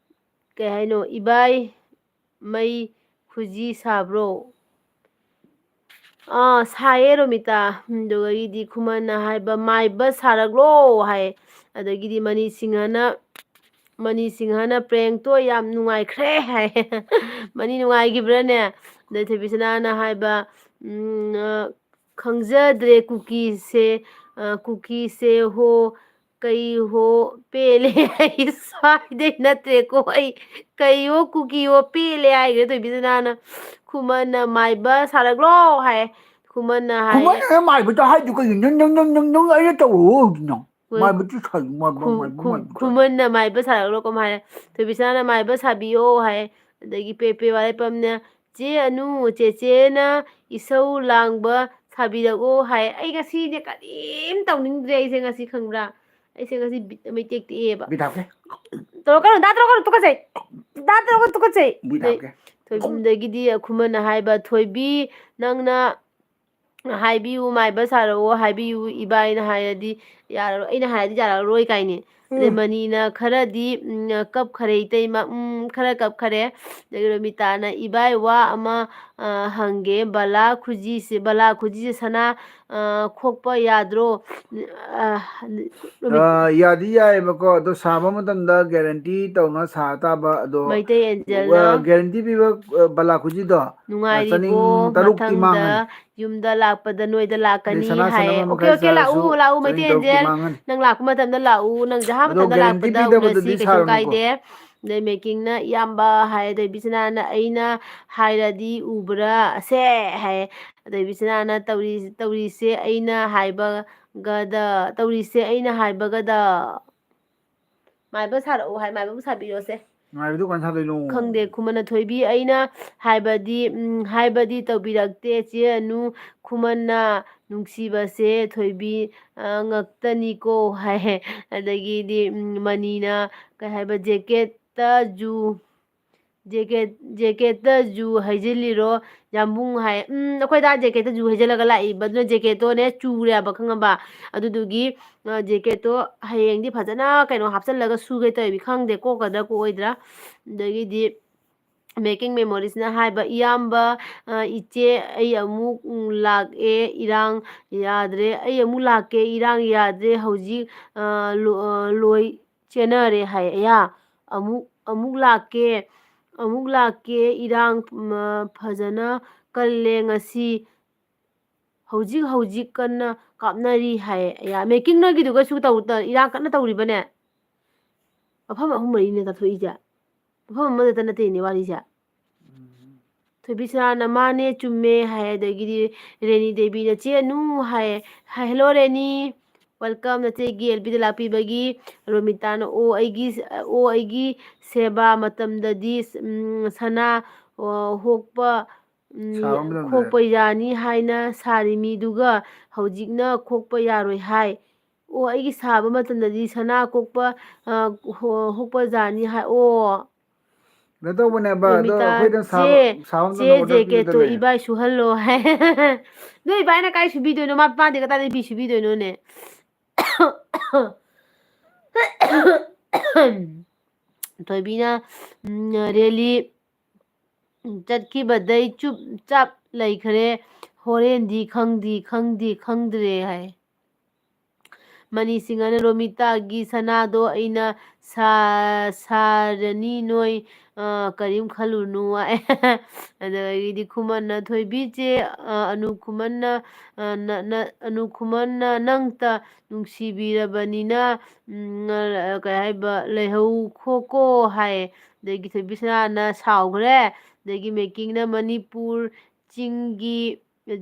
ꯀꯩ ꯍꯥꯏꯅꯣ ꯏꯕꯥꯏ ꯃꯩ ꯈꯨꯖꯤ ꯁꯥꯕ꯭ꯔꯣ ꯁꯥꯏꯌꯦ ꯔꯣꯃꯤꯇꯥ ꯑꯗꯨꯗꯒꯤꯗꯤ ꯈꯨꯃꯟꯅ ꯍꯥꯏꯕ ꯃꯥꯏꯕ ꯁꯥꯔꯛꯂꯣ ꯍꯥꯏ ꯑꯗꯒꯤꯗꯤ ꯃꯅꯤ ꯁꯤꯡꯍꯅ ꯄ꯭ꯔꯦꯡꯇꯣ ꯌꯥꯝ ꯅꯨꯡꯉꯥꯏꯈ꯭ꯔꯦ ꯍꯥꯏ ꯃꯅꯤ ꯅꯨꯡꯉꯥꯏꯈꯤꯕ꯭ꯔꯥꯅꯦ ꯑꯗꯩ ꯊꯣꯏꯕꯤꯁꯅꯥꯅ ꯍꯥꯏꯕ ꯈꯪꯖꯗ꯭ꯔꯦ ꯀꯨꯀꯤꯁꯦ ꯍꯣ ꯀꯩ ꯍꯣ ꯄꯦꯂꯦ ꯑꯩ ꯁ꯭ꯋꯥꯏꯗꯩ ꯅꯠꯇ꯭ꯔꯦꯀꯣ ꯑꯩ ꯀꯩꯌꯣ ꯀꯨꯀꯤꯌꯣ ꯄꯦꯜꯂꯦ ꯍꯥꯏꯈ꯭ꯔꯦ ꯊꯣꯏꯕꯤꯁꯅꯥꯅ ꯈꯨꯃꯟꯅ ꯃꯥꯏꯕ ꯁꯥꯔꯛꯂꯣ ꯍꯥꯏ ꯈꯨꯃꯟꯅ ꯍꯥꯏꯌꯦ ꯈꯨꯃꯟ ꯃꯥꯏꯕꯗ ꯍꯥꯏꯗꯨ ꯀꯩꯒꯤ ꯅꯪ ꯑꯩꯅ ꯇꯧꯔꯨ ꯍꯧꯖꯤꯛꯅ ꯃꯥꯏꯕꯗꯤ ꯃꯥꯏꯕ ꯈꯨꯃꯟꯅ ꯃꯥꯏꯕ ꯁꯥꯔꯛꯂꯣ ꯀꯃꯥꯏ ꯍꯥꯏ ꯊꯣꯏꯕꯤꯁꯅꯥꯅ ꯃꯥꯏꯕ ꯁꯥꯕꯤꯌꯣ ꯍꯥꯏ ꯑꯗꯒꯤ ꯄꯦꯄꯦ ꯋꯥꯏꯔꯦꯝꯄꯝꯅ ꯆꯦ ꯑꯅꯨ ꯆꯦꯆꯦꯅ ꯏꯁꯧ ꯂꯥꯡꯕ ꯁꯥꯕꯤꯔꯛꯑꯣ ꯍꯥꯏ ꯑꯩ ꯉꯁꯤꯁꯦ ꯀꯔꯤꯝ ꯇꯧꯅꯤꯡꯗ꯭ꯔꯦ ꯑꯩꯁꯦ ꯉꯁꯤ ꯈꯪꯕ꯭ꯔꯥ ꯑꯩꯁꯦ ꯉꯁꯤ ꯕꯤꯠ ꯑꯃ ꯏꯇꯦꯛ ꯇꯦꯛꯑꯦꯕ ꯕꯤꯠ ꯍꯥꯞꯀꯦ ꯇꯧꯔꯛꯀꯅꯨ ꯇꯨꯀꯠꯆꯩ ꯕꯤꯠ ꯍꯥꯞꯀꯦ ꯑꯗꯒꯤꯗꯤ ꯈꯨꯃꯟꯅ ꯍꯥꯏꯕ ꯊꯣꯏꯕꯤ ꯅꯪꯅ ꯍꯥꯏꯕꯤꯌꯨ ꯃꯥꯏꯕ ꯁꯥꯔꯛꯑꯣ ꯍꯥꯏꯕꯤꯌꯨ ꯏꯕꯥꯏꯅ ꯍꯥꯏꯔꯗꯤ ꯌꯥꯔꯔꯣꯏ ꯑꯩꯅ ꯍꯥꯏꯔꯗꯤ ꯌꯥꯔꯔꯣꯏ ꯀꯥꯏꯅꯤ ꯑꯗꯩ ꯃꯅꯤꯅ ꯈꯔꯗꯤ ꯀꯞꯈꯔꯦ ꯏꯇꯩꯃ ꯈꯔ ꯀꯞꯈꯔꯦ ꯑꯗꯒꯤ ꯔꯣꯃꯤꯇꯥꯅ ꯏꯕꯥꯏ ꯋꯥ ꯑꯃ ꯍꯪꯒꯦ ꯕꯂꯥ ꯈꯨꯖꯤꯁꯦ ꯁꯅꯥ ꯈꯣꯛꯄ ꯌꯥꯗ꯭ꯔꯣ ꯌꯥꯗꯤ ꯌꯥꯏꯑꯕꯀꯣ ꯑꯗꯣ ꯁꯥꯕ ꯃꯇꯝꯗ ꯒꯦꯔꯦꯟꯇꯤ ꯇꯧꯅ ꯁꯥ ꯇꯥꯕ ꯑꯗꯣ ꯃꯩꯇꯩ ꯑꯦꯟꯖꯦꯜꯅ ꯒꯦꯔꯦꯟꯇꯤ ꯄꯤꯕ ꯕꯂꯥ ꯈꯨꯖꯤꯗꯣ ꯆꯅꯤꯡ ꯅꯨꯡꯉꯥꯏꯔꯤꯕꯣ ꯇꯔꯨꯛꯇꯤ ꯃꯥꯡꯉꯅꯤ ꯃꯊꯪꯗ ꯌꯨꯝꯗ ꯂꯥꯛꯄꯗ ꯅꯣꯏꯗ ꯑꯗꯩ ꯂꯥꯛꯀꯅꯤ ꯁꯅꯥ ꯍꯥꯏꯌꯦ ꯁꯅꯥꯃꯟ ꯑꯣꯀꯦ ꯃꯈꯥꯏ ꯑꯣꯀꯦ ꯆꯥꯔꯁꯨ ꯂꯥꯛꯎ ꯆꯅꯤ ꯃꯩꯇꯩ ꯇꯔꯨꯛꯇꯤ ꯑꯦꯟꯖꯦꯜ ꯃꯥꯡꯉꯅꯤ ꯅꯪ ꯂꯥꯛꯄ ꯃꯇꯝꯗ ꯂꯥꯛꯎ ꯅꯪ ꯖꯍꯥ ꯑꯗꯣ ꯃꯇꯝꯗ ꯒꯦꯔꯦꯟꯇꯤ ꯂꯥꯛꯄꯗ ꯄꯤꯗꯕꯗꯨꯗꯤ ꯎꯅꯁꯤ ꯀꯩꯁꯨꯝ ꯁꯥꯔꯨꯅꯨꯀꯣ ꯀꯥꯏꯗꯦ ꯑꯗꯩ ꯃꯦꯀꯤꯡꯅ ꯏꯌꯥꯝꯕ ꯍꯥꯏ ꯑꯗꯩ ꯕꯤꯁꯅꯥꯅ ꯑꯩꯅ ꯍꯥꯏꯔꯗꯤ ꯎꯕ꯭ꯔꯥ ꯁꯦ ꯍꯥꯏ ꯑꯗꯩ ꯕꯤꯁꯅꯥꯅ ꯇꯧꯔꯤꯁꯦ ꯑꯩꯅ ꯍꯥꯏꯕꯒꯗ ꯇꯧꯔꯤꯁꯦ ꯑꯩꯅ ꯍꯥꯏꯕꯒꯗ ꯃꯥꯏꯕ ꯁꯥꯔꯛꯎ ꯍꯥꯏ ꯃꯥꯏꯕꯕꯨ ꯁꯥꯕꯤꯔꯣꯁꯦ ꯉꯥꯏꯕꯗꯨ ꯀꯥꯟ ꯁꯥꯗꯣꯏꯅꯣ ꯈꯪꯗꯦ ꯈꯨꯃꯟꯅ ꯊꯣꯏꯕꯤ ꯑꯩꯅ ꯍꯥꯏꯕꯗꯤ ꯇꯧꯕꯤꯔꯛꯇꯦ ꯆꯦ ꯑꯅꯨ ꯈꯨꯃꯟꯅ ꯅꯨꯡꯁꯤꯕꯁꯦ ꯊꯣꯏꯕꯤ ꯉꯛꯇꯅꯤꯀꯣ ꯍꯥꯏ ꯑꯗꯒꯤꯗꯤ ꯃꯅꯤꯅ ꯀꯩ ꯍꯥꯏꯕ ꯖꯦꯀꯦꯠꯇ ꯖꯨ ꯍꯩꯖꯤꯜꯂꯤꯔꯣ ꯌꯥꯝꯕꯨꯡ ꯍꯥꯏ ꯑꯩꯈꯣꯏꯗ ꯖꯦꯀꯦꯠꯇ ꯖꯨ ꯍꯩꯖꯤꯜꯂꯒ ꯂꯥꯛꯏꯕ ꯑꯗꯨꯅ ꯖꯦꯀꯦꯠꯇꯣꯅꯦ ꯆꯨꯔꯦꯕ ꯈꯪꯉꯕ ꯑꯗꯨꯗꯨꯒꯤ ꯖꯦꯀꯦꯠꯇꯣ ꯍꯌꯦꯡꯗꯤ ꯐꯖꯅ ꯀꯩꯅꯣ ꯍꯥꯞꯆꯤꯜꯂꯒ ꯁꯨꯒꯦ ꯇꯧꯕꯤ ꯈꯪꯗꯦ ꯀꯣꯛꯀꯗ꯭ꯔꯥ ꯀꯣꯛꯑꯣꯏꯗ꯭ꯔꯥ ꯑꯗꯒꯤꯗꯤ ꯃꯦꯀꯤꯡ ꯃꯦꯃꯣꯔꯤꯁꯅ ꯍꯥꯏꯕ ꯏꯌꯥꯝꯕ ꯏꯆꯦ ꯑꯩ ꯑꯃꯨꯛ ꯂꯥꯛꯑꯦ ꯏꯔꯥꯡ ꯌꯥꯗ꯭ꯔꯦ ꯑꯩ ꯑꯃꯨꯛ ꯂꯥꯛꯀꯦ ꯏꯔꯥꯡ ꯌꯥꯗ꯭ꯔꯦ ꯍꯧꯖꯤꯛ ꯂꯣꯏ ꯆꯦꯟꯅꯔꯦ ꯍꯥꯏ ꯑꯌꯥ ꯑꯃꯨꯛ ꯂꯥꯛꯀꯦ ꯏꯔꯥꯡ ꯐꯖꯅ ꯀꯜꯂꯦ ꯉꯁꯤ ꯍꯧꯖꯤꯛ ꯀꯟꯅ ꯀꯥꯞꯅꯔꯤ ꯍꯥꯏ ꯃꯦꯀꯤꯡ ꯅꯣꯏꯒꯤꯗꯨꯒꯁꯨ ꯏꯔꯥꯡ ꯀꯟꯅ ꯇꯧꯔꯤꯕꯅꯦ ꯃꯐꯝ 3-4ꯅꯦ ꯇꯥꯊꯣꯛꯏꯁꯦ ꯃꯐꯝ ꯑꯃꯗꯇ ꯅꯠꯇꯦꯅꯦ ꯋꯥꯔꯤꯁꯦ ꯊꯣꯏꯕꯤꯁꯅꯥꯅ ꯃꯥꯅꯦ ꯆꯨꯝꯃꯦ ꯍꯥꯏ ꯑꯗꯒꯤꯗꯤ rainy ꯗꯦꯕꯤꯅ ꯆꯦꯅꯨ hi hello rainy welcome ꯅꯆꯦꯒꯤ ꯑꯦꯜꯕꯤꯗ ꯂꯥꯛꯄꯤꯕꯒꯤ ꯔꯣꯃꯤꯇꯥꯅ ꯑꯩꯒꯤ ꯁꯦꯕꯥ ꯃꯇꯝꯗꯗꯤ ꯁꯅꯥ ꯍꯣꯛꯄ ꯁꯥꯕ ꯃꯇꯝꯗ ꯈꯣꯛꯄ ꯌꯥꯅꯤ ꯍꯥꯏꯅ ꯁꯥꯔꯤꯃꯤꯗꯨꯒ ꯍꯧꯖꯤꯛꯅ ꯈꯣꯛꯄ ꯌꯥꯔꯣꯏ ꯍꯥꯏ ꯑꯩꯒꯤ ꯁꯥꯕ ꯃꯇꯝꯗꯗꯤ ꯁꯅꯥ ꯍꯣꯛꯄ ꯌꯥꯅꯤ ꯍꯥꯏ ꯀꯩꯅꯣ ꯇꯧꯕꯅꯦꯕ ꯑꯗꯣ ꯔꯣꯃꯤꯇꯥ ꯑꯩꯈꯣꯏꯅ ꯁꯥꯕ ꯆꯦ ꯃꯇꯝꯗ ꯑꯣꯔꯗꯔ ꯖꯦꯀꯦꯠꯇꯣ ꯄꯤꯕꯗꯅꯦ ꯏꯕꯥꯏ ꯁꯨꯍꯜꯂꯣ ꯍꯥꯏ ꯅꯣꯏ ꯏꯕꯥꯏꯅ ꯀꯥꯏ ꯁꯨꯕꯤꯗꯣꯏꯅꯣ ꯃꯥꯗꯤ ꯀꯗꯥꯏꯗꯒꯤ ꯐꯤ ꯁꯨꯕꯤꯗꯣꯏꯅꯣꯅꯦ ꯊꯣꯏꯕꯤꯅ ꯔꯦꯂꯤ ꯆꯠꯈꯤꯕꯗꯩ ꯆꯨꯞ ꯆꯥꯞ ꯂꯩꯈꯔꯦ ꯍꯣꯔꯦꯟꯗꯤ ꯈꯪꯗ꯭ꯔꯦ ꯍꯥꯏ ꯃꯅꯤꯁꯤꯡꯍꯅ ꯔꯣꯃꯤꯇꯥꯒꯤ ꯁꯅꯥꯗꯣ ꯑꯩꯅ ꯁꯥꯔꯅꯤ ꯅꯣꯏ ꯀꯔꯤꯝ ꯈꯜꯂꯨꯅꯨ ꯑꯗꯒꯤꯗꯤ ꯈꯨꯃꯟꯅ ꯊꯣꯏꯕꯤꯁꯦ ꯑꯅꯨꯈꯨꯃꯟꯅ ꯅꯪꯇ ꯅꯨꯡꯁꯤꯕꯤꯔꯕꯅꯤꯅ ꯀꯩ ꯍꯥꯏꯕ ꯂꯩꯍꯧ ꯈꯣꯀꯣ ꯍꯥꯏ ꯑꯗꯒꯤ ꯊꯣꯏꯕꯤꯁꯅꯥꯅ ꯁꯥꯎꯈ꯭ꯔꯦ ꯑꯗꯒꯤ ꯃꯦꯀꯤꯡꯅ ꯃꯅꯤꯄꯨꯔ ꯆꯤꯡꯒꯤ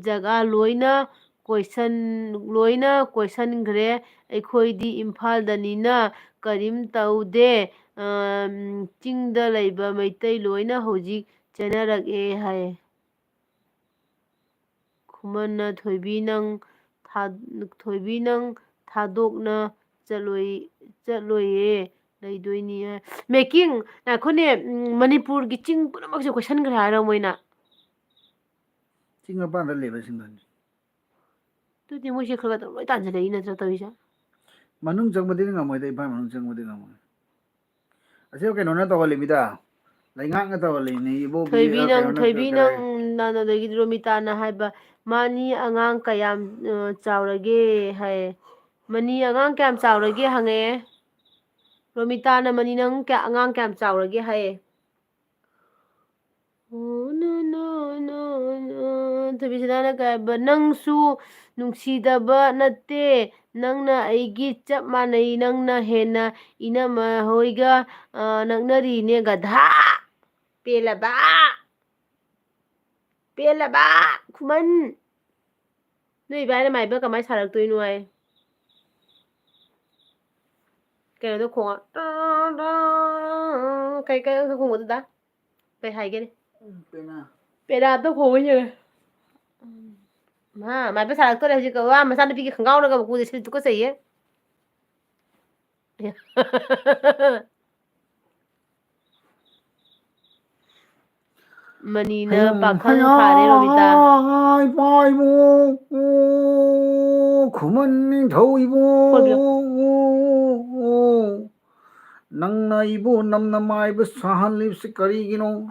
ꯖꯒꯥ ꯂꯣꯏꯅ ꯀꯣꯏꯁꯟꯈ꯭ꯔꯦ ꯑꯩꯈꯣꯏꯗꯤ ꯏꯝꯐꯥꯜꯗꯅꯤꯅ ꯀꯔꯤꯝ ꯇꯧꯗꯦ ꯆꯤꯡꯗ ꯂꯩꯕ ꯃꯩꯇꯩ ꯂꯣꯏꯅ ꯍꯧꯖꯤꯛ ꯆꯦꯟꯅꯔꯛꯑꯦ ꯍꯥꯏ ꯈꯨꯃꯟꯅ ꯊꯣꯏꯕꯤ ꯅꯪ ꯊꯥꯗꯣꯛꯅ ꯆꯠꯂꯣꯏꯌꯦ ꯂꯩꯗꯣꯏꯅꯤ ꯃꯦꯀꯤꯡ ꯉꯥꯏꯈꯣꯅꯦ ꯃꯅꯤꯄꯨꯔꯒꯤ ꯆꯤꯡ ꯄꯨꯝꯅꯃꯛꯁꯦ ꯀꯣꯏꯁꯟꯈ꯭ꯔꯦ ꯍꯥꯏꯔꯣ ꯃꯣꯏꯅ ꯆꯤꯡ ꯃꯄꯥꯟꯗ ꯂꯩꯕꯁꯤꯡꯗꯨꯅꯤ ꯑꯗꯨꯗꯤ ꯃꯣꯏꯁꯦ ꯈꯔ ꯂꯣꯏ ꯇꯥꯟꯁꯤꯜꯂꯛꯏ ꯅꯠꯇ꯭ꯔꯥ ꯇꯧꯔꯤꯁꯦ ꯃꯅꯨꯡ ꯆꯪꯕꯗꯤ ꯉꯝꯃꯣꯏꯗ ꯏꯝꯐꯥꯜ ꯃꯅꯨꯡ ꯆꯪꯕꯗꯤ ꯉꯝꯃꯣꯏ ꯑꯁꯤ ꯀꯩꯅꯣꯅ ꯇꯧꯍꯜꯂꯤꯃꯤꯗ ꯂꯩꯉꯥꯛꯅ ꯇꯧꯍꯜꯂꯤꯅꯤ ꯏꯕꯣꯕꯤ ꯀꯩꯅꯣꯅ ꯊꯣꯏꯕꯤ ꯀꯔꯤ ꯅꯪ ꯑꯗꯒꯤꯗꯤ ꯔꯣꯃꯤꯇꯥꯅ ꯍꯥꯏꯕ ꯃꯥꯅꯤ ꯑꯉꯥꯡ ꯀꯌꯥꯝ ꯆꯥꯎꯔꯒꯦ ꯍꯥꯏ ꯃꯅꯤ ꯑꯉꯥꯡ ꯀꯌꯥꯝ ꯆꯥꯎꯔꯒꯦ ꯍꯪꯉꯛꯑꯦ ꯔꯣꯃꯤꯇꯥꯅ ꯃꯅꯤ ꯅꯪ ꯑꯉꯥꯡ ꯀꯌꯥꯝ ꯆꯥꯎꯔꯒꯦ ꯍꯥꯏꯌꯦ ꯊꯣꯏꯕꯤꯁꯅꯥꯅ ꯀꯩ ꯍꯥꯏꯕ ꯅꯪꯁꯨ ꯅꯨꯡꯁꯤꯗꯕ ꯅꯠꯇꯦ ꯅꯪꯅ ꯑꯩꯒꯤ ꯆꯞ ꯃꯥꯟꯅꯩ ꯅꯪꯅ ꯍꯦꯟꯅ ꯏꯅꯝꯃ ꯍꯣꯏꯒ ꯅꯛꯅꯔꯤꯅꯦ ꯒꯙꯥ ꯄꯦꯜꯂꯕ ꯈꯨꯃꯟ ꯅꯣꯏ ꯏꯕꯥꯏꯅ ꯃꯥꯏꯕ ꯀꯃꯥꯏꯅ ꯁꯥꯔꯛꯇꯣꯏꯅꯣ ꯍꯥꯏ ꯀꯩꯅꯣꯗꯣ ꯈꯣꯡꯉ ꯀꯩ ꯈꯣꯡꯕꯗꯨꯗ ꯀꯩ ꯍꯥꯏꯒꯦꯅꯦ ꯄꯦꯅꯥꯗꯣ ꯈꯣꯡꯉ ꯌꯦꯡꯉꯦ ꯃꯥꯏꯕ ꯁꯥꯔꯛꯇꯣꯔꯦ ꯍꯧꯖꯤꯛ ꯃꯆꯥꯅꯨꯄꯤꯒꯤ ꯈꯣꯡꯒꯥꯎꯅꯒ ꯃꯀꯨꯁꯦ ꯁꯤꯜ ꯇꯨꯀꯠꯆꯩꯌꯦ ꯃꯅꯤꯅ ꯄꯥꯈꯪ ꯐꯥꯔꯦ ꯔꯣꯃꯤꯇꯥ 하야 이모 그만 더 ꯈꯣꯏꯕꯤꯌꯣ 이모 ꯅꯪꯅ 이보 남나 마이브 사한립시 거리기노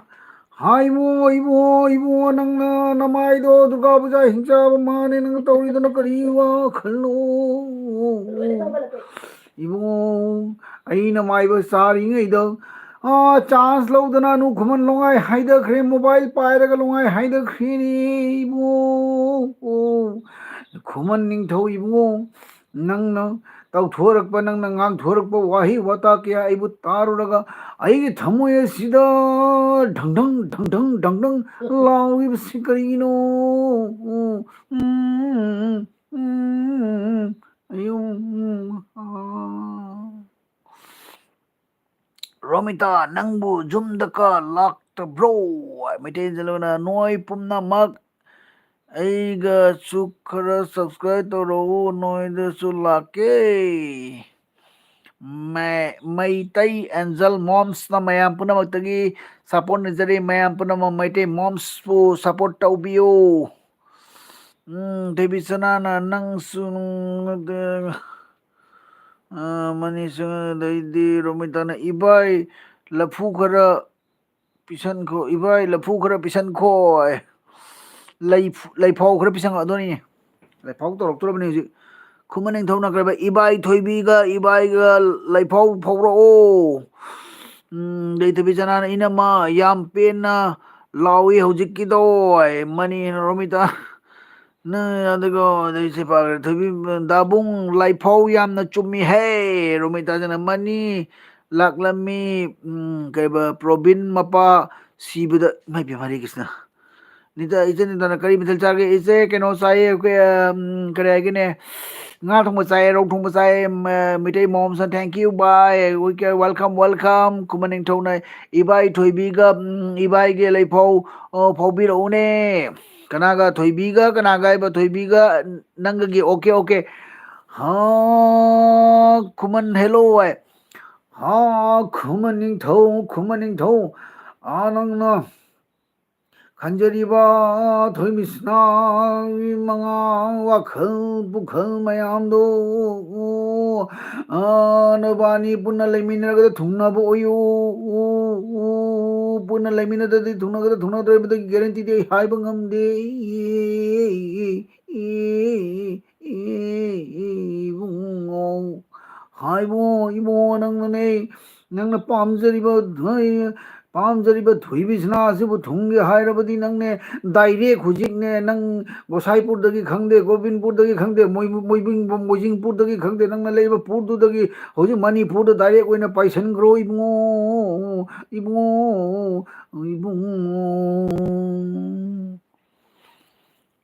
이보 ꯅꯪꯅ 나마이도 누가 보자 힘잡아 마네 능 떠오리더나 거리와 걸로 이보 아이나 마이브 사리ngꯩꯗ चांस लौदना नु घुमन लोंगाई हाइदा खरे मोबाइल पायरगा लोंगाई हाइदा खरेनी इबो घुमन निंगथौ इबो नंगना तौथोरकपा नंगना ngang वाही वता क्या इबु तारुरगा आइगे थमोय सिदा ढंढंग ढंढंग ढंढंग लाउइब सिकरिनो अयो Romita nangbu jumdaka lakta bro mitain jalona noi pumna mak aiga chukara subscribe to ro noi de su lake maitai angel moms na mayam puna magtagi support nizari mayam puna maitai moms pu support taubiyo debi sana nang su मनीषंग दैदी रोमिताना इबाई लफू खरा पिसन खो इबाई लफू खरा पिसन खो लैफाव खरा पिसन अदोनी लैफाव तो रक्तो बने हुजी खुमन निंथौ ना करबा इबाई थोइबीगा इबाईगा लैफाव फौरो ओ दैथबी जनाना इनमा याम पेना लावी हुजिक्किदो मनी रोमिता न अदगो दैसे पागरे थबी दाबुंग लाइफाव यामना चुम्मी है रोमिता जना मनी लाकलमी कैबा प्रोबिन मपा सीबद माय बिमारी कृष्ण निता इजे निता करी मिथल चागे इजे केनो साये के करे आगे nga thong bachai rong thong bachai mitai mom sa thank you bye we ke welcome kumaning thong nai ibai thoibi ga ibai ge lai phau phau bi ro ne kanaga thoibiga kanaga iba thoibiga nangagi okay ha khuman hello ai ha khumaning thau anang na 간절히바 더미스나 망아 와큰 부큰 마ям도 너바니 분나 레미나가 둥나보 오유 분나 레미나다디 둥나가 둥나도에부터 개런티데 하이방감데 이붕 하이보 이보 낭나네 낭나 빰저리바 पामजरीब थुइबिसना असिबु थुंगे हायरबदी नंगने direct हुजिकने नंग गोसाईपुरदगी खंगदे गोविंदपुरदगी खंगदे मोइजिंगपुरदगी खंगदे नंगना लेबा पुरदुदगी हुजि मणिपुरद direct ओइना पाइसनग्रो Ibungo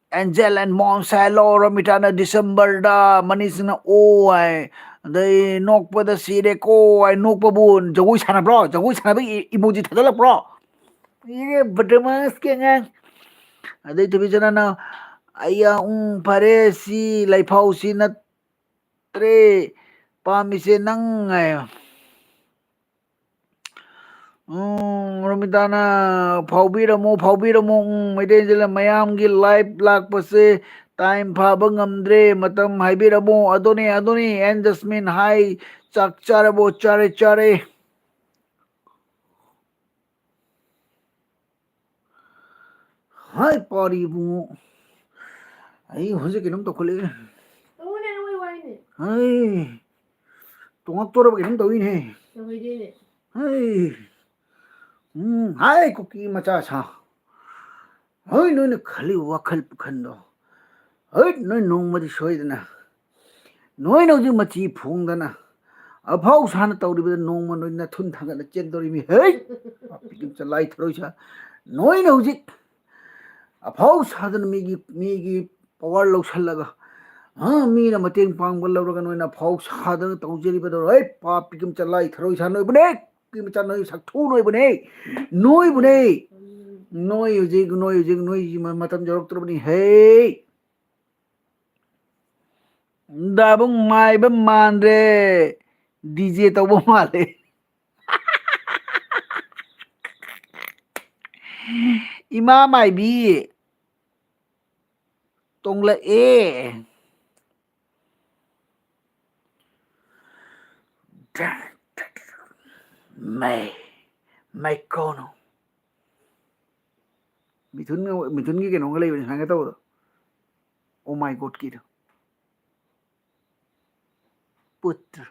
Angel and Mom Salo Ramitana December da Manisina O I they knock for the Sire ko I knock babun Jawi Sana bro Jawi Sana emoji Tadala bro Badamas King they to be Janana Aya pare si Laipau si na tre Pamise nang Ramitana Faubiramo Medela Mayamgi life black pase time Paba ngamdre matam haibiramo Adoni and Jasmine hi chak charabo chare hi party bu ai hoje kinam to khole hai tungak to ba kinam to in he hai hai cookie macha sa hai no khali wakhal pukhando hai no nongmadi soidana noi no ji machi phungdana afau sana tawriba nongma noi na thun thanga chen dori mi hai pikim chalai throi sa noi no ji afau sadan migi power lo chhallaga mi na mateng pangba lawraga noi na phau sadan tawjeri ba dor hai pa pikim chalai throi sa noi bune kim cha noi sak thu noi bune noi uji matam jorok turbani hey dabung mai ba mandre DJ tawbo male Ima maibi tongla e mai kono mithun ki keno ngalai bani hanga tawo oh my god ki putra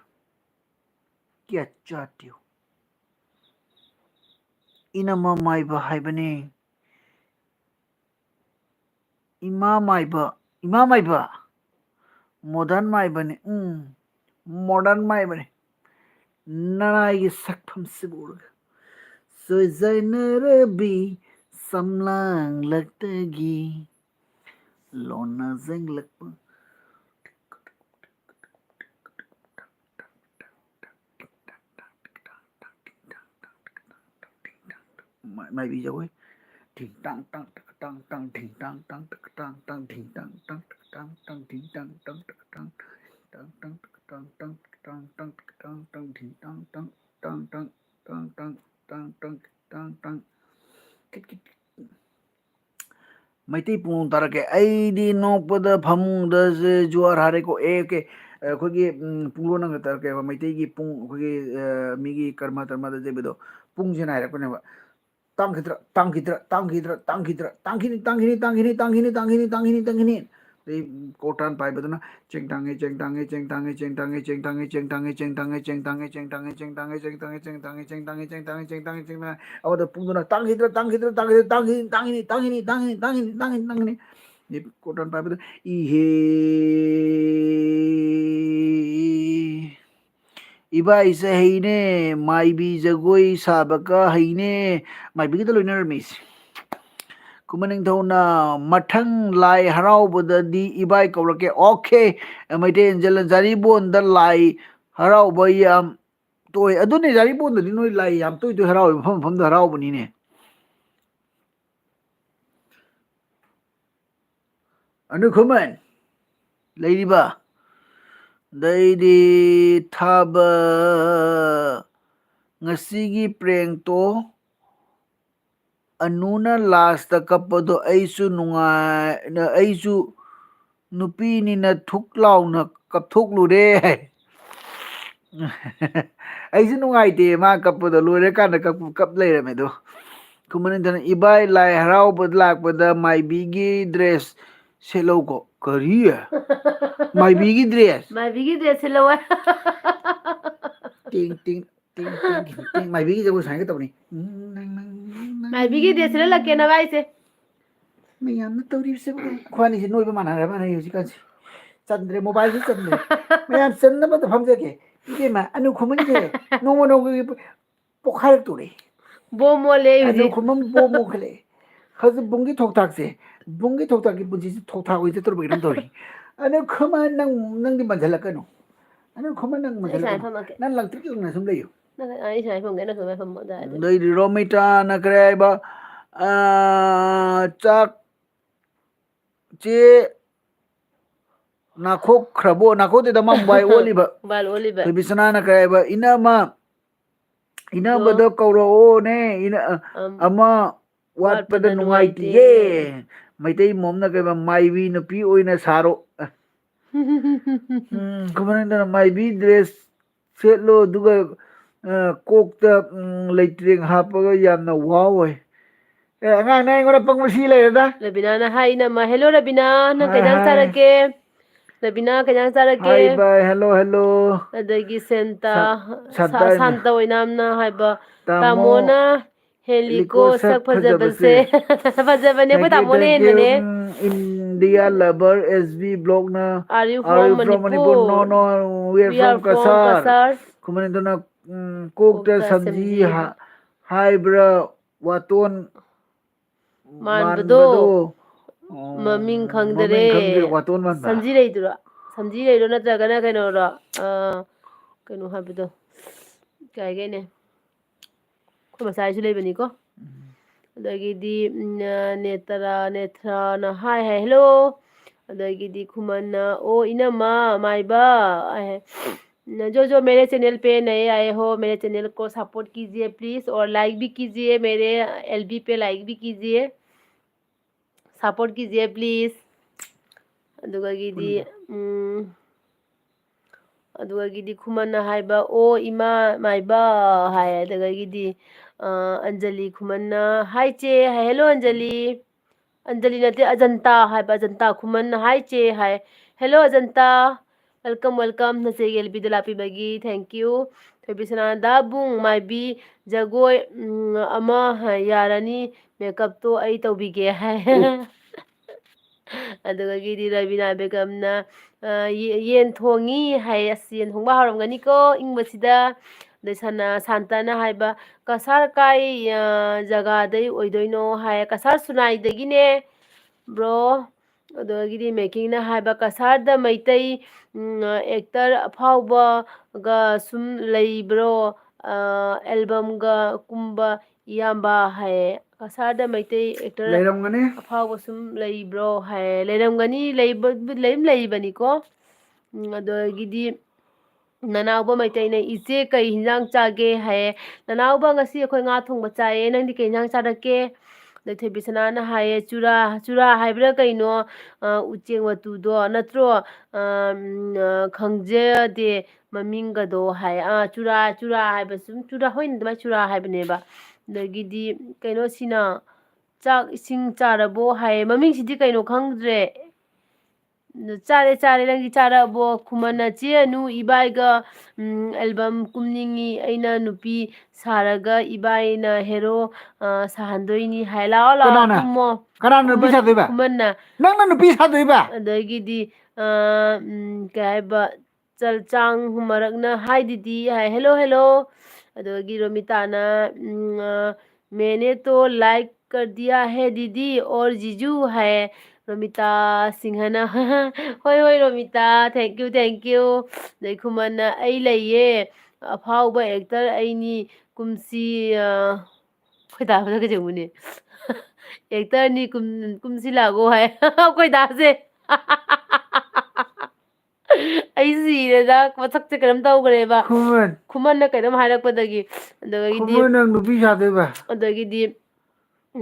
kya chahte ho inama maiba haibane ima maiba modern maibane modern maibane nanaigi sakpham sibur soizainarabi samlang laktagi lona zeng lakpa mai bi jawai ting tang tang tang tang ting tang tang tang tang ting tang tang tang tang ting tang tang tang tang tang tang tang tang tang tang tang ting tang tang tang tang tang tang tang tang tang tang maitai pung tarake aidi nokpada phamungda se juar hare ko eke khogi punglo nang tarake maitai gi pung khogi migi karma tarma da jebedo pung jena hare ko ne tangkitra tangkitra tangkitra tangkitra tangkini tangkini tangkini tangkini tangkini tangkini tangkini dei kotan pai baduna cheng tange cheng tange cheng tange cheng tange cheng tange cheng tange cheng tange cheng tange cheng tange cheng tange cheng tange cheng tange cheng tange cheng tange cheng tange cheng tange awada pungduna tangkitra tangkitra tangkitra tangkini tangkini tangkini tangkini tangkini tangkini tangkini dei kotan pai baduna ihe iba isa heine maibi jagoi sabaka heine maibi kita loiner mis kumaning thona mathang lai haraubada di ibai kaurake okay maite angel jaribon da lai harauba yam toy adune jaribon da noi lai yam toy to harau pham da haraubani ne anu khuman leiriba daidi thaba ngasigi prank to anuna last kapado aisu nunga na aisu nupi ni na thuklaw na kapthoklu re aisu nungai te ma kapado lore kan kap leire me do kumanin tan ibai lai harau badlak pada mai bigi dress selo ko kariya mai bigi dress selo ting ting ting ting ting mai bigi jago sang ke tawni mai bigi dress selo lake na bai se ꯃꯌꯥꯝꯅ ꯇꯧꯔꯤꯕꯁꯦ ꯈ꯭ꯋꯥꯏꯅꯤꯁꯦ ꯅꯣꯏꯕ ꯃꯥꯟꯅꯔꯕ ꯍꯧꯖꯤꯛꯀꯥꯟꯁꯦ ꯆꯟꯗ꯭ꯔꯦ ꯃꯣꯕꯥꯏꯜꯁꯨ ꯆꯟꯗ꯭ꯔꯦ ꯃꯌꯥꯝ ꯆꯟꯅꯕꯗ ꯐꯝꯖꯒꯦ 이게마 ꯑꯅꯨ ꯈꯨꯃꯟꯁꯦ ꯅꯣꯡꯃ ꯅꯣꯡꯃꯒꯤ ꯄꯣꯛꯈꯥꯏꯔꯛꯇꯣꯔꯦ bomb ꯃꯣꯜꯂꯦ Anu ꯍꯧꯖꯤꯛ ꯈꯨꯃꯟ bomb ꯃꯣꯛꯈꯠꯂꯦ ꯍꯧꯖꯤꯛ ꯕꯨꯡꯒꯤ ꯊꯣꯛꯊꯥꯛꯁꯦ ꯕꯨꯡꯒꯤ ꯊꯣꯛꯊꯥꯛꯀꯤ ꯄꯨꯟꯁꯤꯁꯦ ꯊꯣꯛꯊꯥꯛ ꯑꯣꯏ ꯆꯠꯇꯧꯔꯕ ꯀꯩꯅꯣꯝ ꯇꯧꯔꯤ ꯑꯅꯨ ꯈꯨꯃꯟ ꯅꯪꯗꯤ ꯃꯟꯓꯜꯂꯛꯀꯅꯨ ꯑꯅꯨ ꯈꯨꯃꯟ ꯅꯪ ꯑꯩ ꯁꯨꯃꯥꯏꯅ ꯃꯟꯓꯜꯂꯛꯀꯅꯨ ꯐꯝꯃꯛꯀꯦ ꯅꯪ ꯂꯪꯇ꯭ꯔꯤꯛ ꯂꯪꯅ ꯁꯨꯝ ꯂꯩꯌꯨ ꯑꯩ ꯁꯨꯃꯥꯏꯅ ꯐꯝꯒꯦ ꯅꯪ ꯁꯨꯃꯥꯏꯅ ꯐꯝꯃꯣ ꯑꯗꯨꯋꯥꯏꯗ ꯂꯩꯔꯤ ꯔꯣꯃꯤꯇꯥꯅ ꯀꯔꯤ ꯍꯥꯏꯕ ꯆꯥꯛ ꯆꯦ nakhokhrabo nakhoteda ma mobile oliba ꯕꯥꯜ ꯑꯣꯜꯂꯤꯕ ꯊꯣꯏꯕꯤꯁꯅꯥꯅ ꯀꯔꯥꯏꯕ ꯗꯣ ꯏꯅꯕꯗ ꯀꯧꯔꯛꯑꯣꯅꯦ ꯑꯃ ꯋꯥꯠꯄꯗ ꯅꯨꯡꯉꯥꯏꯇꯤꯌꯦ ꯃꯩꯇꯩ ꯃꯣꯝꯅ ꯀꯩꯕ ꯃꯥꯏꯕꯤ ꯅꯨꯄꯤ ꯑꯣꯏꯅ ꯁꯥꯔꯣ ꯀꯃꯥꯏꯅ ꯃꯥꯏꯕꯤ ꯗ꯭ꯔꯦꯁ ꯁꯦꯠꯂꯣ ꯑꯗꯨꯒ ꯀꯣꯛꯇ ꯂꯩꯇ꯭ꯔꯦꯡ ꯍꯥꯞꯄꯒ ꯌꯥꯝꯅ ꯋꯥꯎ ꯑꯣꯏ ꯑꯉꯥꯡ ꯅꯪ ꯑꯩꯉꯣꯟꯗ ꯄꯪꯕ ꯁꯤ ꯂꯩꯔꯦꯗ ꯔꯕꯤꯅꯥꯅ ꯍꯥꯏ ꯏꯅꯝꯃ ꯍꯦꯜꯂꯣ ꯔꯕꯤꯅꯥ ꯅꯪ ꯍꯥꯏ ꯀꯩꯖꯥꯡ ꯍꯥꯏ ꯆꯥꯔꯛꯀꯦ ꯔꯕꯤꯅꯥ ꯀꯩꯖꯥꯡ ꯆꯥꯔꯛꯀꯦ ꯍꯥꯏ ꯕꯥꯏ ꯍꯦꯜꯂꯣ ꯍꯦꯜꯂꯣ ꯑꯗꯒꯤ ꯁꯦꯟꯇꯥ ꯁꯥꯟꯇꯥꯏꯅ ꯁꯥꯟꯇ ꯑꯣꯏꯅꯥꯝꯅ ꯍꯥꯏꯕ ꯇꯥꯃꯣ ꯇꯥꯃꯣꯅ ꯍꯦꯂꯤꯀꯣ ꯁꯛ ꯐꯖꯕꯁꯦ ꯐꯖꯕꯅꯦ ꯑꯩꯈꯣꯏ ꯇꯥꯃꯣꯅ ꯊꯦꯡꯀ꯭ꯌꯨ ꯍꯦꯟꯕꯅꯦ ꯏꯟꯗꯤꯌꯥ ꯂꯚꯔ ꯑꯦꯁ ꯕꯤ ꯕ꯭ꯂꯣꯛꯅ from are you from Manipur? No, Manipur no, we are we from are from Kasar. Kasar Kumanindana kokta ꯀꯣꯛꯇ sabji ꯁꯦꯝꯖꯤ haibra waton ꯃꯥꯟꯕꯗꯣ manbado ꯃꯃꯤꯡ ꯈꯪꯗꯔꯦ maming khangre waton manba. ꯁꯝꯖꯤ ꯂꯩꯗꯨꯔꯣ ꯁꯝꯖꯤ ꯂꯩꯔꯣ ꯅꯠꯇ꯭ꯔꯒꯅ ꯀꯩꯅꯣꯔꯣ ꯀꯩꯅꯣ ꯍꯥꯏꯕꯗꯣ ꯀꯩ ꯍꯥꯏꯒꯦꯅꯦ ꯑꯩꯈꯣꯏ ꯃꯆꯥꯁꯨ ꯂꯩꯕꯅꯤꯀꯣ ꯑꯗꯒꯤꯗꯤ ꯅꯦꯊ꯭ꯔꯥꯅ ꯍꯥꯏ ꯍꯦꯜꯂꯣ अदगीदी खुमन्ना ओ इनमा माइबा जो मेरे चैनल पे नए आए हो मेरे चैनल को सपोर्ट कीजिए प्लीज और लाइक भी कीजिए मेरे एलबी पे लाइक भी कीजिए ꯁꯞꯄꯣꯔꯠ ꯀꯤजिए प्लीज ꯑꯗꯨꯒꯒꯤꯗꯤ ꯄꯨꯟꯕ ꯑꯗꯨꯒꯒꯤꯗꯤ ꯈꯨꯃꯟꯅ ꯍꯥꯏꯕ ꯑꯣ ꯏꯃꯥ ꯃꯥꯏꯕ ꯍꯥꯏ ꯑꯗꯨꯗꯒꯤꯗꯤ ꯑꯟꯖꯂꯤ ꯈꯨꯃꯟꯅ ꯍꯥꯏ ꯆꯦ ꯍꯥꯏ ꯍꯦꯜꯂꯣ ꯑꯟꯖꯂꯤ ꯑꯟꯖꯂꯤ ꯅꯠꯇꯦ ꯑꯖꯟꯇꯥ ꯍꯥꯏꯕ ꯑꯖꯟꯇꯥ ꯈꯨꯃꯟ ꯍꯥꯏ ꯆꯦ hi hello Ajanta welcome welcome ꯅꯆꯦꯒꯤ ꯑꯦꯜꯕꯤꯗ ꯂꯥꯛꯄꯤꯕꯒꯤ ꯊꯦꯡꯀ꯭ꯌꯨ ꯊꯣꯏꯕꯤꯁꯅꯥꯗ ꯕꯨꯡ ꯃꯥꯏꯕꯤ ꯖꯒꯣꯏ ꯑꯃ ꯌꯥꯔꯅꯤ ꯃꯦꯀꯞꯇꯣ ꯑꯩ ꯇꯧꯕꯤꯒꯦ ꯍꯥꯏ ꯑꯗꯨꯗꯒꯤꯗꯤ ꯔꯕꯤꯅꯥ ꯕꯦꯒꯝꯅ ꯌꯦꯟ ꯊꯣꯡꯉꯤ ꯍꯥꯏ ꯑꯁ ꯌꯦꯟ ꯊꯣꯡꯕ ꯍꯧꯔꯝꯒꯅꯤꯀꯣ ꯏꯪꯕꯁꯤꯗ ꯑꯗꯩ ꯁꯥꯟꯇꯅ ꯍꯥꯏꯕ ꯀꯁꯥꯔ ꯀꯥꯏ ꯖꯒꯥꯗꯩ ꯑꯣꯏꯗꯣꯏꯅꯣ ꯍꯥꯏ ꯀꯁꯥꯔ ꯁꯨꯅꯥꯏꯗꯒꯤꯅꯦ ꯕ꯭ꯔꯣ ꯑꯗꯨꯗꯒꯤꯗꯤ ꯃꯦꯀꯤꯡꯅ ꯍꯥꯏꯕ ꯀꯁꯥꯔꯗ ꯃꯩꯇꯩ ꯑꯦꯛꯇꯔ ꯑꯐꯥꯎꯕꯒ ꯁꯨꯝ ꯂꯩꯕ꯭ꯔꯣ ꯑꯦꯜꯕꯝꯒ ꯀꯨꯝꯕ ꯏꯌꯥꯝꯕ ꯍꯥꯏꯌꯦ ꯀꯁꯥꯔꯗ ꯃꯩꯇꯩ ꯑꯦꯛꯇꯔ ꯂꯩꯔꯝꯒꯅꯤ ꯑꯐꯥꯎꯕ ꯁꯨꯝ ꯂꯩꯕ꯭ꯔꯣ ꯍꯥꯏ ꯂꯩꯔꯝꯒꯅꯤ ꯂꯩꯔꯤꯕꯅꯤꯀꯣ ꯑꯗꯨꯗꯒꯤꯗꯤ ꯅꯅꯥꯎꯕ ꯃꯩꯇꯩꯅ ꯏꯆꯦ ꯀꯩ ꯍꯤꯟꯖꯥꯡ ꯆꯥꯒꯦ ꯍꯥꯏꯌꯦ ꯅꯅꯥꯎꯕ ꯉꯁꯤ ꯑꯩꯈꯣꯏ ꯉꯥ ꯊꯣꯡꯕ ꯆꯥꯏꯌꯦ ꯅꯪꯗꯤ ꯀꯩ ꯌꯦꯟꯖꯥꯡ ꯆꯥꯔꯛꯀꯦ ꯑꯗꯩ ꯊꯣꯏꯕꯤꯁꯅꯥꯅ ꯍꯥꯏꯌꯦ ꯆꯨꯔꯥ ꯍꯥꯏꯕ꯭ꯔꯥ ꯀꯩꯅꯣ ꯎꯆꯦꯛ ꯃꯇꯨꯗꯣ ꯅꯠꯇ꯭ꯔꯣ ꯈꯪꯖꯗꯦ ꯃꯃꯤꯡꯒꯗꯣ ꯍꯥꯏ ꯆꯨꯔꯥ ꯍꯥꯏꯕ ꯁꯨꯝ ꯍꯣꯏꯅ ꯑꯗꯨꯃꯥꯏꯅ ꯆꯨꯔꯥ ꯍꯥꯏꯕꯅꯦꯕ ꯑꯗꯒꯤꯗꯤ ꯀꯩꯅꯣꯁꯤꯅ ꯆꯥꯛ ꯏꯁꯤꯡ ꯆꯥꯔꯕꯣ ꯍꯥꯏꯌꯦ ꯃꯃꯤꯡꯁꯤꯗꯤ ꯀꯩꯅꯣ ꯈꯪꯗ꯭ꯔꯦ ꯆꯥꯔꯦ ꯅꯪꯗꯤ ꯆꯥꯔꯛꯑꯕꯣ ꯈꯨꯃꯟꯅ ꯆꯦ ꯑꯅꯨ ꯏꯕꯥꯏꯒ ꯑꯦꯜꯕꯝ ꯀꯨꯝꯅꯤꯡꯉꯤ ꯑꯩꯅ ꯅꯨꯄꯤ ꯁꯥꯔꯒ ꯏꯕꯥꯏꯅ ꯍꯦꯔꯣ ꯁꯥꯍꯟꯗꯣꯏꯅꯤ ꯍꯥꯏ ꯂꯥꯛꯑꯣ ꯀꯅꯥꯅ ꯀꯨꯝꯃꯣ ꯀꯅꯥꯅ ꯅꯨꯄꯤ ꯁꯥꯗꯣꯏꯕ ꯈꯨꯃꯟꯅ ꯅꯪꯅ ꯅꯨꯄꯤ ꯁꯥꯗꯣꯏꯕ ꯑꯗꯒꯤꯗꯤ ꯀꯩ ꯍꯥꯏꯕ ꯆꯥꯡ ꯃꯔꯛꯅ ꯍꯥꯏ ꯗꯤꯗꯤ ꯍꯥꯏ ꯍꯦꯜꯂꯣ ꯑꯗꯒꯤ ꯔꯣꯃꯤꯇꯥꯅ मैंने तो लाइक कर दिया है दीदी और जीजू है रोमिता सिंहना ꯍꯣꯏ ꯔꯣꯃꯤꯇꯥ ꯊꯦꯡꯀ꯭ꯌꯨ ꯑꯗꯩ ꯈꯨꯃꯟꯅ ꯑꯩ ꯂꯩꯌꯦ ꯑꯐꯥꯎꯕ ꯑꯦꯛꯇꯔ ꯑꯩꯅꯤ ꯀꯨꯝꯁꯤ ꯈꯣꯏꯗꯥꯕꯗ ꯀꯩꯖꯧꯕꯅꯦ ꯑꯦꯛꯇꯔꯅꯤ ꯀꯨꯝꯁꯤ ꯂꯥꯛꯑꯣ ꯍꯥꯏ ꯈꯣꯏꯗꯥꯁꯦ ꯑꯩ ꯁꯤꯔꯦꯗ ꯃꯁꯛꯁꯦ ꯀꯩꯅꯣꯝ ꯇꯧꯈ꯭ꯔꯦꯕ ꯈꯨꯃꯟ ꯈꯨꯃꯟꯅ ꯀꯩꯅꯣꯝ ꯍꯥꯏꯔꯛꯄꯗꯒꯤ ꯑꯗꯒꯤꯗꯤ ꯈꯨꯃꯟ ꯅꯪ ꯅꯨꯄꯤ ꯁꯥꯗꯣꯏꯕ ꯑꯗꯒꯤꯗꯤ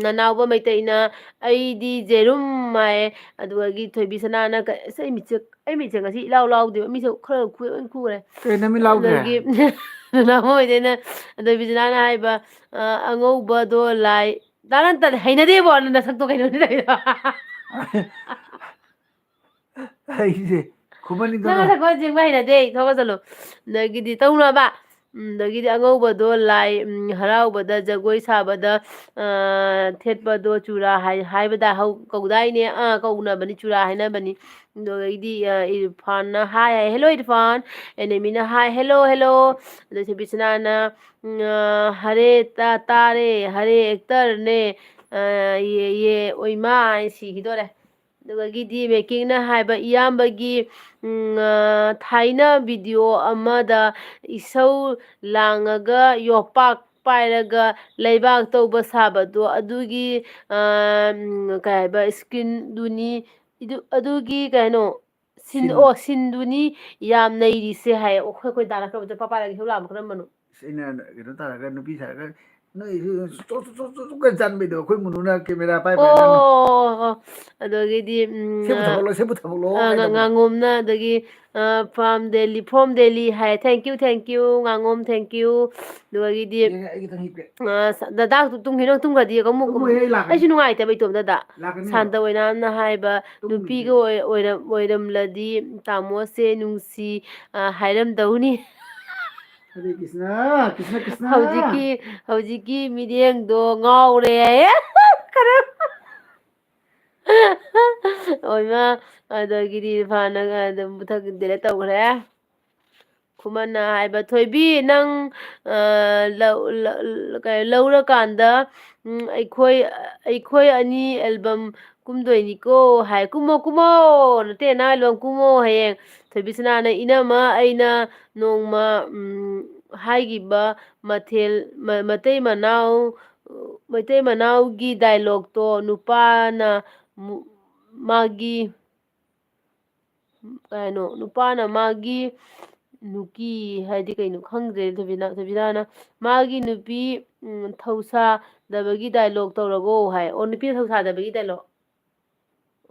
ꯅꯅꯥꯎꯕ ꯃꯩꯇꯩꯅ ꯑꯩꯗꯤ ꯖꯦꯔꯨꯝ ꯃꯥꯏ ꯑꯗꯨꯗꯒꯤ ꯊꯣꯏꯕꯤꯁꯅꯥꯅ ꯑꯩ ꯃꯤꯠꯁꯦ ꯉꯁꯤ ꯏꯂꯥꯎ ꯂꯥꯎꯗꯦꯕ ꯃꯤꯁꯦ ꯈꯔ ꯈꯨꯔꯦ ꯀꯩ ꯅꯃꯤ ꯂꯥꯎꯗ꯭ꯔꯦ ꯑꯗꯒꯤ ꯅꯅꯥꯎꯕ ꯑꯗꯣꯏꯕꯤꯁꯅꯥꯅ ꯍꯥꯏꯕ ꯑꯉꯧꯕꯗꯣ ꯂꯥꯏ ꯍꯩꯅꯗꯦꯕꯣ ꯅꯁꯛꯇꯣ ꯀꯩꯅꯣꯅꯤ ꯇꯧꯏꯗꯣ ꯑꯩꯁꯦ ꯅꯪ ꯈꯨꯃꯟꯅꯤꯗꯅ ꯅꯁꯛ ꯌꯦꯡꯕ ꯍꯩꯅꯗꯦ ꯊꯣꯛꯑꯒ ꯆꯠꯂꯣ ꯑꯗꯒꯤꯗꯤ ꯇꯧꯅꯣꯕ ꯑꯗꯒꯤꯗꯤ ꯑꯉꯧꯕꯗꯣ ꯂꯥꯏ ꯍꯔꯥꯎꯕꯗ ꯖꯒꯣꯏ ꯁꯥꯕꯗ ꯊꯦꯠꯄꯗꯣ ꯆꯨꯔꯥ ꯍꯥꯏꯕꯗ ꯀꯧꯗꯥꯏꯅꯦ ꯀꯧꯅꯕꯅꯤ ꯆꯨꯔꯥ ꯍꯥꯏꯅꯕꯅꯤ ꯑꯗꯨꯗꯒꯤꯗꯤ ꯏꯔꯐꯥꯟꯅ hi hello Irfan ꯑꯦꯅꯦꯃꯤꯅ hi hello ꯑꯗꯩ ꯊꯣꯏꯕꯤꯁꯅꯥꯅ ꯍꯔꯦ ꯇꯥꯔꯦ ꯍꯔꯦ ꯑꯦꯛꯇꯔꯅꯦ ꯌꯦ ꯑꯣꯏꯃꯥ ꯁꯤꯈꯤꯗꯣꯔꯦ ꯑꯗꯨꯗꯒꯤꯗꯤ ꯃꯦꯀꯤꯡꯅ ꯍꯥꯏꯕ ꯏꯌꯥꯝꯕꯒꯤ ꯊꯥꯏꯅ ꯚꯤꯗꯤꯑꯣ ꯑꯃꯗ ꯏꯁꯧ ꯂꯥꯡꯉꯒ ꯌꯣꯄꯥꯛ ꯄꯥꯏꯔꯒ ꯂꯩꯕꯥꯛ ꯇꯧꯕ ꯁꯥꯕꯗꯣ ꯑꯗꯨꯒꯤ ꯀꯩ ꯍꯥꯏꯕ ꯏꯁꯀꯤꯟꯗꯨꯅꯤ ꯑꯗꯨꯒꯤ ꯀꯩꯅꯣ ꯁꯤꯟ ꯁꯤꯟꯗꯨꯅꯤ ꯌꯥꯝ ꯅꯩꯔꯤꯁꯦ ꯍꯥꯏ ꯑꯩꯈꯣꯏ ꯇꯥꯔꯛꯈ꯭ꯔꯕꯗ ꯄꯄꯥꯗꯒꯤ ꯏꯁꯧ ꯂꯥꯛꯑꯕ ꯀꯔꯝꯕꯅꯣ ꯑꯩꯅ ꯀꯩꯅꯣ ꯇꯥꯔꯒ ꯅꯨꯄꯤ ꯁꯥꯔꯒ ꯅꯣꯏꯁꯨ ꯆꯟꯕꯩꯗꯣ ꯑꯩꯈꯣꯏ ꯃꯨꯅꯨꯅ ꯀꯦꯃꯦꯔꯥ ꯄꯥꯏ ꯅꯪꯅ ꯑꯗꯒꯤꯗꯤ ꯁꯦꯕꯨ ꯊꯕꯛꯂꯣ ꯀꯥꯏ ꯇꯧꯕꯗꯣ ꯉꯥꯉꯣꯝꯅ ꯑꯗꯒꯤ ꯐ꯭ꯔꯣꯝ ꯗꯦꯜꯂꯤ ꯍꯥꯏ ꯊꯦꯡꯀ꯭ꯌꯨ ꯉꯥꯉꯣꯝ ꯊꯦꯡꯀ꯭ꯌꯨ ꯑꯗꯨꯗꯒꯤꯗꯤ ꯌꯦꯡꯉ ꯑꯩ ꯈꯤꯇꯪ ꯍꯤꯞꯀꯦ ꯗꯗꯥ ꯇꯨꯝꯈ꯭ꯔꯗꯤ ꯑꯃꯨꯛ ꯇꯨꯝꯃꯣꯏꯍꯦ ꯑꯩ ꯂꯥꯛꯀꯅꯤ ꯑꯩꯁꯨ ꯅꯨꯡꯉꯥꯏꯇꯦꯕ ꯏꯇꯣꯝꯗꯗ ꯂꯥꯛꯀꯅꯦꯕ ꯁꯥꯟꯇ ꯑꯣꯏꯅꯅ ꯍꯥꯏꯕ ꯇꯨꯝꯗ꯭ꯔꯤꯁꯦ ꯅꯨꯄꯤꯒ ꯑꯣꯏꯔꯝꯂꯗꯤ ꯇꯥꯃꯣꯁꯦ ꯅꯨꯡꯁꯤ ꯍꯥꯏꯔꯝꯗꯧꯅꯤ ꯍꯔꯦ ꯀ꯭ꯔꯤꯁꯅ ꯀ꯭ꯔꯤꯁꯅ ꯍꯧꯖꯤꯛꯀꯤ ꯃꯤꯠꯌꯦꯡꯗꯣ ꯉꯥꯎꯔꯦ ꯈꯔ ꯑꯣꯏꯃ ꯑꯗꯒꯤꯗꯤ ꯐꯥꯅꯒ ꯑꯗꯨꯝ ꯃꯊꯛ ꯗꯤꯂꯦꯠ ꯇꯧꯈ꯭ꯔꯦ ꯈꯨꯃꯟꯅ ꯍꯥꯏꯕ ꯊꯣꯏꯕꯤ ꯅꯪ ꯂꯧꯔꯀꯥꯟꯗ ꯑꯩꯈꯣꯏ ꯑꯅꯤ ꯑꯦꯜꯕꯝ ꯀꯨꯝꯗꯣꯏꯅꯤꯀꯣ ꯍꯥꯏ ꯀꯨꯝꯃꯣ ꯅꯠꯇꯦ ꯅꯪ ꯑꯦꯜꯕꯝ ꯀꯨꯝꯃꯣ ꯍꯌꯦꯡ ꯊꯣꯏꯕꯤꯁꯅꯥꯅ ꯏꯅꯝꯃ ꯑꯩꯅ ꯅꯣꯡꯃ ꯍꯥꯏꯈꯤꯕ ꯃꯩꯇꯩ ꯃꯅꯥꯎꯒꯤ ꯗꯥꯏꯂꯣꯛꯇꯣ ꯅꯨꯄꯥꯅ ꯃꯥꯒꯤ ꯀꯩꯅꯣ ꯅꯨꯄꯥꯅ ꯃꯥꯒꯤ ꯅꯨꯄꯤ ꯍꯥꯏꯗꯤ ꯀꯩꯅꯣ ꯈꯪꯗ꯭ꯔꯦ ꯊꯣꯏꯕꯤꯅꯥꯅ ꯃꯥꯒꯤ ꯅꯨꯄꯤ ꯊꯧꯁꯥꯗꯕꯒꯤ ꯗꯥꯏꯂꯣꯛ ꯇꯧꯔꯒꯣ ꯍꯥꯏ ꯑꯣ ꯅꯨꯄꯤ ꯊꯧꯁꯥꯗꯕꯒꯤ ꯗꯥꯏꯂꯣꯛ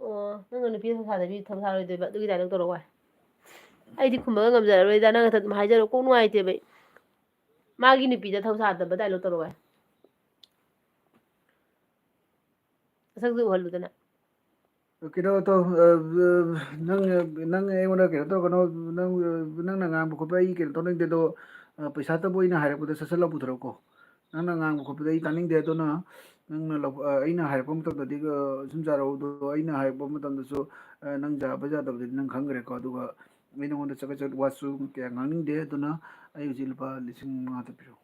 ꯑꯣ ꯅꯪꯅ ꯅꯨꯄꯤ ꯊꯧꯁꯥꯗꯕꯤ ꯊꯧꯁꯥꯔꯣꯏꯗꯣꯏꯕ ꯑꯗꯨꯒꯤ ꯗꯥꯏꯂꯣꯛ ꯇꯧꯔꯛꯑꯣ ꯍꯥꯏ ꯑꯩꯗꯤ ꯈꯨꯝꯕꯒ ꯉꯝꯖꯔꯔꯣꯏꯗ ꯅꯪ ꯑꯗꯨꯝ ꯍꯥꯏꯖꯔꯣ ꯀꯣꯛ ꯅꯨꯡꯉꯥꯏꯇꯦꯕ ꯑꯩ ꯃꯥꯒꯤ ꯅꯨꯄꯤꯗ ꯊꯧꯁꯥꯗꯕ ꯗꯥꯏꯂꯣꯛ ꯇꯧꯔꯛꯑꯣ ꯍꯥꯏ ꯃꯁꯛꯇꯣ ꯎꯍꯜꯂꯨꯗꯅ ꯀꯩꯅꯣ ꯇꯧ ꯅꯪ ꯑꯩꯉꯣꯟꯗ ꯀꯩꯅꯣ ꯇꯧꯒꯅꯣ ꯅꯪꯅ ꯉꯥꯡꯕ ꯈꯣꯠꯄ ꯑꯩ ꯀꯩꯅꯣ ꯇꯧꯅꯤꯡꯗꯦ ꯑꯗꯣ ꯄꯩꯁꯥꯇꯕꯨ ꯑꯩꯅ ꯍꯥꯏꯔꯛꯄꯗ ꯁꯠ ꯁꯠ ꯂꯧ ꯄꯨꯊꯣꯔꯛꯎꯀꯣ ꯅꯪꯅ ꯉꯥꯡꯕ ꯈꯣꯠꯄꯗ ꯑꯩ ꯇꯥꯅꯤꯡꯗꯦ ꯑꯗꯨꯅ ꯅꯪꯅ ꯑꯩꯅ ꯍꯥꯏꯔꯛꯄ ꯃꯇꯝꯗꯗꯤ ꯁꯨꯝ ꯆꯥꯔꯛꯎ ꯑꯗꯣ ꯑꯩꯅ ꯍꯥꯏꯔꯛꯄ ꯃꯇꯝꯗꯁꯨ ꯅꯪ ꯌꯥꯕ ꯌꯥꯗꯕꯗꯨꯗꯤ ꯅꯪ ꯈꯪꯈ꯭ꯔꯦꯀꯣ ꯑꯗꯨꯒ ꯑꯩ ꯅꯉꯣꯟꯗ ꯆꯒꯠ ꯆꯒꯠ ꯋꯥꯁꯨ ꯀꯌꯥ ꯉꯥꯡꯅꯤꯡꯗꯦ ꯑꯗꯨꯅ ꯑꯩ ꯍꯧꯖꯤꯛ ꯂꯨꯄꯥ 5,500 ꯄꯤꯔꯛꯎ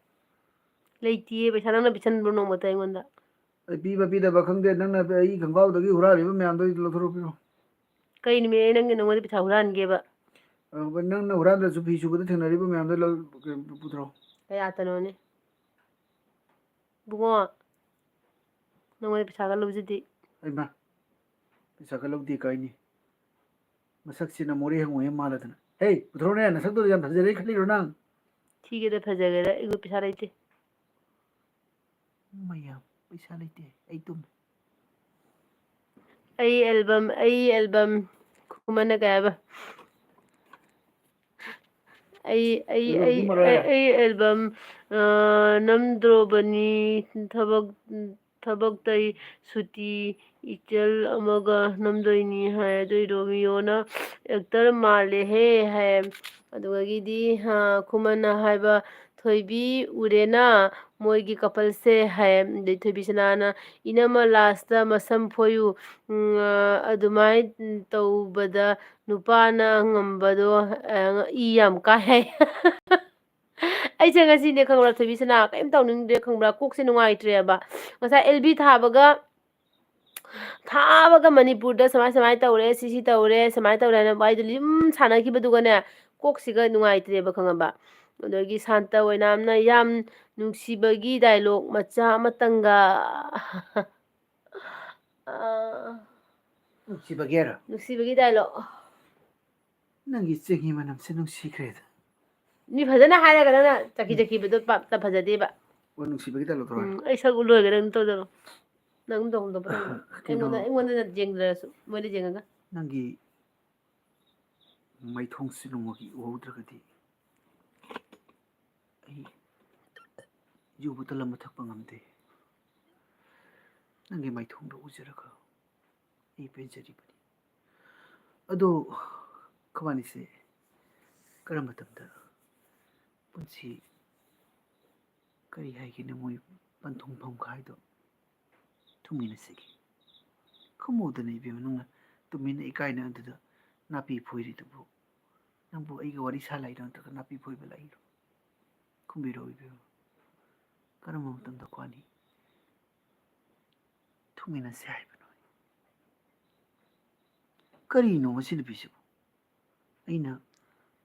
ꯂꯩꯇꯤꯌꯦ ꯄꯩꯁꯥ ꯅꯪꯅ ꯄꯤꯁꯟꯕ꯭ꯔꯣ ꯅꯣꯡꯃꯇ ꯑꯩꯉꯣꯟꯗ ꯑꯩ ꯄꯤꯕ ꯄꯤꯗꯕ ꯈꯪꯗꯦ ꯅꯪꯅ ꯑꯩ ꯈꯣꯡꯒ꯭ꯔꯥꯎꯗꯒꯤ ꯍꯨꯔꯥꯜꯂꯤꯕ ꯃꯌꯥꯝꯗꯣ ꯂꯧꯊꯣꯔꯛꯎ ꯄꯤꯔꯛꯎ ꯀꯩ ꯅꯨꯃꯤꯠ ꯑꯩ ꯅꯪꯉꯣꯟꯗ ꯄꯩꯁꯥ ꯍꯨꯔꯥꯟꯒꯦꯕ ꯅꯪꯅ ꯍꯨꯔꯥꯟꯗ꯭ꯔꯁꯨ ꯐꯤ ꯁꯨꯕꯗ ꯊꯦꯡꯅꯔꯤꯕ ꯃꯌꯥꯝꯗꯣ ꯄꯨꯊꯣꯔꯛꯎ ꯀꯌꯥꯇꯅꯣꯅꯦ ꯏꯕꯨꯡꯉꯣ ꯅꯪꯉꯣꯟꯗꯩ ꯄꯩꯁꯥꯒ ꯂꯧꯖꯗꯦ ꯍꯩꯃꯥ ꯄꯩꯁꯥꯒ ꯂꯧꯗꯦ ꯀꯥꯏꯅꯦ ꯃꯁꯛꯁꯤꯅ ꯃꯣꯔꯦ ꯍꯪꯉꯣꯏ ꯑꯃ ꯃꯥꯜꯂꯗꯅ ꯍꯦ ꯄꯨꯊꯣꯔꯛꯎꯅꯦ ꯅꯁꯛꯇꯣ ꯌꯥꯝ ꯐꯖꯔꯦ ꯈꯜꯂꯤꯔꯣ ꯅꯪ ꯊꯤꯒꯦꯔꯥ ꯐꯖꯒꯦꯔꯥ ꯑꯩꯉꯣꯟꯗ ꯄꯩꯁꯥ ꯂꯩꯇꯦ ꯃꯌꯥꯝ ꯄꯩꯁꯥ ꯂꯩꯇꯦ ꯑꯩ ꯇꯨꯝꯃꯦ ꯑꯩ ꯑꯦꯜꯕꯝ ꯈꯨꯃꯟꯅ ꯀꯩ ꯍꯥꯏꯕ ꯑꯦꯜꯕꯝ ꯀꯨꯝꯃꯔꯣꯏ ꯑꯩ ꯑꯦꯜꯕꯝ ꯅꯝꯗ꯭ꯔꯣꯕꯅꯤ ꯊꯕꯛꯇꯩ ꯁꯨꯇꯤ ꯏꯆꯜ ꯑꯃꯒ ꯅꯝꯗꯣꯏꯅꯤ ꯍꯥꯏ ꯑꯗꯨꯏ ꯔꯣꯃꯤꯌꯣꯅ ꯑꯦꯛꯇꯔ ꯃꯥꯜꯂꯦꯍꯦ ꯍꯥꯏ ꯑꯗꯨꯗꯒꯤꯗꯤ ꯈꯨꯃꯟꯅ ꯍꯥꯏꯕ ꯊꯣꯏꯕꯤ ꯎꯔꯦꯅ ꯃꯣꯏꯒꯤ ꯀꯄꯜꯁꯦ ꯍꯥꯏ ꯑꯗꯩ ꯊꯣꯏꯕꯤꯁꯅꯥꯅ ꯏꯅꯝꯃ ꯂꯥꯁꯇ ꯃꯁꯝ ꯐꯣꯏꯌꯨ ꯑꯗꯨꯃꯥꯏꯅ ꯇꯧꯕꯗ ꯅꯨꯄꯥꯅ ꯉꯝꯕꯗꯣ ꯏ ꯌꯥꯝ ꯀꯥꯏ ꯍꯥꯏ ꯑꯩꯁꯦ ꯉꯁꯤꯅꯦ ꯈꯪꯕ꯭ꯔꯥ ꯊꯣꯏꯕꯤꯁꯅꯥ ꯀꯔꯤꯝ ꯇꯧꯅꯤꯡꯗ꯭ꯔꯦ ꯈꯪꯕ꯭ꯔꯥ ꯀꯣꯛꯁꯦ ꯅꯨꯡꯉꯥꯏꯇ꯭ꯔꯦꯕ ꯉꯁꯥꯏ ꯑꯦꯜꯕꯤ ꯊꯥꯕꯒ ꯃꯅꯤꯄꯨꯔꯗ ꯁꯨꯃꯥꯏ ꯁꯨꯃꯥꯏꯅ ꯇꯧꯔꯦ ꯁꯤ ꯇꯧꯔꯦ ꯁꯨꯃꯥꯏꯅ ꯇꯧꯔꯦ ꯍꯥꯏꯅ ꯋꯥꯔꯤꯗꯨ ꯁꯨꯝ ꯁꯥꯟꯅꯈꯤꯕꯗꯨꯒꯅꯦ ꯀꯣꯛꯁꯤꯒ ꯅꯨꯡꯉꯥꯏꯇ꯭ꯔꯦꯕ ꯈꯪꯉꯕ ꯑꯗꯒꯤ ꯁꯥꯟꯇ ꯑꯣꯏꯅꯥꯝꯅ ꯌꯥꯝ ꯅꯨꯡꯁꯤꯕꯒꯤ ꯗꯥꯏꯂꯣꯛ ꯃꯆꯥ ꯑꯃꯇꯪꯒ ꯅꯨꯡꯁꯤꯕꯒꯦꯔ ꯅꯨꯡꯁꯤꯕꯒꯤ ꯗꯥꯏꯂꯣꯛ ꯅꯪꯒꯤ ꯆꯦꯡꯍꯤ ꯃꯅꯝꯁꯦ ꯅꯨꯡꯁꯤꯈ꯭ꯔꯦꯗ ꯃꯤ ꯐꯖꯅ ꯍꯥꯏꯔꯒ ꯅꯪꯅ ꯆꯛꯈꯤ ꯆꯛꯈꯤꯕꯗꯣ ꯐꯖꯗꯦꯕ ꯑꯣ ꯅꯨꯡꯁꯤꯕꯒꯤ ꯗꯥꯏꯂꯣꯛ ꯇꯧꯔꯛꯑꯣ ꯑꯩ ꯁꯛ ꯎ ꯂꯣꯏꯒꯔꯦ ꯑꯗꯨꯝ ꯇꯧꯖꯔꯣ ꯅꯪ ꯇꯧꯗꯕ ꯇꯧꯅꯣ ꯀꯩꯅꯣ ꯑꯩꯉꯣꯟꯗ ꯌꯦꯡꯗ꯭ꯔꯁꯨ ꯃꯣꯏꯗ ꯌꯦꯡꯉꯒ ꯅꯪꯒꯤ ꯃꯩꯊꯣꯡꯁꯤ ꯅꯣꯡꯃꯒꯤ ꯎꯍꯧꯗ꯭ꯔꯒꯗꯤ ꯑꯩ ꯌꯨ ꯕꯣꯇꯜ ꯑꯃ ꯊꯛꯄ ꯉꯝꯗꯦ ꯅꯪꯒꯤ ꯃꯥꯏꯊꯣꯡꯗꯣ ꯎꯖꯔꯒ ꯑꯩ ꯄꯦꯟꯖꯔꯤꯕꯅꯤ ꯑꯗꯣ ꯈꯣꯏꯕꯥꯅꯤꯁꯦ ꯀꯔꯝꯕ ꯃꯇꯝꯗ ꯄꯨꯟꯁꯤ ꯀꯔꯤ ꯍꯥꯏꯒꯦꯅ ꯃꯣꯏ ꯄꯟꯊꯨꯡꯐꯝ ꯍꯥꯏꯗꯣ ꯊꯨꯡꯃꯤꯟꯅꯁꯤꯒꯦ ꯈꯨꯝꯃꯨꯗꯅ ꯏꯕꯦꯝꯃ ꯅꯪꯅ ꯇꯨꯃꯤꯟꯅ ꯏꯀꯥꯏꯅ ꯑꯗꯨꯗ ꯅꯥꯄꯤ ꯐꯣꯏꯔꯤꯗꯨꯕꯨ ꯅꯪꯕꯨ ꯑꯩꯒ ꯋꯥꯔꯤ ꯁꯥ ꯂꯩꯔꯣ ꯅꯠꯇ꯭ꯔꯒ ꯅꯥꯄꯤ ꯐꯣꯏꯕ ꯂꯥꯛꯏꯔꯣ ꯈꯨꯝꯕꯤꯔꯛꯑꯣ ꯏꯕꯦꯝꯃ ꯀꯔꯝꯕ ꯃꯇꯝꯗ ꯑꯩꯈꯣꯏꯕꯥꯅꯤ ꯊꯨꯡꯃꯤꯟꯅꯁꯦ ꯍꯥꯏꯕꯅꯣ ꯀꯔꯤꯅꯣ ꯃꯁꯤ ꯅꯨꯄꯤꯁꯤꯕꯨ ꯑꯩꯅ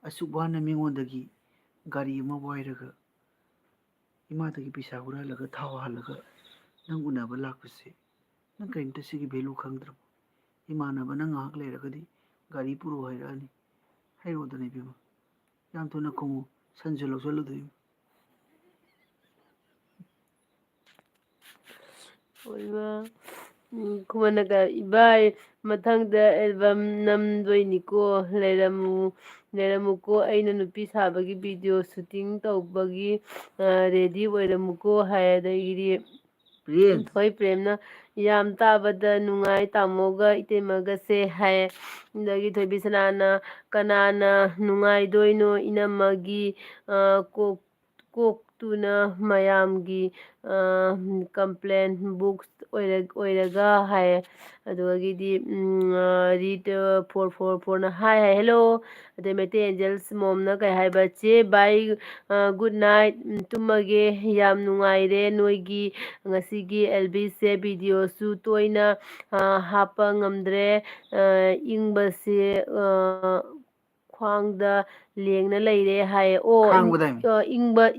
ꯑꯁꯨꯛ ꯋꯥꯅ ꯃꯤꯉꯣꯟꯗꯒꯤ ꯒꯥꯔꯤ ꯑꯃ ꯋꯥꯏꯔꯒ ꯏꯃꯥꯗꯒꯤ ꯄꯩꯁꯥ ꯍꯨꯔꯥꯜꯂꯒ ꯊꯥꯎ ꯍꯥꯜꯂꯒ ꯅꯪ ꯎꯅꯕ ꯂꯥꯛꯄꯁꯦ ꯅꯪ ꯀꯔꯤꯝꯇ ꯁꯤꯒꯤ ꯚꯦꯂꯨ ꯈꯪꯗ꯭ꯔꯕꯣ ꯏꯃꯥꯟꯅꯕꯅ ꯉꯥꯏꯍꯥꯛ ꯂꯩꯔꯒꯗꯤ ꯒꯥꯔꯤ ꯄꯨꯔꯛꯑꯣ ꯍꯥꯏꯔꯛꯑꯅꯤ ꯍꯥꯏꯔꯛꯑꯣꯗꯅ ꯏꯕꯦꯝꯃ ꯌꯥꯝ ꯊꯨꯅ ꯈꯨꯝꯃꯨ ꯁꯟꯁꯨ ꯂꯧꯁꯤꯜꯂꯨꯗꯣꯏꯅꯤ ꯈꯨꯃꯟꯅꯒ ꯏꯕꯥꯏ ꯃꯊꯪꯗ ꯑꯦꯜꯕꯝ ꯅꯝꯗꯣꯏꯅꯤꯀꯣ ꯂꯩꯔꯝꯃꯨꯀꯣ ꯑꯩꯅ ꯅꯨꯄꯤ ꯁꯥꯕꯒꯤ ꯚꯤꯗꯤꯑꯣ ꯁꯨꯇꯤꯡ ꯇꯧꯕꯒꯤ ꯔꯦꯗꯤ ꯑꯣꯏꯔꯝꯃꯨꯀꯣ ꯍꯥꯏ ꯑꯗꯒꯤꯗꯤ ꯄ꯭ꯔꯤꯟꯁ ꯍꯣꯏ ꯄ꯭ꯔꯦꯝꯅ ꯌꯥꯝ ꯇꯥꯕꯗ ꯅꯨꯡꯉꯥꯏ ꯇꯥꯃꯣꯒ ꯏꯇꯩꯃꯒꯁꯦ ꯍꯥꯏ ꯑꯗꯒꯤ ꯊꯣꯏꯕꯤꯁꯅꯥꯅ ꯀꯅꯥꯅ ꯅꯨꯡꯉꯥꯏꯗꯣꯏꯅꯣ ꯏꯅꯝꯃꯒꯤ ꯀꯣꯛꯇꯨꯅ ꯃꯌꯥꯝꯒꯤ ꯀꯝꯄ꯭ꯂꯦꯟ ꯕꯨꯛꯁ ꯑꯣꯏꯔꯒ ꯍꯥꯏꯌꯦ ꯑꯗꯨꯗꯒꯤꯗꯤ ꯔꯤꯠ 444ꯅ ꯍꯥꯏ ꯍꯦꯜꯂꯣ ꯑꯗꯩ ꯃꯩꯇꯩ ꯑꯦꯟꯖꯦꯜꯁ ꯃꯣꯝꯅ ꯀꯩ ꯍꯥꯏꯕ ꯆꯦ ꯕꯥꯏ ꯒꯨꯗ ꯅꯥꯏꯠ ꯇꯨꯝꯃꯒꯦ ꯌꯥꯝ ꯅꯨꯡꯉꯥꯏꯔꯦ ꯅꯣꯏꯒꯤ ꯉꯁꯤꯒꯤ ꯑꯦꯜꯕꯤꯁꯁꯦ ꯚꯤꯗꯤꯑꯣꯁꯨ ꯇꯣꯏꯅ ꯍꯥꯞꯄ ꯉꯝꯗ꯭ꯔꯦ ꯏꯪꯕꯁꯦ ꯈ꯭ꯋꯥꯡꯗ ꯂꯦꯡꯅ ꯂꯩꯔꯦ ꯍꯥꯏꯌꯦ ꯈꯥꯡꯕꯗꯥꯏ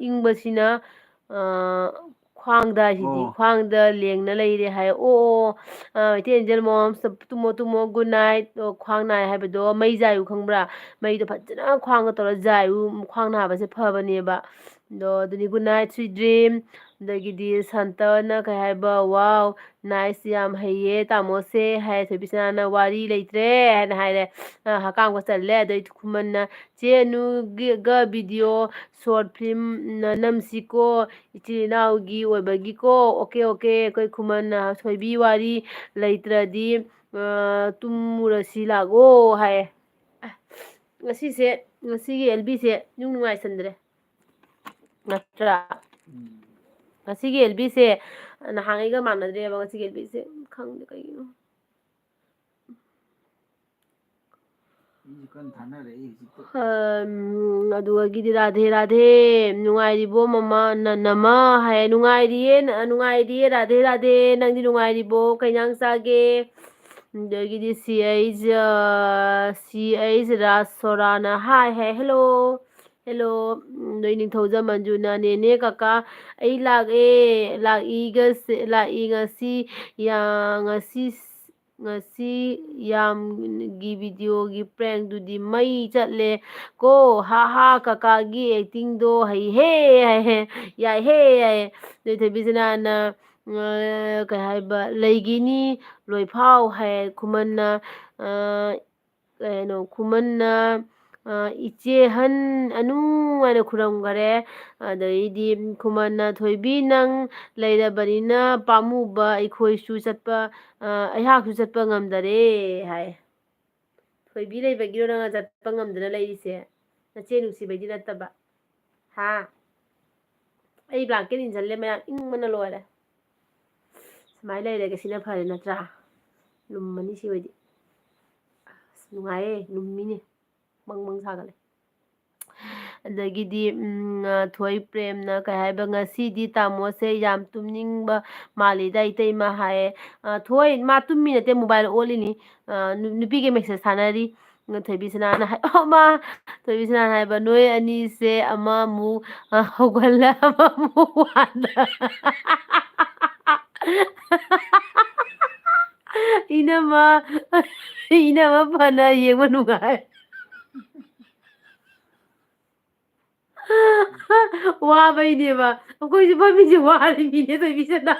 ꯏꯪꯕꯁꯤꯅ ꯈ꯭ꯋꯥꯡꯗ ꯍꯥꯏꯁꯤꯗꯤ ꯑꯣ ꯈ꯭ꯋꯥꯡꯗ ꯂꯦꯡꯅ ꯂꯩꯔꯦ ꯍꯥꯏ ꯏꯇꯦꯟ ꯑꯦꯟꯖꯦꯜ ꯃꯣꯝ ꯇꯨꯝꯃꯣ ꯇꯨꯝꯃꯣ ꯒꯨꯗ ꯅꯥꯏꯠ ꯈ꯭ꯋꯥꯡ ꯅꯥꯏ ꯍꯥꯏꯕꯗꯣ ꯃꯩ ꯖꯥꯏꯌꯨ ꯈꯪꯕ꯭ꯔꯥ ꯃꯩꯗꯣ ꯐꯖꯅ ꯈ꯭ꯋꯥꯡꯒ ꯇꯧꯔ ꯖꯥꯏꯌꯨ ꯈ꯭ꯋꯥꯡ ꯅꯥꯕꯁꯦ ꯐꯕꯅꯦꯕ ꯗꯣ ꯑꯗꯨꯅꯤ ꯒꯨꯗ ꯅꯥꯏꯠ ꯁ꯭ꯋꯤꯠ ꯗ꯭ꯔꯤꯝ. ꯑꯗꯒꯤꯗꯤ ꯁꯥꯟꯇꯅ ꯀꯩ ꯍꯥꯏꯕ ꯋꯥꯎ ꯅꯥꯏꯁ ꯌꯥꯝ ꯍꯩꯌꯦ ꯇꯥꯃꯣꯁꯦ ꯍꯥꯏ. ꯊꯣꯏꯕꯤꯁꯅꯥꯅ ꯋꯥꯔꯤ ꯂꯩꯇ꯭ꯔꯦ ꯍꯥꯏꯅ ꯍꯥꯏꯔꯦ. ꯍꯀꯥꯝꯒ ꯆꯜꯂꯦ. ꯑꯗꯩ ꯈꯨꯃꯟꯅ ꯆꯦ ꯑꯅꯨꯒ ꯚꯤꯗꯤꯑꯣ ꯁꯣꯔꯠ ꯐꯤꯂꯝ ꯅꯝꯁꯤꯀꯣ ꯏꯆꯤꯜ ꯏꯅꯥꯎꯒꯤ ꯑꯣꯏꯕꯒꯤꯀꯣ. ꯑꯣꯀꯦ ꯑꯣꯀꯦ ꯑꯩꯈꯣꯏ ꯈꯨꯃꯟꯅ ꯊꯣꯏꯕꯤ ꯋꯥꯔꯤ ꯂꯩꯇ꯭ꯔꯗꯤ ꯇꯨꯝꯃꯨꯔꯁꯤ ꯂꯥꯛꯑꯣ ꯍꯥꯏꯌꯦ. ꯉꯁꯤꯁꯦ ꯉꯁꯤꯒꯤ ꯑꯦꯜꯕꯤꯁꯦ ꯅꯨꯡ ꯅꯨꯡꯉꯥꯏꯁꯟꯗ꯭ꯔꯦ ꯅꯠꯇ꯭ꯔꯥ. ꯉꯁꯤꯒꯤ ꯑꯦꯜꯕꯤꯁꯦ ꯅꯍꯥꯟꯉꯩꯒ ꯃꯥꯟꯅꯗ꯭ꯔꯦꯕ. ꯉꯁꯤꯒꯤ ꯑꯦꯜꯕꯤꯁꯦ ꯈꯪꯗꯦ ꯀꯩꯒꯤꯅꯣ. ꯑꯗꯨꯒꯤꯗꯤ ꯔꯥꯙꯦ ꯔꯥꯙꯦ. ꯅꯨꯡꯉꯥꯏꯔꯤꯕꯣ ꯃꯃꯥ ꯅꯃ ꯍꯥꯏ. ꯅꯨꯡꯉꯥꯏꯔꯤꯌꯦ ꯅꯨꯡꯉꯥꯏꯔꯤꯌꯦ ꯔꯥꯙꯦ ꯔꯥꯙꯦ. ꯅꯪꯗꯤ ꯅꯨꯡꯉꯥꯏꯔꯤꯕꯣ ꯀꯩ ꯏꯟꯖꯥꯡ ꯆꯥꯒꯦ. ꯑꯗꯒꯤꯗꯤ ꯁꯤ ꯑꯩꯆ ꯔꯥꯖꯁꯣꯔꯥꯅ ꯍꯥꯏ ꯍꯥꯏ ꯍꯦꯜꯂꯣ ꯍꯦꯜꯂꯣ. ꯅꯣꯏ ꯅꯤꯡꯊꯧꯖꯝ ꯃꯟꯖꯨꯅ ꯅꯦꯅꯦ ꯀꯀꯥ ꯑꯩ ꯂꯥꯛꯏ ꯉꯁꯤ ꯉꯁꯤ ꯌꯥꯝꯒꯤ ꯚꯤꯗꯤꯑꯣꯒꯤ ꯄ꯭ꯔꯦꯡꯗꯨꯗꯤ ꯃꯩ ꯆꯠꯂꯦ ꯀꯣ ꯍꯥ ꯍꯥ ꯀꯀꯥꯒꯤ ꯑꯦꯛꯇꯤꯡꯗꯣ ꯍꯩꯍꯦ ꯍꯥꯏꯍꯦ. ꯌꯥꯏꯍꯦ ꯌꯥꯏꯌꯦ. ꯅꯣꯏ ꯊꯣꯏꯕꯤꯁꯅꯥꯅ ꯀꯩ ꯍꯥꯏꯕ ꯂꯩꯒꯤꯅꯤ ꯂꯣꯏꯐꯥꯎ ꯍꯥꯏ. ꯈꯨꯃꯟꯅ ꯈꯨꯃꯟꯅ ꯏꯆꯦꯍꯟ ꯑꯅꯨ ꯍꯥꯏꯅ ꯈꯨꯔꯝꯈꯔꯦ. ꯑꯗꯩꯗꯤ ꯈꯨꯃꯟꯅ ꯊꯣꯏꯕꯤ ꯅꯪ ꯂꯩꯔꯕꯅꯤꯅ ꯄꯥꯝꯃꯨꯕ ꯑꯩꯍꯥꯛꯁꯨ ꯆꯠꯄ ꯉꯝꯗꯔꯦ ꯍꯥꯏ. ꯊꯣꯏꯕꯤ ꯂꯩꯕꯒꯤꯔꯣ ꯅꯪꯅ ꯆꯠꯄ ꯉꯝꯗꯅ ꯂꯩꯔꯤꯁꯦ. ꯅꯆꯦ ꯅꯨꯡꯁꯤꯕꯩꯗꯤ ꯅꯠꯇꯕ. ꯍꯥ ꯑꯩ ꯕ꯭ꯂꯥꯡꯀꯦꯠ ꯏꯟꯁꯤꯜꯂꯦ ꯃꯌꯥꯝ ꯏꯪꯕꯅ ꯂꯣꯏꯔꯦ. ꯁꯨꯃꯥꯏꯅ ꯂꯩꯔꯒꯦ ꯁꯤꯅ ꯐꯔꯦ ꯅꯠꯇ꯭ꯔꯥ. ꯂꯨꯝꯃꯅꯤ ꯁꯤ ꯑꯣꯏꯗꯤ. ꯑꯁ ꯅꯨꯡꯉꯥꯏꯌꯦ ꯂꯨꯝꯃꯤꯅꯦ ꯃꯪ ꯃꯪ ꯁꯥꯒꯠꯂꯦ. ꯑꯗꯒꯤꯗꯤ ꯊꯣꯏ ꯄ꯭ꯔꯦꯝꯅ ꯀꯩ ꯍꯥꯏꯕ ꯉꯁꯤꯗꯤ ꯇꯥꯃꯣꯁꯦ ꯌꯥꯝ ꯇꯨꯝꯅꯤꯡꯕ ꯃꯥꯜꯂꯤꯗ ꯏꯇꯩꯃ ꯍꯥꯏꯌꯦ. ꯊꯣꯏ ꯃꯥ ꯇꯨꯝꯃꯤ ꯅꯠꯇꯦ ꯃꯣꯕꯥꯏꯜ ꯑꯣꯠꯂꯤꯅꯤ. ꯅꯨꯄꯤꯒꯤ ꯃꯦꯁꯦꯁ ꯊꯥꯅꯔꯤ. ꯊꯣꯏꯕꯤꯁꯅꯥꯅ ꯊꯣꯏꯕꯤꯁꯅꯥꯅ ꯍꯥꯏꯕ ꯅꯣꯏ ꯑꯅꯤꯁꯦ ꯑꯃꯃꯨꯛ ꯍꯧꯒꯠꯂ ꯑꯃꯃꯨꯛ ꯋꯥꯟꯊ ꯏꯅꯝꯃ ꯐꯅ ꯌꯦꯡꯕ ꯅꯨꯡꯉꯥꯏ. ꯋꯥꯕꯩꯅꯦꯕ ꯑꯩꯈꯣꯏꯁꯨ ꯐꯝꯃꯤꯁꯦ ꯋꯥꯔꯤꯃꯤꯅꯦ ꯊꯣꯏꯕꯤꯁꯅꯥ.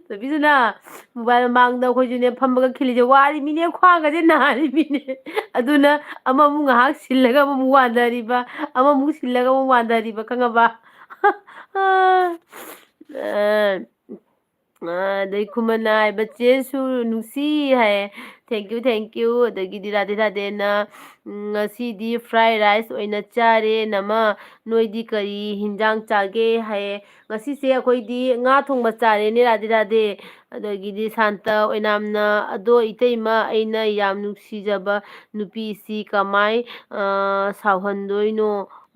ꯊꯣꯏꯕꯤꯁꯅꯥ ꯃꯣꯕꯥꯏꯜ ꯃꯃꯥꯡꯗ ꯑꯩꯈꯣꯏꯁꯨꯅꯦ ꯐꯝꯃꯒ ꯈꯤꯜꯂꯤꯁꯦ ꯋꯥꯔꯤꯃꯤꯅꯦ ꯈ꯭ꯋꯥꯡꯒꯁꯦ ꯅꯥꯔꯤꯃꯤꯅꯦ. ꯑꯗꯨꯅ ꯑꯃꯃꯨꯛ ꯉꯥꯏꯍꯥꯛ ꯁꯤꯜꯂꯒ ꯑꯃꯃꯨꯛ ꯋꯥꯟꯊꯔꯤꯕ ꯑꯃꯃꯨꯛ ꯁꯤꯜꯂꯒ ꯑꯃꯨꯛ ꯋꯥꯟꯊꯔꯤꯕ ꯈꯪꯉꯕ. ꯑꯗꯩ ꯈꯨꯃꯟꯅ ꯍꯥꯏꯕ ꯆꯦꯁꯨ ꯅꯨꯡꯁꯤ ꯍꯥꯏꯌꯦ. Thank you thank you. ꯑꯗꯒꯤꯗꯤ ꯔꯥꯙꯦ ꯔꯥꯙꯦꯅ ꯉꯁꯤꯗꯤ ꯐ꯭ꯔꯥꯏ ꯔꯥꯏꯁ ꯑꯣꯏꯅ ꯆꯥꯔꯦ ꯅꯃ ꯅꯣꯏꯗꯤ ꯀꯔꯤ ꯍꯤꯟꯖꯥꯡ ꯆꯥꯒꯦ ꯍꯥꯏꯌꯦ. ꯉꯁꯤꯁꯦ ꯑꯩꯈꯣꯏꯗꯤ ꯉꯥ ꯊꯣꯡꯕ ꯆꯥꯔꯦꯅꯦ ꯔꯥꯙꯦ ꯔꯥꯙꯦ. ꯑꯗꯒꯤꯗꯤ ꯁꯥꯟꯇ ꯑꯣꯏꯅꯥꯝꯅ ꯑꯗꯣ ꯏꯇꯩꯃ ꯑꯩꯅ ꯌꯥꯝ ꯅꯨꯡꯁꯤꯖꯕ ꯅꯨꯄꯤꯁꯤ ꯀꯃꯥꯏ ꯁꯥꯎꯍꯟꯗꯣꯏꯅꯣ.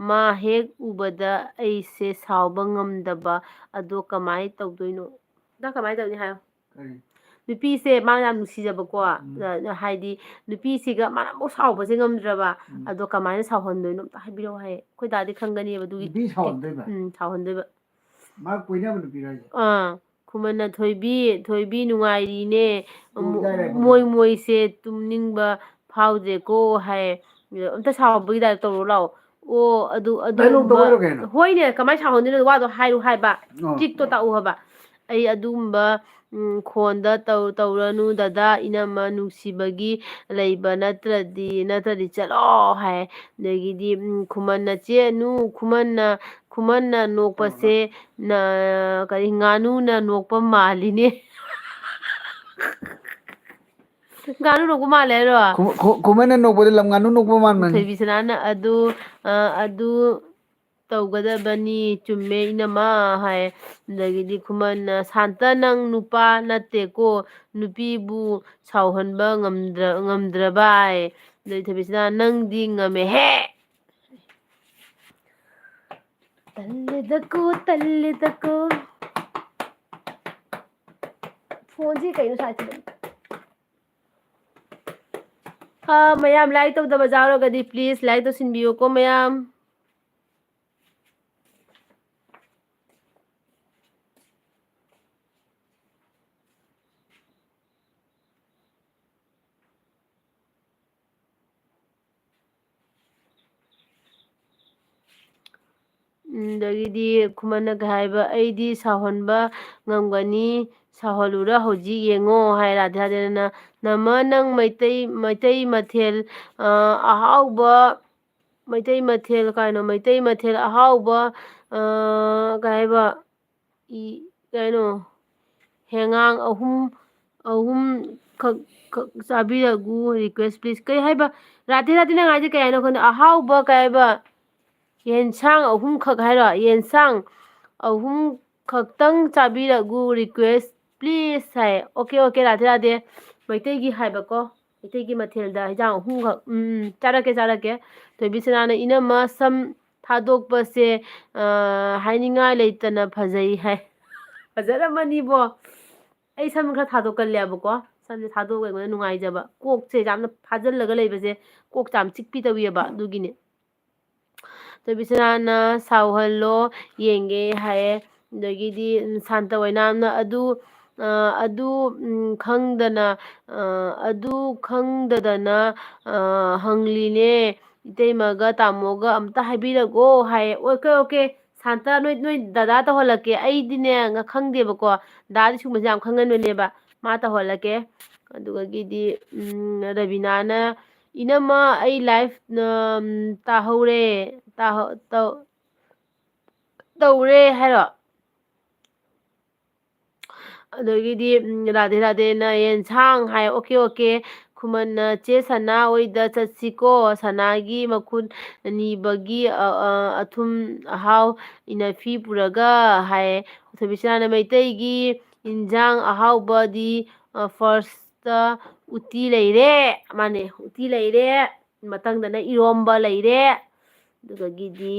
ꯃꯥ ꯍꯦꯛ ꯎꯕꯗ ꯑꯩꯁꯦ ꯁꯥꯎꯕ ꯉꯝꯗꯕ ꯑꯗꯣ ꯀꯃꯥꯏ ꯇꯧꯗꯣꯏꯅꯣ. ꯅꯪ ꯀꯃꯥꯏꯅ ꯇꯧꯅꯤ ꯍꯥꯏꯌꯣ. ꯅꯨꯄꯤꯁꯦ ꯃꯥꯅ ꯌꯥꯝ ꯅꯨꯡꯁꯤꯖꯕꯀꯣ. ꯍꯥꯏꯗꯤ ꯅꯨꯄꯤꯁꯤꯒ ꯃꯥꯅ ꯑꯃꯨꯛ ꯁꯥꯎꯕꯁꯦ ꯉꯝꯗ꯭ꯔꯕ. ꯑꯗꯣꯀꯃꯥꯏꯅ ꯁꯥꯎꯍꯟꯗꯣꯏꯅꯣ ꯑꯝꯇ ꯍꯥꯏꯕꯤꯔꯛꯑꯣ ꯍꯥꯏꯌꯦ. ꯑꯩꯈꯣꯏ ꯗꯥꯗꯤ ꯈꯪꯒꯅꯦꯕ ꯑꯗꯨꯒꯤ. ꯅꯨꯄꯤ ꯁꯥꯎꯍꯟꯗꯣꯏꯕ. ꯁꯥꯎꯍꯟꯗꯣꯏꯕ. ꯃꯥ ꯀꯣꯏꯅꯕ ꯅꯨꯄꯤꯔꯣ ꯍꯥꯏꯁꯦ. ꯈꯨꯃꯟꯅ ꯊꯣꯏꯕꯤ ꯅꯨꯡꯉꯥꯏꯔꯤꯅꯦ ꯃꯣꯏꯁꯦ ꯇꯨꯝꯅꯤꯡꯕ ꯐꯥꯎꯗ꯭ꯔꯦꯀꯣ ꯍꯥꯏ. ꯑꯝꯇ ꯁꯥꯎꯕꯒꯤ ꯗꯥꯏꯂꯣꯛ ꯇꯧꯔꯣ ꯂꯥꯛꯑꯣ. ꯑꯣ ꯑꯗꯨꯒꯨꯝꯕ ꯍꯣꯏꯅꯦ ꯀꯃꯥꯏꯅ ꯁꯥꯎꯍꯟꯗꯣꯏꯅꯣ ꯋꯥꯗꯣ ꯍꯥꯏꯔꯨ ꯍꯥꯏꯕ. ꯇ꯭ꯔꯤꯛꯇꯣ ꯇꯥꯛꯎ ꯍꯥꯏꯕ. ꯑꯩ ꯑꯗꯨꯒꯨꯝꯕ ꯈꯣꯟꯗ ꯇꯧꯔꯅꯨ ꯗꯗꯥ ꯏꯅꯝꯃ ꯅꯨꯡꯁꯤꯕꯒꯤ ꯂꯩꯕ ꯅꯠꯇ꯭ꯔꯗꯤ ꯆꯠꯂꯣ ꯍꯥꯏ. ꯑꯗꯒꯤꯗꯤ ꯈꯨꯃꯟꯅ ꯆꯦꯅꯨ ꯈꯨꯃꯟꯅ ꯅꯣꯛꯄꯁꯦ ꯀꯔꯤ ꯉꯥꯅꯨꯅ ꯅꯣꯛꯄ ꯃꯥꯜꯂꯤꯅꯦ. ꯉꯥꯅꯨ ꯅꯣꯛꯄ ꯃꯥꯜꯂꯦ ꯍꯥꯏꯔꯣ. ꯈꯨꯃꯟꯅ ꯅꯣꯛꯄꯗ ꯂꯝ ꯉꯥꯅꯨ ꯅꯣꯛꯄ ꯃꯥꯟꯕꯅꯤ. ꯊꯣꯏꯕꯤꯁꯅꯥꯅ ꯑꯗꯨ ꯇꯧꯒꯗꯕꯅꯤ ꯆꯨꯝꯃꯦ ꯏꯅꯝꯃ ꯍꯥꯏ. ꯑꯗꯒꯤꯗꯤ ꯈꯨꯃꯟꯅ ꯁꯥꯟꯇ ꯅꯪ ꯅꯨꯄꯥ ꯅꯠꯇꯦꯀꯣ ꯅꯨꯄꯤꯕꯨ ꯁꯥꯎꯍꯟꯕ ꯉꯝꯗ꯭ꯔꯕ ꯍꯥꯏ. ꯑꯗꯩ ꯊꯣꯏꯕꯤꯁꯅꯥ ꯅꯪꯗꯤ ꯉꯝꯃꯦꯍꯦ. ꯇꯜꯂꯦꯗꯀꯣ ꯐꯣꯟꯁꯤ ꯀꯩꯅꯣ ꯃꯌꯥꯝ ꯂꯥꯏꯛ ꯇꯧꯗꯕ ꯌꯥꯎꯔꯒꯗꯤ ꯄ꯭ꯂꯤꯖ ꯂꯥꯏꯛ ꯇꯧꯁꯤꯟꯕꯤꯌꯨꯀꯣ ꯃꯌꯥꯝ. ꯑꯗꯒꯤꯗꯤ ꯈꯨꯃꯟꯅ ꯍꯥꯏꯕ ꯑꯩꯗꯤ ꯁꯥꯎꯍꯟꯕ ꯉꯝꯒꯅꯤ ꯁꯥꯎꯍꯜꯂꯨꯔ ꯍꯧꯖꯤꯛ ꯌꯦꯡꯉꯣ ꯍꯥꯏ ꯔꯥꯙꯦ ꯔꯥꯙꯦꯅ ꯅꯃ ꯅꯪ ꯃꯩꯇꯩ ꯃꯊꯦꯜ ꯑꯍꯥꯎꯕ ꯃꯩꯇꯩ ꯃꯊꯦꯜ ꯀꯩꯅꯣ ꯃꯩꯇꯩ ꯃꯊꯦꯜ ꯑꯍꯥꯎꯕ ꯀꯩ ꯍꯥꯏꯕ ꯀꯩꯅꯣ ꯍꯦꯡꯉꯥꯡ ꯑꯍꯨꯝ ꯈꯛ ꯆꯥꯕꯤꯔꯒꯨ ꯔꯤꯀ꯭ꯋꯦꯁ ꯄ꯭ꯂꯤꯖ ꯀꯩ ꯍꯥꯏꯕ ꯔꯥꯙꯦ ꯔꯥꯙꯦ ꯅꯪ ꯍꯥꯏꯁꯦ ꯀꯩ ꯍꯥꯏꯅꯣ ꯈꯪꯗꯦ ꯑꯍꯥꯎꯕ ꯀꯩ ꯍꯥꯏꯕ ꯌꯦꯟꯁꯥꯡ ꯑꯍꯨꯝꯈꯛ ꯍꯥꯏꯔꯣ ꯌꯦꯟꯁꯥꯡ ꯑꯍꯨꯝ ꯈꯛꯇꯪ ꯆꯥꯕꯤꯔꯒꯨ ꯔꯤꯀ꯭ꯋꯦꯁ ꯄ꯭ꯂꯤꯖ ꯍꯥꯏ ꯑꯣꯀꯦ ꯑꯣꯀꯦ ꯔꯥꯙꯦ ꯔꯥꯙꯦ ꯃꯩꯇꯩꯒꯤ ꯍꯥꯏꯕꯀꯣ ꯃꯩꯇꯩꯒꯤ ꯃꯊꯦꯜꯗ ꯍꯤꯟꯖꯥꯡ ꯑꯍꯨꯝꯈꯛ ꯆꯥꯔꯛꯀꯦ ꯊꯣꯏꯕꯤꯁꯅꯥꯅ ꯏꯅꯝꯃ ꯁꯝ ꯊꯥꯗꯣꯛꯄꯁꯦ ꯍꯥꯏꯅꯤꯡꯉꯥꯏ ꯂꯩꯇꯅ ꯐꯖꯩ ꯍꯥꯏ ꯐꯖꯔꯝꯃꯅꯤꯕꯣ ꯑꯩ ꯁꯝ ꯈꯔ ꯊꯥꯗꯣꯛꯀꯜꯂꯦꯕꯀꯣ ꯁꯝꯁꯦ ꯊꯥꯗꯣꯛꯑꯒ ꯑꯩꯉꯣꯟꯗ ꯅꯨꯡꯉꯥꯏꯖꯕ ꯀꯣꯛꯁꯦ ꯌꯥꯝꯅ ꯐꯥꯖꯤꯜꯂꯒ ꯂꯩꯕꯁꯦ ꯀꯣꯛꯇ ꯌꯥꯝ ꯆꯤꯛꯄꯤ ꯇꯧꯏꯑꯕ ꯑꯗꯨꯒꯤꯅꯦ ꯊꯣꯏꯕꯤꯁꯅꯥꯅ ꯁꯥꯎꯍꯜꯂꯣ ꯌꯦꯡꯒꯦ ꯍꯥꯏꯌꯦ ꯑꯗꯒꯤꯗꯤ ꯁꯥꯟꯇ ꯑꯣꯏꯅꯥꯝꯅ ꯑꯗꯨ ꯈꯪꯗꯅ ꯑꯗꯨ ꯈꯪꯗꯗꯅ ꯍꯪꯂꯤꯅꯦ ꯏꯇꯩꯃꯒ ꯇꯥꯃꯣꯒ ꯑꯝꯇ ꯍꯥꯏꯕꯤꯔꯒꯣ ꯍꯥꯏꯌꯦ ꯑꯣꯀꯦ ꯑꯣꯀꯦ ꯁꯥꯟꯇ ꯅꯣꯏ ꯗꯗꯥ ꯇꯧꯍꯜꯂꯛꯀꯦ ꯑꯩꯗꯤꯅꯦ ꯈꯪꯗꯦꯕꯀꯣ ꯗꯥꯗꯤ ꯁꯤꯒꯨꯝꯕꯁꯦ ꯌꯥꯝ ꯈꯪꯒꯟꯕꯅꯦꯕ ꯃꯥ ꯇꯧꯍꯜꯂꯛꯀꯦ ꯑꯗꯨꯒꯤꯗꯤ ꯔꯕꯤꯅꯥꯅ ꯏꯅꯝꯃ ꯑꯩ ꯂꯥꯏꯐ ꯇꯥꯍꯧꯔꯦ ꯇꯧꯔꯦ ꯍꯥꯏꯔꯣ ꯑꯗꯒꯤꯗꯤ ꯔꯥꯙꯦ ꯔꯥꯙꯦꯅ ꯌꯦꯟꯁꯥꯡ ꯍꯥꯏ ꯑꯣꯀꯦ ꯑꯣꯀே ꯈꯨꯃꯟꯅ ꯆꯦ ꯁꯅꯥ ꯍꯣꯏꯗ ꯆꯠꯁꯤꯀꯣ ꯁꯅꯥꯒꯤ ꯃꯈꯨꯠ ꯅꯤꯕꯒꯤ ꯑꯊꯨꯝ ꯑꯍꯥꯎ ꯏꯅꯐꯤ ꯄꯨꯔꯒ ꯍꯥꯏꯌꯦ ꯊꯣꯏꯕꯤꯁꯅꯥꯅ ꯃꯩꯇꯩꯒꯤ ꯏꯟꯖꯥꯡ ꯑꯍꯥꯎꯕꯗꯤ ꯐꯥꯔꯁꯇ ꯎꯇꯤ ꯂꯩꯔꯦ ꯃꯥꯅꯦ ꯎꯇꯤ ꯂꯩꯔꯦ ꯃꯊꯪꯗꯅ ꯏꯔꯣꯝꯕ ꯂꯩꯔꯦ ꯑꯗꯨꯗꯒꯤꯗꯤ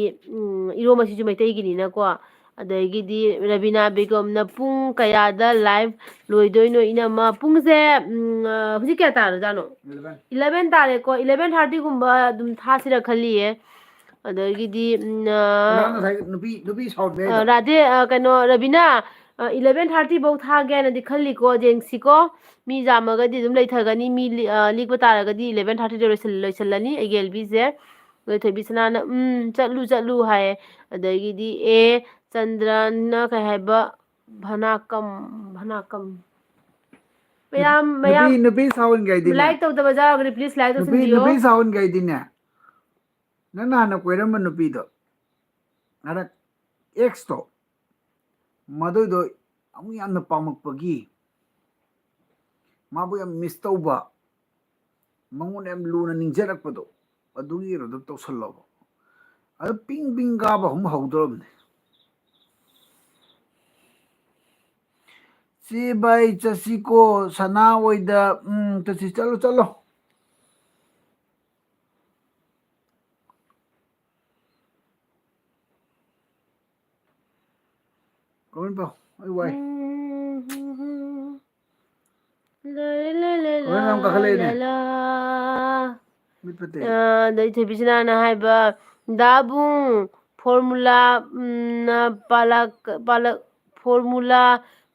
ꯏꯔꯣꯝꯕꯁꯤꯁꯨ ꯃꯩꯇꯩꯒꯤꯅꯤꯅꯀꯣ ꯑꯗꯒꯤꯗꯤ ꯔꯕꯤꯅꯥ ꯕꯦꯒꯝꯅ ꯄꯨꯡ ꯀꯌꯥꯗ ꯂꯥꯏꯚ ꯂꯣꯏꯗꯣꯏꯅꯣ ꯏꯅꯝꯃ ꯄꯨꯡꯁꯦ ꯍꯧꯖꯤꯛ ꯀꯌꯥ ꯇꯥꯔꯖꯥꯠꯅꯣ 11 ꯇꯥꯔꯦꯀꯣ 11:30ꯒꯨꯝꯕ ꯑꯗꯨꯝ ꯊꯥꯁꯤꯔ ꯈꯜꯂꯤꯌꯦ ꯑꯗꯒꯤꯗꯤ ꯅꯨꯄꯤ ꯁꯥꯎꯠ ꯍꯥꯏꯗꯣ ꯔꯥꯙꯦ ꯀꯩꯅꯣ ꯔꯕꯤꯅꯥ 11:30 ꯊꯥꯒꯦ ꯍꯥꯏꯅꯗꯤ ꯈꯜꯂꯤꯀꯣ ꯌꯦꯡꯁꯤꯀꯣ ꯃꯤ ꯌꯥꯝꯃꯒꯗꯤ ꯑꯗꯨꯝ ꯂꯩꯊꯒꯅꯤ ꯃꯤ ꯂꯤꯛꯄ ꯇꯥꯔꯒꯗꯤ 11:30ꯗ ꯂꯣꯏꯁꯤꯜꯂꯅꯤ ꯑꯩꯒꯤ ꯑꯦꯜꯕꯤꯁꯦ ꯊꯣꯏꯕꯤꯁꯅꯥꯅ ꯆꯠꯂꯨ ꯍꯥꯏꯌꯦ ꯑꯗꯒꯤꯗꯤ ꯆꯟꯗ꯭ꯔꯅ ꯀꯩ ꯍꯥꯏꯕ ꯚꯅꯥꯀꯝ ꯃꯌꯥꯝ ꯅꯨꯄꯤ ꯁꯥꯎꯟꯒꯩꯗꯤꯅꯦ ꯂꯥꯏꯛ ꯇꯧꯗꯕ ꯌꯥꯎꯔꯒꯗꯤ ꯄ꯭ꯂꯤꯖ ꯂꯥꯏꯛ ꯇꯧꯁꯟꯕꯤꯌꯣ ꯅꯨꯄꯤ ꯁꯥꯎꯟꯒꯩꯗꯤꯅꯦ ꯅꯪꯅ ꯍꯥꯟꯅ ꯀꯣꯏꯔꯝꯕ ꯅꯨꯄꯤꯗꯣ ꯍꯟꯗꯛ ꯑꯦꯛꯁꯇꯣ ꯃꯗꯨꯗꯣ ꯑꯃꯨꯛ ꯌꯥꯝꯅ ꯄꯥꯝꯃꯛꯄꯒꯤ ꯃꯥꯕꯨ ꯌꯥꯝ ꯃꯤꯁ ꯇꯧꯕ ꯃꯉꯣꯟꯗ ꯌꯥꯝ ꯂꯨꯅ ꯅꯤꯡꯖꯔꯛꯄꯗꯣ ꯑꯗꯨꯒꯤ ꯀꯩꯅꯣꯗꯣ ꯇꯧꯁꯜꯂꯣꯕ ꯑꯗꯨ ꯄꯤꯡ ꯄꯤꯡ ꯀꯥꯕ ꯍꯧꯗꯧꯔꯕꯅꯤ ꯆꯦ ꯚꯥꯏ ꯆꯠꯁꯤꯀꯣ ꯁꯅꯥ ꯍꯣꯏꯗ ꯆꯠꯁꯤ ꯆꯠꯂꯣ ꯀꯃꯥꯏ ꯄꯥꯎ ꯑꯩ ꯋꯥꯏ ꯀꯃꯦꯟ ꯃꯌꯥꯝ ꯀꯥꯈꯠꯂꯛꯑꯦꯅꯦ ꯃꯤꯠ ꯐꯠꯇꯦ ꯑꯗꯩ ꯊꯣꯏꯕꯤꯁꯅꯥꯅ ꯍꯥꯏꯕ ꯗꯥꯕꯨꯡ ꯐꯣꯔꯃꯨꯂꯥ ꯐꯣꯔꯃꯨꯂꯥ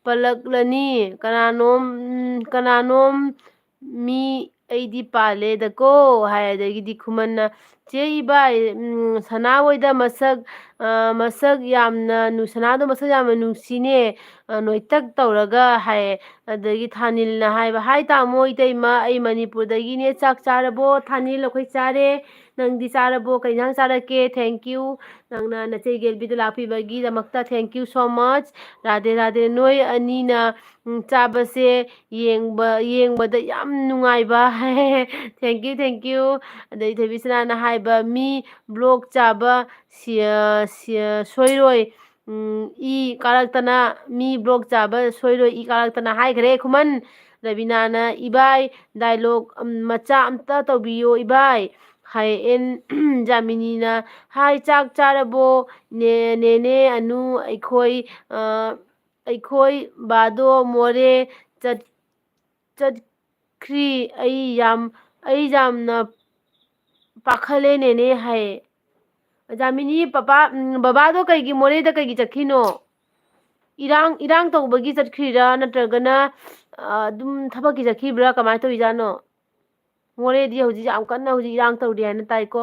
ꯄꯜꯂꯛꯂꯅꯤ ꯀꯅꯥꯅꯣꯝ ꯃꯤ ꯑꯩꯗꯤ ꯄꯥꯜꯂꯦꯗꯀꯣ ꯍꯥꯏ ꯑꯗꯒꯤꯗꯤ ꯈꯨꯃꯟꯅ ꯆꯦ ꯏꯕꯥꯏ ꯁꯅꯥ ꯍꯣꯏꯗ ꯃꯁꯛ ꯌꯥꯝꯅ ꯁꯅꯥꯗꯣ ꯃꯁꯛ ꯌꯥꯝꯅ ꯅꯨꯡꯁꯤꯅꯦ ꯅꯣꯏꯇꯛ ꯇꯧꯔꯒ ꯍꯥꯏꯌꯦ ꯑꯗꯒꯤ ꯊꯥꯅꯤꯜꯅ ꯍꯥꯏꯕ ꯍꯥꯏ ꯇꯥꯃꯣ ꯏꯇꯩꯃ ꯑꯩ ꯃꯅꯤꯄꯨꯔꯗꯒꯤꯅꯦ ꯆꯥꯛ ꯆꯥꯔꯕꯣ ꯊꯥꯅꯤꯜ ꯑꯩꯈꯣꯏ ꯆꯥꯔꯦ ꯅꯪꯗꯤ ꯆꯥꯔꯕꯣ ꯀꯩ ꯏꯟꯁꯥꯡ ꯆꯥꯔꯛꯀꯦ ꯊꯦꯡꯀ꯭ꯌꯨ ꯅꯪꯅ ꯅꯆꯦꯒꯤ ꯑꯦꯜꯕꯤꯗ ꯂꯥꯛꯄꯤꯕꯒꯤꯗꯃꯛꯇ ꯊꯦꯡꯀ꯭ꯌꯨ ꯁꯣ ꯃꯆ ꯔꯥꯙꯦ ꯔꯥꯙꯦ ꯅꯣꯏ ꯑꯅꯤꯅ ꯆꯥꯕꯁꯦ ꯌꯦꯡꯕꯗ ꯌꯥꯝ ꯅꯨꯡꯉꯥꯏꯕ ꯊꯦꯡꯀ꯭ꯌꯨ ꯑꯗꯩ ꯊꯣꯏꯕꯤꯁꯅꯥꯅ ꯍꯥꯏꯕ ꯃꯤ ꯕ꯭ꯂꯣꯛ ꯆꯥꯕ ꯁꯣꯏꯔꯣꯏ ꯃꯤ ꯕ꯭ꯂꯣꯛ ꯆꯥꯕ ꯁꯣꯏꯔꯣꯏ ꯀꯥꯔꯛꯇꯅ ꯍꯥꯏꯈ꯭ꯔꯦ ꯈꯨꯃꯟ ꯔꯕꯤꯅꯥꯅ ꯏꯕꯥꯏ ꯗꯥꯏꯂꯣꯛ ꯃꯆꯥ ꯑꯝꯇ ꯇꯧꯕꯤꯌꯣ ꯏꯕꯥꯏ ꯍꯥꯏ ꯖꯥꯃꯤꯅꯤꯅ ꯍꯥꯏ ꯆꯥꯛ ꯆꯥꯔꯕꯣ ꯅꯦꯅꯦ ꯑꯅꯨ ꯑꯩꯈꯣꯏ ꯕꯥꯗꯣ ꯃꯣꯔꯦ ꯆꯠꯈ꯭ꯔꯤ ꯑꯩ ꯌꯥꯝꯅ ꯄꯥꯈꯠꯂꯦ ꯅꯦꯅꯦ ꯍꯥꯏꯌꯦ ꯖꯥꯃꯤꯅꯤ ꯕꯕꯥꯗꯣ ꯀꯩꯒꯤ ꯃꯣꯔꯦꯗ ꯀꯩꯒꯤ ꯆꯠꯈꯤꯅꯣ ꯏꯔꯥꯡ ꯇꯧꯕꯒꯤ ꯆꯠꯈ꯭ꯔꯤꯔꯥ ꯅꯠꯇ꯭ꯔꯒꯅ ꯑꯗꯨꯝ ꯊꯕꯛꯀꯤ ꯆꯠꯈꯤꯕ꯭ꯔꯥ ꯀꯃꯥꯏꯅ ꯇꯧꯔꯤꯖꯥꯠꯅꯣ ꯃꯣꯔꯦꯗꯤ ꯍꯧꯖꯤꯛ ꯌꯥꯝ ꯀꯟꯅ ꯍꯧꯖꯤꯛ ꯏꯔꯥꯡ ꯇꯧꯔꯤ ꯍꯥꯏꯅ ꯇꯥꯏꯀꯣ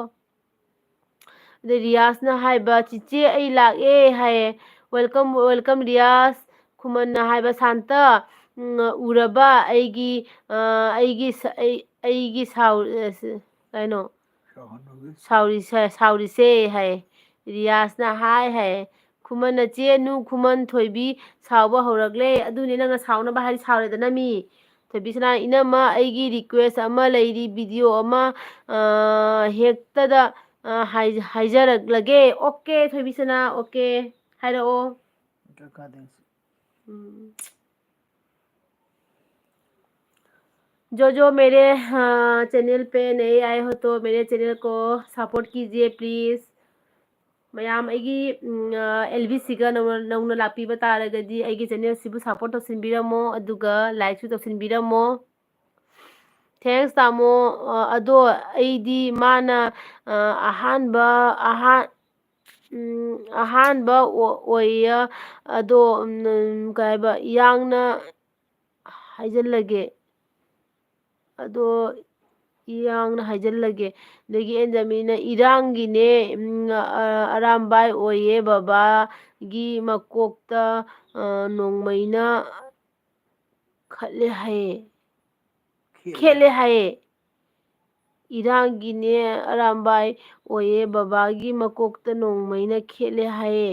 ꯑꯗꯩ ꯔꯤꯌꯥꯁꯅ ꯍꯥꯏꯕ ꯆꯤꯆꯦ ꯑꯩ ꯂꯥꯛꯑꯦ ꯍꯥꯏꯌꯦ ꯋꯦꯜꯀꯝ ꯋꯦꯜꯀꯝ ꯔꯤꯌꯥꯁ ꯈꯨꯃꯟꯅ ꯍꯥꯏꯕ ꯁꯥꯟꯇ ꯎꯔꯕ ꯑꯩꯒꯤ ꯀꯩꯅꯣ ꯁꯥꯎꯔꯤꯁꯦ ꯍꯥꯏ ꯔꯤꯌꯥꯁꯅ ꯍꯥꯏ ꯈꯨꯃꯟꯅ ꯆꯦꯅꯨ ꯈꯨꯃꯟ ꯊꯣꯏꯕꯤ ꯁꯥꯎꯕ ꯍꯧꯔꯛꯂꯦ ꯑꯗꯨꯅꯤ ꯅꯪꯅ ꯁꯥꯎꯅꯕ ꯍꯥꯏꯗꯤ ꯁꯥꯎꯔꯦꯗꯅ ꯃꯤ ꯊꯣꯏꯕꯤꯁꯅꯥ ꯏꯅꯝꯃ ꯑꯩꯒꯤ ꯔꯤꯀ꯭ꯋꯦꯁ ꯑꯃ ꯂꯩꯔꯤ ꯚꯤꯗꯤꯑꯣ ꯑꯃ ꯍꯦꯛꯇꯗ ꯍꯥꯏꯖꯔꯛꯂꯒꯦ ꯑꯣꯀꯦ ꯊꯣꯏꯕꯤꯁꯅꯥ ꯑꯣꯀꯦ ꯍꯥꯏꯔꯛꯑꯣ जो जो मेरे चैनल पे नए आए हो तो मेरे चैनल को सपोर्ट कीजिए प्लीज़ ꯃꯌꯥꯝ ꯑꯩꯒꯤ LBCꯒ ꯅꯧꯅ ꯂꯥꯛꯄꯤꯕ ꯇꯥꯔꯒꯗꯤ ꯑꯩꯒꯤ ꯆꯦꯅꯦꯜꯁꯤꯕꯨ ꯁꯞꯄꯣꯔꯠ ꯇꯧꯁꯤꯟꯕꯤꯔꯝꯃꯣ ꯑꯗꯨꯒ ꯂꯥꯏꯛꯁꯨ ꯇꯧꯁꯤꯟꯕꯤꯔꯝꯃꯣ ꯊꯦꯡꯛꯁ ꯇꯥꯃꯣ ꯑꯗꯣ ꯑꯩꯗꯤ ꯃꯥꯅ ꯑꯍꯥꯟꯕ ꯑꯣꯏꯌꯦ ꯑꯗꯣ ꯀꯩ ꯍꯥꯏꯕ ꯌꯥꯡꯅ ꯍꯥꯏꯖꯜꯂꯒꯦ ꯑꯗꯣ ꯌꯥꯡꯅ ꯍꯥꯏꯖꯜꯂꯒꯦ ꯑꯗꯒꯤ ꯑꯦꯟꯖꯃꯤꯅ ꯏꯔꯥꯡꯒꯤꯅꯦ ꯑꯔꯥꯝꯕꯥꯏ ꯑꯣꯏꯌꯦ ꯕꯕꯥꯒꯤ ꯃꯀꯣꯛꯇ ꯅꯣꯡꯃꯩꯅ ꯈꯦꯠꯂꯦ ꯍꯥꯏꯌꯦ ꯏꯔꯥꯡꯒꯤꯅꯦ ꯑꯔꯥꯝꯕꯥꯏ ꯑꯣꯏꯌꯦ ꯕꯕꯥꯒꯤ ꯃꯀꯣꯛꯇ ꯅꯣꯡꯃꯩꯅ ꯈꯦꯠꯂꯦ ꯍꯥꯏꯌꯦ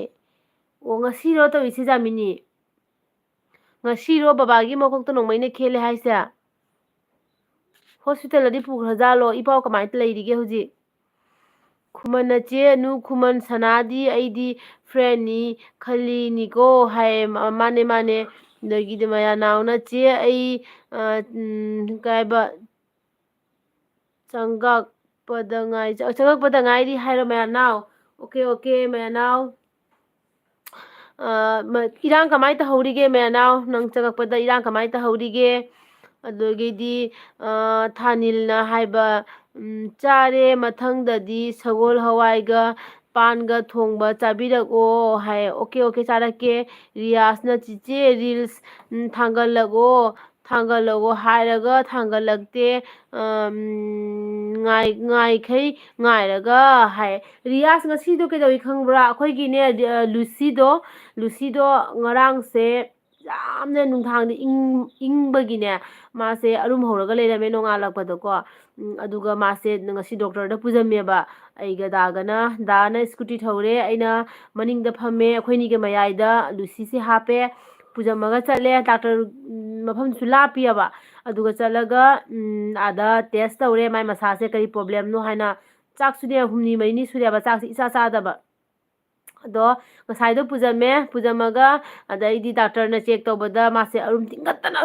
ꯑꯣ ꯉꯁꯤꯔꯣ ꯇꯧꯔꯤꯁꯦ ꯖꯥꯃꯤꯅꯤ ꯉꯁꯤꯔꯣ ꯕꯕꯥꯒꯤ ꯃꯀꯣꯛꯇ ꯅꯣꯡꯃꯩꯅ ꯈꯦꯠꯂꯦ ꯍꯥꯏꯁꯦ ꯍꯣꯁꯄꯤꯇꯥꯜꯗꯗꯤ ꯄꯨꯈ꯭ꯔꯖꯥꯠꯂꯣ ꯏꯄꯥꯎ ꯀꯃꯥꯏꯅ ꯂꯩꯔꯤꯒꯦ ꯍꯧꯖꯤꯛ ꯈꯨꯃꯟ ꯆꯦ ꯅꯨ ꯈꯨꯃꯟ ꯁꯅꯥꯗꯤ ꯑꯩꯗꯤ ꯐ꯭ꯔꯦꯟꯅꯤ ꯈꯜꯂꯤꯅꯤꯀꯣ ꯍꯥꯏꯌꯦ ꯃꯥꯅꯦ ꯑꯗꯒꯤꯗꯤ ꯃꯌꯥꯅꯥꯎꯅ ꯆꯦ ꯑꯩ ꯀꯩꯕ ꯆꯪꯉꯛꯄꯗ ꯉꯥꯏꯔꯤ ꯍꯥꯏꯔꯣ ꯃꯌꯥꯅꯥꯎ ꯑꯣꯀꯦ ꯃꯌꯥꯅꯥꯎ ꯏꯔꯥꯡ ꯀꯃꯥꯏꯅ ꯇꯧꯍꯧꯔꯤꯒꯦ ꯃꯌꯥꯅꯥꯎ ꯅꯪ ꯆꯪꯉꯛꯄꯗ ꯏꯔꯥꯡ ꯀꯃꯥꯏꯅ ꯇꯧꯍꯧꯔꯤꯒꯦ ꯑꯗꯒꯤꯗꯤ ꯊꯥꯅꯤꯜꯅ ꯍꯥꯏꯕ ꯆꯥꯔꯦ ꯃꯊꯪꯗꯗꯤ ꯁꯒꯣꯜ ꯍꯋꯥꯏꯒ ꯄꯥꯟꯒ ꯊꯣꯡꯕ ꯆꯥꯕꯤꯔꯛꯑꯣ ꯍꯥꯏ ꯑꯣꯀꯦ ꯆꯥꯔꯛꯀꯦ ꯔꯤꯌꯥꯁꯅ ꯆꯤꯆꯦ ꯔꯤꯜꯁ ꯊꯥꯡꯒꯠꯂꯛꯑꯣ ꯍꯥꯏꯔꯒ ꯊꯥꯡꯒꯠꯂꯛꯇꯦ ꯉꯥꯏꯈꯩ ꯉꯥꯏꯔꯒ ꯍꯥꯏ ꯔꯤꯌꯥꯁ ꯉꯁꯤꯗꯣ ꯀꯩꯗꯧꯏ ꯈꯪꯕ꯭ꯔꯥ ꯑꯩꯈꯣꯏꯒꯤꯅꯦ ꯂꯨꯁꯤꯗꯣ ꯉꯔꯥꯡꯁꯦ ꯌꯥꯝꯅ ꯅꯨꯡꯗꯥꯡꯗ ꯏꯪꯕꯒꯤꯅꯦ ꯃꯥꯁꯦ ꯑꯔꯨꯝ ꯍꯧꯔꯒ ꯂꯩꯔꯝꯃꯦ ꯅꯣꯡꯉꯥꯜꯂꯛꯄꯗꯀꯣ ꯑꯗꯨꯒ ꯃꯥꯁꯦ ꯉꯁꯤ ꯗꯣꯛꯇꯔꯗ ꯄꯨꯖꯝꯃꯦꯕ ꯑꯩꯒ ꯗꯥꯅ ꯁ꯭ꯀꯨꯇꯤ ꯊꯧꯔꯦ ꯑꯩꯅ ꯃꯅꯤꯡꯗ ꯐꯝꯃꯦ ꯑꯩꯈꯣꯏꯅꯤꯒꯤ ꯃꯌꯥꯏꯗ ꯂꯨꯁꯤꯁꯦ ꯍꯥꯞꯄꯦ ꯄꯨꯖꯝꯃꯒ ꯆꯠꯂꯦ ꯗꯥꯛꯇꯔ ꯃꯐꯝꯗꯨꯁꯨ ꯂꯥꯞꯄꯤꯑꯕ ꯑꯗꯨꯒ ꯆꯠꯂꯒ ꯑꯥꯗ ꯇꯦꯁ ꯇꯧꯔꯦ ꯃꯥꯏ ꯃꯁꯥꯁꯦ ꯀꯔꯤ ꯄ꯭ꯔꯣꯕ꯭ꯂꯦꯝꯅꯣ ꯍꯥꯏꯅ ꯆꯥꯛꯁꯨꯅꯦ ꯍꯨꯝꯅꯤ ꯃꯔꯤꯅꯤ ꯁꯨꯔꯦꯕ ꯆꯥꯛꯁꯦ ꯏꯆꯥ ꯆꯥꯗꯕ ꯑꯗꯣ ꯉꯁꯥꯏꯗꯣ ꯄꯨꯖꯝꯃꯒ ꯑꯗꯩꯗꯤ ꯗꯥꯛꯇꯔꯅ ꯆꯦꯛ ꯇꯧꯕꯗ ꯃꯥꯁꯦ ꯑꯔꯨꯝ ꯊꯤꯡꯒꯠꯇꯅ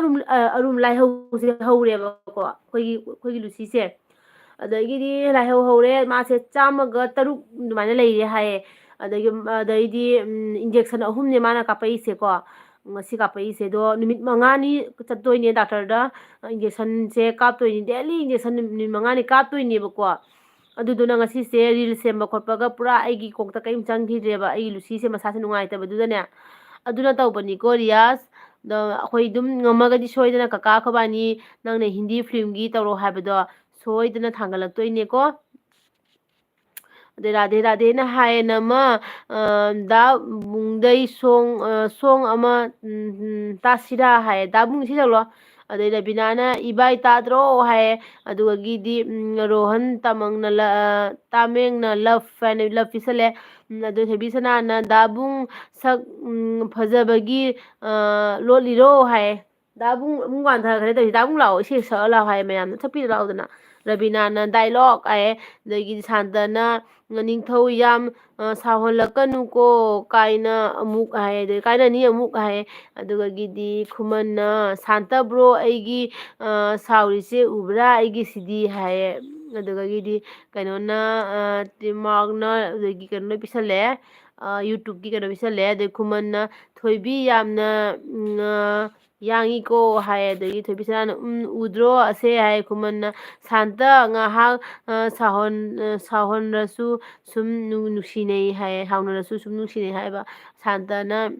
ꯑꯔꯨꯝ ꯂꯥꯏꯍꯧꯁꯦ ꯍꯧꯔꯦꯕꯀꯣ ꯑꯩꯈꯣꯏꯒꯤ ꯂꯨꯁꯤꯁꯦ ꯑꯗꯒꯤꯗꯤ ꯂꯥꯏꯍꯧ ꯍꯧꯔꯦ ꯃꯥꯁꯦ 103 ꯑꯗꯨꯃꯥꯏꯅ ꯂꯩꯔꯦ ꯍꯥꯏꯌꯦ ꯑꯗꯩꯗꯤ ꯏꯟꯖꯦꯛꯁꯟ 3ꯅꯦ ꯃꯥꯅ ꯀꯥꯞꯄꯛꯏꯁꯦꯀꯣ ꯉꯁꯤ ꯀꯥꯞꯄꯛꯏꯁꯦ ꯑꯗꯣ ꯅꯨꯃꯤꯠ 5ꯅꯤ ꯆꯠꯇꯣꯏꯅꯦ ꯗꯥꯛꯇꯔꯗ ꯏꯟꯖꯦꯛꯁꯟꯁꯦ ꯀꯥꯞꯇꯣꯏꯅꯤ ꯗꯦꯂꯤ ꯏꯟꯖꯦꯛꯁꯟ ꯅꯨꯃꯤꯠ 5ꯅꯤ ꯀꯥꯞꯇꯣꯏꯅꯦꯕꯀꯣ ꯑꯗꯨꯗꯨꯅ ꯉꯁꯤꯁꯦ ꯔꯤꯜ ꯁꯦꯝꯕ ꯈꯣꯠꯄꯒ ꯄꯨꯔꯥ ꯑꯩꯒꯤ ꯀꯣꯛꯇ ꯀꯔꯤꯝ ꯆꯪꯈꯤꯗ꯭ꯔꯦꯕ ꯑꯩꯒꯤ ꯂꯨꯁꯤꯁꯦ ꯃꯁꯥꯁꯦ ꯅꯨꯡꯉꯥꯏꯇꯕꯗꯨꯗꯅꯦ ꯑꯗꯨꯅ ꯇꯧꯕꯅꯤꯀꯣ ꯔꯤꯌꯥꯁ ꯑꯗꯣ ꯑꯩꯈꯣꯏ ꯑꯗꯨꯝ ꯉꯝꯃꯒꯗꯤ ꯁꯣꯏꯗꯅ ꯀꯀꯥ ꯑꯩꯈꯣꯏꯕꯥꯅꯤ ꯅꯪꯅ ꯍꯤꯟꯗꯤ ꯐꯤꯂꯝꯒꯤ ꯇꯧꯔꯣ ꯍꯥꯏꯕꯗꯣ ꯁꯣꯏꯗꯅ ꯊꯥꯡꯒꯠꯂꯛꯇꯣꯏꯅꯦꯀꯣ ꯑꯗꯩ ꯔꯥꯙꯦꯅ ꯍꯥꯏꯌꯦ ꯅꯃ ꯗꯥ ꯕꯨꯡꯗꯩ ꯁꯣꯡ ꯑꯃ ꯇꯥꯁꯤꯔꯥ ꯍꯥꯏꯌꯦ ꯗꯥ ꯕꯨꯡ ꯏꯁꯩ ꯁꯛꯂꯛꯑꯣ ꯑꯗꯩ ꯔꯕꯤꯅꯥꯅ ꯏꯕꯥꯏ ꯇꯥꯗ꯭ꯔꯣ ꯍꯥꯏꯌꯦ ꯑꯗꯨꯒꯤꯗꯤ ꯔꯣꯍꯟ ꯇꯥꯃꯦꯡꯅ ꯂꯞ ꯄꯤꯁꯜꯂꯦ ꯑꯗꯨ ꯊꯣꯏꯕꯤꯁꯅꯥꯅ ꯗꯥꯕꯨꯡ ꯁꯛ ꯐꯖꯕꯒꯤ ꯂꯣꯠꯂꯤꯔꯣ ꯍꯥꯏꯌꯦ ꯗꯥꯕꯨꯡ ꯑꯃꯨꯛ ꯋꯥꯟꯊꯈ꯭ꯔꯦ ꯇꯧꯔꯤꯁꯦ ꯗꯥꯕꯨꯡ ꯂꯥꯛꯑꯣ ꯏꯁꯩ ꯁꯛꯑ ꯂꯥꯛꯑꯣ ꯍꯥꯏꯌꯦ ꯃꯌꯥꯝꯅ ꯁꯛꯄꯤꯔ ꯂꯥꯛꯑꯣꯗꯅ ꯔꯕꯤꯅꯥꯅ ꯗꯥꯏꯂꯣꯛ ꯍꯥꯏꯌꯦ ꯑꯗꯒꯤꯗꯤ ꯁꯥꯟꯇꯅ ꯅꯤꯡꯊꯧ ꯌꯥꯝ ꯁꯥꯎꯍꯜꯂꯛꯀꯅꯨꯀꯣ ꯀꯥꯏꯅꯅꯤ ꯑꯃꯨꯛ ꯍꯥꯏꯌꯦ ꯑꯗꯨꯒꯗꯤ ꯈꯨꯃꯟꯅ ꯁꯥꯟꯇꯕ꯭ꯔꯣ ꯑꯩꯒꯤ ꯁꯥꯎꯔꯤꯁꯦ ꯎꯕ꯭ꯔꯥ ꯑꯩꯒꯤꯁꯤꯗꯤ ꯍꯥꯏꯌꯦ ꯑꯗꯨꯗꯒꯤꯗꯤ ꯀꯩꯅꯣꯅ ꯇꯤꯃꯥꯛꯅ ꯑꯗꯒꯤ ꯀꯩꯅꯣ ꯂꯣꯏ ꯄꯤꯁꯜꯂꯛꯑꯦ ꯌꯨꯇꯨꯕꯀꯤ ꯀꯩꯅꯣ ꯄꯤꯁꯜꯂꯛꯑꯦ ꯑꯗꯩ ꯈꯨꯃꯟꯅ ꯊꯣꯏꯕꯤ ꯌꯥꯝꯅ ꯌꯥꯡꯉꯤꯀꯣ ꯍꯥꯏꯌꯦ ꯑꯗꯒꯤ ꯊꯣꯏꯕꯤꯁꯅꯥꯅ ꯎꯗ꯭ꯔꯣ ꯑꯁꯦ ꯍꯥꯏꯌꯦ ꯈꯨꯃꯟꯅ ꯁꯥꯟꯇ ꯉꯥꯏꯍꯥꯛ ꯁꯥꯎꯍꯟꯔꯁꯨ ꯁꯨꯝ ꯅꯨꯡꯁꯤꯅꯩ ꯍꯥꯏꯌꯦ ꯁꯥꯎꯅꯔꯁꯨ ꯁꯨꯝ ꯅꯨꯡꯁꯤꯅꯩ ꯍꯥꯏꯕ ꯁꯥꯟꯇꯅ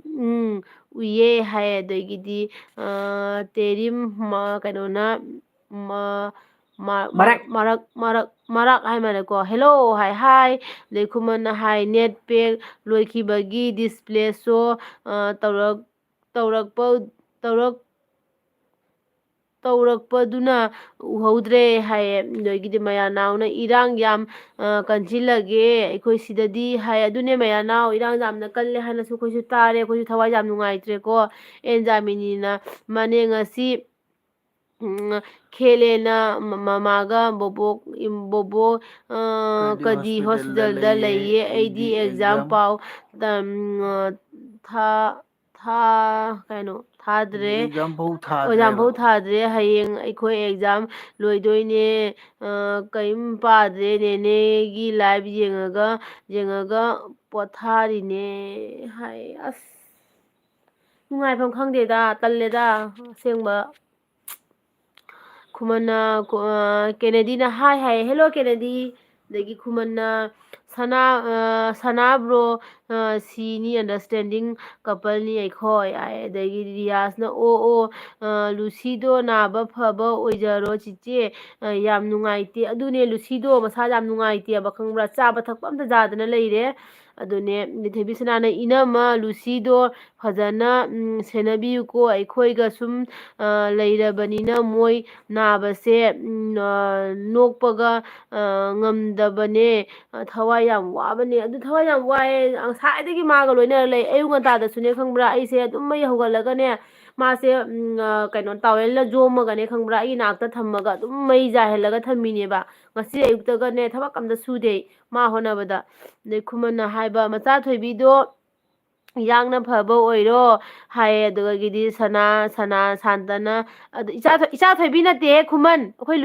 ꯎꯏꯌꯦ ꯍꯥꯏꯌꯦ ꯑꯗꯒꯤꯗꯤ ꯇꯦꯔꯤꯝ ꯀꯩꯅꯣꯅ Marak. ꯃꯔꯛ ꯍꯥꯏ ꯃꯥꯜꯂꯦꯀꯣ ꯍꯦꯜꯂꯣ ꯍꯥꯏ ꯍꯥꯏ ꯑꯗꯩ ꯈꯨꯃꯟꯅ ꯍꯥꯏ ꯅꯦꯠ ꯄꯦꯛ ꯂꯣꯏꯈꯤꯕꯒꯤ ꯗꯤꯁꯄ꯭ꯂꯦ ꯁꯣ ꯇꯧꯔꯛꯄꯗꯨꯅ ꯎꯍꯧꯗ꯭ꯔꯦ ꯍꯥꯏꯌꯦ ꯑꯗꯒꯤꯗꯤ ꯃꯌꯥꯅꯥꯎꯅ ꯏꯔꯥꯡ ꯌꯥꯝ ꯀꯟꯁꯤꯜꯂꯒꯦ ꯑꯩꯈꯣꯏ ꯁꯤꯗꯗꯤ ꯍꯥꯏ ꯑꯗꯨꯅꯦ ꯃꯌꯥꯅꯥꯎ ꯏꯔꯥꯡ ꯌꯥꯝꯅ ꯀꯜꯂꯦ ꯍꯥꯏꯅꯁꯨ ꯑꯩꯈꯣꯏꯁꯨ ꯇꯥꯔꯦ ꯑꯩꯈꯣꯏꯁꯨ ꯊꯋꯥꯏ ꯌꯥꯝ ꯅꯨꯡꯉꯥꯏꯇ꯭ꯔꯦꯀꯣ ꯑꯦꯟꯖꯥꯃꯤꯅꯤꯅ ꯃꯅꯦ ꯉꯁꯤ ꯈꯦꯂꯦꯅ ꯃꯃꯥꯒ ꯕꯣꯕꯣꯛ ꯀꯗꯤ ꯍꯣꯁꯄꯤꯇꯥꯜꯗ ꯂꯩꯌꯦ ꯑꯩꯗꯤ ꯑꯦꯛꯖꯥꯝ ꯄꯥꯎ ꯀꯩꯅꯣ ꯊꯥꯗ꯭ꯔꯦ ꯑꯦꯛꯖꯥꯝ ꯐꯥꯎ ꯊꯥꯗ꯭ꯔꯦꯕ ꯑꯦꯛꯖꯥꯝꯐꯥꯎ ꯊꯥꯗ꯭ꯔꯦ ꯍꯌꯦꯡ ꯑꯩꯈꯣꯏ ꯑꯦꯛꯖꯥꯝ ꯂꯣꯏꯗꯣꯏꯅꯦ ꯀꯔꯤꯝ ꯄꯥꯗ꯭ꯔꯦ ꯅꯦꯅꯦꯒꯤ ꯂꯥꯏꯚ ꯌꯦꯡꯉꯒ ꯄꯣꯊꯥꯔꯤꯅꯦ ꯍꯥꯏ ꯑꯁ ꯅꯨꯡꯉꯥꯏꯐꯝ ꯈꯪꯗꯦꯗ ꯇꯜꯂꯦꯗ ꯑꯁꯦꯡꯕ ꯈꯨꯃꯟꯅ ꯀꯦꯅꯦꯗꯤꯅ ꯍꯥꯏ ꯍꯥꯏꯌꯦ ꯍꯦꯜꯂꯣ ꯀꯦꯅꯦꯗꯤ ꯑꯗꯒꯤ ꯈꯨꯃꯟꯅ ꯁꯅꯥꯕ꯭ꯔꯣ ꯁꯤꯅꯤ ꯑꯟꯗꯔꯁꯇꯦꯟꯗꯤꯡ ꯀꯄꯜꯅꯤ ꯑꯩꯈꯣꯏ ꯑꯗꯒꯤ ꯔꯤꯌꯥꯁꯅ ꯂꯨꯁꯤꯗꯣ ꯅꯥꯕ ꯐꯕ ꯑꯣꯏꯖꯔꯣ ꯆꯤꯆꯦ ꯌꯥꯝ ꯅꯨꯡꯉꯥꯏꯇꯦ ꯑꯗꯨꯅꯦ ꯂꯨꯁꯤꯗꯣ ꯃꯁꯥ ꯌꯥꯝ ꯅꯨꯡꯉꯥꯏꯇꯦꯕ ꯈꯪꯕ꯭ꯔꯥ ꯆꯥꯕ ꯊꯛꯄ ꯑꯝꯇ ꯌꯥꯗꯅ ꯂꯩꯔꯦ ꯑꯗꯨꯅꯦ ꯊꯣꯏꯕꯤꯁꯅꯥꯅ ꯏꯅꯝꯃ ꯂꯨꯁꯤꯗꯣ ꯐꯖꯅ ꯁꯦꯟꯅꯕꯤꯌꯨꯀꯣ ꯑꯩꯈꯣꯏꯒ ꯁꯨꯝ ꯂꯩꯔꯕꯅꯤꯅ ꯃꯣꯏ ꯅꯥꯕꯁꯦ ꯅꯣꯛꯄꯒ ꯉꯝꯗꯕꯅꯦ ꯊꯋꯥꯏ ꯌꯥꯝ ꯋꯥꯕꯅꯦ ꯑꯗꯨ ꯊꯋꯥꯏ ꯌꯥꯝ ꯋꯥꯏꯑꯦ ꯉꯁꯥꯏꯗꯒꯤ ꯃꯥꯒ ꯂꯣꯏꯅꯔ ꯂꯩ ꯑꯌꯨꯛ ꯉꯟꯇꯥꯗꯁꯨꯅꯦ ꯈꯪꯕ꯭ꯔꯥ ꯑꯩꯁꯦ ꯑꯗꯨꯝ ꯃꯩ ꯍꯧꯒꯠꯂꯒꯅꯦ ꯃꯥꯁꯦ ꯀꯩꯅꯣ ꯇꯥꯋꯦꯜꯅ ꯌꯣꯝꯃꯒꯅꯦ ꯈꯪꯕ꯭ꯔꯥ ꯑꯩꯒꯤ ꯅꯥꯛꯇ ꯊꯝꯃꯒ ꯑꯗꯨꯝ ꯃꯩ ꯌꯥꯏꯍꯜꯂꯒ ꯊꯝꯃꯤꯅꯦꯕ ꯉꯁꯤ ꯑꯌꯨꯛꯇꯒꯅꯦ ꯊꯕꯛ ꯑꯝꯇ ꯁꯨꯗꯦ ꯃꯥ ꯍꯣꯠꯅꯕꯗ ꯑꯗꯩ ꯈꯨꯃꯟꯅ ꯍꯥꯏꯕ ꯃꯆꯥ ꯊꯣꯏꯕꯤꯗꯣ ꯌꯥꯡꯅ ꯐꯕ ꯑꯣꯏꯔꯣ ꯍꯥꯏꯌꯦ ꯑꯗꯨꯗꯒꯤꯗꯤ ꯁꯥꯟꯇꯅ ꯑꯗꯨ ꯏꯆꯥ ꯊꯣꯏꯕꯤ ꯅꯠꯇꯦꯍꯦ ꯈꯨꯃꯟ ꯑꯩꯈꯣꯏ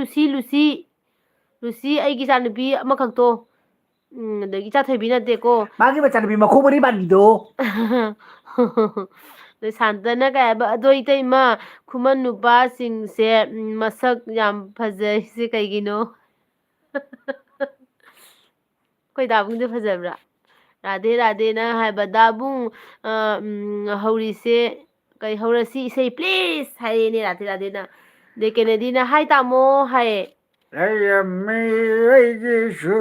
ꯂꯨꯁꯤ ꯑꯩꯒꯤ ꯏꯆꯥꯅꯨꯄꯤ ꯑꯃꯈꯛꯇꯣ ꯑꯗꯒꯤ ꯏꯆꯥ ꯊꯣꯏꯕꯤ ꯅꯠꯇꯦꯀꯣ ꯃꯥꯒꯤ ꯃꯆꯥꯅꯨꯄꯤ ꯃꯈꯣꯡ ꯃꯔꯤ ꯄꯥꯟꯕꯤꯗꯣ ꯑꯗꯩ ꯁꯥꯟꯇꯅ ꯀꯩ ꯍꯥꯏꯕ ꯑꯗꯣ ꯏꯇꯩꯃ ꯈꯨꯃꯟ ꯅꯨꯄꯥꯁꯤꯡꯁꯦ ꯃꯁꯛ ꯌꯥꯝ ꯐꯖꯩꯁꯦ ꯀꯩꯒꯤꯅꯣ ꯑꯩꯈꯣꯏ ꯗꯥꯕꯨꯡꯁꯦ ꯐꯖꯕ꯭ꯔꯥ ꯔꯥꯙꯦ ꯔꯥꯙꯦꯅ ꯍꯥꯏꯕ ꯗꯥꯕꯨꯡ ꯍꯧꯔꯤꯁꯦ ꯀꯩ ꯍꯧꯔꯁꯤ ꯏꯁꯩ ꯄ꯭ꯂꯤꯖ ꯍꯥꯏꯔꯦꯅꯦ ꯔꯥꯙꯦ ꯔꯥꯙꯦꯅ ꯑꯗꯩ ꯀꯦꯅꯦꯗꯤꯅ ꯍꯥꯏ ꯇꯥꯃꯣ ꯍꯥꯏꯌꯦ ꯂꯩꯔꯝꯃꯤ ꯑꯩꯒꯤꯁꯨ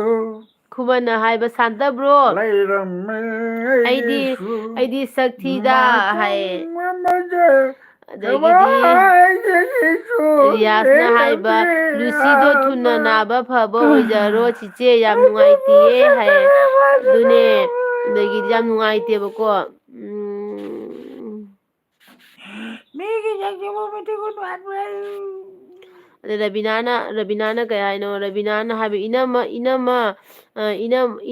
ꯈꯨꯃꯟꯅ ꯍꯥꯏꯕ ꯁꯥꯟꯇꯕ꯭ꯔꯣ ꯂꯩꯔꯝꯃꯤ ꯑꯩꯗꯤ ꯑꯩꯒꯤꯁꯨ ꯑꯩꯗꯤ ꯁꯛ ꯊꯤꯗ ꯃꯇꯝ ꯍꯥꯏꯌꯦ ꯑꯃꯗ ꯑꯗꯒꯤꯗꯤ ꯀꯃꯥꯏꯅꯁꯨ ꯔꯤꯌꯥꯁꯅ ꯍꯥꯏꯕ ꯂꯩꯔꯝꯃꯤ ꯂꯨꯁꯤꯗꯣ ꯊꯨꯅ ꯍꯥꯏꯕ ꯅꯥꯕ ꯐꯕ ꯑꯣꯏꯖꯔꯣ ꯆꯤꯆꯦ ꯌꯥꯝ ꯅꯨꯡꯉꯥꯏꯇꯦꯌꯦ ꯍꯥꯏꯌꯦ ꯑꯗꯨꯅꯦ ꯑꯗꯒꯤꯗꯤ ꯌꯥꯝ ꯅꯨꯡꯉꯥꯏꯇꯦꯕꯀꯣ ꯑꯗꯩ ꯔꯕꯤꯅꯥꯅ ꯀꯩ ꯍꯥꯏꯅꯣ ꯔꯕꯤꯅꯥꯅ ꯍꯥꯏꯕ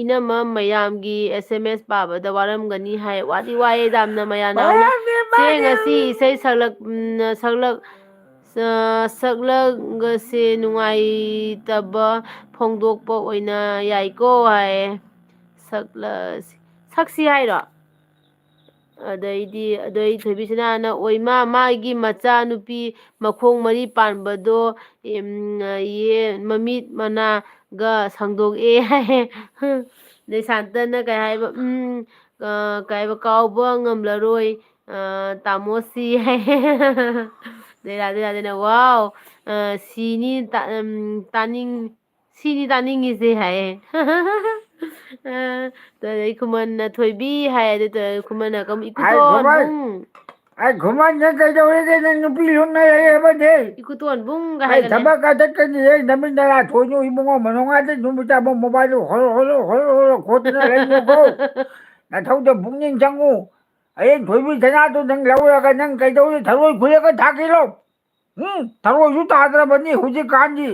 ꯏꯅꯝꯃ ꯃꯌꯥꯝꯒꯤ SMS ꯄꯥꯕꯗ ꯋꯥꯔꯝꯒꯅꯤ ꯍꯥꯏ ꯋꯥꯗꯤ ꯋꯥꯏꯑꯦ ꯌꯥꯝꯅ ꯃꯌꯥꯅꯥꯎꯅ ꯆꯦ ꯉꯁꯤ ꯏꯁꯩ ꯁꯛꯂꯒꯁꯦ ꯅꯨꯡꯉꯥꯏꯇꯕ ꯐꯣꯡꯗꯣꯛꯄ ꯑꯣꯏꯅ ꯌꯥꯏꯀꯣ ꯍꯥꯏꯌꯦ ꯁꯛꯁꯤ ꯍꯥꯏꯔꯣ ꯑꯗꯩ ꯊꯣꯏꯕꯤꯁꯅꯥꯅ ꯑꯣꯏꯃꯥ ꯃꯥꯒꯤ ꯃꯆꯥꯅꯨꯄꯤ ꯃꯈꯣꯡ ꯃꯔꯤ ꯄꯥꯟꯕꯗꯣ ꯃꯃꯤꯠ ꯃꯅꯥꯒ ꯁꯪꯗꯣꯛꯑꯦ ꯍꯥꯏꯌꯦ ꯑꯗꯩ ꯁꯥꯟꯇꯅ ꯀꯩ ꯍꯥꯏꯕ ꯀꯩ ꯍꯥꯏꯕ ꯀꯥꯎꯕ ꯉꯝꯂꯔꯣꯏ ꯇꯥꯃꯣꯁꯤ ꯍꯥꯏꯌꯦ ꯑꯗꯩ ꯔꯥꯙꯦ ꯔꯥꯙꯦꯅ ꯋꯥꯎ ꯁꯤꯅꯤ ꯇꯥꯅꯤꯡꯉꯤꯁꯦ ꯍꯥꯏꯌꯦ ꯑꯗꯩ ꯈꯨꯃꯟꯅ ꯊꯣꯏꯕꯤ ꯍꯥꯏ ꯑꯗꯨ ꯈꯨꯃꯟꯅ ꯑꯩ ꯏꯀꯨꯇꯣꯟ ꯈꯨꯃꯟ ꯕꯨꯡ ꯑꯩ ꯈꯨꯃꯟꯁꯦ ꯀꯩꯗꯧꯔꯤꯒꯦ ꯅꯪ ꯅꯨꯄꯤ ꯂꯨꯅ ꯂꯩꯔꯕꯗꯤ ꯏꯀꯨꯇꯣꯟ ꯕꯨꯡꯒ ꯑꯩ ꯍꯥꯏꯒꯠꯂꯦ ꯊꯕꯛꯀ ꯆꯠꯀꯅꯤ ꯅꯨꯃꯤꯠ ꯅꯔꯥ ꯊꯣꯏꯅꯨ ꯏꯕꯨꯡꯉꯣ ꯅꯣꯡꯉꯥꯟꯗꯩ ꯅꯨꯃꯤꯠ ꯃꯣꯕꯥꯏꯜꯗꯨ ꯍꯣꯜꯂꯣ ꯈꯣꯠꯇꯅ ꯂꯩꯅꯨꯀꯣ ꯅꯊꯧꯗ ꯄꯨꯛꯅꯤꯡ ꯆꯪꯉꯨ ꯍꯌꯦꯡ ꯊꯣꯏꯕꯤ ꯁꯅꯥꯗꯨ ꯅꯪ ꯂꯧꯔꯒ ꯅꯪ ꯀꯩꯗꯧꯔꯤ ꯊꯔꯣꯏ ꯈꯨꯜꯂꯒ ꯊꯥꯛꯀꯤꯔꯣ ꯊꯔꯣꯏꯁꯨ ꯇꯥꯗ꯭ꯔꯕꯅꯤ ꯍꯧꯖꯤꯛꯀꯥꯟꯗꯤ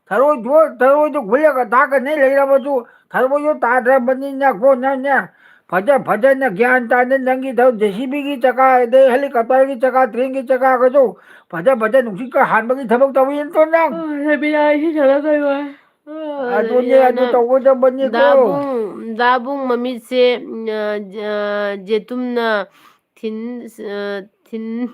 ꯊꯔꯣꯏꯗꯨ ꯈꯨꯜꯂꯒ ꯊꯥꯛꯀꯅꯤ ꯂꯩꯔꯕꯁꯨ ꯊꯔꯣꯏꯁꯨ ꯇꯥꯗ꯭ꯔꯕꯅꯤꯅ ꯀꯣ ꯅꯪꯅꯦ ꯐꯖꯅ ꯒ꯭ꯌꯥꯟ ꯇꯥꯅ ꯅꯪꯒꯤ JCBꯒꯤ ꯆꯀꯥ ꯑꯗꯩ ꯍꯦꯂꯤꯀꯣꯞꯇꯔꯒꯤ ꯆꯀꯥ ꯇ꯭ꯔꯦꯟꯒꯤ ꯆꯀꯥꯒꯁꯨ ꯐꯖ ꯅꯨꯡꯁꯤꯠꯀ ꯍꯥꯟꯕꯒꯤ ꯊꯕꯛ ꯇꯧꯋꯤ ꯅꯠꯇ꯭ꯔꯣ ꯅꯪ ꯑꯗꯨꯅꯦ ꯑꯗꯨ ꯇꯧꯒꯗꯕꯅꯤꯀꯣ ꯗꯥꯕꯨꯡ ꯃꯃꯤꯠꯁꯦ ꯖꯦꯇꯨꯝꯅ ꯊꯤꯟ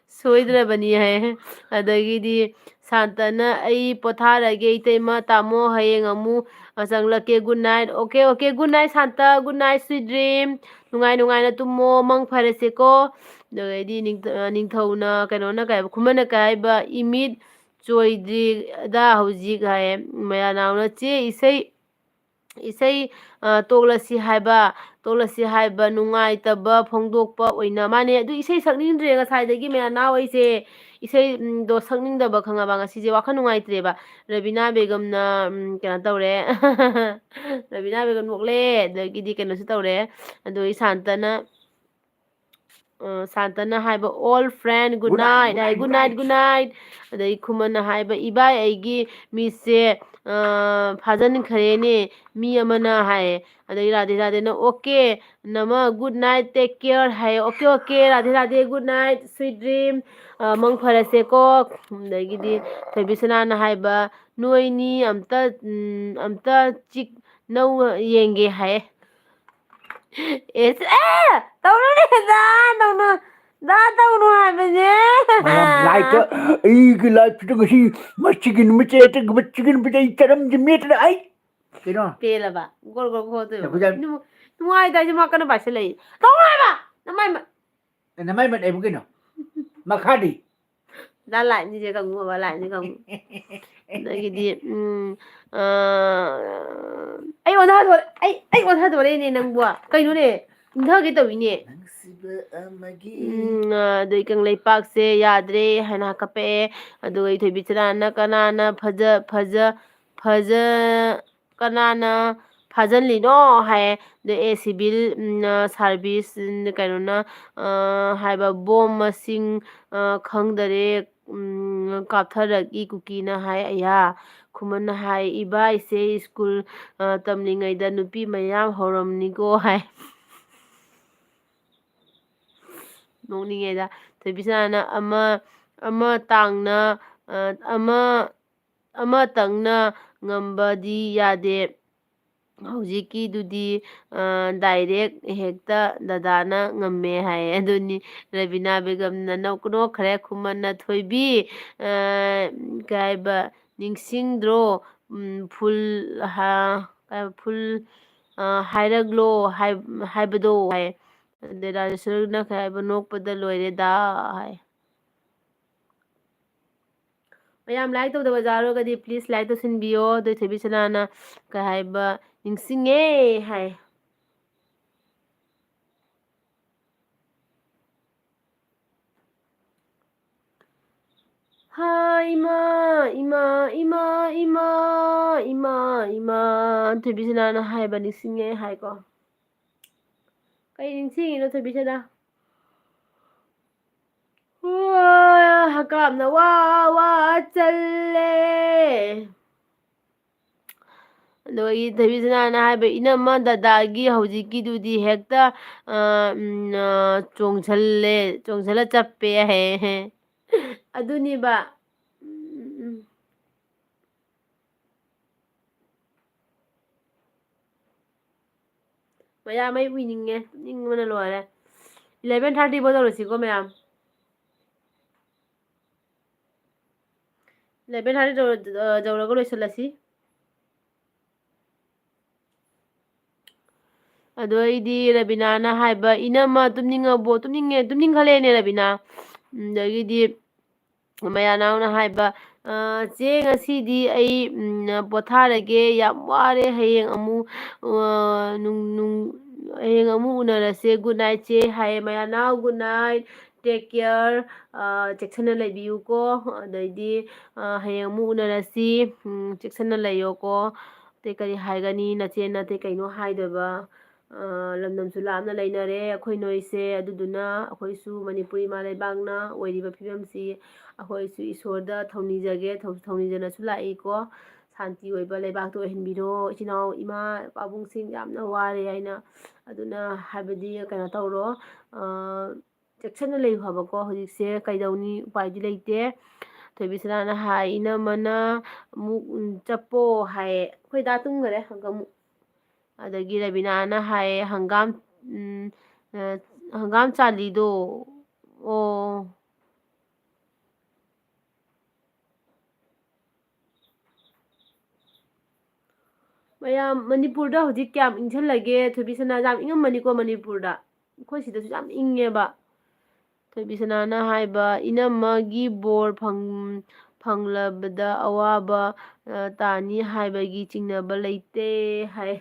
ꯁꯣꯏꯗ꯭ꯔꯕꯅꯤ ꯍꯥꯏ ꯑꯗꯒꯤꯗꯤ ꯁꯥꯟꯇꯅ ꯑꯩ ꯄꯣꯊꯥꯔꯒꯦ ꯏꯇꯩꯃ ꯇꯥꯃꯣ ꯍꯌꯦꯡ ꯑꯃꯨꯛ ꯆꯪꯂꯛꯀꯦ good night okay good night Shanta good night sweet dream ꯅꯨꯡꯉꯥꯏꯅ ꯇꯨꯝꯃꯣ ꯃꯪ ꯐꯔꯁꯦꯀꯣ ꯑꯗꯨꯗꯩꯗꯤ ꯅꯤꯡꯊꯧꯅ ꯀꯩꯅꯣꯅ ꯀꯩ ꯍꯥꯏꯕ ꯈꯨꯃꯟꯅ ꯀꯩ ꯍꯥꯏꯕ ꯏꯃꯤꯠ ꯆꯣꯏꯗ꯭ꯔꯤꯗ ꯍꯧꯖꯤꯛ ꯍꯥꯏꯌꯦ ꯃꯌꯥꯅꯥꯎꯅ ꯆꯦ ꯏꯁꯩ ꯇꯣꯛꯂꯁꯤ ꯍꯥꯏꯕ ꯅꯨꯡꯉꯥꯏꯇꯕ ꯐꯣꯡꯗꯣꯛꯄ ꯑꯣꯏꯅ ꯃꯥꯅꯦ ꯑꯗꯨ ꯏꯁꯩ ꯁꯛꯅꯤꯡꯗ꯭ꯔꯦ ꯉꯁꯥꯏꯗꯒꯤ ꯃꯌꯥꯅꯥꯎ ꯑꯩꯁꯦ ꯏꯁꯩꯗꯣ ꯁꯛꯅꯤꯡꯗꯕ ꯈꯪꯉꯕ ꯉꯁꯤꯁꯦ ꯋꯥꯈꯜ ꯅꯨꯡꯉꯥꯏꯇ꯭ꯔꯦꯕ ꯔꯕꯤꯅꯥ ꯕꯦꯒꯝꯅ ꯀꯩꯅꯣ ꯇꯧꯔꯦ ꯔꯕꯤꯅꯥ ꯕꯦꯒꯝ ꯅꯣꯛꯂꯦ ꯑꯗꯒꯤꯗꯤ ꯀꯩꯅꯣꯁꯨ ꯇꯧꯔꯦ ꯑꯗꯨ ꯁꯥꯟꯇꯅ ꯍꯥꯏꯕ ꯑꯣꯜ ꯐ꯭ꯔꯦꯟ ꯒꯨꯗ ꯅꯥꯏꯠ ꯍꯥꯏ ꯒꯨꯗ ꯅꯥꯏꯠ ꯑꯗꯩ ꯈꯨꯃꯟꯅ ꯍꯥꯏꯕ ꯏꯕꯥꯏ ꯑꯩꯒꯤ ꯃꯤꯁꯁꯦ ꯐꯥꯖꯤꯟꯈ꯭ꯔꯦꯅꯦ ꯃꯤ ꯑꯃꯅ ꯍꯥꯏꯌꯦ ꯑꯗꯒꯤ ꯔꯥꯙꯦꯅ ꯑꯣꯀꯦ ꯅꯃ ꯒꯨꯗ ꯅꯥꯏꯠ ꯇꯦꯛ ꯀꯦꯌꯔ ꯍꯥꯏꯌꯦ okay Radhe good night sweet dream ꯃꯪ ꯐꯔꯁꯦꯀꯣ ꯑꯗꯒꯤꯗꯤ ꯊꯣꯏꯕꯤꯁꯅꯥꯅ ꯍꯥꯏꯕ ꯅꯣꯏꯅꯤ ꯑꯝꯇ ꯆꯤꯛ ꯅꯧ ꯌꯦꯡꯒꯦ ꯍꯥꯏꯌꯦ ꯇꯧꯅꯨꯅꯦ ꯇꯧꯅꯨ ꯍꯥꯏꯕꯅꯦ ꯃꯌꯥꯝ ꯂꯥꯏꯛꯇ ꯑꯩꯒꯤ ꯂꯥꯏꯐꯇ ꯉꯁꯤ ꯃꯁꯤꯒꯤ ꯅꯨꯃꯤꯠꯁꯦ ꯃꯁꯤꯒꯤ ꯅꯨꯃꯤꯠꯁꯦ ꯑꯩ ꯆꯔꯝꯁꯦ ꯃꯦꯠꯇꯅ ꯑꯩ ꯀꯩꯅꯣ ꯄꯦꯜꯂꯕ ꯒꯣꯔ ꯒꯣꯔ ꯈꯣꯠꯇꯣꯏꯕ ꯑꯩꯈꯣꯏꯖꯥ ꯅꯨꯡꯉꯥꯏꯗ ꯑꯩꯁꯨ ꯃꯥ ꯀꯟꯅ ꯄꯥꯏꯁꯤꯜꯂꯛꯏ ꯇꯧꯅꯨ ꯍꯥꯏꯕ ꯅꯃꯥꯏ ꯃꯠ ꯑꯩꯕꯨ ꯀꯩꯅꯣ ꯃꯈꯥꯗꯤ ꯂꯥꯏꯠꯅꯤꯁꯦ ꯈꯪꯉꯨꯕ ꯂꯥꯏꯠꯅꯤ ꯈꯪꯉꯨ ꯑꯗꯒꯤꯗꯤ ꯑꯩ ꯑꯣꯟꯊꯗꯣꯔꯦꯅꯦ ꯅꯪꯕꯨ ꯀꯩꯅꯣꯅꯦ ꯏꯟꯊꯒꯦ ꯇꯧꯏꯅꯦ ꯑꯗꯩ ꯀꯪꯂꯩꯄꯥꯛꯁꯦ ꯌꯥꯗ꯭ꯔꯦ ꯍꯥꯏꯅ ꯍꯥꯀꯠꯄꯛꯑꯦ ꯑꯗꯨꯒ ꯏꯊꯣꯏꯕꯤꯆꯅꯥꯅ ꯀꯅꯥꯅ ꯐꯥꯖꯤꯜꯂꯤꯅꯣ ꯍꯥꯏꯌꯦ ꯑꯗ ꯁꯤꯚꯤꯜ ꯁꯥꯔꯚꯤꯁ ꯀꯩꯅꯣꯅ ꯍꯥꯏꯕ ꯕꯣꯝ ꯃꯁꯤꯡ ꯈꯪꯗꯔꯦ ꯀꯥꯞꯊꯔꯛꯏ ꯀꯨꯀꯤꯅ ꯍꯥꯏ ꯑꯌꯥ ꯈꯨꯃꯟꯅ ꯍꯥꯏ ꯏꯕꯥꯏꯁꯦ ꯁ꯭ꯀꯨꯜ ꯇꯝꯂꯤꯉꯩꯗ ꯅꯨꯄꯤ ꯃꯌꯥꯝ ꯍꯧꯔꯝꯅꯤꯀꯣ ꯍꯥꯏ ꯅꯣꯛꯅꯤꯡꯉꯦꯗ ꯊꯣꯏꯕꯤꯁꯅꯥꯅ ꯑꯃꯇꯪꯅ ꯉꯝꯕꯗꯤ ꯌꯥꯗꯦ ꯍꯧꯖꯤꯛꯀꯤꯗꯨꯗꯤ ꯗꯥꯏꯔꯦꯛ ꯍꯦꯛꯇ ꯗꯗꯥꯅ ꯉꯝꯃꯦ ꯍꯥꯏꯌꯦ ꯑꯗꯨꯅꯤ ꯔꯕꯤꯅꯥ ꯕꯦꯒꯝꯅ ꯅꯣꯛꯈ꯭ꯔꯦ ꯈꯨꯃꯟꯅ ꯊꯣꯏꯕꯤ ꯀꯩ ꯍꯥꯏꯕ ꯅꯤꯡꯁꯤꯡꯗ꯭ꯔꯣ ꯐꯨꯜ ꯍꯥꯏꯔꯛꯂꯣ ꯍꯥꯏꯕꯗꯣ ꯍꯥꯏ ꯑꯗꯩ ꯔꯥꯖꯦꯁꯣꯔꯤꯅ ꯀꯩ ꯍꯥꯏꯕ ꯅꯣꯛꯄꯗ ꯂꯣꯏꯔꯦꯗ ꯍꯥꯏ ꯃꯌꯥꯝ ꯂꯥꯏꯛ ꯇꯧꯗꯕ ꯌꯥꯎꯔꯒꯗꯤ ꯄ꯭ꯂꯤꯖ ꯂꯥꯏꯛ ꯇꯧꯁꯤꯟꯕꯤꯌꯣ ꯑꯗꯨ ꯊꯣꯏꯕꯤꯁꯅꯥꯅ ꯀꯩ ꯍꯥꯏꯕ ꯅꯤꯡꯁꯤꯡꯉꯦ ꯍꯥꯏ ꯏꯃꯥ ꯊꯣꯏꯕꯤꯁꯅꯥꯅ ꯍꯥꯏꯕ ꯅꯤꯡꯁꯤꯡꯉꯦ ꯍꯥꯏꯀꯣ ꯀꯩ ꯅꯤꯡꯁꯤꯡꯉꯤꯅꯣ ꯊꯣꯏꯕꯤꯁꯅꯥ ꯍꯀꯥꯝꯅ ꯋꯥ ꯆꯜꯂꯦ ꯑꯗꯒꯤ ꯊꯣꯏꯕꯤꯁꯅꯥꯅ ꯍꯥꯏꯕ ꯏꯅꯝꯃ ꯗꯗꯥꯒꯤ ꯍꯧꯖꯤꯛꯀꯤꯗꯨꯗꯤ ꯍꯦꯛꯇ ꯆꯣꯡꯁꯜꯂ ꯆꯞꯄꯦ ꯍꯥꯏꯌꯦ ꯑꯗꯨꯅꯦꯕ ꯃꯌꯥꯝ ꯑꯩ ꯎꯏꯅꯤꯡꯉꯦ ꯇꯨꯝꯅꯤꯡꯕꯅ ꯂꯣꯏꯔꯦ 11:30 ꯐꯥꯎ ꯇꯧꯔꯁꯤꯀꯣ ꯃꯌꯥꯝ 11:30 ꯇꯧꯔꯒ ꯂꯣꯏꯁꯤꯜꯂꯁꯤ ꯑꯗꯣ ꯑꯩꯗꯤ ꯔꯕꯤꯅꯥꯅ ꯍꯥꯏꯕ ꯏꯅꯝꯃ ꯇꯨꯝꯅꯤꯡꯉꯕꯣ ꯇꯨꯝꯅꯤꯡꯈꯠꯂꯛꯑꯦꯅꯦ ꯔꯕꯤꯅꯥ ꯑꯗꯒꯤꯗꯤ ꯃꯌꯥꯅꯥꯎꯅ ꯍꯥꯏꯕ ꯆꯦ ꯉꯁꯤꯗꯤ ꯑꯩ ꯄꯣꯊꯥꯔꯒꯦ ꯌꯥꯝ ꯋꯥꯔꯦ ꯍꯌꯦꯡ ꯑꯃꯨꯛ ꯎꯅꯔꯁꯦ ꯒꯨꯗ ꯅꯥꯏꯠ ꯆꯦ ꯍꯥꯏꯌꯦ ꯃꯌꯥꯅꯥꯎ ꯒꯨꯗ ꯅꯥꯏꯠ ꯇꯦꯛ ꯀꯦꯌꯔ ꯆꯦꯛꯁꯤꯟꯅ ꯂꯩꯕꯤꯌꯨꯀꯣ ꯑꯗꯩꯗꯤ ꯍꯌꯦꯡ ꯑꯃꯨꯛ ꯎꯅꯔꯁꯤ ꯆꯦꯛꯁꯤꯟꯅ ꯂꯩꯌꯣꯀꯣ ꯑꯇꯩ ꯀꯔꯤ ꯍꯥꯏꯒꯅꯤ ꯅꯆꯦ ꯅꯠꯇꯦ ꯀꯩꯅꯣ ꯍꯥꯏꯗꯣꯏꯕ ꯂꯝꯗꯝꯁꯨ ꯂꯥꯞꯅ ꯂꯩꯅꯔꯦ ꯑꯩꯈꯣꯏ ꯅꯣꯏꯁꯦ ꯑꯗꯨꯗꯨꯅ ꯑꯩꯈꯣꯏꯁꯨ ꯃꯅꯤꯄꯨꯔ ꯏꯃꯥ ꯂꯩꯕꯥꯛꯅ ꯑꯣꯏꯔꯤꯕ ꯐꯤꯕꯝꯁꯤ ꯑꯩꯈꯣꯏꯁꯨ ꯏꯁꯣꯔꯗ ꯊꯧꯅꯤꯖꯅꯁꯨ ꯂꯥꯛꯏꯀꯣ ꯁꯥꯟꯇꯤ ꯑꯣꯏꯕ ꯂꯩꯕꯥꯛꯇ ꯑꯣꯏꯍꯟꯕꯤꯔꯣ ꯏꯆꯤꯜ ꯏꯅꯥꯎ ꯏꯃꯥ ꯄꯥꯕꯨꯡꯁꯤꯡ ꯌꯥꯝꯅ ꯋꯥꯔꯦ ꯍꯥꯏꯅ ꯑꯗꯨꯅ ꯍꯥꯏꯕꯗꯤ ꯀꯩꯅꯣ ꯇꯧꯔꯣ ꯆꯦꯛꯁꯤꯟꯅ ꯂꯩꯌꯨ ꯍꯥꯏꯕꯀꯣ ꯍꯧꯖꯤꯛꯁꯦ ꯀꯩꯗꯧꯅꯤ ꯎꯄꯥꯏꯗꯤ ꯂꯩꯇꯦ ꯊꯣꯏꯕꯤꯁꯅꯥꯅ ꯍꯥꯏ ꯏꯅꯝꯃꯅ ꯑꯃꯨꯛ ꯆꯠꯄꯣ ꯍꯥꯏꯌꯦ ꯑꯩꯈꯣꯏ ꯗꯥ ꯇꯨꯝꯈꯔꯦ ꯑꯃꯨꯛ ꯑꯗꯒꯤ ꯔꯕꯤꯅꯥꯅ ꯍꯥꯏꯌꯦ ꯍꯪꯒꯥꯝ ꯆꯥꯂꯤꯗꯣ ꯑꯣ ꯃꯌꯥꯝ ꯃꯅꯤꯄꯨꯔꯗ ꯍꯧꯖꯤꯛ ꯀꯌꯥꯝ ꯏꯪꯁꯜꯂꯒꯦ ꯊꯣꯏꯕꯤꯁꯅꯥ ꯌꯥꯝ ꯏꯪꯉꯝꯃꯅꯤꯀꯣ ꯃꯅꯤꯄꯨꯔꯗ ꯑꯩꯈꯣꯏ ꯁꯤꯗꯁꯨ ꯌꯥꯝ ꯏꯪꯉꯦꯕ ꯊꯣꯏꯕꯤꯁꯅꯥꯅ ꯍꯥꯏꯕ ꯏꯅꯝꯃꯒꯤ ꯕꯣꯔ ꯐꯪꯂꯕꯗ ꯑꯋꯥꯕ ꯇꯥꯅꯤ ꯍꯥꯏꯕꯒꯤ ꯆꯤꯡꯅꯕ ꯂꯩꯇꯦ ꯍꯥꯏ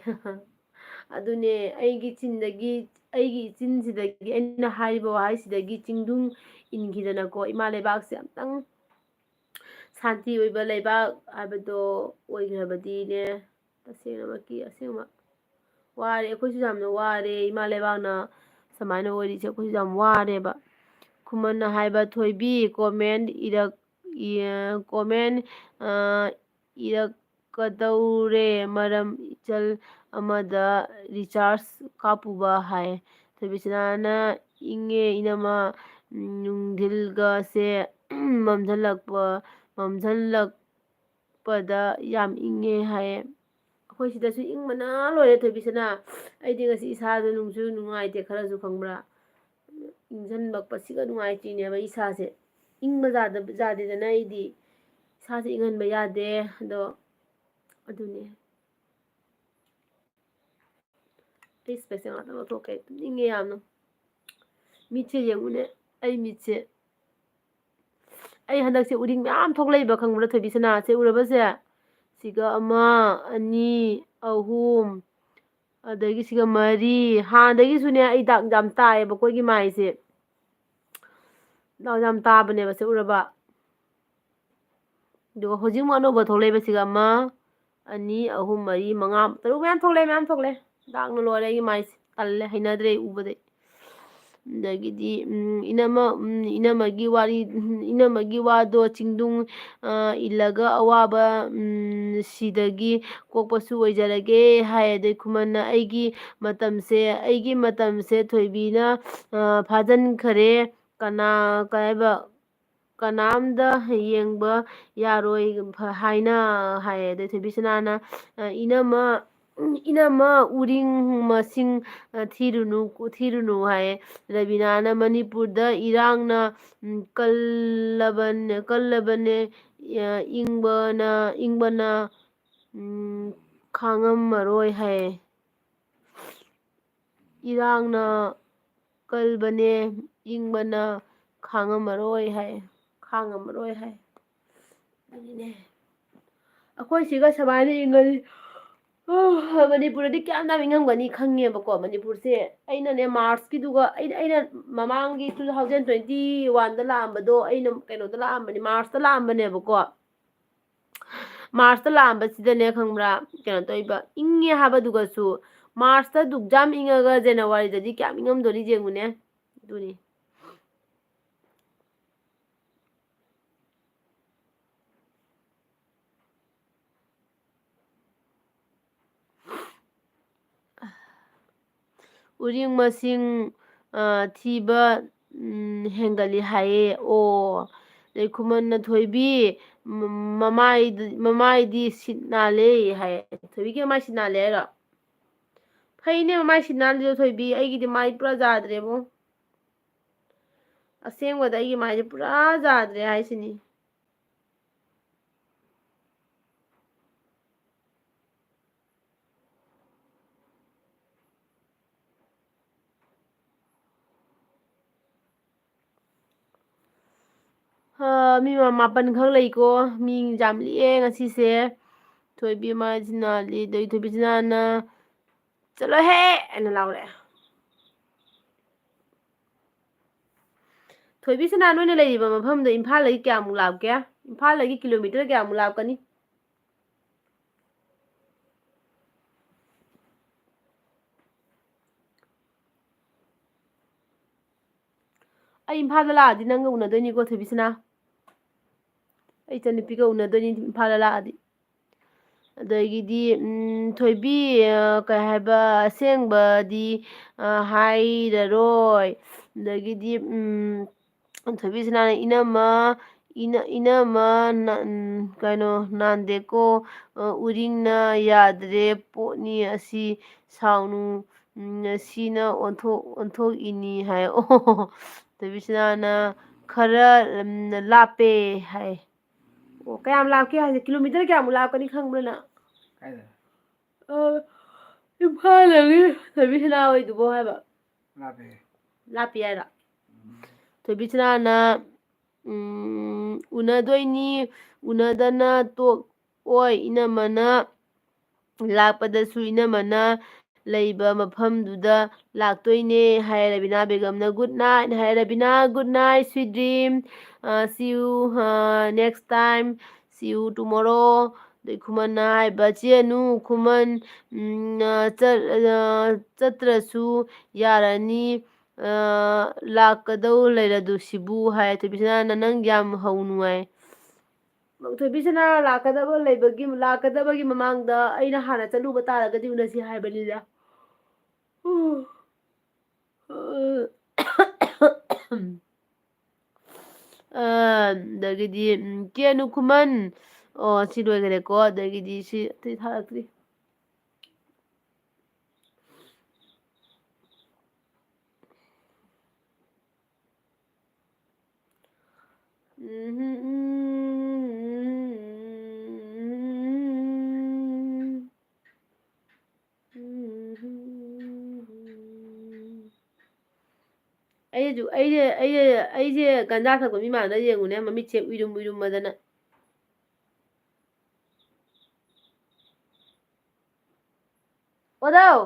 ꯑꯗꯨꯅꯦ ꯑꯩꯒꯤ ꯆꯤꯟꯁꯤꯗꯒꯤ ꯑꯩꯅ ꯍꯥꯏꯔꯤꯕ ꯋꯥꯍꯩꯁꯤꯗꯒꯤ ꯆꯤꯡꯗꯨꯡ ꯏꯟꯈꯤꯗꯅꯀꯣ ꯏꯃꯥ ꯂꯩꯕꯥꯛꯁꯦ ꯑꯝꯇꯪ ꯁꯥꯟꯇꯤ ꯑꯣꯏꯕ ꯂꯩꯕꯥꯛ ꯍꯥꯏꯕꯗꯣ ꯑꯣꯏꯈ꯭ꯔꯕꯗꯤꯅꯦ ꯇꯁꯦꯡꯅꯃꯛꯀꯤ ꯑꯁꯦꯡꯕ ꯋꯥꯔꯦ ꯑꯩꯈꯣꯏꯁꯨ ꯌꯥꯝꯅ ꯋꯥꯔꯦ ꯏꯃꯥ ꯂꯩꯕꯥꯛꯅ ꯁꯨꯃꯥꯏꯅ ꯑꯣꯏꯔꯤꯁꯦ ꯑꯩꯈꯣꯏꯁꯨ ꯌꯥꯝ ꯋꯥꯔꯦꯕ ꯈꯨꯃꯟꯅ ꯍꯥꯏꯕ ꯊꯣꯏꯕꯤ ꯀꯣꯃꯦꯟ ꯏꯔꯛꯀꯗꯧꯔꯦ ꯃꯔꯝ ꯏꯆꯜ ꯑꯃꯗ ꯔꯤꯆꯥꯔꯖ ꯀꯥꯞꯄꯨꯕ ꯍꯥꯏ ꯊꯣꯏꯕꯤꯁꯅꯥꯅ ꯏꯪꯉꯦ ꯏꯅꯃ ꯅꯨꯡꯊꯤꯜꯒꯁꯦ ꯃꯝꯁꯤꯜꯂꯛꯄꯗ ꯌꯥꯝ ꯏꯪꯉꯦ ꯍꯥꯏꯌꯦ ꯑꯩꯈꯣꯏ ꯁꯤꯗꯁꯨ ꯏꯪꯕꯅ ꯂꯣꯏꯔꯦ ꯊꯣꯏꯕꯤꯁꯅꯥ ꯑꯩꯗꯤ ꯉꯁꯤ ꯏꯁꯥꯗꯣ ꯅꯨꯡꯁꯨ ꯅꯨꯡꯉꯥꯏꯇꯦ ꯈꯔꯁꯨ ꯈꯪꯕ꯭ꯔꯥ ꯏꯪꯁꯤꯟꯕꯛꯄꯁꯤꯒ ꯅꯨꯡꯉꯥꯏꯇ꯭ꯔꯤꯅꯦꯕ ꯏꯁꯥꯁꯦ ꯏꯪꯕ ꯌꯥꯗꯦꯗꯅ ꯑꯩꯗꯤ ꯏꯁꯥꯁꯦ ꯏꯪꯍꯟꯕ ꯌꯥꯗꯦ ꯑꯗꯣ ꯑꯗꯨꯅꯦ ꯑꯩ ꯏꯁꯄꯦꯛꯁꯦ ꯉꯥꯛꯇꯪ ꯂꯧꯊꯣꯛꯀꯦ ꯇꯨꯝꯅꯤꯡꯉꯦ ꯌꯥꯝꯅ ꯃꯤꯠꯁꯦ ꯌꯦꯡꯉꯨꯅꯦ ꯑꯩ ꯃꯤꯠꯁꯦ ꯑꯩ ꯍꯟꯗꯛꯁꯦ ꯎꯔꯤꯡ ꯃꯌꯥꯝ ꯊꯣꯛꯂꯛꯏꯕ ꯈꯪꯕ꯭ꯔꯥ ꯊꯣꯏꯕꯤꯁꯅꯥꯁꯦ ꯎꯔꯕꯁꯦ ꯁꯤꯒ 1 2 3 ꯑꯗꯒꯤ ꯁꯤꯒ 4 ꯍꯥꯟꯅꯗꯒꯤꯁꯨꯅꯦ ꯑꯩ ꯗꯥꯛ ꯌꯥꯝ ꯇꯥꯏꯌꯦꯕ ꯑꯩꯈꯣꯏꯒꯤ ꯃꯥꯏꯁꯦ ꯗꯥꯛ ꯌꯥꯝ ꯇꯥꯕꯅꯦꯕ ꯁꯤ ꯎꯔꯕ ꯑꯗꯨꯒ ꯍꯧꯖꯤꯛꯃꯨꯛ ꯑꯅꯧꯕ ꯊꯣꯛꯂꯛꯏꯕꯁꯤꯒ 1 2 3 4 5 6 ꯃꯌꯥꯝ ꯊꯣꯛꯂꯛꯑꯦ ꯗꯥꯛꯅ ꯂꯣꯏꯔꯦ ꯑꯩꯒꯤ ꯃꯥꯏꯁꯦ ꯇꯜꯂꯦ ꯍꯩꯅꯗ꯭ꯔꯦ ꯎꯕꯗꯩ ꯑꯗꯒꯤꯗꯤ ꯏꯅꯝꯃꯒꯤ ꯋꯥꯗꯣ ꯆꯤꯡꯗꯨꯡ ꯏꯜꯂꯒ ꯑꯋꯥꯕ ꯁꯤꯗꯒꯤ ꯀꯣꯛꯄꯁꯨ ꯑꯣꯏꯖꯔꯒꯦ ꯍꯥꯏ ꯑꯗꯩ ꯈꯨꯃꯟꯅ ꯑꯩꯒꯤ ꯃꯇꯝꯁꯦ ꯊꯣꯏꯕꯤꯅ ꯐꯥꯖꯤꯟꯈꯔꯦ ꯀꯩ ꯀꯅꯥꯝꯗ ꯌꯦꯡꯕ ꯌꯥꯔꯣꯏ ꯍꯥꯏꯅ ꯍꯥꯏꯌꯦ ꯑꯗꯩ ꯊꯣꯏꯕꯤꯁꯅꯥꯅ ꯏꯅꯝꯃ ꯎꯔꯤꯡ ꯃꯁꯤꯡ ꯊꯤꯔꯨꯅꯨ ꯍꯥꯏꯌꯦ ꯔꯕꯤꯅꯥꯅ ꯃꯅꯤꯄꯨꯔꯗ ꯏꯔꯥꯡꯅ ꯀꯜꯂꯕꯅꯦ ꯏꯪꯕꯅ ꯈꯥꯡꯉꯝꯃꯔꯣꯏ ꯍꯥꯏꯌꯦ ꯏꯔꯥꯡꯅ ꯀꯜꯕꯅꯦ ꯏꯪꯕꯅ ꯈꯥꯡꯉꯝꯃꯔꯣꯏ ꯍꯥꯏ ꯑꯗꯨꯅꯤꯅꯦ ꯑꯩꯈꯣꯏ ꯁꯤꯒ ꯁꯨꯃꯥꯏꯅ ꯏꯪꯉꯗꯤ ꯃꯅꯤꯄꯨꯔꯗꯗꯤ ꯀꯌꯥꯝ ꯌꯥꯝ ꯏꯪꯉꯝꯒꯅꯤ ꯈꯪꯉꯦꯕꯀꯣ ꯃꯅꯤꯄꯨꯔꯁꯦ ꯑꯩꯅꯅꯦ ꯃꯥꯔꯁꯀꯤꯗꯨꯒ ꯑꯩꯅ ꯃꯃꯥꯡꯒꯤ 2021ꯗ ꯂꯥꯛꯑꯝꯕꯗꯣ ꯑꯩꯅ ꯀꯩꯅꯣꯗ ꯂꯥꯛꯑꯝꯕꯅꯤ ꯃꯥꯔꯁꯇ ꯂꯥꯛꯑꯝꯕꯅꯦꯕꯀꯣ ꯃꯥꯔꯁꯇ ꯂꯥꯛꯑꯝꯕꯁꯤꯗꯅꯦ ꯈꯪꯕ꯭ꯔꯥ ꯀꯩꯅꯣ ꯇꯧꯏꯕ ꯏꯪꯉꯦ ꯍꯥꯏꯕꯗꯨꯒꯁꯨ ꯃꯥꯔꯁꯇ ꯗꯨꯛꯖꯥꯝ ꯏꯪꯉꯒ ꯖꯅꯋꯥꯔꯤꯗꯗꯤ ꯀꯌꯥꯝ ꯏꯪꯉꯝꯗꯣꯔꯤ ꯌꯦꯡꯉꯨꯅꯦ ꯑꯗꯨꯅꯤ ꯎꯔꯤꯡ ꯃꯁꯤꯡ ꯊꯤꯕ ꯍꯦꯟꯒꯠꯂꯤ ꯍꯥꯏꯌꯦ ꯑꯣ ꯑꯗꯩ ꯈꯨꯃꯟꯅ ꯊꯣꯏꯕꯤ ꯃꯃꯥꯏꯗꯤ ꯁꯤꯠ ꯅꯥꯜꯂꯦ ꯍꯥꯏꯌꯦ ꯊꯣꯏꯕꯤꯒꯤ ꯃꯃꯥꯏ ꯁꯤꯠ ꯅꯥꯜꯂꯦ ꯍꯥꯏꯔꯣ ꯐꯩꯅꯦ ꯃꯃꯥꯏ ꯁꯤꯠ ꯅꯥꯜꯂꯤꯗꯣ ꯊꯣꯏꯕꯤ ꯑꯩꯒꯤꯗꯤ ꯃꯥꯏ ꯄꯨꯔꯥ ꯌꯥꯗ꯭ꯔꯦꯕꯣ ꯑꯁꯦꯡꯕꯗ ꯑꯩꯒꯤ ꯃꯥꯏꯁꯦ ꯄꯨꯔꯥ ꯌꯥꯗ꯭ꯔꯦ ꯍꯥꯏꯁꯤꯅꯤ ꯃꯤ 9 ꯈꯛ ꯂꯩꯀꯣ ꯃꯤ ꯌꯥꯝ ꯂꯤꯛꯑꯦ ꯉꯁꯤꯁꯦ ꯊꯣꯏꯕꯤ ꯃꯥꯏꯁꯤ ꯅꯥꯜꯂꯤ ꯑꯗꯩ ꯊꯣꯏꯕꯤꯁꯅꯥꯅ ꯆꯠꯂꯣꯍꯦ ꯑꯅ ꯂꯥꯎꯔꯛꯑꯦ ꯊꯣꯏꯕꯤꯁꯅꯥ ꯅꯣꯏꯅ ꯂꯩꯔꯤꯕ ꯃꯐꯝꯗꯣ ꯏꯝꯐꯥꯜꯗꯒꯤ ꯀꯌꯥꯃꯨꯛ ꯂꯥꯞꯀꯦ ꯏꯝꯐꯥꯜꯗꯒꯤ ꯀꯤꯂꯣꯃꯤꯇꯔ ꯀꯌꯥꯃꯨꯛ ꯂꯥꯞꯀꯅꯤ ꯑꯩ ꯏꯝꯐꯥꯜꯗ ꯂꯥꯛꯑꯗꯤ ꯅꯪꯒ ꯎꯅꯗꯣꯏꯅꯤꯀꯣ ꯊꯣꯏꯕꯤꯁꯅꯥ ꯑꯩ ꯏꯆꯟꯅꯨꯄꯤꯒ ꯎꯅꯗꯣꯏꯅꯤ ꯏꯝꯐꯥꯜꯗ ꯂꯥꯛꯑꯗꯤ ꯑꯗꯒꯤꯗꯤ ꯊꯣꯏꯕꯤ ꯀꯩ ꯍꯥꯏꯕ ꯑꯁꯦꯡꯕꯗꯤ ꯍꯥꯏꯔꯔꯣꯏ ꯑꯗꯒꯤꯗꯤ ꯊꯣꯏꯕꯤꯁꯅꯥꯅ ꯏꯅꯝꯃ ꯀꯩꯅꯣ ꯅꯥꯟꯗꯦꯀꯣ ꯎꯔꯤꯡꯅ ꯌꯥꯗ꯭ꯔꯦ ꯄꯣꯠꯅꯤ ꯑꯁꯤ ꯁꯥꯎꯅꯨ ꯁꯤꯅ ꯑꯣꯟꯊꯣꯛꯏꯅꯤ ꯍꯥꯏ ꯑꯣ ꯊꯣꯏꯕꯤꯁꯅꯥꯅ ꯈꯔ ꯂꯥꯞꯄꯦ ꯍꯥꯏ ꯑꯣ ꯀꯌꯥꯝ ꯂꯥꯞꯀꯦ ꯍꯥꯏꯁꯦ ꯀꯤꯂꯣꯃꯤꯇꯔ ꯀꯌꯥꯃꯨꯛ ꯂꯥꯞꯀꯅꯤ ꯈꯪꯕ꯭ꯔ ꯅꯪ ꯏꯝꯐꯥꯜꯗꯒꯤ ꯊꯣꯏꯕꯤꯁꯅꯥ ꯍꯣꯏꯗꯨꯕꯣ ꯍꯥꯏꯕ ꯂꯥꯞꯄꯤ ꯍꯥꯏꯔꯣ ꯊꯣꯏꯕꯤꯁꯅꯥꯅ ꯎꯅꯗꯅ ꯇꯣꯛꯑꯣꯏ ꯏꯅꯝꯃꯅ ꯂꯥꯛꯄꯗꯁꯨ ꯏꯅꯝꯃꯅ ꯂꯩꯕ ꯃꯐꯝꯗꯨꯗ ꯂꯥꯛꯇꯣꯏꯅꯦ ꯍꯥꯏ ꯔꯕꯤꯅꯥ ꯕꯦꯒꯝꯅ good night hi Rabina good night sweet dream see you next time see you tomorrow ꯑꯗꯩ ꯈꯨꯃꯟꯅ ꯍꯥꯏꯕ ꯆꯦꯅꯨ ꯈꯨꯃꯟ ꯆꯠꯇ꯭ꯔꯁꯨ ꯌꯥꯔꯅꯤ ꯂꯥꯛꯀꯗꯧ ꯂꯩꯔꯗꯨ ꯁꯤꯕꯨ ꯍꯥꯏ ꯊꯣꯏꯕꯤꯁꯅꯥꯅ ꯅꯪ ꯌꯥꯝ ꯍꯧ ꯅꯨꯡꯉꯥꯏ ꯊꯣꯏꯕꯤꯁꯅꯥ ꯂꯥꯛꯀꯗꯕꯒꯤ ꯃꯃꯥꯡꯗ ꯑꯩꯅ ꯍꯥꯟꯅ ꯆꯠꯂꯨꯕ ꯇꯥꯔꯒꯗꯤ ꯎꯅꯁꯤ ꯍꯥꯏꯕꯅꯤꯗ ꯑꯗꯒꯤꯗꯤ ꯀꯦꯅꯨ ꯈꯨꯃꯟ ꯑꯣ ꯁꯤ ꯂꯣꯏꯈꯔꯦꯀꯣ ꯑꯗꯒꯤꯗꯤ ꯁꯤ ꯑꯇꯩ ꯊꯥꯔꯛꯇ꯭ꯔꯤ ꯑꯩꯁꯦ ꯒꯟꯖꯥ ꯊꯛꯄ ꯃꯤ ꯃꯥꯟꯗ ꯌꯦꯡꯉꯨꯅꯦ ꯃꯃꯤꯠꯁꯦ ꯎꯏꯔꯨꯝ ꯎꯏꯔꯨꯝꯃꯗꯅ ꯑꯣꯗꯧ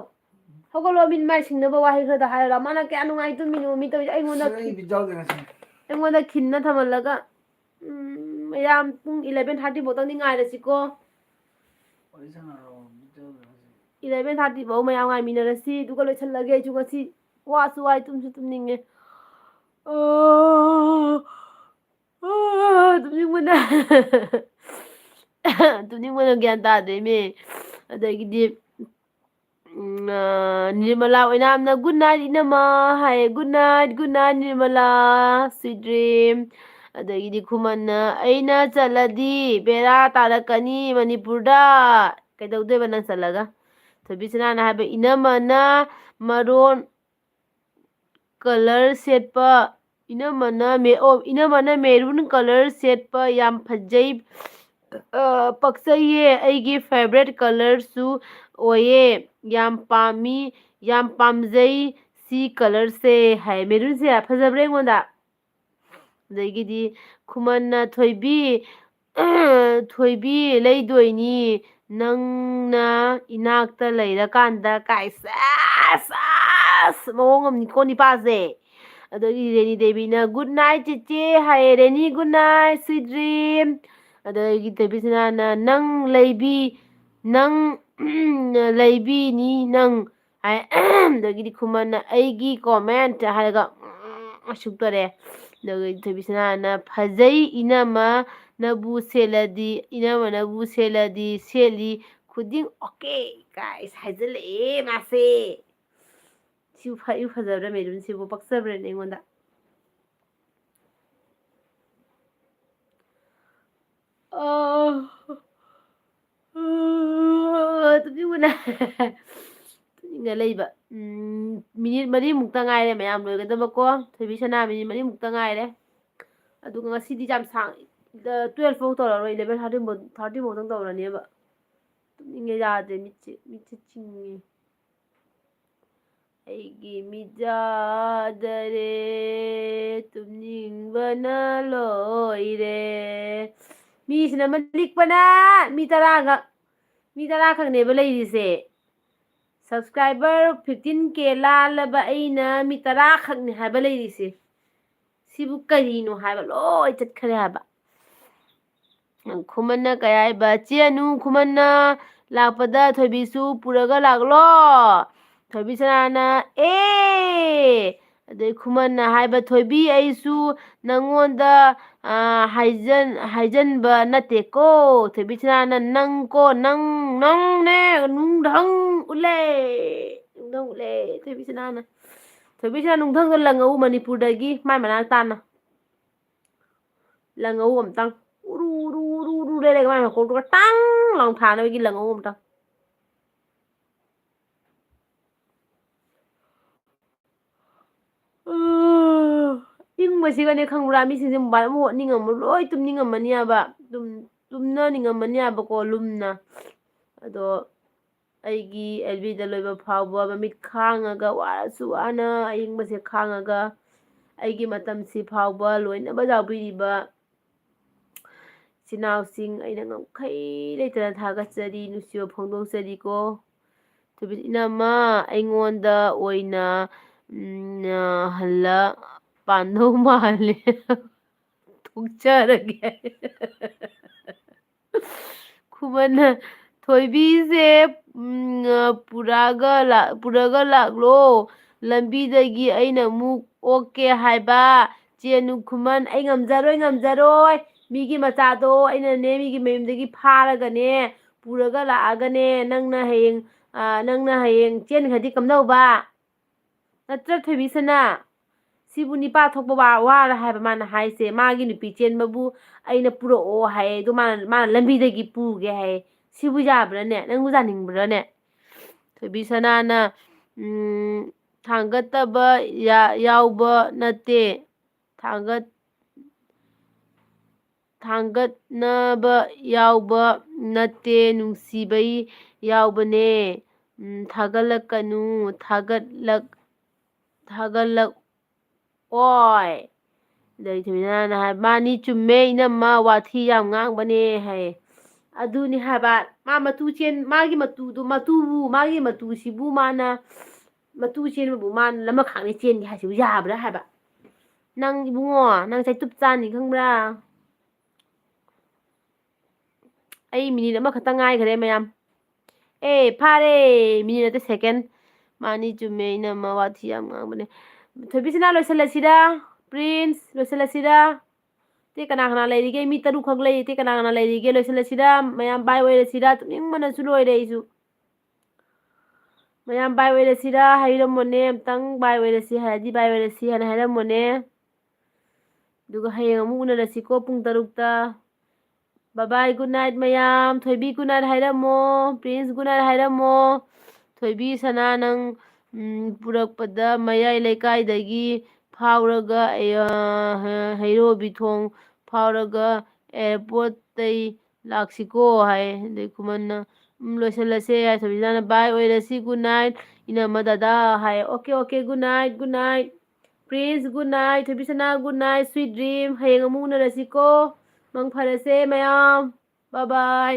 ꯍꯧꯒꯠꯂꯣ ꯃꯤꯠ ꯃꯥꯏ ꯁꯤꯡꯅꯕ ꯋꯥꯍꯩ ꯈꯔꯗ ꯍꯥꯏꯔꯒ ꯃꯥꯅ ꯀꯌꯥ ꯅꯨꯡꯉꯥꯏ ꯇꯨꯝꯃꯤꯅꯣ ꯃꯤ ꯇꯧꯔꯤꯁꯦ ꯑꯩꯉꯣꯟꯗ ꯈꯤꯟꯅ ꯊꯝꯍꯜꯂꯒ ꯃꯌꯥꯝ ꯄꯨꯡ 11:30 ꯐꯥꯎꯇꯪꯗꯤ ꯉꯥꯏꯔꯁꯤꯀꯣ 11:30 ꯐꯥꯎ ꯃꯌꯥꯝ ꯉꯥꯏꯃꯤꯟꯅꯔꯁꯤ ꯑꯗꯨꯒ ꯂꯣꯏꯁꯤꯜꯂꯒꯦ ꯑꯩꯁꯨ ꯉꯁꯤ ꯋꯥꯁꯨ ꯋꯥꯏ ꯇꯨꯝꯁꯨ ꯇꯨꯝꯅꯤꯡꯉꯦ ꯇꯨꯝꯅꯤꯡꯕꯅ ꯇꯨꯝꯅꯤꯡꯕꯅ ꯒ꯭ꯌꯥꯟ ꯇꯥꯗ꯭ꯔꯦꯃꯦ ꯑꯗꯒꯤꯗꯤ ꯅꯤꯔꯃꯂꯥ ꯑꯣꯏꯅꯥꯝꯅ ꯒꯨꯗ ꯅꯥꯏꯠ ꯏꯅꯝꯃ ꯍꯥꯏꯌꯦ ꯒꯨꯗ ꯅꯥꯏꯠ ꯅꯤꯔꯃꯂꯥ ꯁ꯭ꯋꯤꯠ ꯗ꯭रीꯝ ꯑꯗꯒꯤꯗꯤ ꯈꯨꯃꯟꯅ ꯑꯩꯅ ꯆꯠꯂꯗꯤ ꯕꯦꯔꯥ ꯇꯥꯔꯛꯀꯅꯤ ꯃꯅꯤꯄꯨꯔꯗ ꯀꯩꯗꯧꯗꯣꯏꯕ ꯅꯪ ꯆꯠꯂꯒ ꯊꯣꯏꯕꯤꯁꯅꯥꯅ ꯍꯥꯏꯕ ꯏꯅꯝꯃꯅ ꯃꯔꯣꯟ ꯀꯂꯔ ꯁꯦꯠꯄ ꯏꯅꯝꯃꯅ ꯃꯦꯔꯨꯟ ꯀꯂꯔ ꯁꯦꯠꯄ ꯌꯥꯝ ꯐꯖꯩ ꯄꯛꯆꯩꯌꯦ ꯑꯩꯒꯤ ꯐꯦꯚꯣꯔꯥꯏꯠ ꯀꯂꯔꯁꯨ ꯑꯣꯏꯌꯦ ꯌꯥꯝ ꯄꯥꯝꯖꯩ ꯁꯤ ꯀꯂꯔꯁꯦ ꯍꯥꯏ ꯃꯦꯔꯨꯟꯁꯦ ꯐꯖꯕ꯭ꯔꯥ ꯑꯩꯉꯣꯟꯗ ꯑꯗꯒꯤꯗꯤ ꯈꯨꯃꯟꯅ ꯊꯣꯏꯕꯤ ꯂꯩꯗꯣꯏꯅꯤ ꯅꯪꯅ ꯏꯅꯥꯛꯇ ꯂꯩꯔꯀꯥꯟꯗ ꯀꯥꯏꯁꯦ ꯃꯑꯣꯡ ꯑꯃꯅꯤꯀꯣ ꯅꯤꯄꯥꯁꯦ ꯑꯗꯒꯤ ꯔꯦꯅꯤ ꯗꯦꯕꯤꯅ ꯒꯨꯗ ꯅꯥꯏꯠ ꯆꯤꯆꯦ ꯍꯥꯏꯌꯦ ꯔꯦꯅꯤ ꯒꯨꯗ ꯅꯥꯏꯠ ꯁ꯭ꯋꯤꯠ ꯗ꯭रीꯝ ꯑꯗꯒꯤ ꯊꯣꯏꯕꯤꯁꯅꯥꯅ ꯅꯪ ꯂꯩꯕꯤꯅꯤ ꯅꯪ ꯍꯥꯏ ꯑꯗꯒꯤꯗꯤ ꯈꯨꯃꯟꯅ ꯑꯩꯒꯤ ꯀꯣꯃꯦꯟꯠ ꯍꯥꯏꯔꯒ ꯁꯨꯛꯇꯣꯔꯦ ꯑꯗꯒꯤ ꯊꯣꯏꯕꯤꯁꯅꯥꯅ ꯐꯖꯩ ꯏꯅꯝꯃꯅꯕꯨ ꯁꯦꯠꯂꯗꯤ ꯁꯦꯠꯂꯤ ꯈꯨꯗꯤꯡ ꯑꯣꯀꯦ ꯀꯥꯏꯁ ꯍꯥꯏꯖꯤꯜꯂꯛꯑꯦ ꯃꯥꯁꯦ ꯁꯤꯕꯨ ꯐꯖꯕ꯭ꯔꯥ ꯃꯦꯔꯨꯟ ꯁꯤꯕꯨ ꯄꯛꯆꯕ꯭ꯔꯅꯦ ꯑꯩꯉꯣꯟꯗ ꯇꯨꯝꯅꯤꯡꯉ ꯂꯩꯕ ꯃꯤꯅꯤꯠ 4 ꯉꯥꯏꯔꯦ ꯃꯌꯥꯝ ꯂꯣꯏꯒꯗꯕꯀꯣ ꯊꯣꯏꯕꯤꯁꯅꯥ ꯃꯤꯅꯤꯠ 4 ꯉꯥꯏꯔꯦ ꯑꯗꯨꯒ ꯉꯁꯤꯗꯤ ꯌꯥꯝ ꯁꯥꯡ 12 ꯐꯥꯎ ꯇꯧꯔꯔꯣꯏ 11:30 ꯐꯥꯎꯇꯪ ꯇꯧꯔꯅꯦꯕ ꯇꯨꯝꯅꯤꯡꯉꯦ ꯌꯥꯗ꯭ꯔꯦ ꯃꯤꯠꯁꯦ ꯆꯤꯡꯉꯦ ꯑꯩꯒꯤ ꯃꯤꯠꯌꯥꯗꯔꯦ ꯇꯨꯝꯅꯤꯡꯕꯅ ꯂꯣꯏꯔꯦ ꯃꯤꯁꯤꯅ ꯂꯤꯛꯄꯅ ꯃꯤ 10 ꯈꯛꯅꯦꯕ ꯂꯩꯔꯤꯁꯦ ꯁꯕꯁꯀ꯭ꯔꯥꯏꯕꯔ 15K ꯂꯥꯜꯂꯕ ꯑꯩꯅ ꯃꯤ 10 ꯈꯛꯅꯤ ꯍꯥꯏꯕ ꯂꯩꯔꯤꯁꯦ ꯁꯤꯕꯨ ꯀꯔꯤꯅꯣ ꯍꯥꯏꯕ ꯂꯣꯏ ꯆꯠꯈ꯭ꯔꯦ ꯍꯥꯏꯕ ꯈꯨꯃꯟꯅ ꯀꯩ ꯍꯥꯏꯕ ꯆꯦꯅꯨ ꯈꯨꯃꯟꯅ ꯂꯥꯛꯄꯗ ꯊꯣꯏꯕꯤꯁꯨ ꯄꯨꯔꯒ ꯂꯥꯛꯂꯣ ꯊꯣꯏꯕꯤꯁꯅꯥꯅ ꯑꯗꯩ ꯈꯨꯃꯟꯅ ꯍꯥꯏꯕ ꯊꯣꯏꯕꯤ ꯑꯩꯁꯨ ꯅꯪꯉꯣꯟꯗ ꯍꯥꯏꯖꯟꯕ ꯅꯠꯇꯦꯀꯣ ꯊꯣꯏꯕꯤꯁꯅꯥꯅ ꯅꯪꯀꯣ ꯅꯪꯅꯦ ꯅꯨꯡꯙꯪ ꯎꯠꯂꯦ ꯊꯣꯏꯕꯤꯁꯅꯥ ꯅꯨꯡꯙꯪꯗ ꯂꯪꯉꯛꯎ ꯃꯅꯤꯄꯨꯔꯗꯒꯤ ꯃꯥꯏ ꯃꯅꯥꯛ ꯇꯥꯅ ꯂꯪꯉꯧ ꯑꯝꯇꯪ ꯎꯔꯨ ꯂꯩꯔꯒ ꯃꯥꯏ ꯃꯀꯣꯛꯇꯨꯒ ꯇꯥꯡ ꯂꯥꯎ ꯊꯥꯅꯕꯒꯤ ꯂꯪꯉꯧ ꯑꯝꯇꯪ ꯏꯪꯕꯁꯤꯒꯅꯦ ꯈꯪꯕ꯭ꯔꯥ ꯃꯤꯁꯤꯡꯁꯦ ꯃꯣꯕꯥꯏꯜ ꯑꯃ ꯑꯣꯠꯅꯤꯡꯉꯝꯃ ꯂꯣꯏ ꯇꯨꯝꯅꯤꯡꯉꯝꯃꯅꯤꯕ ꯇꯨꯝꯅꯅꯤꯡꯉꯝꯃꯅꯤꯕꯀꯣ ꯂꯨꯝꯅ ꯑꯗꯣ ꯑꯩꯒꯤ ꯑꯦꯜꯕꯤꯗ ꯂꯣꯏꯕ ꯐꯥꯎꯕ ꯃꯃꯤꯠ ꯈꯥꯡꯉꯒ ꯋꯥꯔꯁꯨ ꯋꯥꯅ ꯑꯏꯪꯕꯁꯦ ꯈꯥꯡꯉꯒ ꯑꯩꯒꯤ ꯃꯇꯝꯁꯤ ꯐꯥꯎꯕ ꯂꯣꯏꯅꯕ ꯌꯥꯎꯕꯤꯔꯤꯕ ꯏꯆꯤꯟ ꯏꯅꯥꯎꯁꯤꯡ ꯑꯩꯅ ꯉꯝꯈꯩ ꯂꯩꯇꯅ ꯊꯥꯒꯠꯆꯔꯤ, ꯅꯨꯡꯁꯤꯕ ꯐꯣꯡꯗꯣꯛꯆꯔꯤꯀꯣ꯫ ꯊꯣꯏꯕꯤ ꯏꯅꯝꯃ ꯑꯩꯉꯣꯟꯗ ꯑꯣꯏꯅ ꯍꯜꯂ ꯄꯥꯟꯗꯧ ꯃꯥꯜꯂꯦ ꯊꯣꯛꯆꯔꯒꯦ ꯈꯨꯃꯟꯅ ꯊꯣꯏꯕꯤꯁꯦ ꯄꯨꯔꯒ ꯂꯥꯛꯂꯣ, ꯂꯝꯕꯤꯗꯒꯤ ꯑꯩꯅ ꯑꯃꯨꯛ ꯑꯣꯛꯀꯦ ꯍꯥꯏꯕ꯫ ꯆꯦꯅꯨ ꯈꯨꯃꯟ ꯑꯩ ꯉꯝꯖꯔꯣꯏ, ꯃꯤꯒꯤ ꯃꯆꯥꯗꯣ ꯑꯩꯅꯅꯦ ꯃꯤꯒꯤ ꯃꯌꯨꯝꯗꯒꯤ ꯐꯥꯔꯒꯅꯦ ꯄꯨꯔꯒ ꯂꯥꯛꯑꯒꯅꯦ ꯅꯪꯅ ꯍꯌꯦꯡ ꯆꯦꯟꯈ꯭ꯔꯗꯤ ꯀꯝꯗꯧꯕ? ꯅꯠꯇ꯭ꯔ ꯊꯣꯏꯕꯤꯁꯅꯥ? ꯁꯤꯕꯨ ꯅꯤꯄꯥ ꯊꯣꯛꯄ ꯋꯥꯔ ꯍꯥꯏꯕ ꯃꯥꯅ ꯍꯥꯏꯁꯦ? ꯃꯥꯒꯤ ꯅꯨꯄꯤ ꯆꯦꯟꯕꯕꯨ ꯑꯩꯅ ꯄꯨꯔꯛꯑꯣ ꯍꯥꯏꯌꯦ, ꯑꯗꯨ ꯃꯥꯅ ꯂꯝꯕꯤꯗꯒꯤ ꯄꯨꯒꯦ ꯍꯥꯏꯌꯦ꯫ ꯁꯤꯕꯨ ꯌꯥꯕ꯭ꯔꯥꯅꯦ? ꯅꯪꯕꯨ ꯌꯥꯅꯤꯡꯕ꯭ꯔꯥꯅꯦ? ꯊꯣꯏꯕꯤꯁꯅꯥꯅ ꯊꯥꯡꯒꯠꯇꯕ ꯌꯥꯎꯕ ꯅꯠꯇꯦ, ꯊꯥꯡꯒꯠꯅꯕ ꯌꯥꯎꯕ ꯅꯠꯇꯦ, ꯅꯨꯡꯁꯤꯕꯩ ꯌꯥꯎꯕꯅꯦ꯫ ꯊꯥꯒꯠꯂꯛꯀꯅꯨ, ꯊꯥꯒꯠꯂꯛꯑꯣꯏ꯫ ꯑꯗꯩ ꯊꯣꯏꯕꯤꯁꯅꯥꯅ ꯍꯥꯏ, ꯃꯥꯅꯤ ꯆꯨꯝꯃꯦ ꯏꯅꯝꯃ, ꯋꯥꯊꯤ ꯌꯥꯝ ꯉꯥꯡꯕꯅꯦ ꯍꯥꯏꯌꯦ꯫ ꯑꯗꯨꯅꯤ ꯍꯥꯏꯕ, ꯃꯥꯒꯤ ꯃꯇꯨꯁꯤꯕꯨ ꯃꯥꯅ ꯃꯇꯨ ꯆꯦꯟꯕꯕꯨ ꯃꯥꯅ ꯂꯃꯈꯥꯡꯗꯩ ꯆꯦꯟꯒꯦ ꯍꯥꯏꯁꯤꯕꯨ ꯌꯥꯕ꯭ꯔꯥ ꯍꯥꯏꯕ? ꯅꯪ ꯏꯕꯨꯡꯉꯣ, ꯅꯪ ꯆꯩꯇꯨꯞ ꯆꯥꯅꯤ ꯈꯪꯕ꯭ꯔꯥ? ꯑꯩ ꯃꯤꯅꯤꯠ ꯑꯃꯈꯛꯇꯪ ꯉꯥꯏꯈ꯭ꯔꯦ ꯃꯌꯥꯝ꯫ ꯐꯥꯔꯦ, ꯃꯤꯅꯤꯠ ꯅꯠꯇꯦ ꯁꯦꯀꯦꯟ꯫ ꯃꯥꯅꯤ ꯆꯨꯝꯃꯦ ꯏꯅꯝꯃ, ꯋꯥꯊꯤ ꯌꯥꯝ ꯉꯥꯡꯕꯅꯦ꯫ ꯊꯣꯏꯕꯤꯁꯅꯥ ꯂꯣꯏꯁꯤꯜꯂꯁꯤꯔ? ꯄ꯭ꯔꯤꯟꯁ ꯂꯣꯏꯁꯤꯜꯂꯁꯤꯔ? ꯀꯅꯥ ꯂꯩꯔꯤꯒꯦ? ꯃꯤ 3 ꯈꯛ ꯂꯩ꯫ ꯀꯅꯥ ꯂꯩꯔꯤꯒꯦ? ꯂꯣꯏꯁꯤꯜꯂꯁꯤꯔ? ꯃꯌꯥꯝ ꯕꯥꯏ ꯑꯣꯏꯔꯁꯤꯔ? ꯇꯨꯝꯅꯤꯡꯕꯅꯁꯨ ꯂꯣꯏꯔꯦ ꯑꯩꯁꯨ꯫ ꯃꯌꯥꯝ ꯕꯥꯏ ꯑꯣꯏꯔꯁꯤꯔ ꯍꯥꯏꯔꯝꯃꯣꯅꯦ ꯑꯝꯇꯪ, ꯕꯥꯏ ꯑꯣꯏꯔꯁꯤ ꯍꯥꯏꯔꯗꯤ ꯕꯥꯏ ꯑꯣꯏꯔꯁꯤ ꯍꯥꯏꯅ ꯍꯥꯏꯔꯝꯃꯣꯅꯦ꯫ ꯑꯗꯨꯒ ꯍꯌꯦꯡ ꯑꯃꯨꯛ ꯎꯅꯔꯁꯤꯀꯣ ꯄꯨꯡ 6ꯇ꯫ ꯕꯥꯏ ꯒꯨꯗ ꯅꯥꯏꯠ ꯃꯌꯥꯝ꯫ ꯊꯣꯏꯕꯤ ꯒꯨꯗ ꯅꯥꯏꯠ ꯍꯥꯏꯔꯝꯃꯣ, ꯄ꯭ꯔꯤꯟꯁ ꯒꯨꯗ ꯅꯥꯏꯠ ꯍꯥꯏꯔꯝꯃꯣ꯫ ꯊꯣꯏꯕꯤꯁꯅꯥ ꯅꯪ ꯄꯨꯔꯛꯄꯗ ꯃꯌꯥꯏ ꯂꯩꯀꯥꯏꯗꯒꯤ ꯐꯥꯎꯔꯒ ꯍꯩꯔꯣꯕꯤꯊꯣꯡ ꯐꯥꯎꯔꯒ ꯑꯦꯌꯥꯔꯄꯣꯔꯠꯇꯩ ꯂꯥꯛꯁꯤꯀꯣ ꯍꯥꯏ꯫ ꯑꯗꯩ ꯈꯨꯃꯟꯅ ꯂꯣꯏꯁꯤꯜꯂꯁꯦ ꯍꯥꯏ꯫ ꯊꯣꯏꯕꯤꯁꯅꯥꯅ ꯕꯥꯏ ꯑꯣꯏꯔꯁꯤ, ꯒꯨꯗ ꯅꯥꯏꯠ ꯏꯅꯝꯃ ꯗꯗꯥ ꯍꯥꯏ꯫ Okay good night, good night. Prince good night, ꯊꯣꯏꯕꯤꯁꯅꯥ ꯒꯨꯗ ꯅꯥꯏꯠ, ꯁ꯭ꯋꯤꯠ ꯗ꯭ꯔꯤꯝ꯫ ꯍꯌꯦꯡ ꯑꯃꯨꯛ ꯎꯅꯔꯁꯤꯀꯣ꯫ ꯃꯪ ꯐꯔꯁꯦ ꯃꯌꯥꯝ, ꯕꯥꯏ꯫